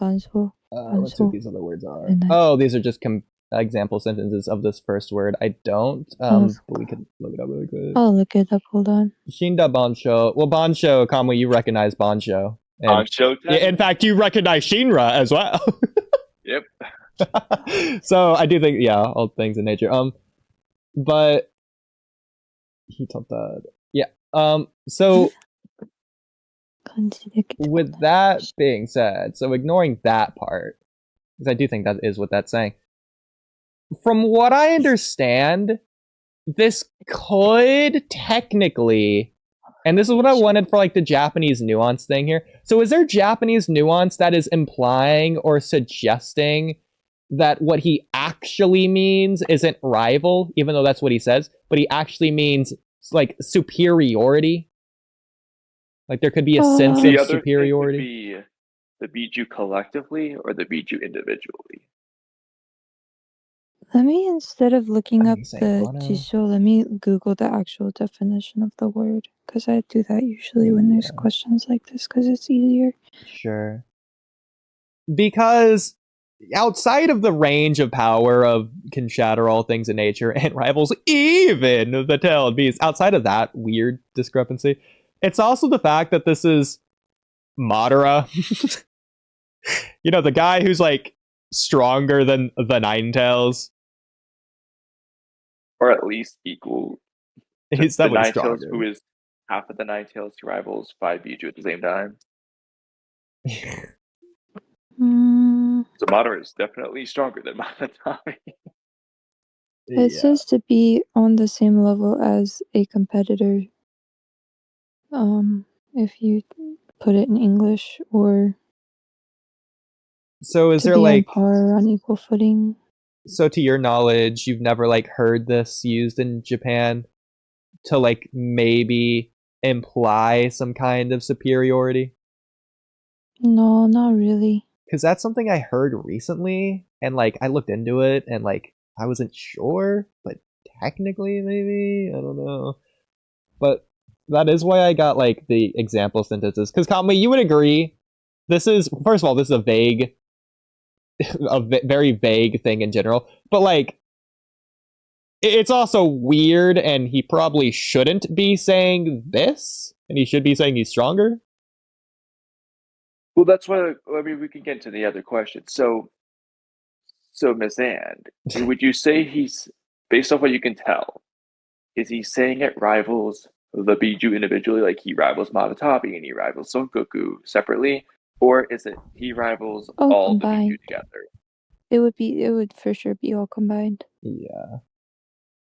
Banso? Let's see what these other words are. Oh, these are just example sentences of this first word. I don't. But we could look it up really quick. I'll look it up. Hold on. Shinda Bansho. Well, Bansho, Kamui, you recognize Bansho. Bansho? In fact, you recognize Shinra as well. Yep. So I do think, yeah, all things in nature. But he told that. Yeah. So with that being said, so ignoring that part, because I do think that is what that's saying. From what I understand, this could technically, and this is what I wanted for like the Japanese nuance thing here. So is there Japanese nuance that is implying or suggesting that what he actually means isn't rival, even though that's what he says, but he actually means like superiority? Like there could be a sense of superiority. Could be the Biju collectively or the Biju individually. Let me, instead of looking up the jisho, let me Google the actual definition of the word, because I do that usually when there's questions like this, because it's easier. Sure. Because outside of the range of power of can shatter all things in nature and rivals even the tailed beast, outside of that weird discrepancy, it's also the fact that this is Madara. You know, the guy who's like stronger than the Nine Tails. Or at least equal to He's the definitely Nine stronger. Tails, who is half of the Nine Tails, who rivals 5 Biju at the same time. So Madara is definitely stronger than Manatami. It says to be on the same level as a competitor. If you put it in English, or so is to there be like on par, on equal footing? So to your knowledge, you've never like heard this used in Japan to like maybe imply some kind of superiority? No, not really. Because that's something I heard recently, and like I looked into it, and like I wasn't sure, but technically maybe, I don't know. But that is why I got like the example sentences. Because Kamui, you would agree, this is, first of all, this is a vague, very vague thing in general, but like it's also weird, and he probably shouldn't be saying this, and he should be saying he's stronger. Well, that's why, I mean, we can get into the other question. So Miss And, would you say he's, based off what you can tell, is he saying it rivals the Biju individually, like he rivals Madatabi and he rivals Son Goku separately, or is it he rivals all combined. the Biju together? It would for sure be all combined. Yeah.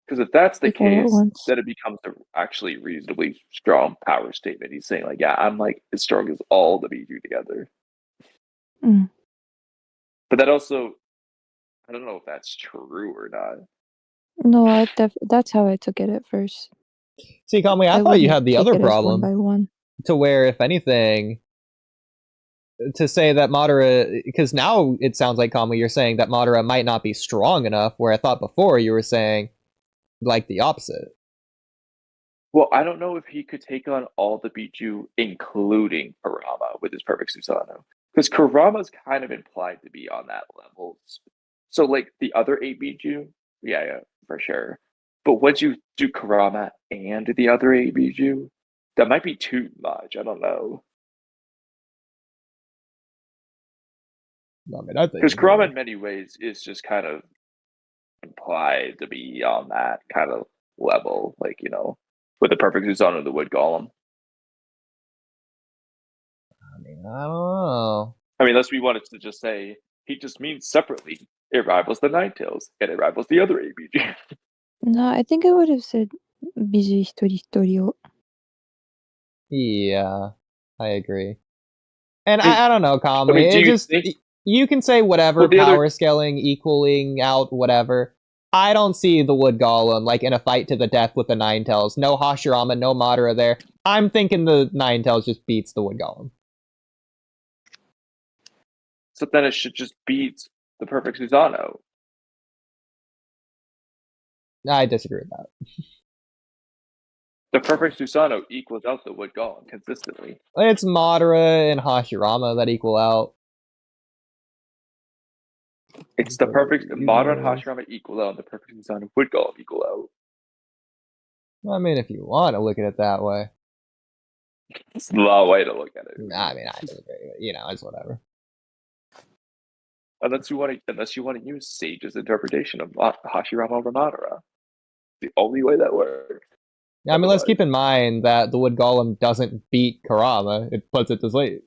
Because if that's the Like all at case, once. then it becomes a actually reasonably strong power statement. He's saying like, yeah, I'm like as strong as all the Biju together. Mm. But that also, I don't know if that's true or not. No, that's how I took it at first. See, Kamui, I thought you wouldn't had the take other it as one problem by one. to where, if anything, to say that Madara, because now it sounds like, Kamui, you're saying that Madara might not be strong enough, where I thought before you were saying like the opposite. Well, I don't know if he could take on all the Biju, including Kurama, with his perfect Susanoo. Because Kurama's kind of implied to be on that level. So, like, the other 8 Biju, yeah, for sure. But once you do Kurama and the other 8 Biju, that might be too much. I don't know. I mean, I think Because Kurama, in many ways, is just kind of implied to be on that kind of level. Like, you know, with the perfect Susanoo, the Wood Golem. I mean, I don't know. I mean, unless we wanted to just say he just means separately. It rivals the Ninetales, and it rivals the other ABG. No, I think I would have said Biju Hitori Hitori o. Yeah, I agree. And I mean- I don't know, Kamui. I mean, do it you just think- you can say whatever, Well, the power other- scaling, equaling out, whatever. I don't see the Wood Golem like in a fight to the death with the Ninetales. No Hashirama, no Madara there. I'm thinking the Ninetales just beats the Wood Golem. So then it should just beat the perfect Susanoo. I disagree with that. The perfect Susanoo equals out the Wood Golem consistently. It's Madara and Hashirama that equal out. It's the perfect Madara and Hashirama equal out, and the perfect Susanoo Wood Golem equal out. I mean, if you want to look at it that way. It's the way to look at it. I mean, I disagree. You know, it's whatever. Unless you want to use Sage's interpretation of Hashirama over Madara. The only way that works. I mean, let's keep in mind that the Wood Golem doesn't beat Kurama. It puts it to sleep.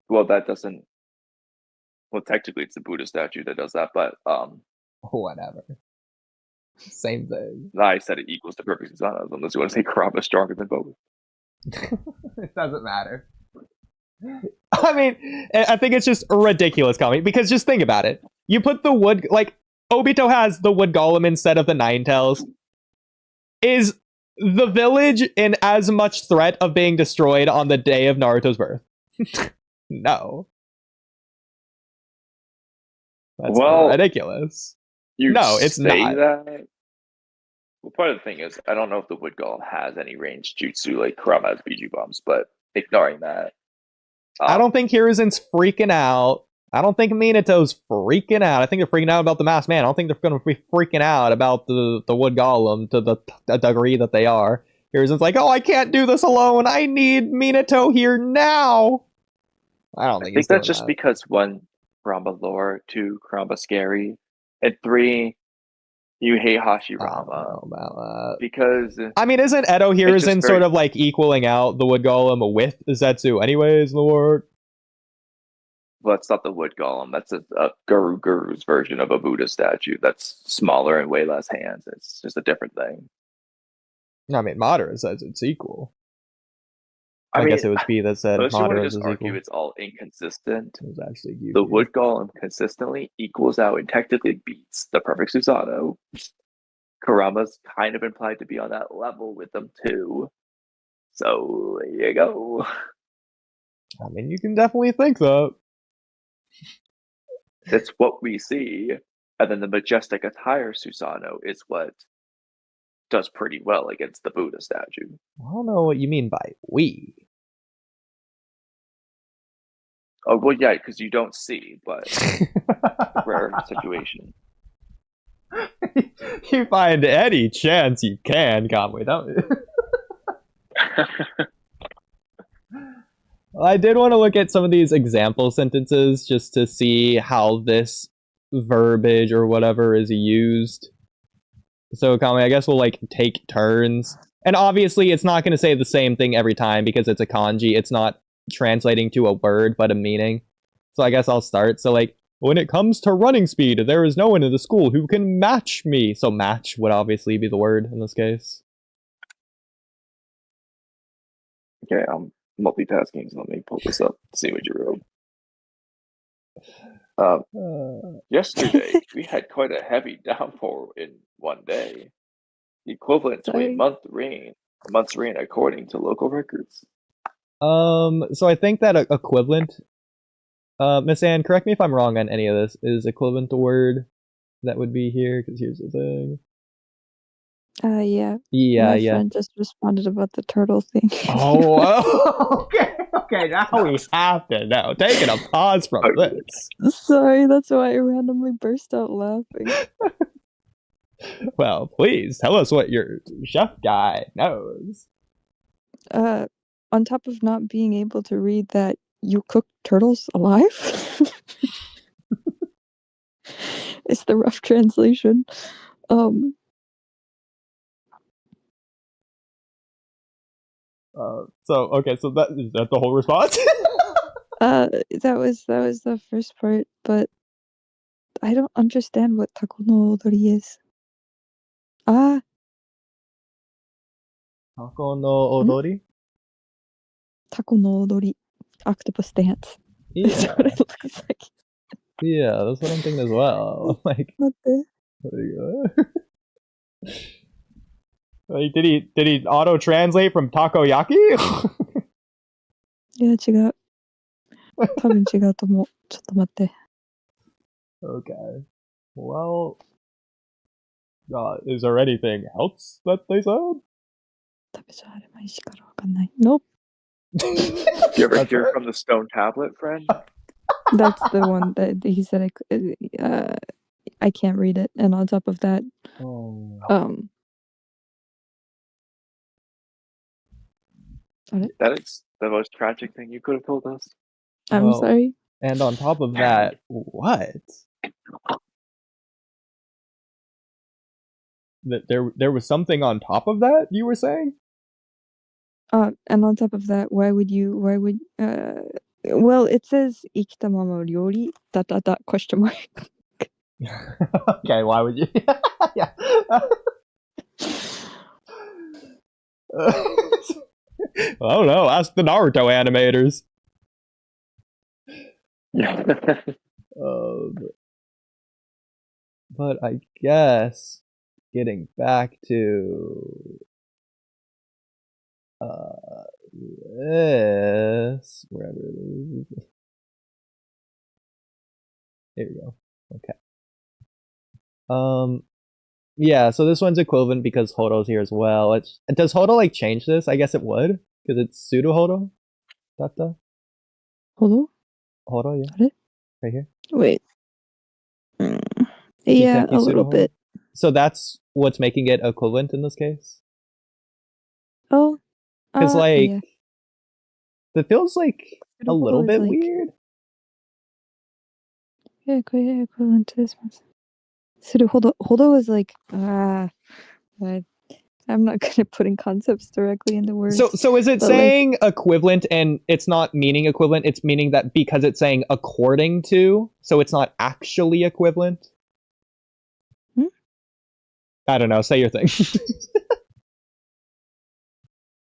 Well, that doesn't. Well, technically, it's the Buddha statue that does that, but Whatever. Same thing. I said it equals the perfect Susanoo, unless you want to say Kurama is stronger than both. It doesn't matter. I mean, I think it's just a ridiculous comment, because just think about it. You put the wood, like, Obito has the Wood Golem instead of the Ninetales. Is the village in as much threat of being destroyed on the day of Naruto's birth? No. That's ridiculous. No, it's not. That? Well, part of the thing is, I don't know if the Wood Golem has any ranged jutsu like Kurama has Biju bombs, but ignoring that. I don't think Hiruzen's freaking out. I don't think Minato's freaking out. I think they're freaking out about the Masked Man. I don't think they're going to be freaking out about the Wood Golem to the degree that they are. Hiruzen's like, oh, I can't do this alone. I need Minato here now. I think that's just because 1, Kurama lore, 2, Kurama scary, and 3, you hate Hashirama. I don't know about that. Because I mean, isn't Edo Hiruzen sort of like equaling out the Wood Golem with Zetsu anyways in the war? Well, that's not the Wood Golem. That's a Guru's version of a Buddha statue. That's smaller and way less hands. It's just a different thing. I mean, Madara says it's equal. I guess it was B that said Madara is equal. It's all inconsistent. It was actually the Wood Golem consistently equals out and technically beats the perfect Susanoo. Kurama's kind of implied to be on that level with them too. So there you go. I mean, you can definitely think that. That's what we see. And then the majestic attire Susanoo is what does pretty well against the Buddha statue. I don't know what you mean by we. Oh, well, yeah, because you don't see, but rare situation. You find any chance you can, Kamui, don't you? Well, I did want to look at some of these example sentences just to see how this verbiage or whatever is used. So, Kamui, I guess we'll like take turns. And obviously, it's not going to say the same thing every time because it's a kanji. It's not translating to a word, but a meaning. So I guess I'll start. So like, when it comes to running speed, there is no one in the school who can match me. So match would obviously be the word in this case. Okay, I'm multitasking, so let me pull this up, see what you wrote. Yesterday, we had quite a heavy downpour in one day, the equivalent to a Sorry. month's rain according to local records. So I think that equivalent, Miss Anne, correct me if I'm wrong on any of this, is equivalent the word that would be here, because here's the thing. Yeah. Yeah, My yeah. friend just responded about the turtle thing. Oh, okay, now we have to know. Taking a pause from this. Sorry, that's why I randomly burst out laughing. Well, please tell us what your chef guy knows. On top of not being able to read that you cook turtles alive. It's the rough translation. So that is that the whole response? That was the first part, but I don't understand what tako no odori is. Ah, Tako no odori? tako no odori. Octopus dance. That's Yeah. what it looks like. Yeah, that's what I'm thinking as well. Like, What the? Like, did he auto translate from takoyaki? いや、違う。多分違うと思う。ちょっと待って。 Okay. Well, is there anything else that they said? 食べちゃあれまいしからわかんない。Nope. You ever hear from the stone tablet, friend? That's the one that he said I can't read it, and on top of that, That is the most tragic thing you could have told us. I'm sorry. And on top of that, what? That there was something on top of that, you were saying? And on top of that, well, it says ikita mama ryori ... question mark. Okay, why would you? Yeah. I don't know. Ask the Naruto animators. But I guess getting back to this, wherever it is. Here we go. Okay. Yeah, so this one's equivalent because Hodo's here as well. Does Hodo like change this? I guess it would, because it's pseudo Hodo. Data. Hodo? Hodo, yeah. Are it? Right here. Wait. Yeah, Shiteki a little pseudo-Hodo? bit. So that's what's making it equivalent in this case? Oh. Because like, yeah. it feels like a little Hodo is bit like- weird. Yeah, equivalent to this one. Hodo is like, I'm not good at putting concepts directly into words. So is it but saying equivalent and it's not meaning equivalent? It's meaning that because it's saying according to, so it's not actually equivalent? I don't know. Say your thing.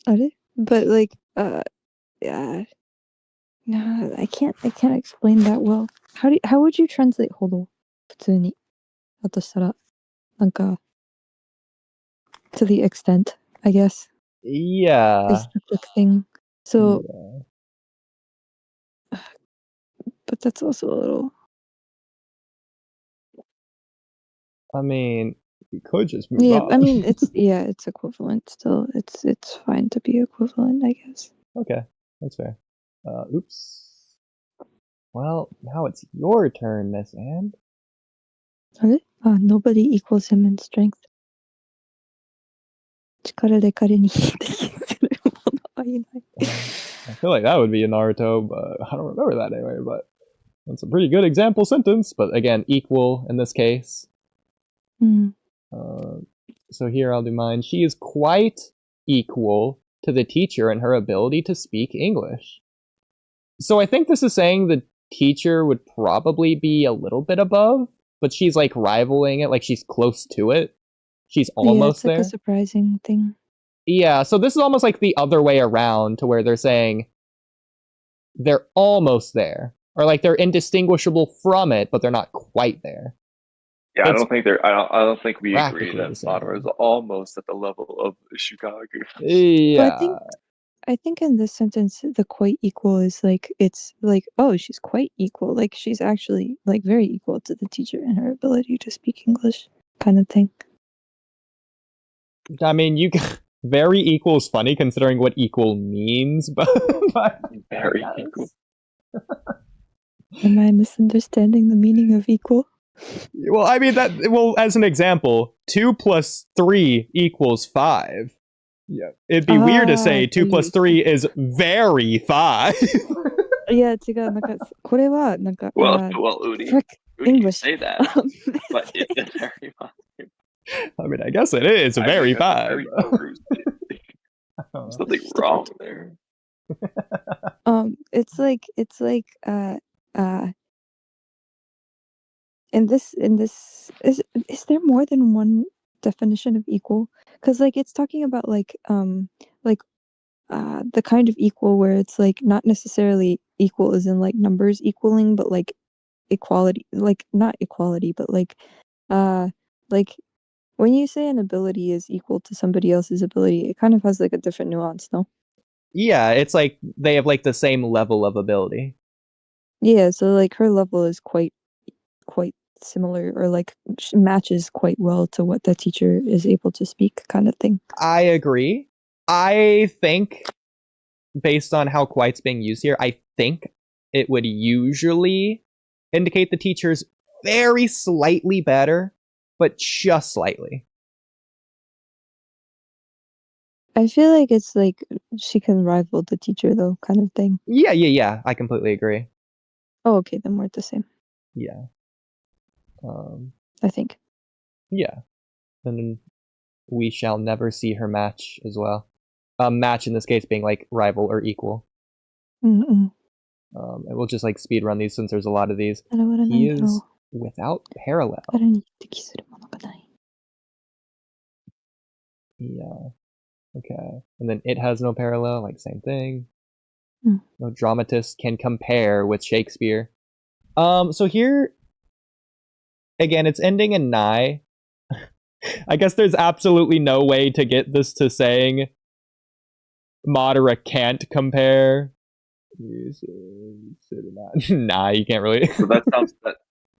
But like, yeah. No, I can't explain that well. How would you translate hodo? 普通に。だとしたら、なんか、to the extent, I guess. Yeah. Is the quick thing. So, Yeah. but that's also a little. I mean, you could just move Yeah, on. I mean, it's equivalent still. It's fine to be equivalent, I guess. Okay, that's fair. Oops. Well, now it's your turn, Miss Anne. Nobody equals him in strength. 力で彼に匹敵する者はいない。 I feel like that would be a Naruto, but I don't remember that anyway, but that's a pretty good example sentence, but again, equal in this case. So here I'll do mine. She is quite equal to the teacher in her ability to speak English. So I think this is saying the teacher would probably be a little bit above, but she's like rivaling it, like she's close to it. She's almost it's like there. a surprising thing. Yeah, so this is almost like the other way around, to where they're saying they're almost there, or like they're indistinguishable from it, but they're not quite there. Yeah, It's I don't think we agree practically the that same. Madara is almost at the level of Shikage. Yeah. But I think in this sentence, the quite equal is like, it's like, oh, she's quite equal. Like, she's actually like very equal to the teacher in her ability to speak English, kind of thing. I mean, very equal is funny considering what equal means, but Very equal. Am I misunderstanding the meaning of equal? Well, I mean as an example, 2 plus 3 equals 5. Yeah, it'd be weird to say 2 plus 3 is very 5. いや、違う、なんか、これは、なんか、 Well, Oodie, frick, Oodie, you English. say that, but it's very much. I mean, I guess it is very 5. Very something wrong there. It's like, in this, is there more than one definition of equal? Because like it's talking about like the kind of equal where it's like not necessarily equal as in like numbers equaling, but like equality, like not equality, but like when you say an ability is equal to somebody else's ability, it kind of has like a different nuance, no? Yeah, it's like they have like the same level of ability. Yeah, so like her level is quite similar, or like matches quite well to what the teacher is able to speak, kind of thing. I agree. I think, based on how quite's being used here, I think it would usually indicate the teacher's very slightly better, but just slightly. I feel like it's like she can rival the teacher though, kind of thing. Yeah. I completely agree. Oh, okay, then we're the same. Yeah. I think. Yeah. And then we shall never see her match as well. Match in this case being like rival or equal. Mm-mm. And we'll just like speed run these since there's a lot of these. He is without parallel. Yeah. Okay. And then it has no parallel, like same thing. No dramatist can compare with Shakespeare. So here again, it's ending in nigh. I guess there's absolutely no way to get this to saying Madara can't compare. Nah, you can't really. So that sounds that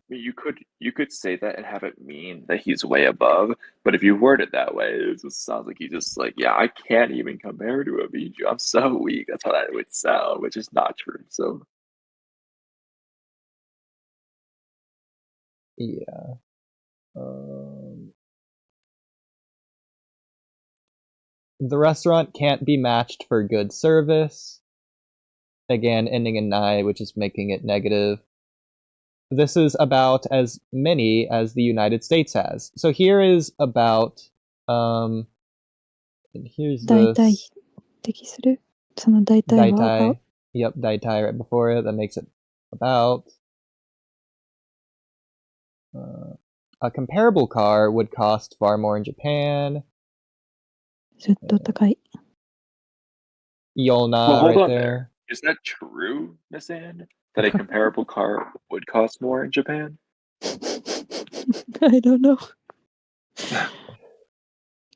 you could say that and have it mean that he's way above, but if you word it that way, it just sounds like he's just like, yeah, I can't even compare to a Biju. I'm so weak. That's how that would sound, which is not true. So Yeah. The restaurant can't be matched for good service. Again, ending in nigh, which is making it negative. This is about as many as the United States has. So here is about, and here's this. 適する? その大体は Daitai. Yep, Daitai right before it. That makes it about. A comparable car would cost far more in Japan. ずっと高い. Yolna well, hold right on there. there. Is that true, Miss Anne? That a comparable car would cost more in Japan? I don't know.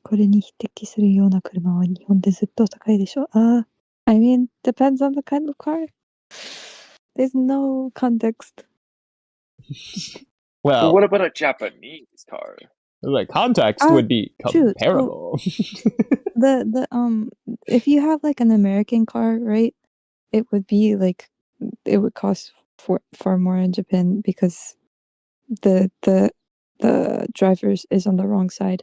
これに匹敵するような車は日本でずっと高いでしょ? I mean, depends on the kind of car. There's no context. Well, Well, what about a Japanese car? the context would be true. comparable. If you have like an American car, right, it would be like, it would cost far more in Japan because the drivers is on the wrong side.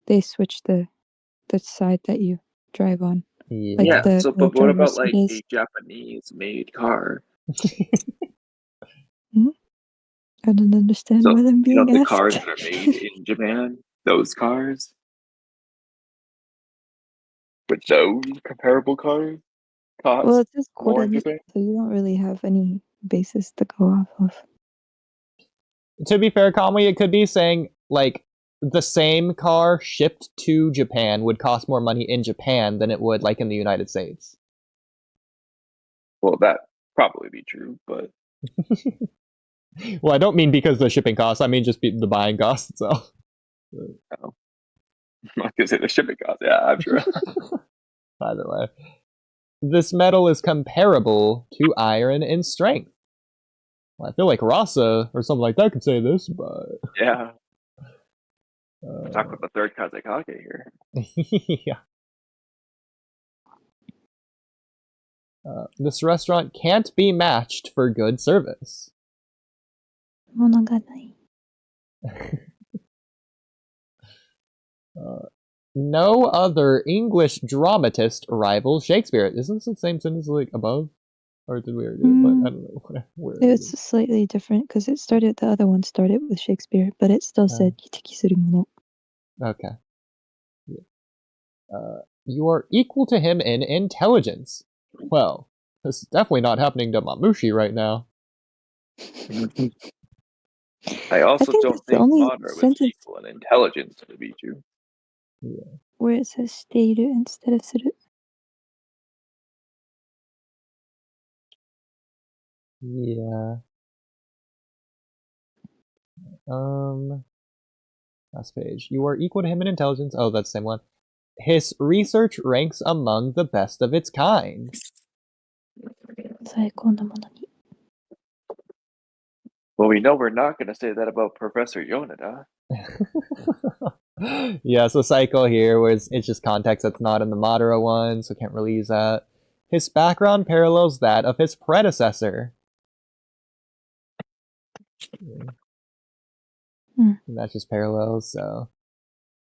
They switch the side that you drive on. Like Yeah. the But what about driver's like seat a is. Japanese-made car? I don't understand So what I'm you know being the asked. cars that are made in Japan, those cars, with those comparable cars thoughts? Well, it's just More in quarterly, Japan? so you don't really have any basis to go off of. To be fair, Kamui, it could be saying, like, the same car shipped to Japan would cost more money in Japan than it would, like, in the United States. Well, that probably be true, but Well, I don't mean because the shipping costs, I mean just the buying cost itself. I could say the shipping cost. Yeah, I'm sure. Either way. This metal is comparable to iron in strength. Well, I feel like Rasa or something like that could say this, but... Yeah. Talk about the third Kazekage here. Yeah. This restaurant can't be matched for good service. Monogatari. No other English dramatist rivals Shakespeare. Isn't this the same sentence like above? Or did we already do it? I don't know. Where It's slightly different because the other one started with Shakespeare, but it still said "Yiteki suru mono." Okay. Yeah. You are equal to him in intelligence. Well, this is definitely not happening to Mamushi right now. I also think don't that's the think only Madara was sentence- equal in intelligence to Bichu. Yeah. Where it says "steiru" instead of "suru." Yeah. Last page. You are equal to him in intelligence. Oh, that's the same one. His research ranks among the best of its kind. 最高なものに。 Well, we know we're not going to say that about Professor Yoneda. Yeah, so cycle here was it's just context that's not in the Madara one, so can't really use that. His background parallels that of his predecessor. And that's just parallels, so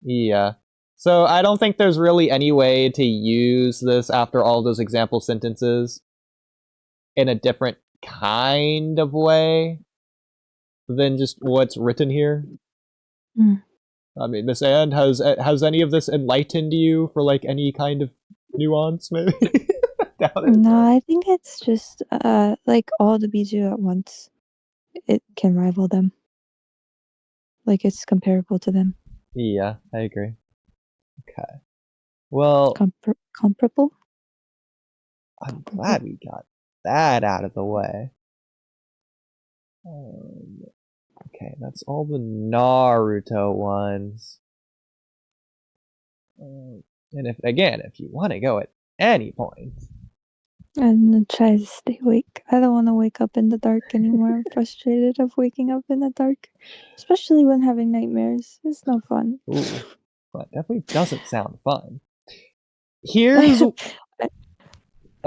yeah. So I don't think there's really any way to use this after all those example sentences in a different kind of way than just what's written here. I mean, Miss Anne, has any of this enlightened you for like any kind of nuance, maybe? No, I think it's just like all the Biju at once. It can rival them. Like it's comparable to them. Yeah, I agree. Okay. Well, Comparable? I'm glad we got that out of the way. Okay, that's all the Naruto ones. And if you want to go at any point. I'm gonna try to stay awake. I don't want to wake up in the dark anymore. I'm frustrated of waking up in the dark. Especially when having nightmares. It's no fun. Ooh, that definitely doesn't sound fun. Here's... Oh,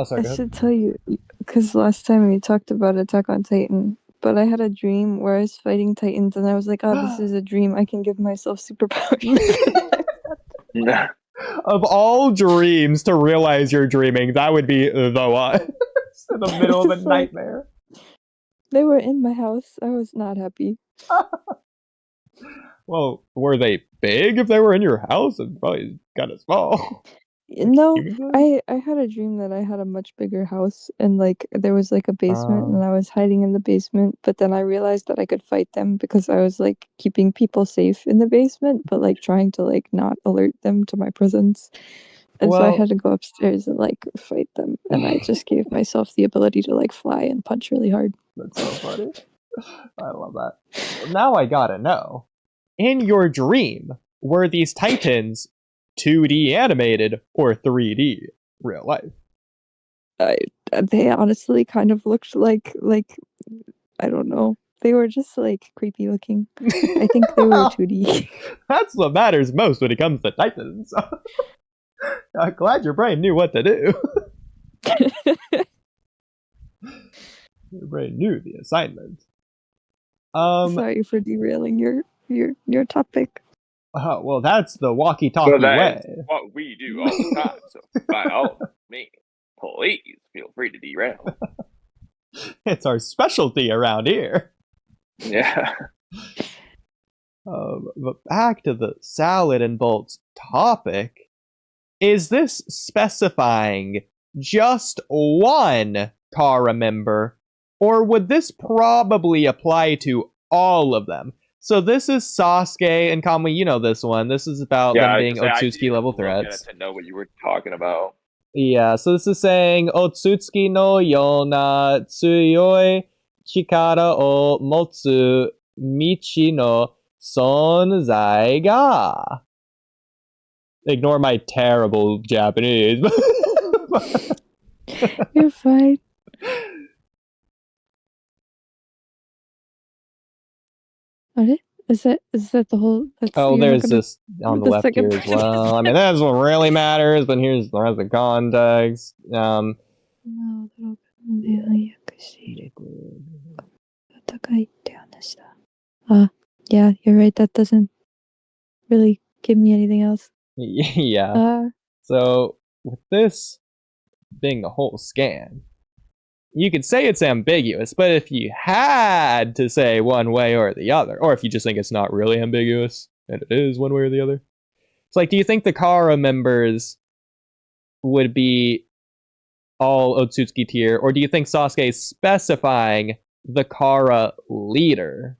sorry, I should tell you, because last time we talked about Attack on Titan, but I had a dream where I was fighting Titans and I was like, oh, this is a dream. I can give myself superpowers. Of all dreams to realize you're dreaming, that would be the one. In the middle of a nightmare. They were in my house. I was not happy. Well, were they big if they were in your house? And probably kind of small. No, I had a dream that I had a much bigger house and like there was like a basement and I was hiding in the basement, but then I realized that I could fight them because I was like keeping people safe in the basement, but like trying to like not alert them to my presence. And so I had to go upstairs and like fight them, and I just gave myself the ability to like fly and punch really hard. That's so funny. I love that. Well, now I gotta know. In your dream, were these Titans 2D animated or 3D real life? They honestly kind of looked like I don't know. They were just like creepy looking. I think they were 2D. That's what matters most when it comes to Titans. I'm glad your brain knew what to do. Your brain knew the assignment. Sorry for derailing your topic. Well, that's the Walky Talky way. That's what we do all the time. So by all means, please feel free to derail. It's our specialty around here. Yeah. But back to the salad and bolts topic. Is this specifying just one Kara member, or would this probably apply to all of them? So this is Sasuke and Kamui, you know this one. This is about them being Otsutsuki level threats. To know what you were talking about. Yeah, so this is saying Otsutsuki no yona tsuyoi chikara o motsu michi no sonzai ga. Ignore my terrible Japanese. You're fine. Is that the whole? There's this on the left here as well. I mean, that's what really matters, but here's the rest of the context. Yeah, you're right. That doesn't really give me anything else. Yeah. So with this being the whole scan, you could say it's ambiguous, but if you had to say one way or the other, or if you just think it's not really ambiguous and it is one way or the other, it's like, do you think the Kara members would be all Otsutsuki tier, or do you think Sasuke is specifying the Kara leader?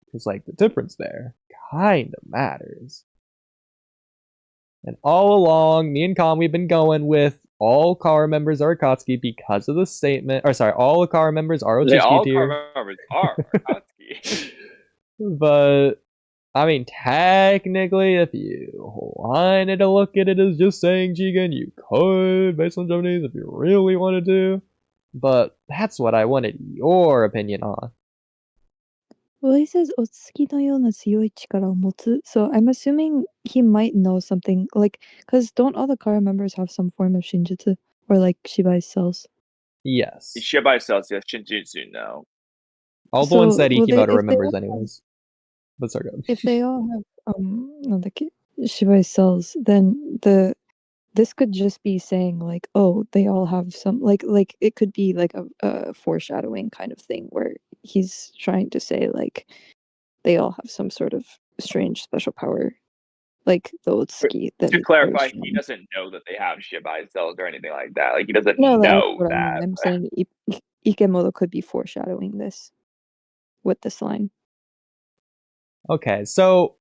Because, like, the difference there kind of matters. And all along, me and Kamui have been going with all Kara members are Akatsuki because of the statement. Or sorry, all Kara members are Otsutsuki tier. All Kara members are Akatsuki. But I mean, technically, if you wanted to look at it as just saying Jigen, you could, based on Japanese, if you really wanted to. But that's what I wanted your opinion on. Well, he says Otsuki no yona tsuyoi chikara o motsu, so I'm assuming he might know something, like, because don't all the Kara members have some form of Shinjutsu? Or, like, Shibai cells? Yes. Shibai cells, yes. Shinjutsu, no. All the ones that Ikimoto remembers anyways. But sorry, go. If they all have, Shibai cells, then this could just be saying, like, oh, they all have some, like it could be like a foreshadowing kind of thing where he's trying to say, like, they all have some sort of strange special power, like the Otsuki. To clarify, he doesn't know that they have Shibai cells or anything like that. Like, he doesn't know that. I mean. I'm saying Ikemoto could be foreshadowing this with this line. Okay, so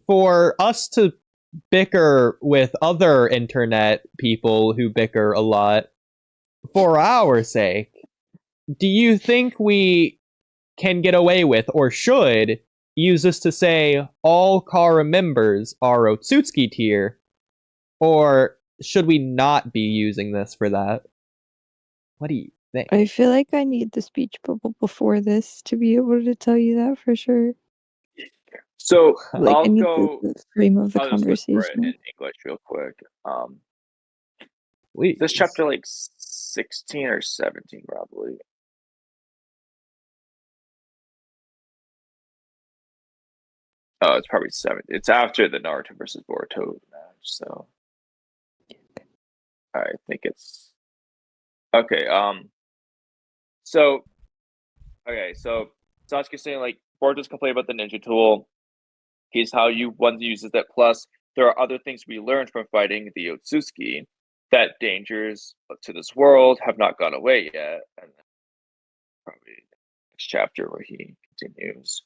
for us to bicker with other internet people who bicker a lot, for our sake, do you think we can get away with, or should, use this to say all Kara members are Otsutsuki tier, or should we not be using this for that? What do you think? I feel like I need the speech bubble before this to be able to tell you that for sure. So like, I'll I need go the frame of the I'll just look for it conversation. in English real quick. Please. This chapter like 16 or 17 probably. Oh, it's probably 7. It's after the Naruto versus Boruto match, so I think it's okay. So Sasuke's saying, like, Boruto's complaining about the ninja tool. He's how one uses that. Plus, there are other things we learned from fighting the Otsutsuki, that dangers to this world have not gone away yet. And probably next chapter where he continues.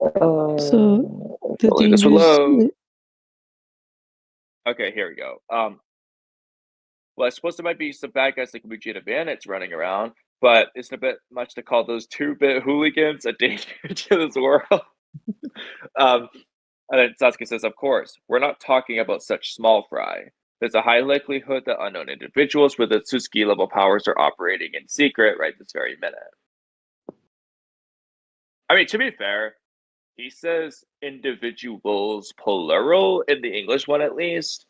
So the This will load. dangers. Okay, here we go. Well, I suppose there might be some bad guys like Mujita bandits running around, but it's a bit much to call those 2-bit hooligans a danger to this world. And then Sasuke says, of course, we're not talking about such small fry. There's a high likelihood that unknown individuals with Otsutsuki level powers are operating in secret right this very minute. I mean, to be fair, he says individuals plural in the English one at least.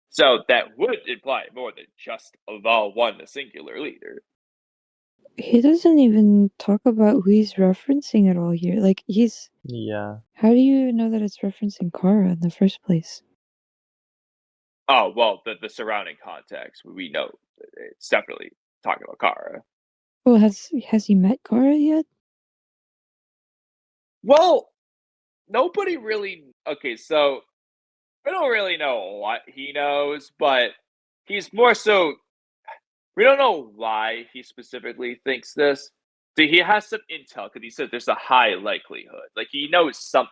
So that would imply more than just the one singular leader. He doesn't even talk about who he's referencing at all here. Like, he's... Yeah. How do you know that it's referencing Kara in the first place? Oh, well, the surrounding context, we know it's definitely talking about Kara. Well, has he met Kara yet? Well, nobody really. Okay, so we don't really know what he knows, but he's more so. We don't know why he specifically thinks this. So he has some intel because he said there's a high likelihood. Like he knows something,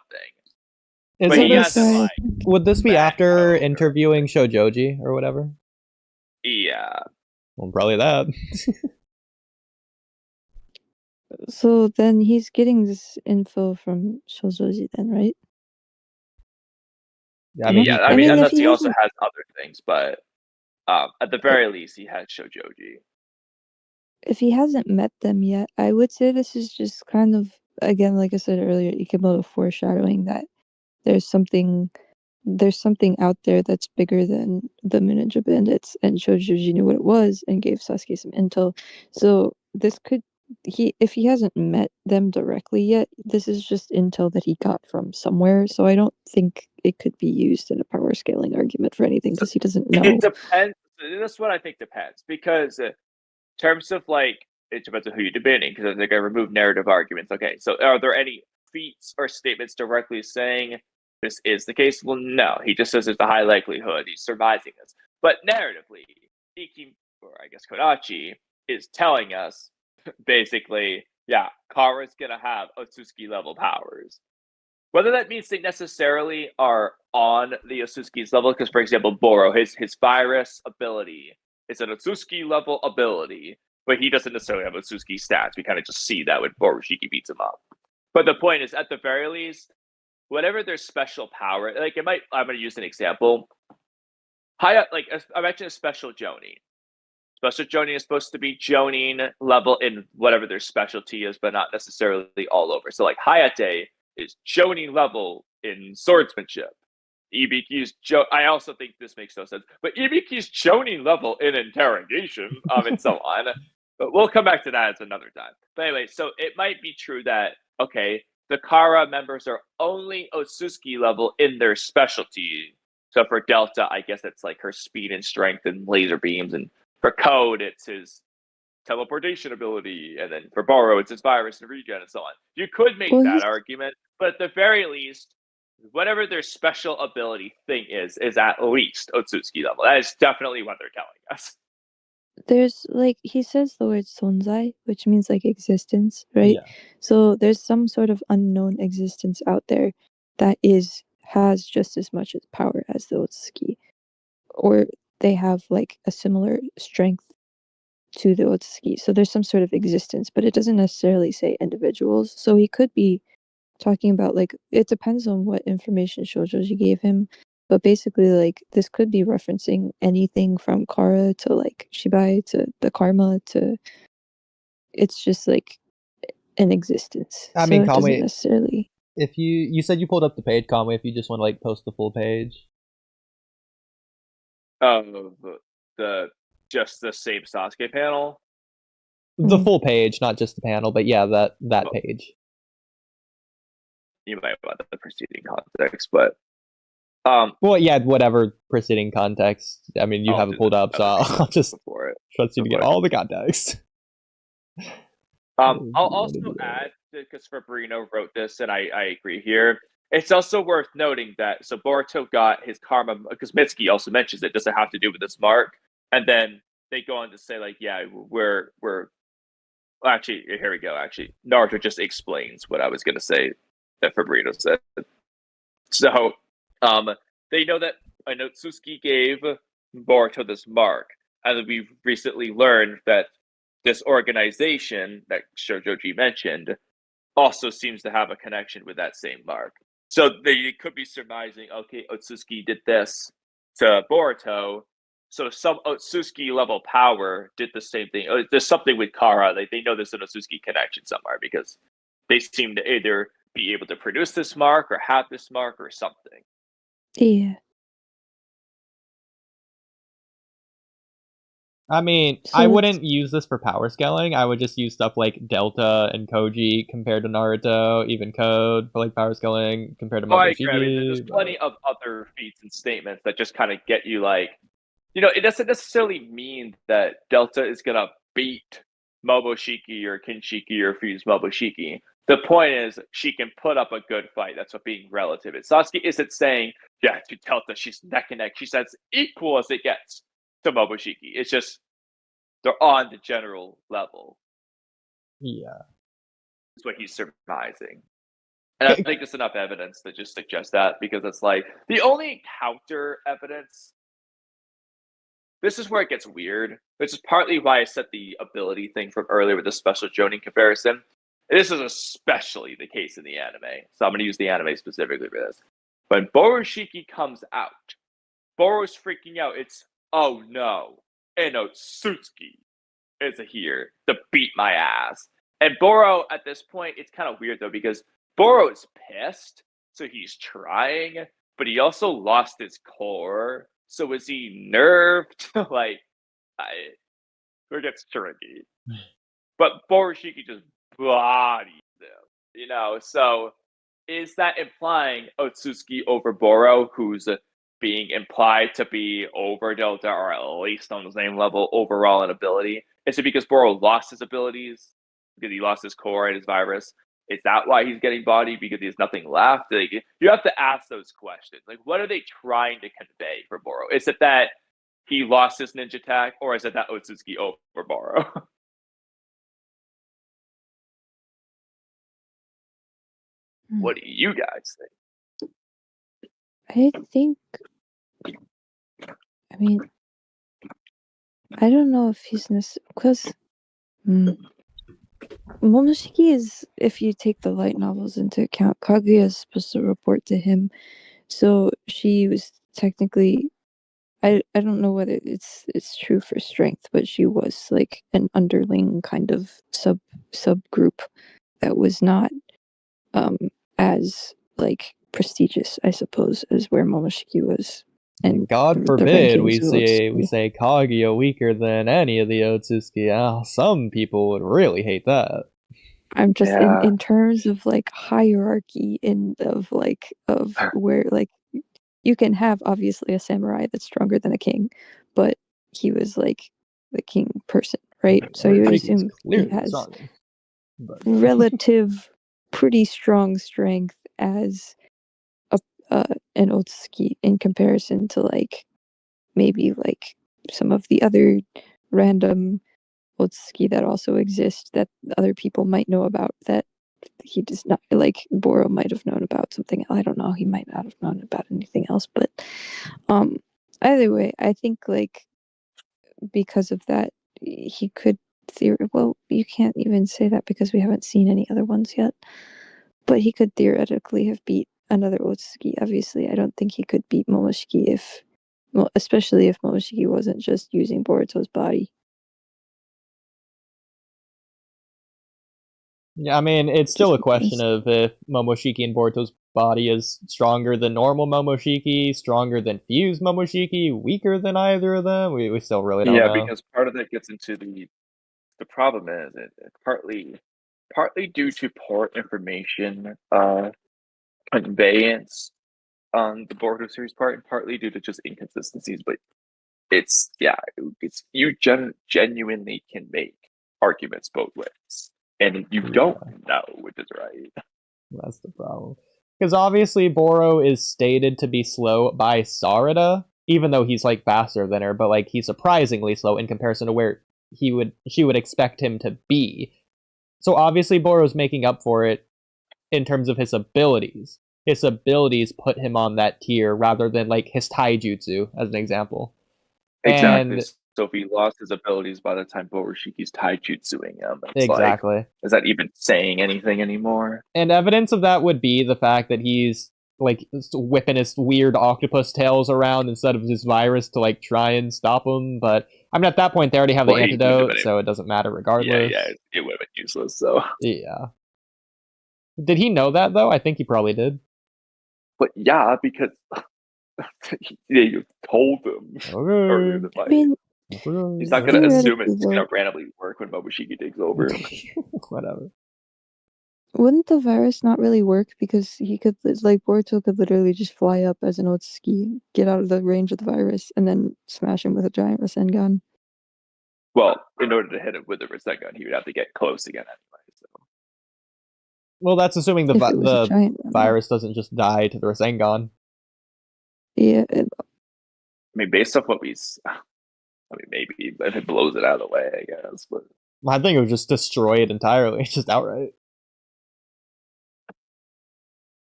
but Isn't he that's hasn't this? right. like. Would this be backed after out or- interviewing Shojoji or whatever? Yeah. Well, probably that. So then he's getting this info from Shojoji then, right? I mean, Yeah, he I could. mean, if unless he he also hasn't, has other things, but at the very least, he has Shojoji. if he hasn't met them yet, I would say this is just kind of, again, like I said earlier, Ikemoto foreshadowing that there's something out there that's bigger than the Ninja Bandits, and Shojoji knew what it was and gave Sasuke some intel. So this could if he hasn't met them directly yet, this is just intel that he got from somewhere. So I don't think it could be used in a power scaling argument for anything So because he doesn't know. it depends. That's what I think depends because in terms of like it depends on who you're debating. Because I think I removed narrative arguments. Okay, so are there any feats or statements directly saying this is the case? Well, no. He just says there's a high likelihood. He's surmising this. But narratively, Iki, or I guess Kodachi, is telling us basically, yeah, Kara's gonna have Otsutsuki level powers. Whether that means they necessarily are on the Otsutsuki's level, because for example, Boro, his virus ability is an Otsutsuki level ability, but he doesn't necessarily have Otsutsuki stats. We kind of just see that when Borushiki beats him up. But the point is, at the very least, whatever their special power, like it might. I'm going to use an example. High up, like I mentioned, a special Jonin. Special Jonin is supposed to be Jonin level in whatever their specialty is, but not necessarily all over. So like Hayate is Jonin level in swordsmanship. Ibiki's I also think this makes no sense, but Ibiki's Jonin level in interrogation, and so on. But we'll come back to that as another time. But anyway, so it might be true that okay, the Kara members are only Otsutsuki level in their specialty. So for Delta, I guess it's like her speed and strength and laser beams, and for Code, it's his teleportation ability, and then for Boro, it's his virus and regen, and so on. You could make Well, that argument, but at the very least, whatever their special ability thing is at least Otsutsuki level. That is definitely what they're telling us. there's like he says the word sonzai, which means like existence, right? Yeah. So there's some sort of unknown existence out there that has just as much power as the Otsuki, or they have like a similar strength to the Otsuki. So there's some sort of existence, but it doesn't necessarily say individuals. So he could be talking about like it depends on what information Shojoji gave him. But basically, like this could be referencing anything from Kara to like Shibai to the Karma to it's just like an existence. I So mean, it doesn't Kamui, necessarily. if you said you pulled up the page, Kamui, if you just want to like post the full page. The just the same Sasuke panel. The Hmm. full page, not just the panel, but yeah, that Oh. page. You might want the preceding context, but Well, yeah, whatever preceding context. I mean, you I'll have do it pulled the up, so other I'll just before it. trust you to get before it. all the context. I'll also add, because Fabrino wrote this, and I agree here. It's also worth noting that so Boruto got his karma because Mitsuki also mentions it doesn't have to do with this mark, and then they go on to say like, yeah, we're well, actually here we go. Actually, Naruto just explains what I was going to say that Fabrino said. So, they know that Otsutsuki gave Boruto this mark, and we've recently learned that this organization that Shojoji mentioned also seems to have a connection with that same mark. So they could be surmising, okay, Otsutsuki did this to Boruto, so some Otsutsuki level power did the same thing. There's something with Kara. They know there's an Otsutsuki connection somewhere because they seem to either be able to produce this mark or have this mark or something. Yeah. I mean, So I it's- wouldn't use this for power scaling. I would just use stuff like Delta and Koji compared to Naruto, even Code for like power scaling compared to I agree. I mean, Momoshiki. there's plenty of other feats and statements that just kind of get you like, it doesn't necessarily mean that Delta is gonna beat Momoshiki or Kinshiki or Fuse Momoshiki, The point is, she can put up a good fight. That's what being relative is. Sasuke isn't saying, yeah, to Telta, she's neck and neck. She says equal as it gets to Momoshiki. It's just they're on the general level. Yeah. That's what he's surmising. And I think there's enough evidence to just suggest that, because it's like the only counter evidence. This is where it gets weird. This is partly why I said the ability thing from earlier with the special Jonin comparison. This is especially the case in the anime. So I'm going to use the anime specifically for this. When Borushiki comes out, Boru's freaking out. It's, oh no, Inotsutsuki is here to beat my ass. And Boro, at this point, it's kind of weird though, because Boro is pissed, so he's trying, but he also lost his core. So is he nerfed? Like, it gets tricky. But Borushiki just bodies them, So is that implying Otsutsuki over Boro, who's being implied to be over Delta, or at least on the same level overall in ability? Is it because Boro lost his abilities? Because he lost his core and his virus? Is that why he's getting bodied? Because he has nothing left? Like, you have to ask those questions. Like, what are they trying to convey for Boro? Is it that he lost his ninja attack, or is it that Otsutsuki over Boro? What do you guys think? I think, I mean, I don't know if he's necessarily, because Momoshiki is, if you take the light novels into account, Kaguya is supposed to report to him, so she was technically, I don't know whether it's true for strength, but she was like an underling kind of subgroup that was not as like prestigious, I suppose, as where Momoshiki was. And God the forbid we rankings say Kaguya weaker than any of the Otsutsuki. Some people would really hate that. I'm just Yeah. in terms of like hierarchy of where like you can have obviously a samurai that's stronger than a king, but he was like the king person, right? So you would assume he has stronger, but relative pretty strong strength as an Otsuki in comparison to like maybe like some of the other random Otsuki that also exist that other people might know about that he does not, like Boro might have known about something. I don't know, he might not have known about anything else, but either way, I think like because of that he could well, you can't even say that because we haven't seen any other ones yet, but he could theoretically have beat another Otsuki. Obviously, I don't think he could beat Momoshiki especially if Momoshiki wasn't just using Boruto's body. yeah, I mean, it's still a question of if Momoshiki and Boruto's body is stronger than normal Momoshiki, stronger than fused Momoshiki, weaker than either of them. We still really don't know. Yeah, because part of that gets into the problem is it partly due to poor information conveyance on the Boruto series part, and partly due to just inconsistencies. But it's you genuinely can make arguments both ways, and you don't know which is right. That's the problem. Because obviously Boro is stated to be slow by Sarada, even though he's like faster than her, but like he's surprisingly slow in comparison to where she would expect him to be. So obviously Boro's making up for it in terms of his abilities. His abilities put him on that tier rather than like his taijutsu, as an example. Exactly. And so if he lost his abilities by the time Boroshiki's taijutsuing him, it's exactly. like, is that even saying anything anymore? And evidence of that would be the fact that he's like whipping his weird octopus tails around instead of his virus to like try and stop him. But I mean, at that point, they already have the antidote, so it doesn't matter regardless. Yeah, it would have been useless. So yeah. Did he know that though? I think he probably did. But yeah, because you told him earlier in the fight. I mean, he's not going to assume it's going to randomly work when Momoshiki takes over. Whatever. Wouldn't the virus not really work because he could, like, Boruto could literally just fly up as an Otsuki, get out of the range of the virus, and then smash him with a giant Rasengan? Well, in order to hit him with a Rasengan, he would have to get close again anyway. So. Well, that's assuming the If it was a giant one. virus doesn't just die to the Rasengan. Yeah, I mean, based off what maybe if it blows it out of the way, I guess. But I think it would just destroy it entirely, just outright.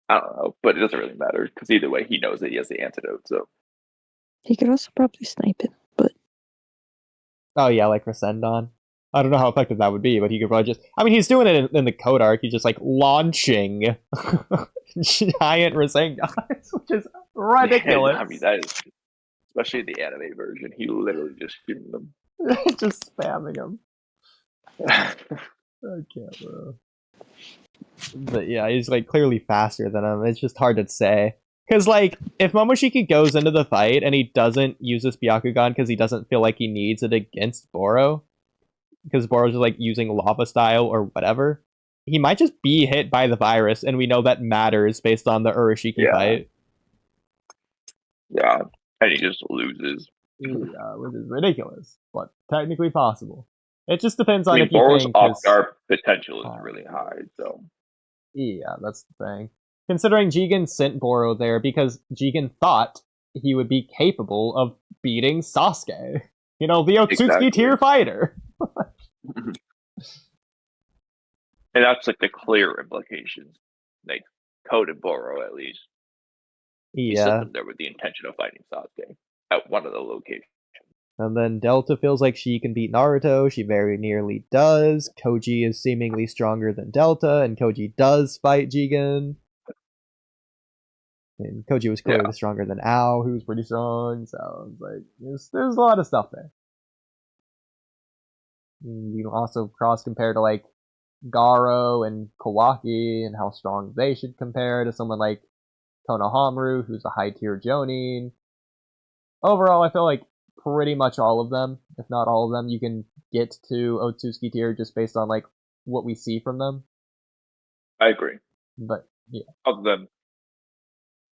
I don't know. But it doesn't really matter because either way, he knows that he has the antidote. So he could also probably snipe it, but Oh yeah, like Rasendon. I don't know how effective that would be, but he could probably just... I mean, he's doing it in the code arc. He's just, like, launching giant Rasengans, which is ridiculous. I mean, that is... Especially the anime version. He literally just shooting them. Just spamming them. I can't, bro. But yeah, he's, like, clearly faster than him. It's just hard to say. Because, like, if Momoshiki goes into the fight and he doesn't use this Byakugan because he doesn't feel like he needs it against Boro, because Boro's just like using lava style or whatever, he might just be hit by the virus, and we know that matters based on the Urashiki fight. Yeah, and he just loses. Yeah, which is ridiculous, but technically possible. It just depends on I mean, if you Boro's think off-guard potential is really high, so... Yeah, that's the thing. Considering Jigen sent Boro there because Jigen thought he would be capable of beating Sasuke. You know, the Otsutsuki tier fighter. And that's like the clear implications. Like coded Boro at least. He sent them there with the intention of fighting Sasuke at one of the locations. And then Delta feels like she can beat Naruto. She very nearly does. Koji is seemingly stronger than Delta, and Koji does fight Jigen. And Koji was clearly stronger than Ao, who's pretty strong. So it's like there's a lot of stuff there. And you can also cross compare to like Garo and Kawaki and how strong they should compare to someone like Konohamaru, who's a high tier Jonin. Overall, I feel like pretty much all of them, if not all of them, you can get to Otsutsuki tier just based on like what we see from them. I agree. But yeah. Other than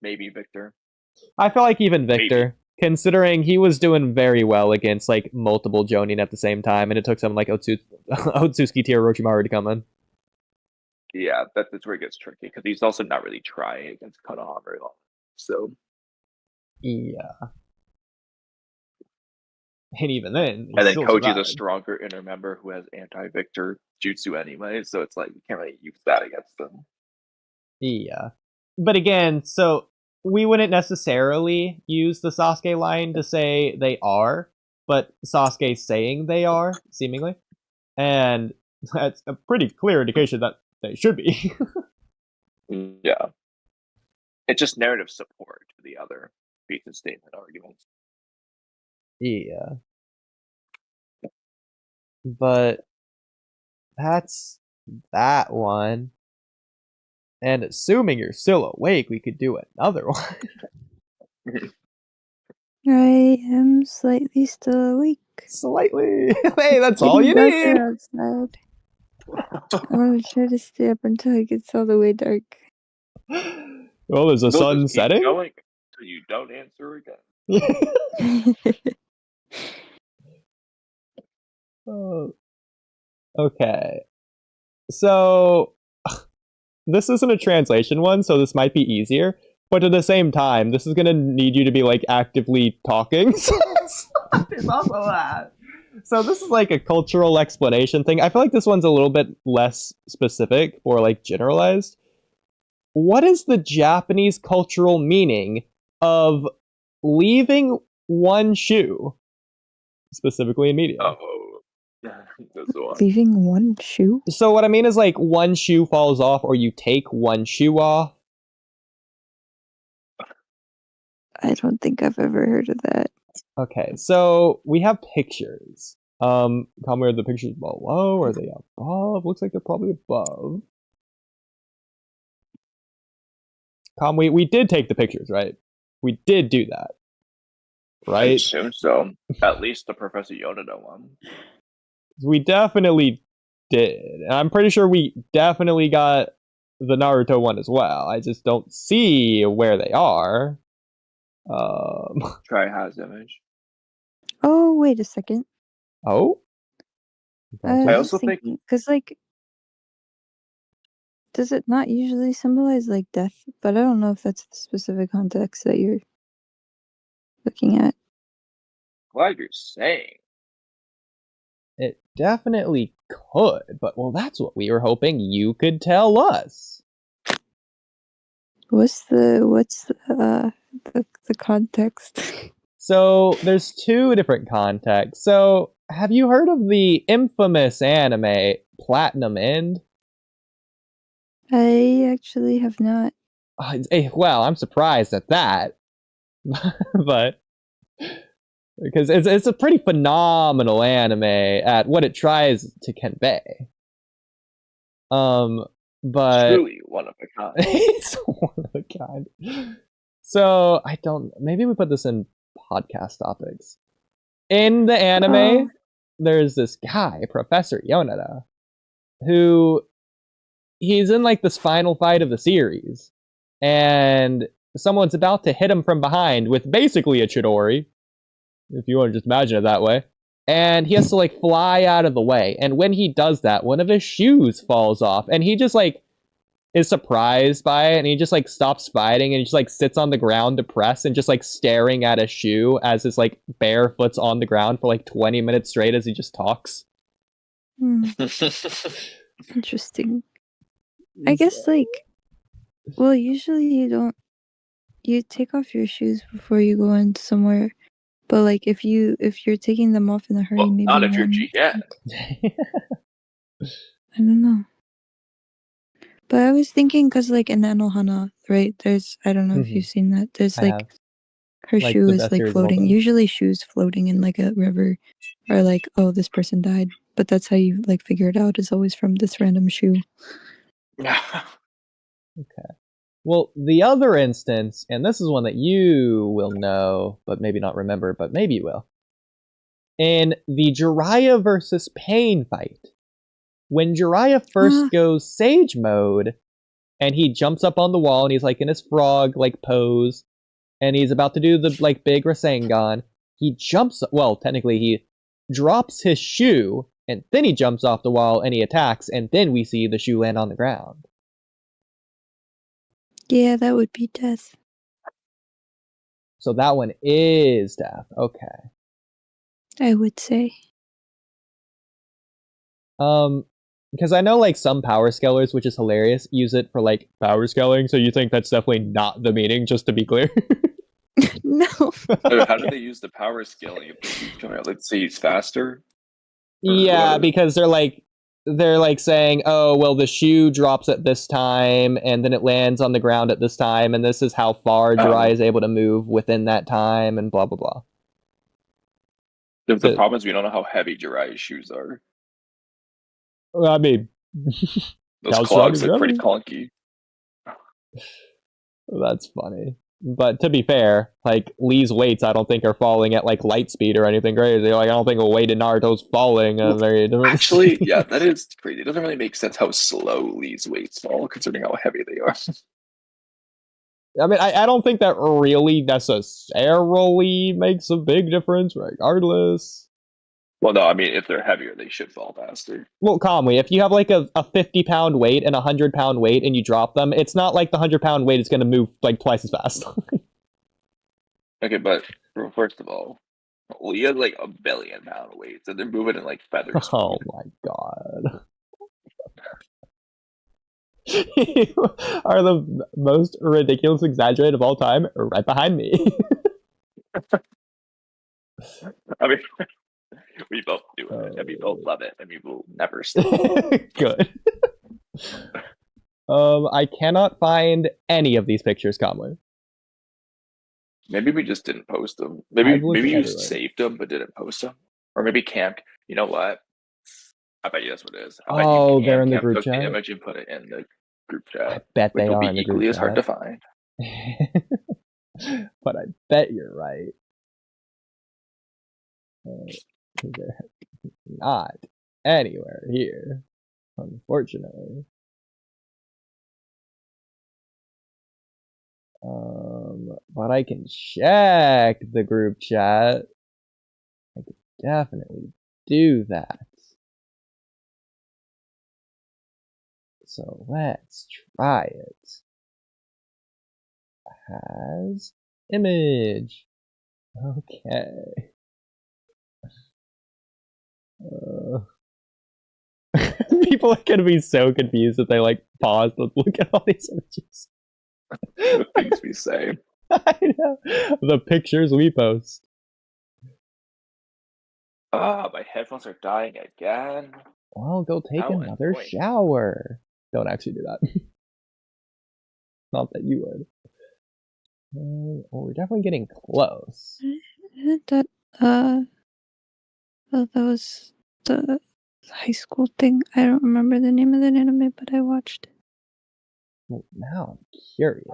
maybe Victor. I feel like even Victor, considering he was doing very well against like multiple Jonin at the same time, and it took someone like Otsutsuki tier Orochimaru to come in. Yeah, that's where it gets tricky, because he's also not really trying against Konohamaru. So yeah. And even then, and then Koji's a stronger inner member who has anti-Victor jutsu anyway, so it's like you can't really use that against them. Yeah. But again, so we wouldn't necessarily use the Sasuke line to say they are, but Sasuke saying they are, seemingly. And that's a pretty clear indication that they should be. Yeah. It's just narrative support to the other thesis statement arguments. Yeah. But that's that one. And assuming you're still awake, we could do another one. I am slightly still awake. Slightly. Hey, that's all you need. Outside. I'm gonna try to stay up until it gets all the way dark. Well, there's a sun setting. Going so you don't answer again. Okay. So this isn't a translation one, so this might be easier. But at the same time, this is gonna need you to be like actively talking. There's also that. So this is like a cultural explanation thing. I feel like this one's a little bit less specific or like generalized. What is the Japanese cultural meaning of leaving one shoe? Specifically in media. Oh, that's the one. Leaving one shoe? So what I mean is like one shoe falls off or you take one shoe off. I don't think I've ever heard of that. Okay, so we have pictures. Kamui, are the pictures below? Or are they above? Looks like they're probably above. Kamui, we did take the pictures, right? We did do that. Right? I assume so. At least the Professor Yoda one. We definitely did. And I'm pretty sure we definitely got the Naruto one as well. I just don't see where they are. Try has image. Oh, wait a second. Oh? I also think because like Does it not usually symbolize like death? But I don't know if that's the specific context that you're looking at. What you're saying? It definitely could, but well, that's what we were hoping you could tell us. What's the context? So there's two different contexts. So have you heard of the infamous anime Platinum End? I actually have not. Well, I'm surprised at that, but because it's a pretty phenomenal anime at what it tries to convey. But Truly one of a kind. it's one of a kind. So maybe we put this in podcast topics. In the anime, there's this guy, Professor Yonada, who he's in like this final fight of the series, and someone's about to hit him from behind with basically a Chidori, if you want to just imagine it that way. And he has to like fly out of the way. And when he does that, one of his shoes falls off, and he just like is surprised by it, and he just like stops fighting and he just like sits on the ground depressed and just like staring at a shoe as his like bare foot's on the ground for like 20 minutes straight as he just talks. Interesting. I guess like, well, usually you take off your shoes before you go in somewhere, but like if you're taking them off in a hurry, Well, maybe not if you're one, GN. I don't know. But I was thinking, cause like in Anohana, right? There's, I don't know if you've seen that. There's I like have. her Like, shoe the is best like series of all floating. time. Usually shoes floating in like a river, or like, oh, this person died. But that's how you like figure it out, is always from this random shoe. Okay. Well, the other instance, and this is one that you will know, but maybe not remember, but maybe you will. In the Jiraiya versus Pain fight, when Jiraiya first goes Sage mode, and he jumps up on the wall, and he's like in his frog like pose, and he's about to do the like big Rasengan, he jumps. Well, technically, he drops his shoe, and then he jumps off the wall and he attacks, and then we see the shoe land on the ground. Yeah, that would be death. So that one is death. Okay. I would say. Because I know like some power scalers, which is hilarious, use it for like power scaling. So you think that's definitely not the meaning, just to be clear. No. How do they use the power scaling if they keep coming out? Like, say he's faster? Yeah, what? because they're like saying, oh, well, the shoe drops at this time, and then it lands on the ground at this time, and this is how far Jiraiya is able to move within that time, and blah blah blah. The problem is we don't know how heavy Jiraiya's shoes are. I mean, those clogs look pretty clunky. That's funny. But to be fair, like, Lee's weights I don't think are falling at like light speed or anything crazy. Like, I don't think a weight in Naruto's falling very different. Actually, yeah, that is crazy. It doesn't really make sense how slow Lee's weights fall, considering how heavy they are. I mean, I don't think that really necessarily makes a big difference, regardless. Well, no, I mean, if they're heavier, they should fall faster. Well, Kamui, if you have like a 50-pound weight and a 100-pound weight and you drop them, it's not like the 100-pound weight is going to move like twice as fast. Okay, but first of all, Lee has like 1 billion pound weights, and they're moving in like feathers. Oh my god. You are the most ridiculous exaggerated of all time, right behind me. I mean, we both do it, and we both love it, and we will never stop. Good. I cannot find any of these pictures, Kamui. Maybe we just didn't post them. Maybe you saved them but didn't post them, or maybe Cam. You know what? I bet you that's what it is. They're in the group chat. The image and put it in the group chat. I bet they are in the group chat. Equally as hard to find. But I bet you're right. They're not anywhere here, unfortunately. But I can check the group chat. I could definitely do that. so let's try it. Has image. Okay. People are gonna be so confused if they like pause to look at all these images. The things we say. I know. The pictures we post. My headphones are dying again. Well, go take How another annoying. shower. Don't actually do that. Not that you would. Well, we're definitely getting close. Isn't that well, that was the high school thing. I don't remember the name of that anime, but I watched it. Well, now I'm curious.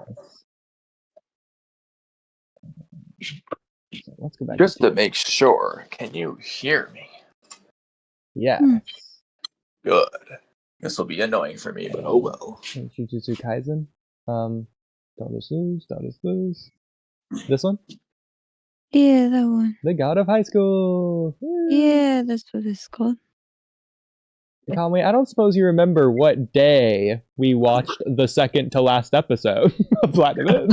So let's go back. Just to make sure, can you hear me? Yes. Good. This will be annoying for me, but oh well. Jujutsu Kaisen. Don't just lose. Don't just lose. This one? Yeah, that one. The God of High School. Woo! Yeah, that's what it's called. Kamui, I don't suppose you remember what day we watched the second to last episode of Platinum.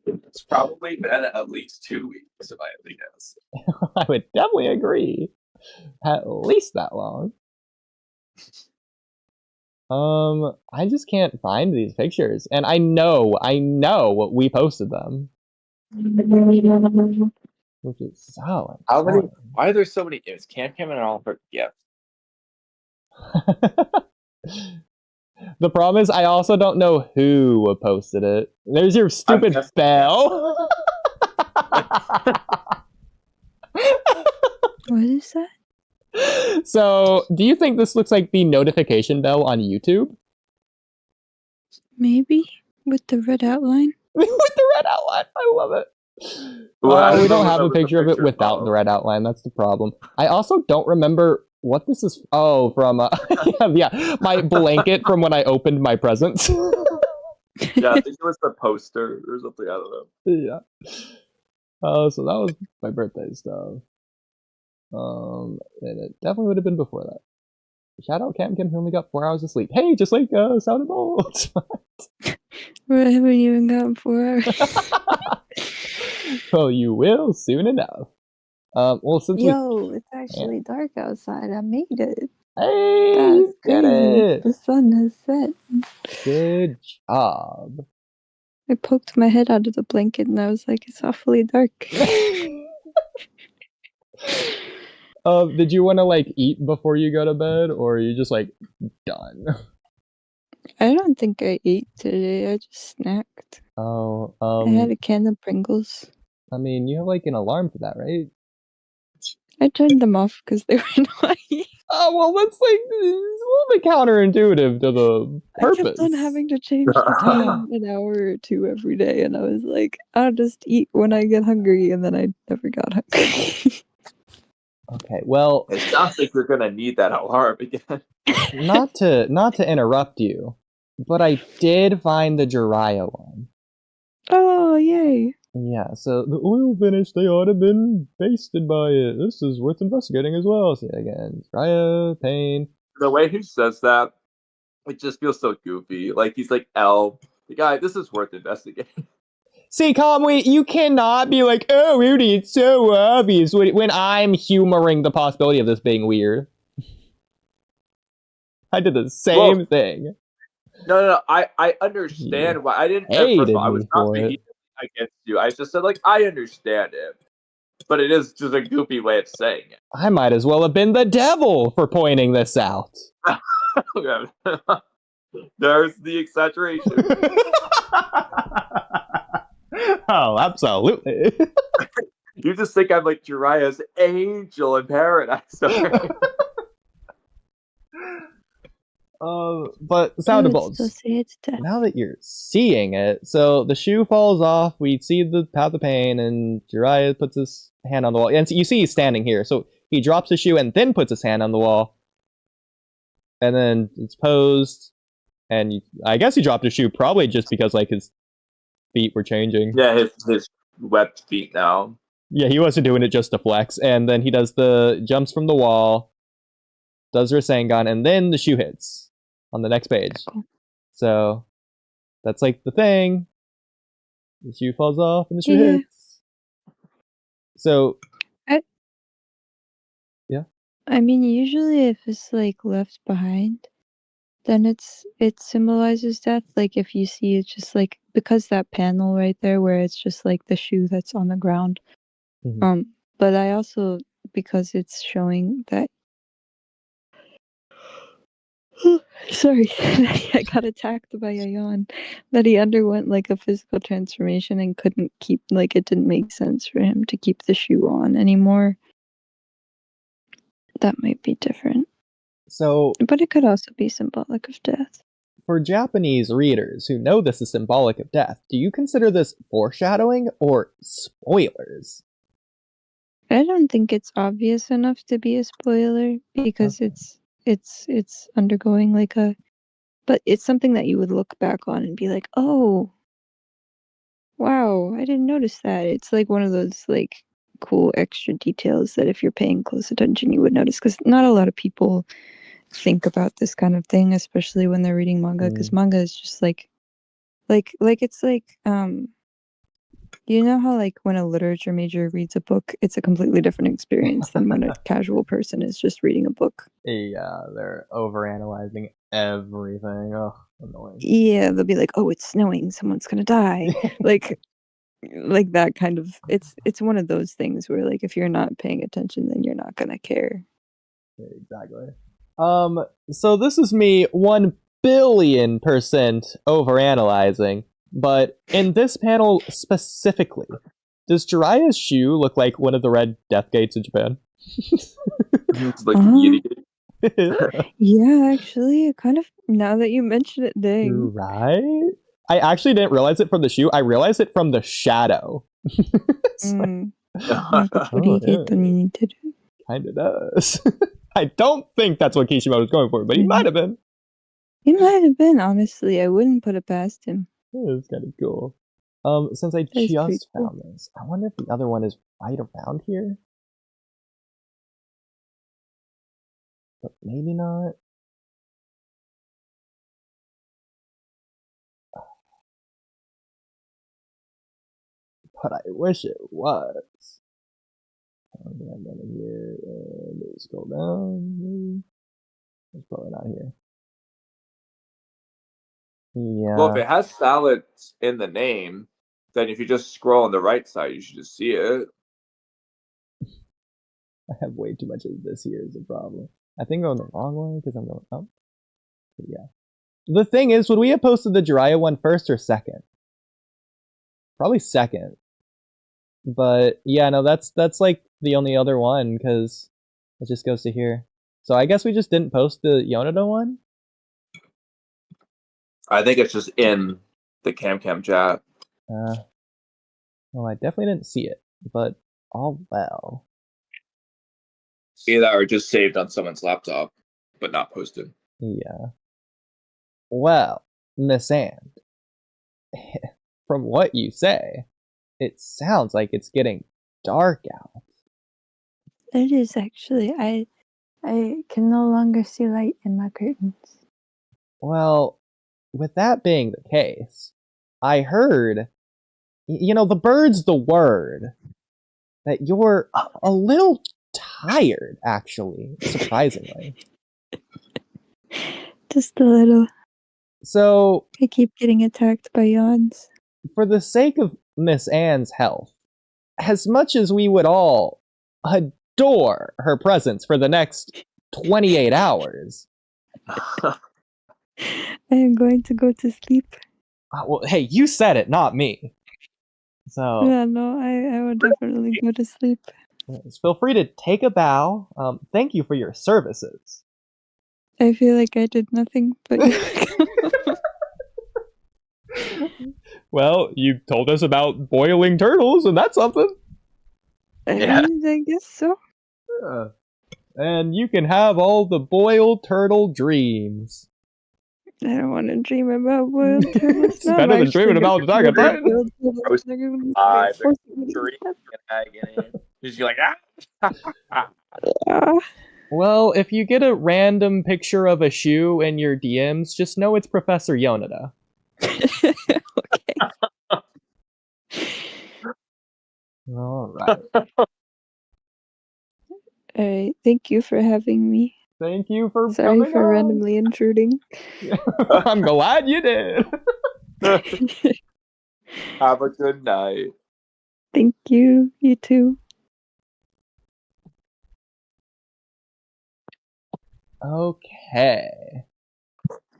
It's probably been at least 2 weeks, if I had to guess. I would definitely agree. At least that long. I just can't find these pictures, and I know we posted them, which is so How many? annoying. Why are there so many images? Can't come in all for gifts. The problem is, I also don't know who posted it. There's your stupid guessing- bell. What is that? So, do you think this looks like the notification bell on YouTube? Maybe with the red outline. With the red outline. I love it. Well, I we don't don't know have if a that was picture of it picture without of- the red outline. That's the problem. I also don't remember what this is. Oh, from yeah, my blanket from when I opened my presents. Yeah, I think it was the poster or something. I don't know. Yeah. So that was my birthday stuff. And it definitely would have been before that. Shout out Cam Kim, who only got 4 hours of sleep. Hey, just like Sound and Bolt. We haven't even gotten 4 hours. Well, you will soon enough. Well, since Yo, it's actually dark outside. I made it. hey, That's you did crazy. it. The sun has set. Good job. I poked my head out of the blanket and I was like, it's awfully dark. Did you want to like eat before you go to bed, or are you just like done? I don't think I ate today. I just snacked. Oh, I had a can of Pringles. I mean, you have like an alarm for that, right? I turned them off because they were annoying. Oh, well, that's like a little bit counterintuitive to the purpose. I kept on having to change the time an hour or two every day, and I was like, I'll just eat when I get hungry, and then I never got hungry. Okay, well, It sounds like you're gonna need that alarm again. not to interrupt you, but I did find the Jiraiya one. Oh, yay. Yeah, so the oil finish, they ought to have been basted by it. This is worth investigating as well. See it again. Jiraiya, Pain. The way he says that, it just feels so goofy. Like he's like, "L, the guy, this is worth investigating." See, Kamui, you cannot be like, oh, Oodie, it's so obvious when I'm humoring the possibility of this being weird. I did the same thing. No. I understand why. I didn't. Hated First of all, I was me not for it. being against you. I just said like I understand it, but it is just a goofy way of saying it. I might as well have been the devil for pointing this out. There's the exaggeration. Oh, absolutely. You just think I'm like Jiraiya's angel in paradise. But Sound of It's Bolts. so say it's death. Now that you're seeing it, so the shoe falls off, we see the path of pain, and Jiraiya puts his hand on the wall. And so you see he's standing here, so he drops the shoe and then puts his hand on the wall. And then it's posed, and I guess he dropped his shoe probably just because like his feet were changing. Yeah, his webbed feet now. Yeah, he wasn't doing it just to flex. And then he does the jumps from the wall, does Rasengan, and then the shoe hits on the next page. Cool. So that's like the thing. The shoe falls off and the shoe Yeah. hits. So I mean, usually if it's like left behind, then it symbolizes death. Like if you see it just like, because that panel right there where it's just like the shoe that's on the ground. Mhm. But I also, because it's showing that sorry, I got attacked by a yawn, that he underwent like a physical transformation and couldn't keep, like it didn't make sense for him to keep the shoe on anymore. That might be different. So But it could also be symbolic of death. for Japanese readers who know this is symbolic of death, do you consider this foreshadowing or spoilers? I don't think it's obvious enough to be a spoiler because Okay. it's undergoing like a, but it's something that you would look back on and be like, oh, wow, I didn't notice that. It's like one of those like cool extra details that if you're paying close attention you would notice, because not a lot of people think about this kind of thing, especially when they're reading manga, because manga is just like it's like you know how like when a literature major reads a book, it's a completely different experience than when a casual person is just reading a book. Yeah, they're overanalyzing everything. Oh, annoying. Yeah, they'll be like, oh, it's snowing, someone's gonna die. like that kind of, it's one of those things where like if you're not paying attention then you're not gonna care. Exactly. So this is me 1,000,000,000% overanalyzing, but in this panel specifically, does Jiraiya's shoe look like one of the red death gates in Japan? It's like Yeti. Yeah, actually, it kind of, now that you mention it, dang. Right? I actually didn't realize it from the shoe. I realized it from the shadow. It's like, kind of does. I don't think that's what Kishimoto was going for, but he might have been. He might have been, honestly. I wouldn't put it past him. It's kind of cool. Since I That is pretty just cool. found this, I wonder if the other one is right around here. But maybe not. But I wish it was. I'm going here and scroll down. Maybe. It's probably not here. Yeah. Well, if it has salads in the name, then if you just scroll on the right side, you should just see it. I have way too much of this here is a problem. I think I'm going the wrong way because I'm going up. But yeah. The thing is, would we have posted the Jiraiya one first or second? Probably second. But yeah, no, that's like the only other one because it just goes to here. So I guess we just didn't post the Yonada one. I think it's just in the Cam chat. Well, I definitely didn't see it, but all well. Either or just saved on someone's laptop, but not posted. Yeah. Well, Miss Anne, from what you say, it sounds like it's getting dark out. It is actually. I can no longer see light in my curtains. Well, with that being the case, I heard, the bird's the word, that you're a little tired, actually, surprisingly. Just a little. So, I keep getting attacked by yawns. for the sake of Miss Anne's health, as much as we would all adore her presence for the next 28 hours. I am going to go to sleep. Well, hey, you said it, not me. So, Yeah, no, I would definitely go to sleep. feel free to take a bow. Thank you for your services. I feel like I did nothing but. Well, you told us about boiling turtles, and that's something. I guess so. Yeah. And you can have all the boiled turtle dreams. I don't want to dream about boiled turtles. It's better than dreaming about Attack on Titan. He's like, ah. Well, if you get a random picture of a shoe in your DMs, just know it's Professor Yonada. Okay. All right. Alright, thank you for having me. Thank you for Sorry coming for on. randomly intruding. I'm glad you did. Have a good night. Thank you. You too. Okay.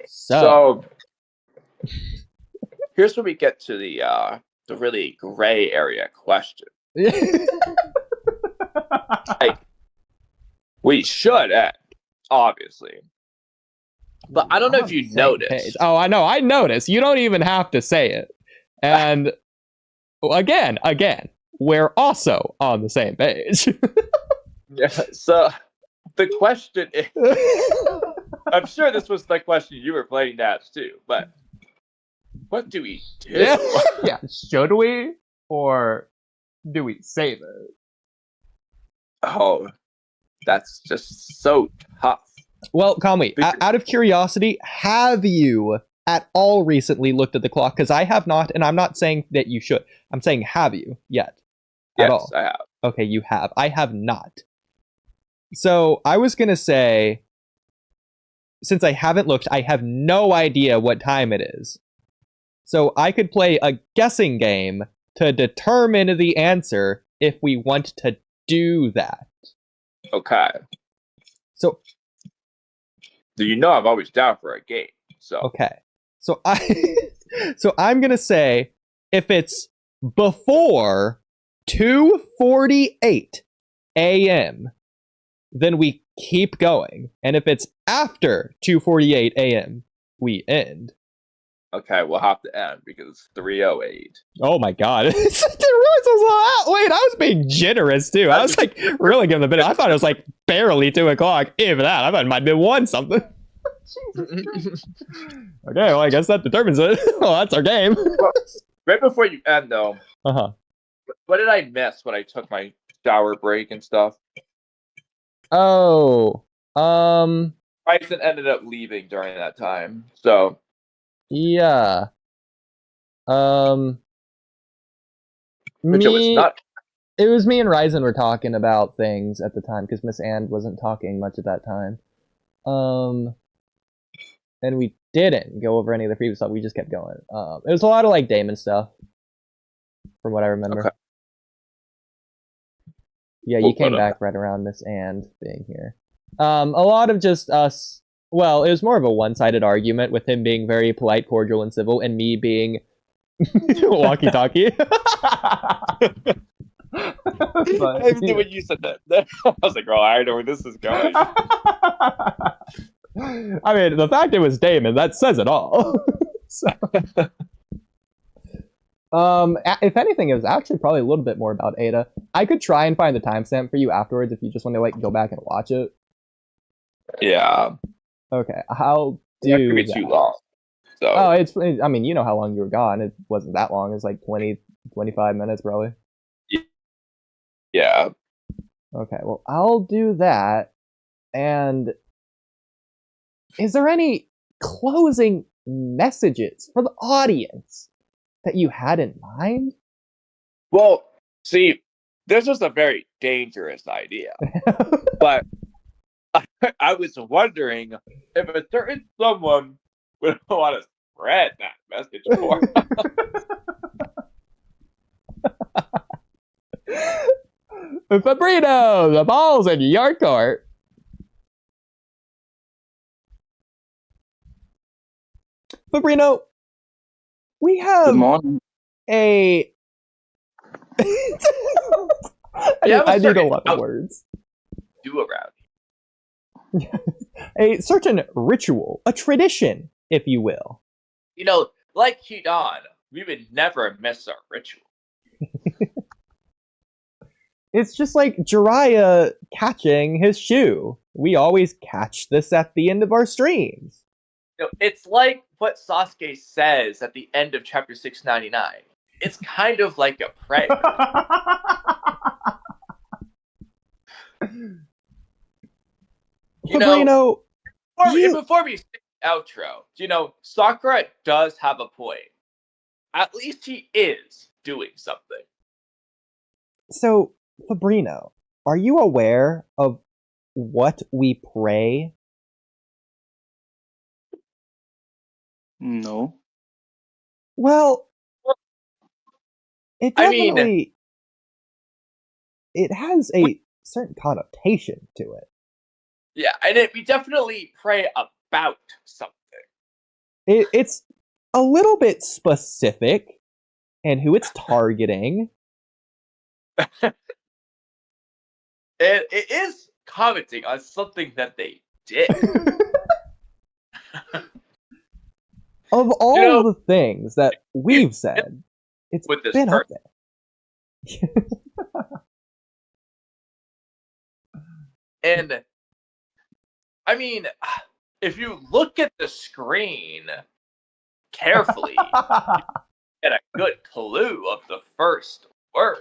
So here's where we get to the really gray area question. Like, we should end, obviously. But I don't know if you noticed. Oh, I know. I noticed. You don't even have to say it. And again, we're also on the same page. Yeah, so the question is, I'm sure this was the question you were playing that too, but what do we do? Yeah, should we? Or do we save it? Oh, that's just so tough. Well, Kamui, out of curiosity, have you at all recently looked at the clock? Because I have not, and I'm not saying that you should. I'm saying, have you yet? Yes, at all? I have. Okay, you have. I have not. So I was going to say, since I haven't looked, I have no idea what time it is. So I could play a guessing game to determine the answer if we want to do that. Okay. So, you know I'm always down for a game. So okay. So I'm going to say if it's before 2:48 a.m., then we keep going. And if it's after 2:48 a.m., we end. Okay, we'll have to end because it's 3:08. Oh my god. Wait, I was being generous too. I was like really giving a bit. I thought it was like barely 2 o'clock. If that, I thought it might have been 1 something. Okay, well, I guess that determines it. Well, that's our game. Well, right before you end, though, what did I miss when I took my shower break and stuff? Oh, Bryson ended up leaving during that time, so yeah. Which it was not. It was me and Ryzen were talking about things at the time because Miss And wasn't talking much at that time. And we didn't go over any of the previous stuff. We just kept going. It was a lot of like Daemon stuff, from what I remember. Okay. Yeah, you came back right around Miss And being here. A lot of just us. Well, it was more of a one-sided argument with him being very polite, cordial, and civil, and me being Walky Talky. When you said that, I was like, "Oh, I know where this is going." I mean, the fact it was Daemon, that says it all. So, if anything, it was actually probably a little bit more about Ada. I could try and find the timestamp for you afterwards if you just want to like go back and watch it. Yeah. Okay, I'll do That could be too long. So. Oh, I mean, you know how long you were gone. It wasn't that long. It was like 20, 25 minutes probably. Yeah. Okay, well, I'll do that. And is there any closing messages for the audience that you had in mind? Well, see, this was a very dangerous idea. But I was wondering if a certain someone would want to spread that message more. Fabrino, the ball's in your court. Fabrino, we have Good morning. I need a lot of words. Do around. A certain ritual, a tradition, if you will. You know, like Hidan, we would never miss our ritual. It's just like Jiraiya catching his shoe. We always catch this at the end of our streams. You know, it's like what Sasuke says at the end of chapter 699. It's kind of like a prayer. You know, Fabrino, before we sing the outro, Sakura does have a point. At least he is doing something. so Fabrino, are you aware of what we pray? No. Well, it I mean- definitely it has a certain connotation to it. Yeah, and we definitely pray about something. It's a little bit specific and who it's targeting. It is commenting on something that they did. Of all the things that we've said, it's with this been up person. there. And I mean, if you look at the screen carefully, you get a good clue of the first word,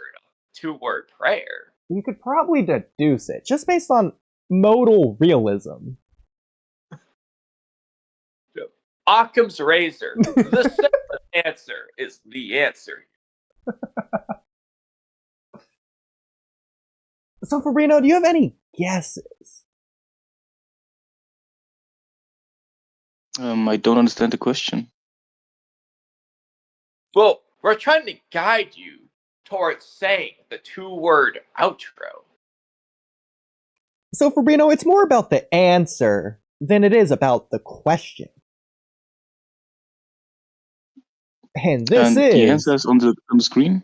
two-word prayer. You could probably deduce it just based on modal realism. Occam's razor. The simplest answer is the answer. So, Fabrino, do you have any guesses? I don't understand the question. Well, we're trying to guide you towards saying the two-word outro. So, Fabrino, it's more about the answer than it is about the question. And this The is answer is on the screen.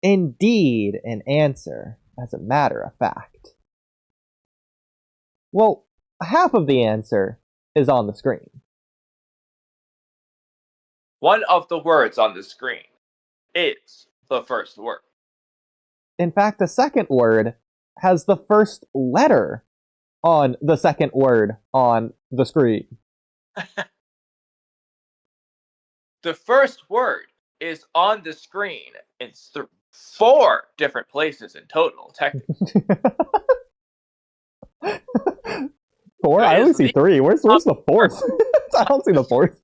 indeed an answer, as a matter of fact. Well, half of the answer is on the screen. One of the words on the screen is the first word. In fact, the second word has the first letter on the second word on the screen. The first word is on the screen in 4 different places in total, technically. 4? I only see 3. Where's the fourth? I don't see the fourth.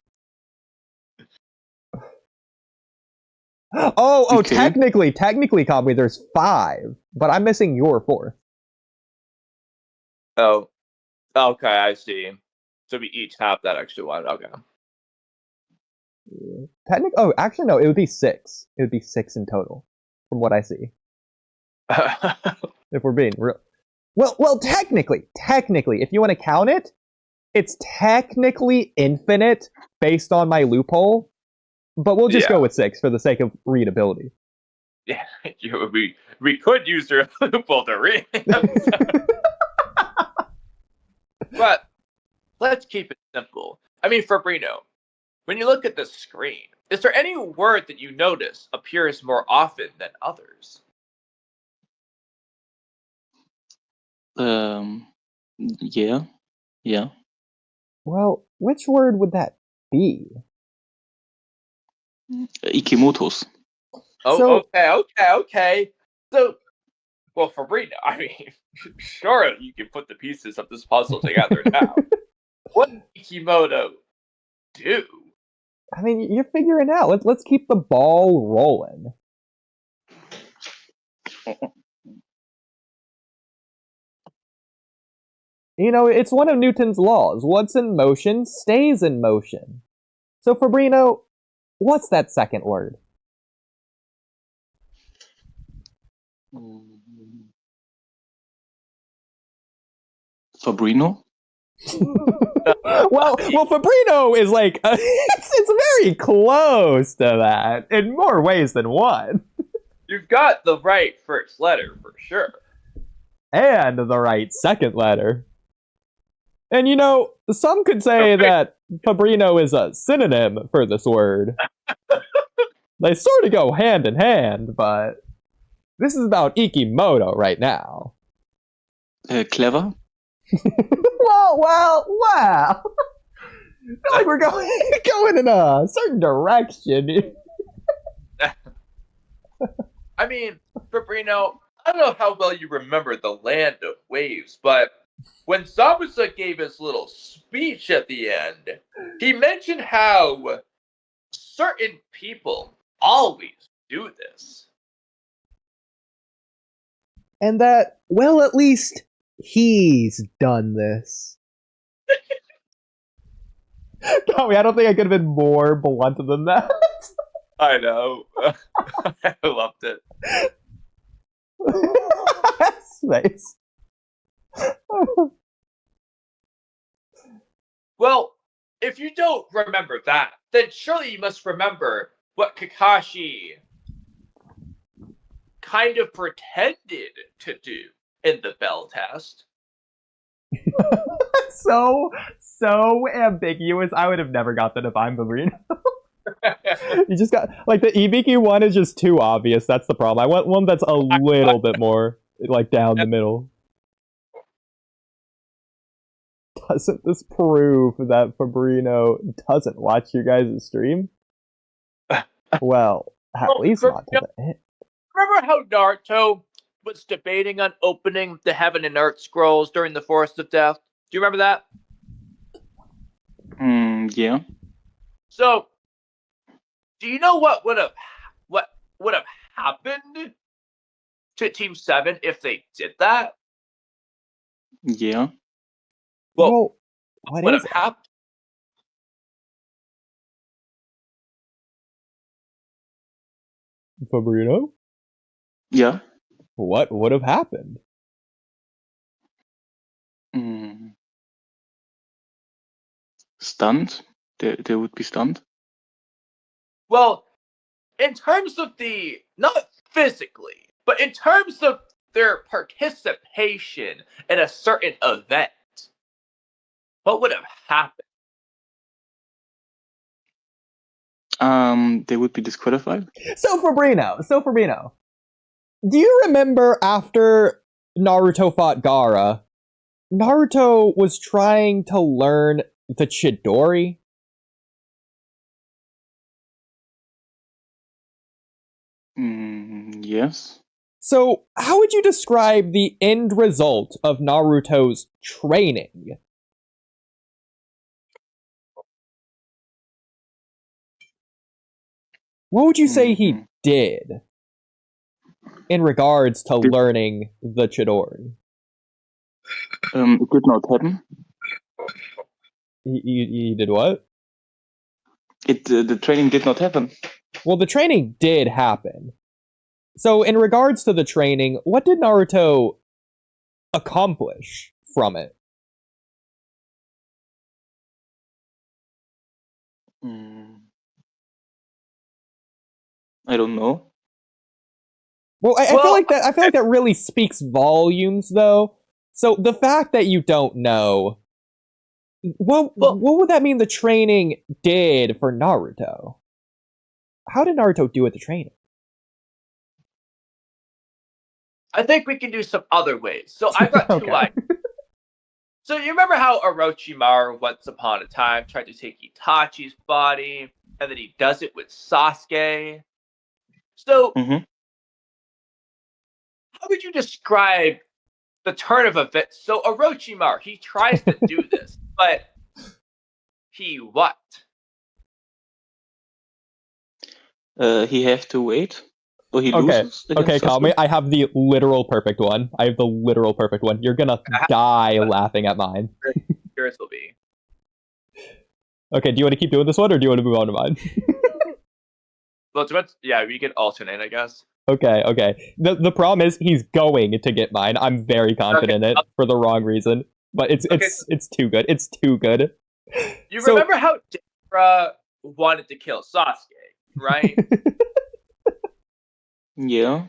Oh, Okay. technically, Kamui, there's 5, but I'm missing your 4th. Oh, okay, I see. So we each have that extra one. Okay. Oh, actually, no, it would be 6. It would be 6 in total, from what I see. If we're being real. Well, technically, if you want to count it, it's technically infinite based on my loophole, but we'll just go with 6 for the sake of readability. Yeah, we could use your loophole to read. But let's keep it simple. I mean, Fabrino, when you look at the screen, is there any word that you notice appears more often than others? Yeah. Well, which word would that be? Ikimotos. Oh, So- okay. So, well, Fabrino, I mean, sure, you can put the pieces of this puzzle together now. What does Ikimoto do? I mean, you're figuring out. Let's keep the ball rolling. You know, it's one of Newton's laws. What's in motion stays in motion. So, Fabrino, what's that second word? Fabrino. well, Fabrino is like it's very close to that in more ways than one, You've got the right first letter for sure. and the right second letter. And you know, some could say that Fabrino is a synonym for this word. They sort of go hand in hand, but this is about Ikimoto right now. Clever. Wow. I feel like we're going in a certain direction. I mean, Fabrino, I don't know how well you remember the Land of Waves, but when Zabuza gave his little speech at the end, he mentioned how certain people always do this. And that, well, at least he's done this. Kamui, I don't think I could have been more blunt than that. I know. I loved it. Nice. Well, if you don't remember that, then surely you must remember what Kakashi kind of pretended to do in the bell test. So ambiguous. I would have never got that if I'm Babrino. You just got, like, the EBQ one is just too obvious. That's the problem. I want one that's a little bit more, like, down the middle. Doesn't this prove that Fabrino doesn't watch you guys' stream? Well, at least not to the end. Remember how Naruto was debating on opening the Heaven and Earth scrolls during the Forest of Death? Do you remember that? Yeah. So, do you know what would have happened to Team 7 if they did that? Yeah. Well, what would is have it? happened? Fabrino? Yeah. What would have happened? Stunned. They would be stunned. Well, in terms of not physically, but in terms of their participation in a certain event, what would have happened? They would be disqualified. So Fabrino, do you remember after Naruto fought Gaara, Naruto was trying to learn the Chidori? Yes. So, how would you describe the end result of Naruto's training? What would you say he did in regards to learning the Chidori? It did not happen. He did what? The training did not happen. Well, the training did happen. So, in regards to the training, what did Naruto accomplish from it? I don't know. Well, I feel like that really speaks volumes, though. So the fact that you don't know, what would that mean the training did for Naruto? How did Naruto do at the training? I think we can do some other ways. So I've got two ideas. So you remember how Orochimaru once upon a time tried to take Itachi's body, and then he does it with Sasuke? So, how would you describe the turn of events? So Orochimaru, he tries to do this, but he what? He have to wait. Or he loses. Okay, Kamui, I have the literal perfect one. You're gonna die laughing at mine. Yours will be. Okay, do you want to keep doing this one, or do you want to move on to mine? Well, yeah, we can alternate, I guess. Okay. The problem is he's going to get mine. I'm very confident in it for the wrong reason, but it's too good. It's too good. You remember how Dara wanted to kill Sasuke, right? Yeah.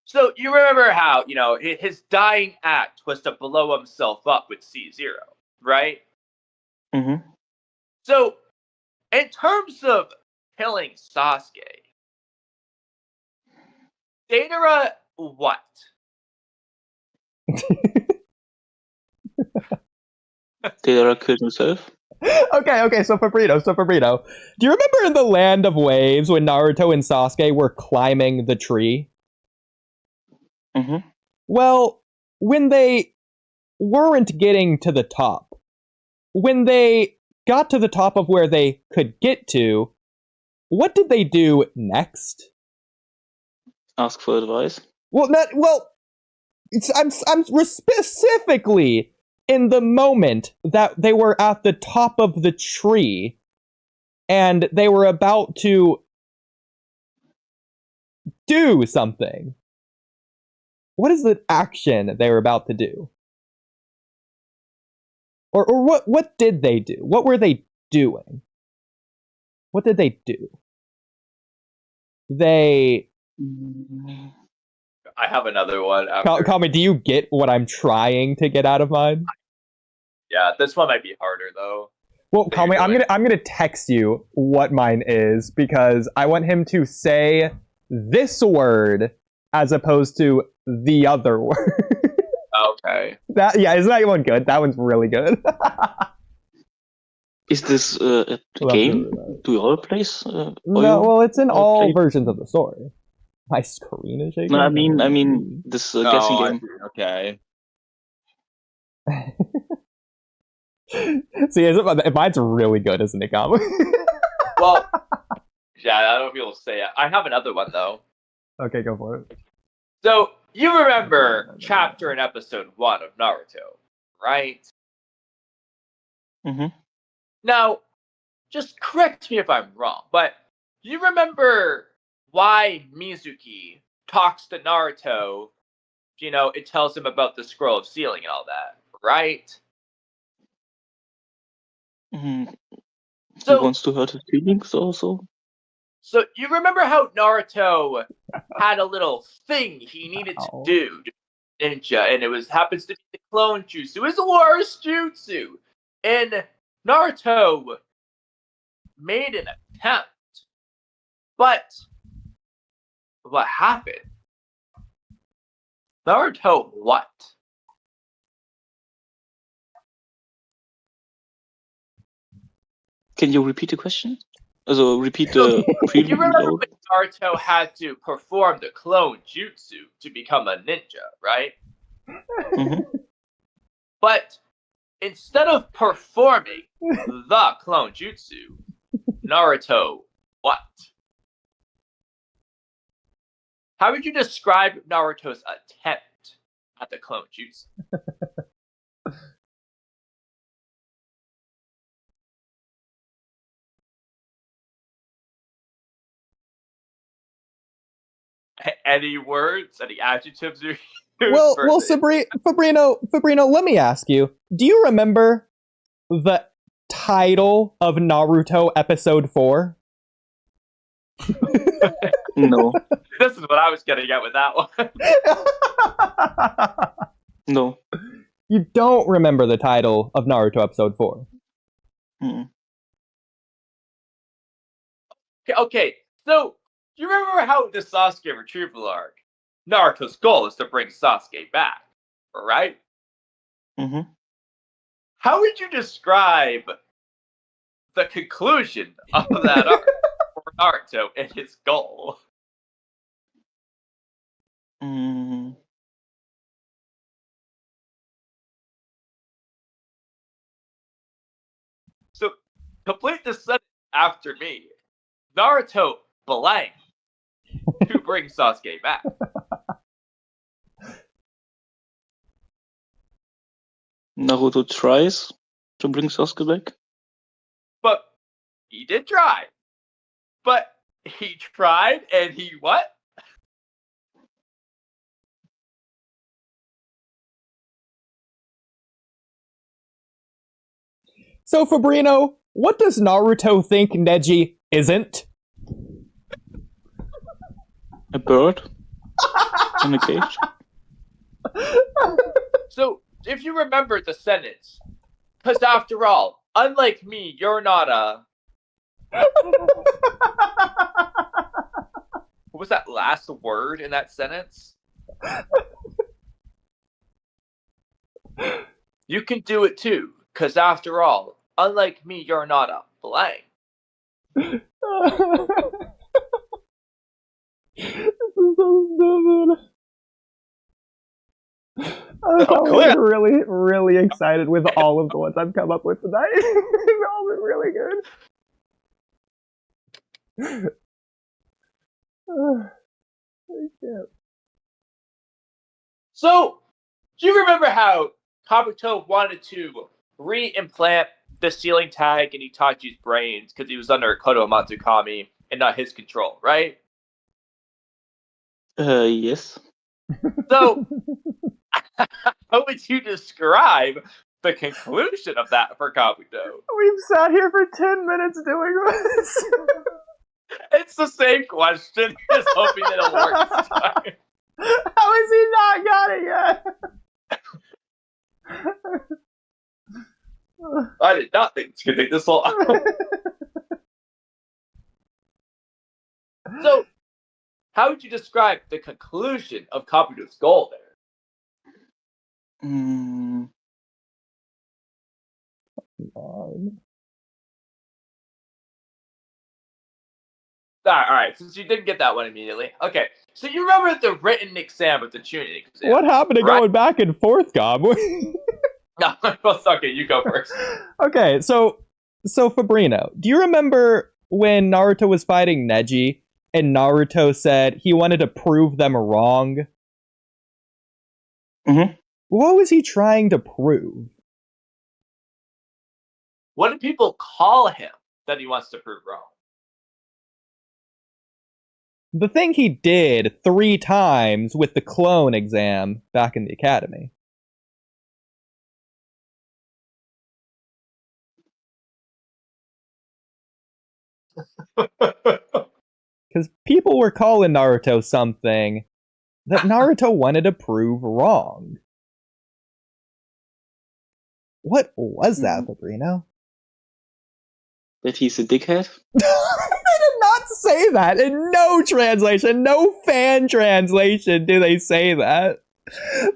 So you remember how, his dying act was to blow himself up with C0, right? So, in terms of killing Sasuke, Deidara what? Deidara killed himself. Okay, so Fabrino, do you remember in the Land of Waves when Naruto and Sasuke were climbing the tree? Well, when they weren't getting to the top. When they got to the top of where they could get to, what did they do next? Ask for advice. I'm specifically in the moment that they were at the top of the tree and they were about to do something. What is the action they were about to do? Or what did they do? What were they doing? What did they do? They... I have another one after. Kamui, do you get what I'm trying to get out of mine? Yeah, this one might be harder though. Well, Kamui, I'm gonna text you what mine is because I want him to say this word as opposed to the other word. Okay. Isn't that one good? That one's really good. Is this a game? Do you all play? No, well, it's in all versions of the story. My screen is shaking. No, I mean this guessing game. Okay. See, mine's really good, isn't it, Kamui? Well, yeah, I don't know if you'll say it. I have another one though. Okay, go for it. So you remember chapter and episode 1 of Naruto, right? Mm-hmm. Now, just correct me if I'm wrong, but you remember why Mizuki talks to Naruto? You know, it tells him about the scroll of sealing and all that, right? Mm-hmm. So, he wants to hurt his feelings also. So you remember how Naruto had a little thing he needed to do to ninja, and it happens to be the clone jutsu. It's the worst jutsu, and Naruto made an attempt, but what happened? Naruto what? Can you repeat the question? Also, repeat the previous. You remember when Naruto had to perform the clone jutsu to become a ninja, right? Mm-hmm. But instead of performing the clone jutsu, Naruto what? How would you describe Naruto's attempt at the clone jutsu? Any words? Any adjectives? Well, Fabrino, let me ask you: do you remember the title of Naruto Episode 4? No. This is what I was getting at with that one. No. You don't remember the title of Naruto Episode 4? Mm-mm. Okay, so do you remember how the Sasuke retrieval arc? Naruto's goal is to bring Sasuke back, right? Mm-hmm. How would you describe the conclusion of that arc for Naruto and his goal? Mm. So, complete the sentence after me. Naruto blank to bring Sasuke back. Naruto tries to bring Sasuke back. But he did try. But he tried and he what? So, Fabrino, what does Naruto think Neji isn't? A bird in a cage. So, if you remember the sentence, because after all, unlike me, you're not a... What was that last word in that sentence? You can do it too, because after all, unlike me, you're not a blank. This is so stupid. I'm cool. really, really excited with all of the ones I've come up with tonight. They've all been really good. I can't. So, do you remember how Kabuto wanted to re-implant the ceiling tag in Itachi's brains because he was under Koto Matsukami and not his control, right? Yes. So, how would you describe the conclusion of that for Kabuto? We've sat here for 10 minutes doing this. It's the same question, just hoping that it'll work this time. How has he not got it yet? I did not think it's going to take this long. So, how would you describe the conclusion of Kabuto's goal there? Alright, since you didn't get that one immediately. Okay, so you remember the written exam with the tuning exam? What happened to going back and forth, Kamui? No, well, okay, you go first. Okay, so Fabrino, do you remember when Naruto was fighting Neji and Naruto said he wanted to prove them wrong? Mm-hmm. What was he trying to prove? What do people call him that he wants to prove wrong? The thing he did 3 times with the clone exam back in the academy. Because people were calling Naruto something that Naruto wanted to prove wrong. What was that, Fabrino? That he's a dickhead? They did not say that in no translation, no fan translation do they say that.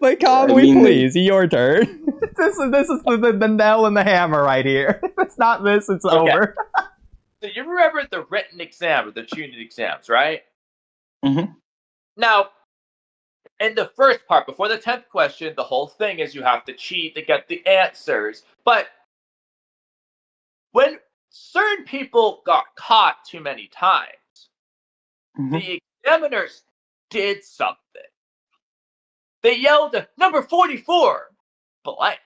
But Kamui, please, your turn. This is the nail in the hammer right here. It's not this, it's over. So you remember the written exam or the tuning exams, right? Mm-hmm. Now, in the first part, before the 10th question, the whole thing is you have to cheat to get the answers. But when certain people got caught too many times, the examiners did something. They yelled, "Number 44, blank."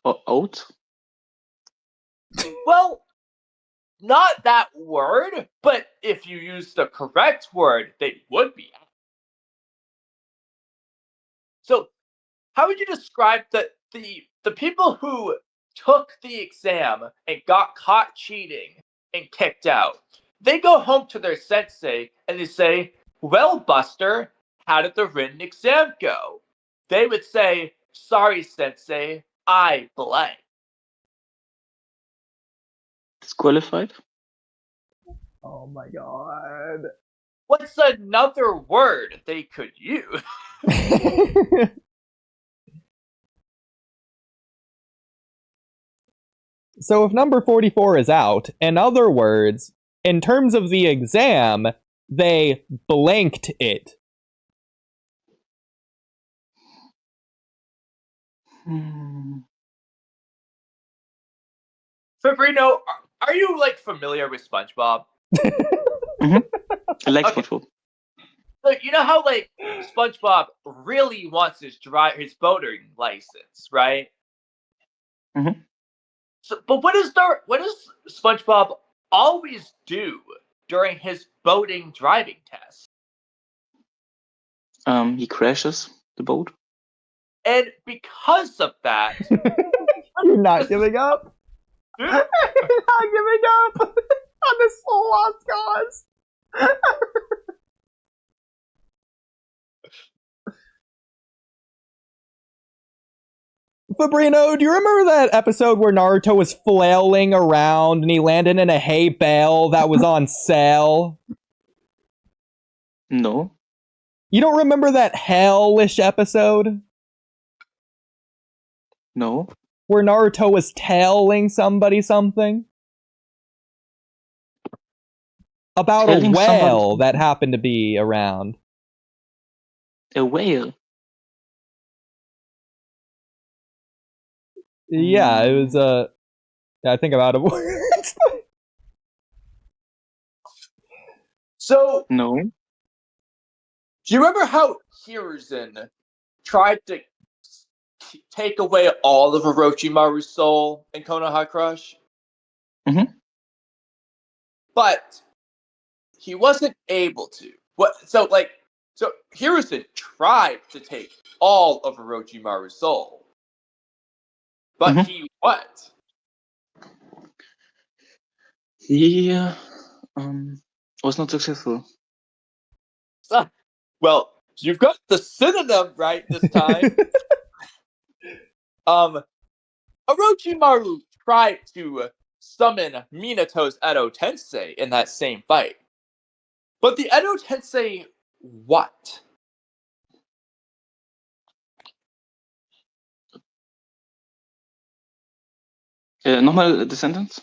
Oat? Well, not that word, but if you use the correct word, they would be. So, how would you describe the people who took the exam and got caught cheating and kicked out? They go home to their sensei and they say, "Well, Buster, how did the written exam go?" They would say, "Sorry, sensei, I blank." Disqualified? Oh my god. What's another word they could use? So if number 44 is out, in other words, in terms of the exam, they blanked it. Fabrino, are you like familiar with SpongeBob? Mm-hmm. I like Okay. SpongeBob. So you know how like SpongeBob really wants his boating license, right? Mm-hmm. So, but what does SpongeBob always do during his boating driving test? He crashes the boat. And because of that, You're not giving up? You're not giving up on this lost cause. Fabrino, do you remember that episode where Naruto was flailing around and he landed in a hay bale that was on sale? No. You don't remember that hellish episode? No. Where Naruto was telling somebody something? About Telling a whale somebody- that happened to be around. A whale. Yeah, it was yeah, I think I'm out of words. So, No. do you remember how Hiruzen tried to take away all of Orochimaru's soul in Konoha Crush? Mhm. But he wasn't able to. So Hiruzen tried to take all of Orochimaru's soul. But Mhm. he what? He was not successful. Well, you've got the synonym right this time. Orochimaru tried to summon Minato's Edo Tensei in that same fight. But the Edo Tensei what? Nochmal the sentence?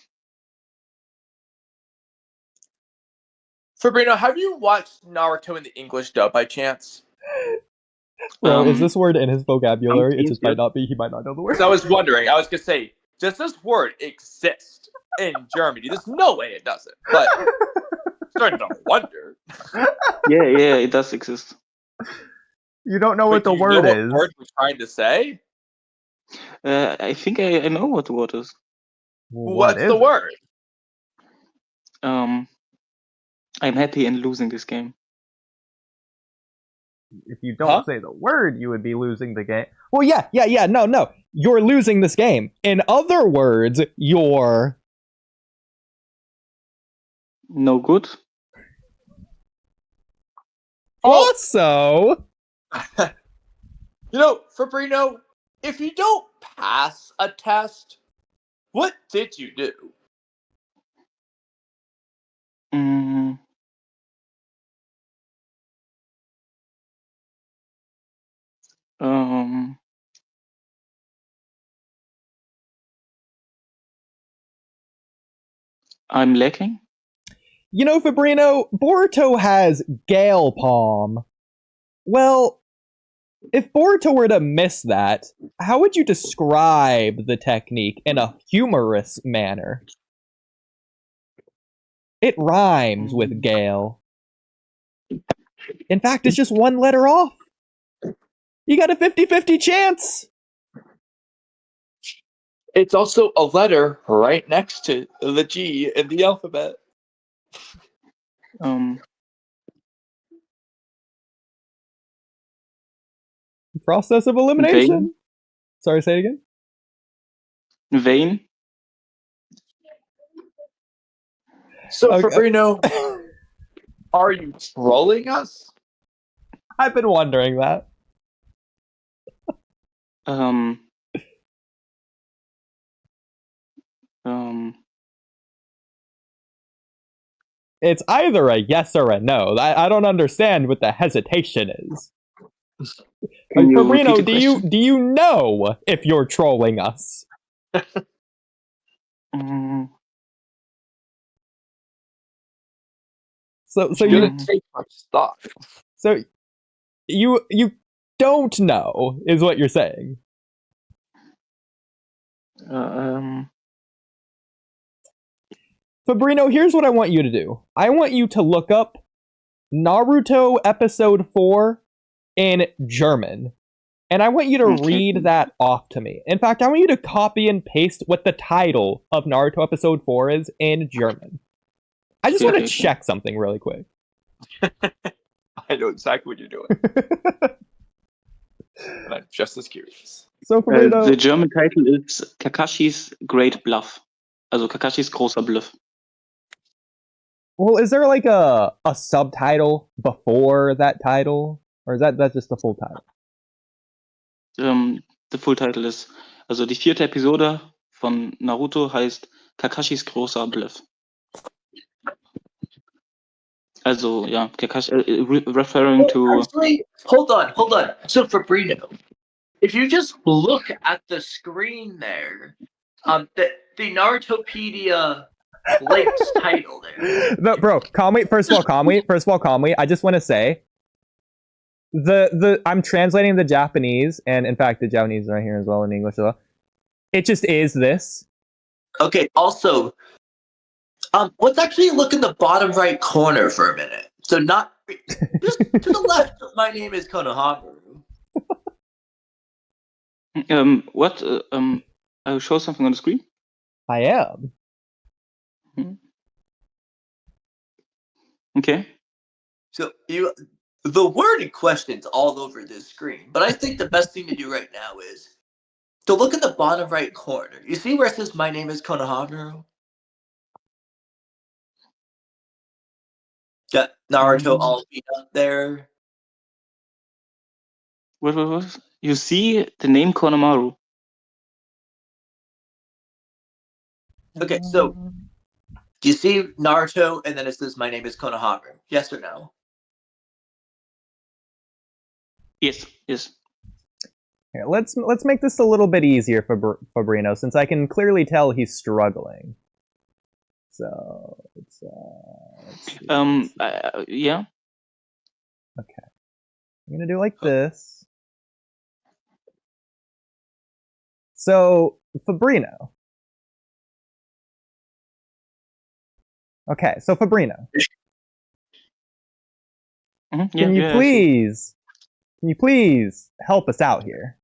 Fabrino, have you watched Naruto in the English dub by chance? Bro, is this word in his vocabulary? It just yeah. might not be. He might not know the word. So I was wondering. I was gonna say, does this word exist in Germany? There's no way it doesn't. But starting to wonder. Yeah, it does exist. You don't know Wait, what the do you word know is. what word we're trying to say? I think I know what the word is. What What's is the it? word? I'm happy in losing this game. If you don't say the word, you would be losing the game. Well, yeah. No. You're losing this game. In other words, you're No good. also. You know, Fabrino, if you don't pass a test, what did you do? Mm, I'm lacking. You know, Fabrino, Boruto has Gale Palm. Well, if Boruto were to miss that, how would you describe the technique in a humorous manner? It rhymes with Gale. In fact, it's just one letter off. You got a 50-50 chance. It's also a letter right next to the G in the alphabet. Process of elimination. Vein. Sorry, say it again. Vein. So, okay. Fabrino, are you trolling us? I've been wondering that. It's either a yes or a no. I don't understand what the hesitation is. Fabrino, do you know if you're trolling us? So you take much stock. So you don't know is what you're saying. Fabrino, here's what I want you to do. I want you to look up Naruto episode 4 in German. And I want you to read that off to me. In fact, I want you to copy and paste what the title of Naruto episode 4 is in German. I just want to check something really quick. I know exactly what you're doing. And I'm just as curious. So Fabrino, the German title is Kakashi's Great Bluff. Also Kakashi's großer Bluff. Well, is there like a subtitle before that title? Or is that's just the full title? The full title ist, also die 4. Episode von Naruto heißt Kakashis großer Bluff. Also, ja, Kakashi, referring to... Actually, hold on. So, Fabrino, if you just look at the screen there, the Narutopedia links title there. No, bro, calmly. First of all, calmly. I just want to say, I'm translating the Japanese, and in fact, the Japanese is right here as well in English as well. It just is this. Okay. Also, let's actually look in the bottom right corner for a minute. So not just to the left. My name is Konohamaru. What? I'll show something on the screen. I am. Okay. So the word in question's all over this screen, but I think the best thing to do right now is to look at the bottom right corner. You see where it says "My name is Konohamaru"? Got Naruto all beat up there. What? You see the name Konohamaru. Okay, so do you see Naruto and then it says "My name is Konohamaru"? Yes or no? Yes. Here, let's make this a little bit easier for Fabrino, since I can clearly tell he's struggling. So let's see. Yeah. Okay. I'm gonna do like this. So Fabrino. Okay, so Fabrino. Can you please help us out here?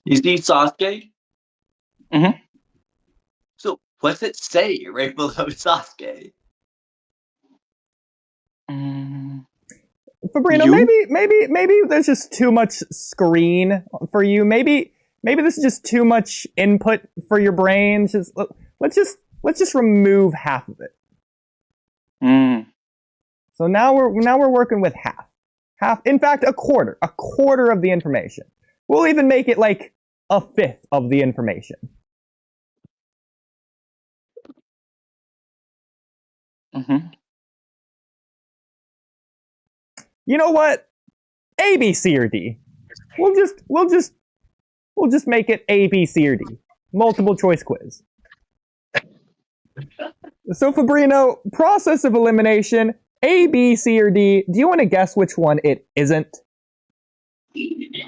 You see Sasuke? Mm-hmm. So what's it say right below Sasuke? Fabrino, maybe there's just too much screen for you. Maybe this is just too much input for your brain. Let's just remove half of it. So now we're working with half. In fact, a quarter of the information. We'll even make it like a fifth of the information. You know what? A, B, C, or D. We'll just make it A, B, C, or D. Multiple choice quiz. So Fabrino, process of elimination, A, B, C, or D. Do you want to guess which one it isn't? D.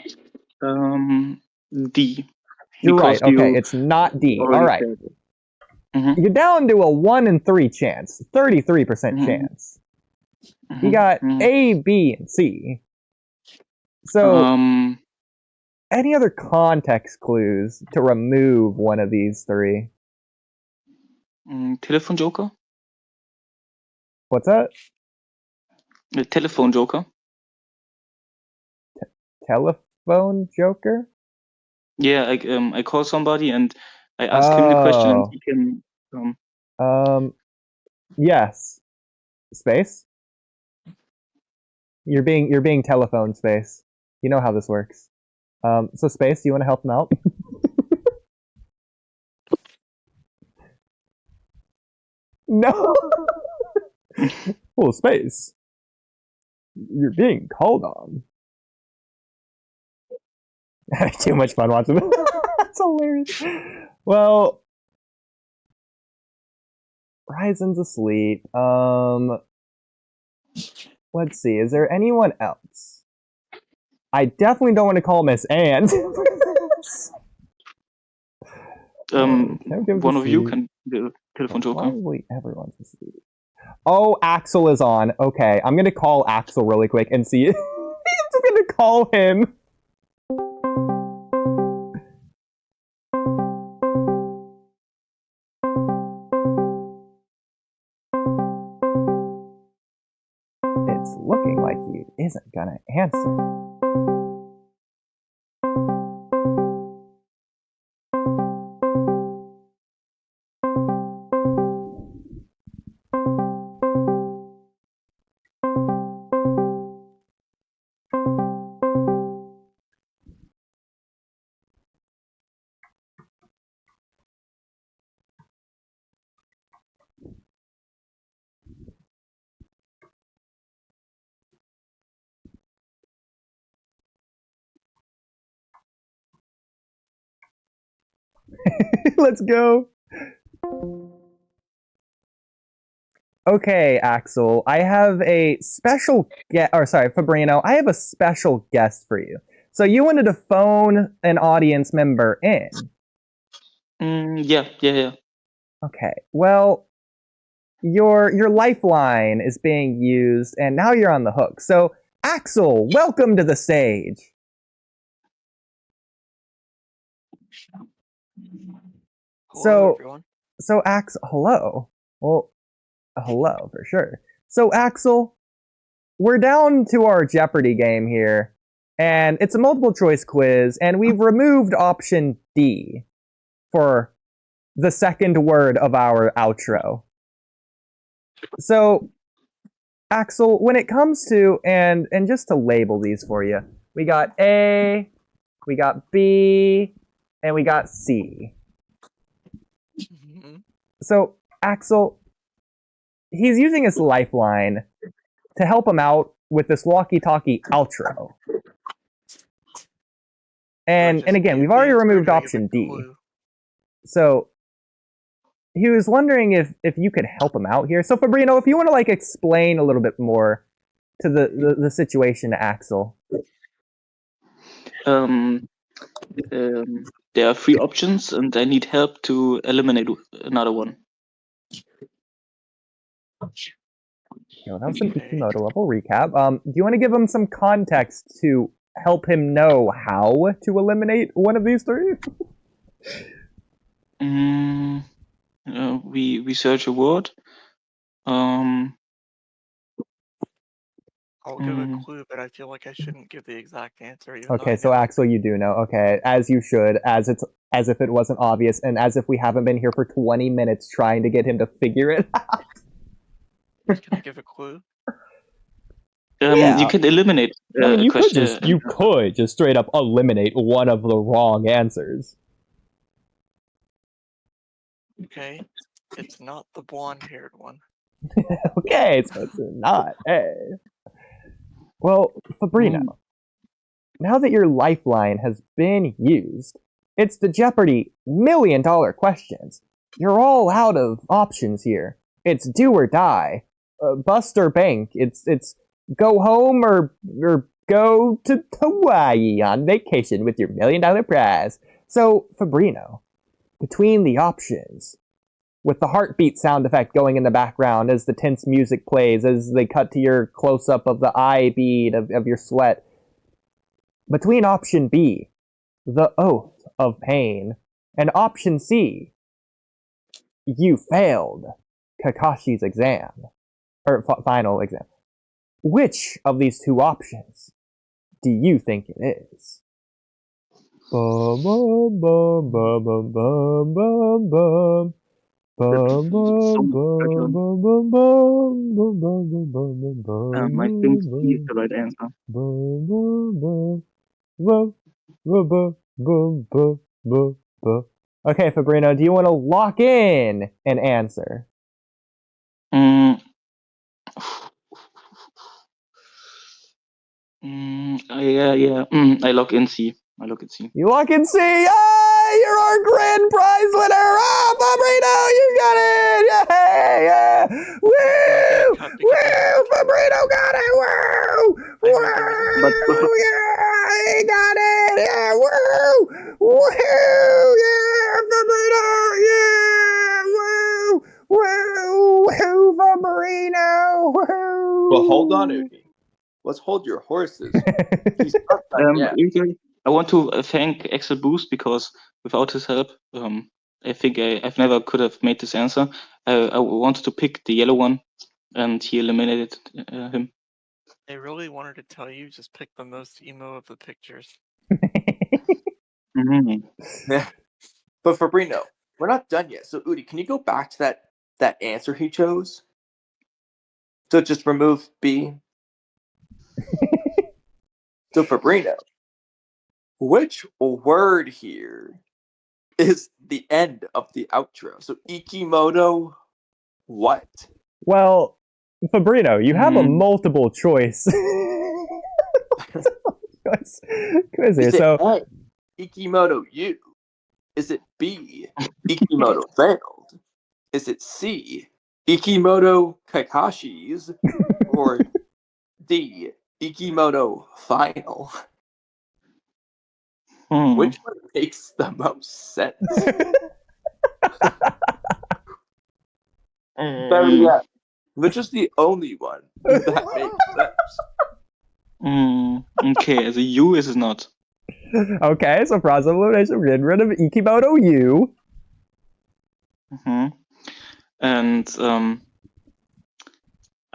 You're right. Okay, it's not D. All right. You're down to a 1 in 3 chance, 33% chance. You got A, B, and C. So, any other context clues to remove one of these 3? Telephone Joker? What's that? The telephone Joker? Telephone Joker? Yeah, I call somebody and I ask him the question and he can... Yes. Space? You're being telephone, Space. You know how this works. So Space, do you want to help him out? No! Oh, Space. You're being called on. Too much fun watching this. That's hilarious. Well, Ryzen's asleep. Let's see. Is there anyone else? I definitely don't want to call Miss Anne. One of you can do telephone Joker. Probably everyone's asleep. Oh, Axel is on. Okay, I'm gonna call Axel really quick and see. I'm just gonna call him. It's looking like he isn't gonna answer. Let's go. Okay, Axel, I have a special Fabrino, I have a special guest for you. So you wanted to phone an audience member in. Yeah. Okay, well, your lifeline is being used, and now you're on the hook. So, Axel, welcome to the stage. Hello, everyone. So Axel, hello. Well, hello for sure. So Axel, we're down to our Jeopardy game here, and it's a multiple choice quiz, and we've removed option D for the second word of our outro. So, Axel, when it comes to, and just to label these for you, we got A, we got B, and we got C. So, Axel, he's using his lifeline to help him out with this Walky Talky outro. And again, we've already removed option D. So, he was wondering if you could help him out here. So, Fabrino, if you want to like explain a little bit more to the situation to Axel. There are 3 options, and I need help to eliminate another one. That was an Ikimoto level recap. Do you want to give him some context to help him know how to eliminate one of these 3? We search a word. I'll give a clue, but I feel like I shouldn't give the exact answer. Okay, so Axel, you do know. Okay, as you should, as if it wasn't obvious, and as if we haven't been here for 20 minutes trying to get him to figure it out. Can I give a clue? Yeah. You can eliminate. I mean, you could just straight up eliminate one of the wrong answers. Okay, it's not the blonde-haired one. Okay, so it's not A. Well, Fabrino, now that your lifeline has been used, it's the Jeopardy $1 million questions. You're all out of options here. It's do or die, bust or bank. It's go home or go to Hawaii on vacation with your $1 million prize. So, Fabrino, between the options, with the heartbeat sound effect going in the background as the tense music plays, as they cut to your close-up of the eye bead of your sweat. Between option B, the oath of pain, and option C, you failed Kakashi's exam, or final exam. Which of these 2 options do you think it is? Bum, bum, bum, bum, bum, bum, bum, bum. I think C is the right answer. Okay, Fabrino, do you want to lock in an answer? Yeah. I lock in C. You lock in C. You're our grand prize winner. Fabrino, you got it. Yeah. Woo! Fabrino got it. Woo! Yeah, he got it. Yeah, woo! Yeah, Fabrino. Yeah, woo! Fabrino. Woo! Well, hold on, Oodie. Let's hold your horses. He's not done yet. I want to thank Axel Boost because without his help, I think I've never could have made this answer. I wanted to pick the yellow one, and he eliminated him. I really wanted to tell you, just pick the most emo of the pictures. Yeah. But Fabrino, we're not done yet. So Oodie, can you go back to that answer he chose? So just remove B. So Fabrino, which word here is the end of the outro? So Ikimoto, what? Well, Fabrino, you have a multiple choice quiz here. So Ikimoto, you. Is it B, Ikimoto failed? Is it C, Ikimoto Kakashi's? Or D, Ikimoto final? Which one makes the most sense? Better yet, which is the only one that makes sense? Okay, as a U is it not. Okay, so process of elimination, get rid of Ikimoto U. And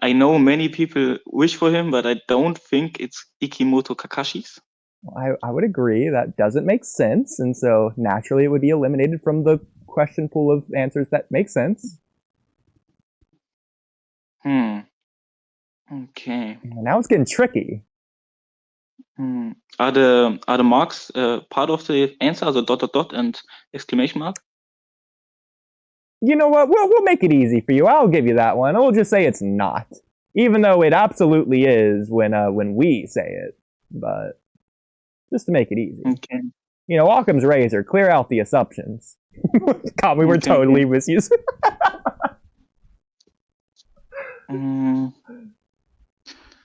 I know many people wish for him, but I don't think it's Ikimoto Kakashi's. I would agree that doesn't make sense, and so naturally it would be eliminated from the question pool of answers that make sense. Okay. Now it's getting tricky. Are the marks part of the answer, also dot and exclamation mark? You know what? We'll make it easy for you. I'll give you that one. We'll just say it's not, even though it absolutely is when we say it. But just to make it easy. Okay. You know, Occam's razor. Clear out the assumptions. Kamui, we're totally misusing.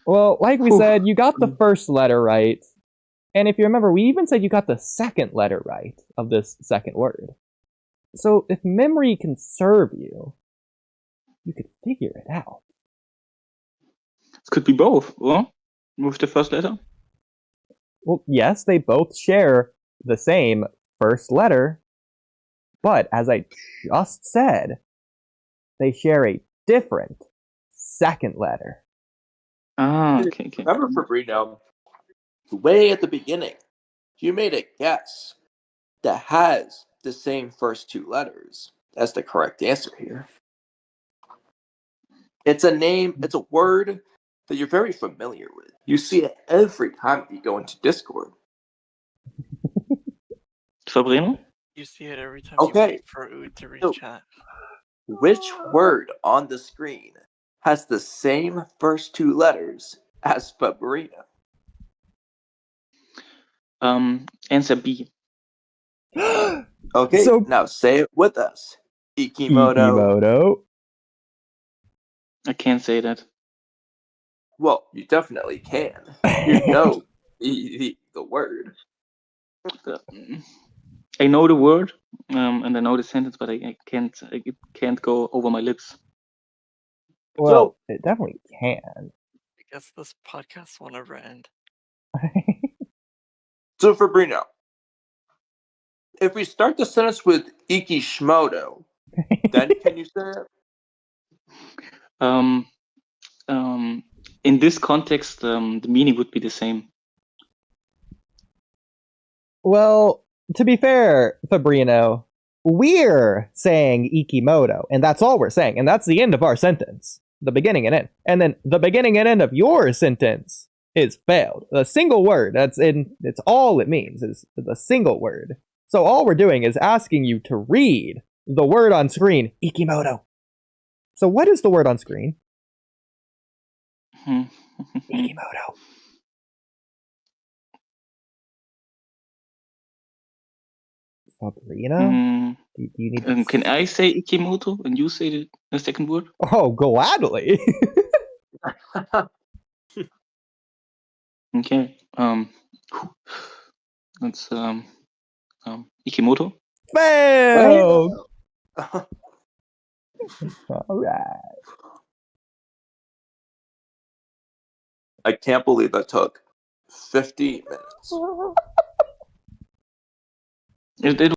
Well, like we said, you got the first letter right. And if you remember, we even said you got the second letter right of this second word. So if memory can serve you, you could figure it out. It could be both, or with the first letter. Well, yes, they both share the same first letter, but as I just said, they share a different second letter. Okay. Remember, Fabrino, way at the beginning, you made a guess that has the same first two letters as the correct answer here. It's a name, it's a word that you're very familiar with. You see it every time you go into Discord. Fabrino? You see it every time Okay. you wait for Oodie to reach chat. Which word on the screen has the same first two letters as Fabrino? Answer B. Okay, So- now say it with us. Ikimoto. I can't say that. Well, you definitely can. You know the word. I know the word, and I know the sentence, but it can't go over my lips. Well, it definitely can. I guess this podcast will never end. So, Fabrino, if we start the sentence with Ikishimoto, then can you say it? In this context, the meaning would be the same. Well, to be fair, Fabrino, we're saying Ikimoto, and that's all we're saying, and that's the end of our sentence. The beginning and end. And then the beginning and end of your sentence is failed. A single word, it's all it means, is the single word. So all we're doing is asking you to read the word on screen, Ikimoto. So what is the word on screen? Ikimoto. Fabrino? Do you need to... Can I say Ikimoto and you say the second word? Oh, gladly. Okay. That's Ikimoto. Failed. All right. I can't believe that took 50 minutes. It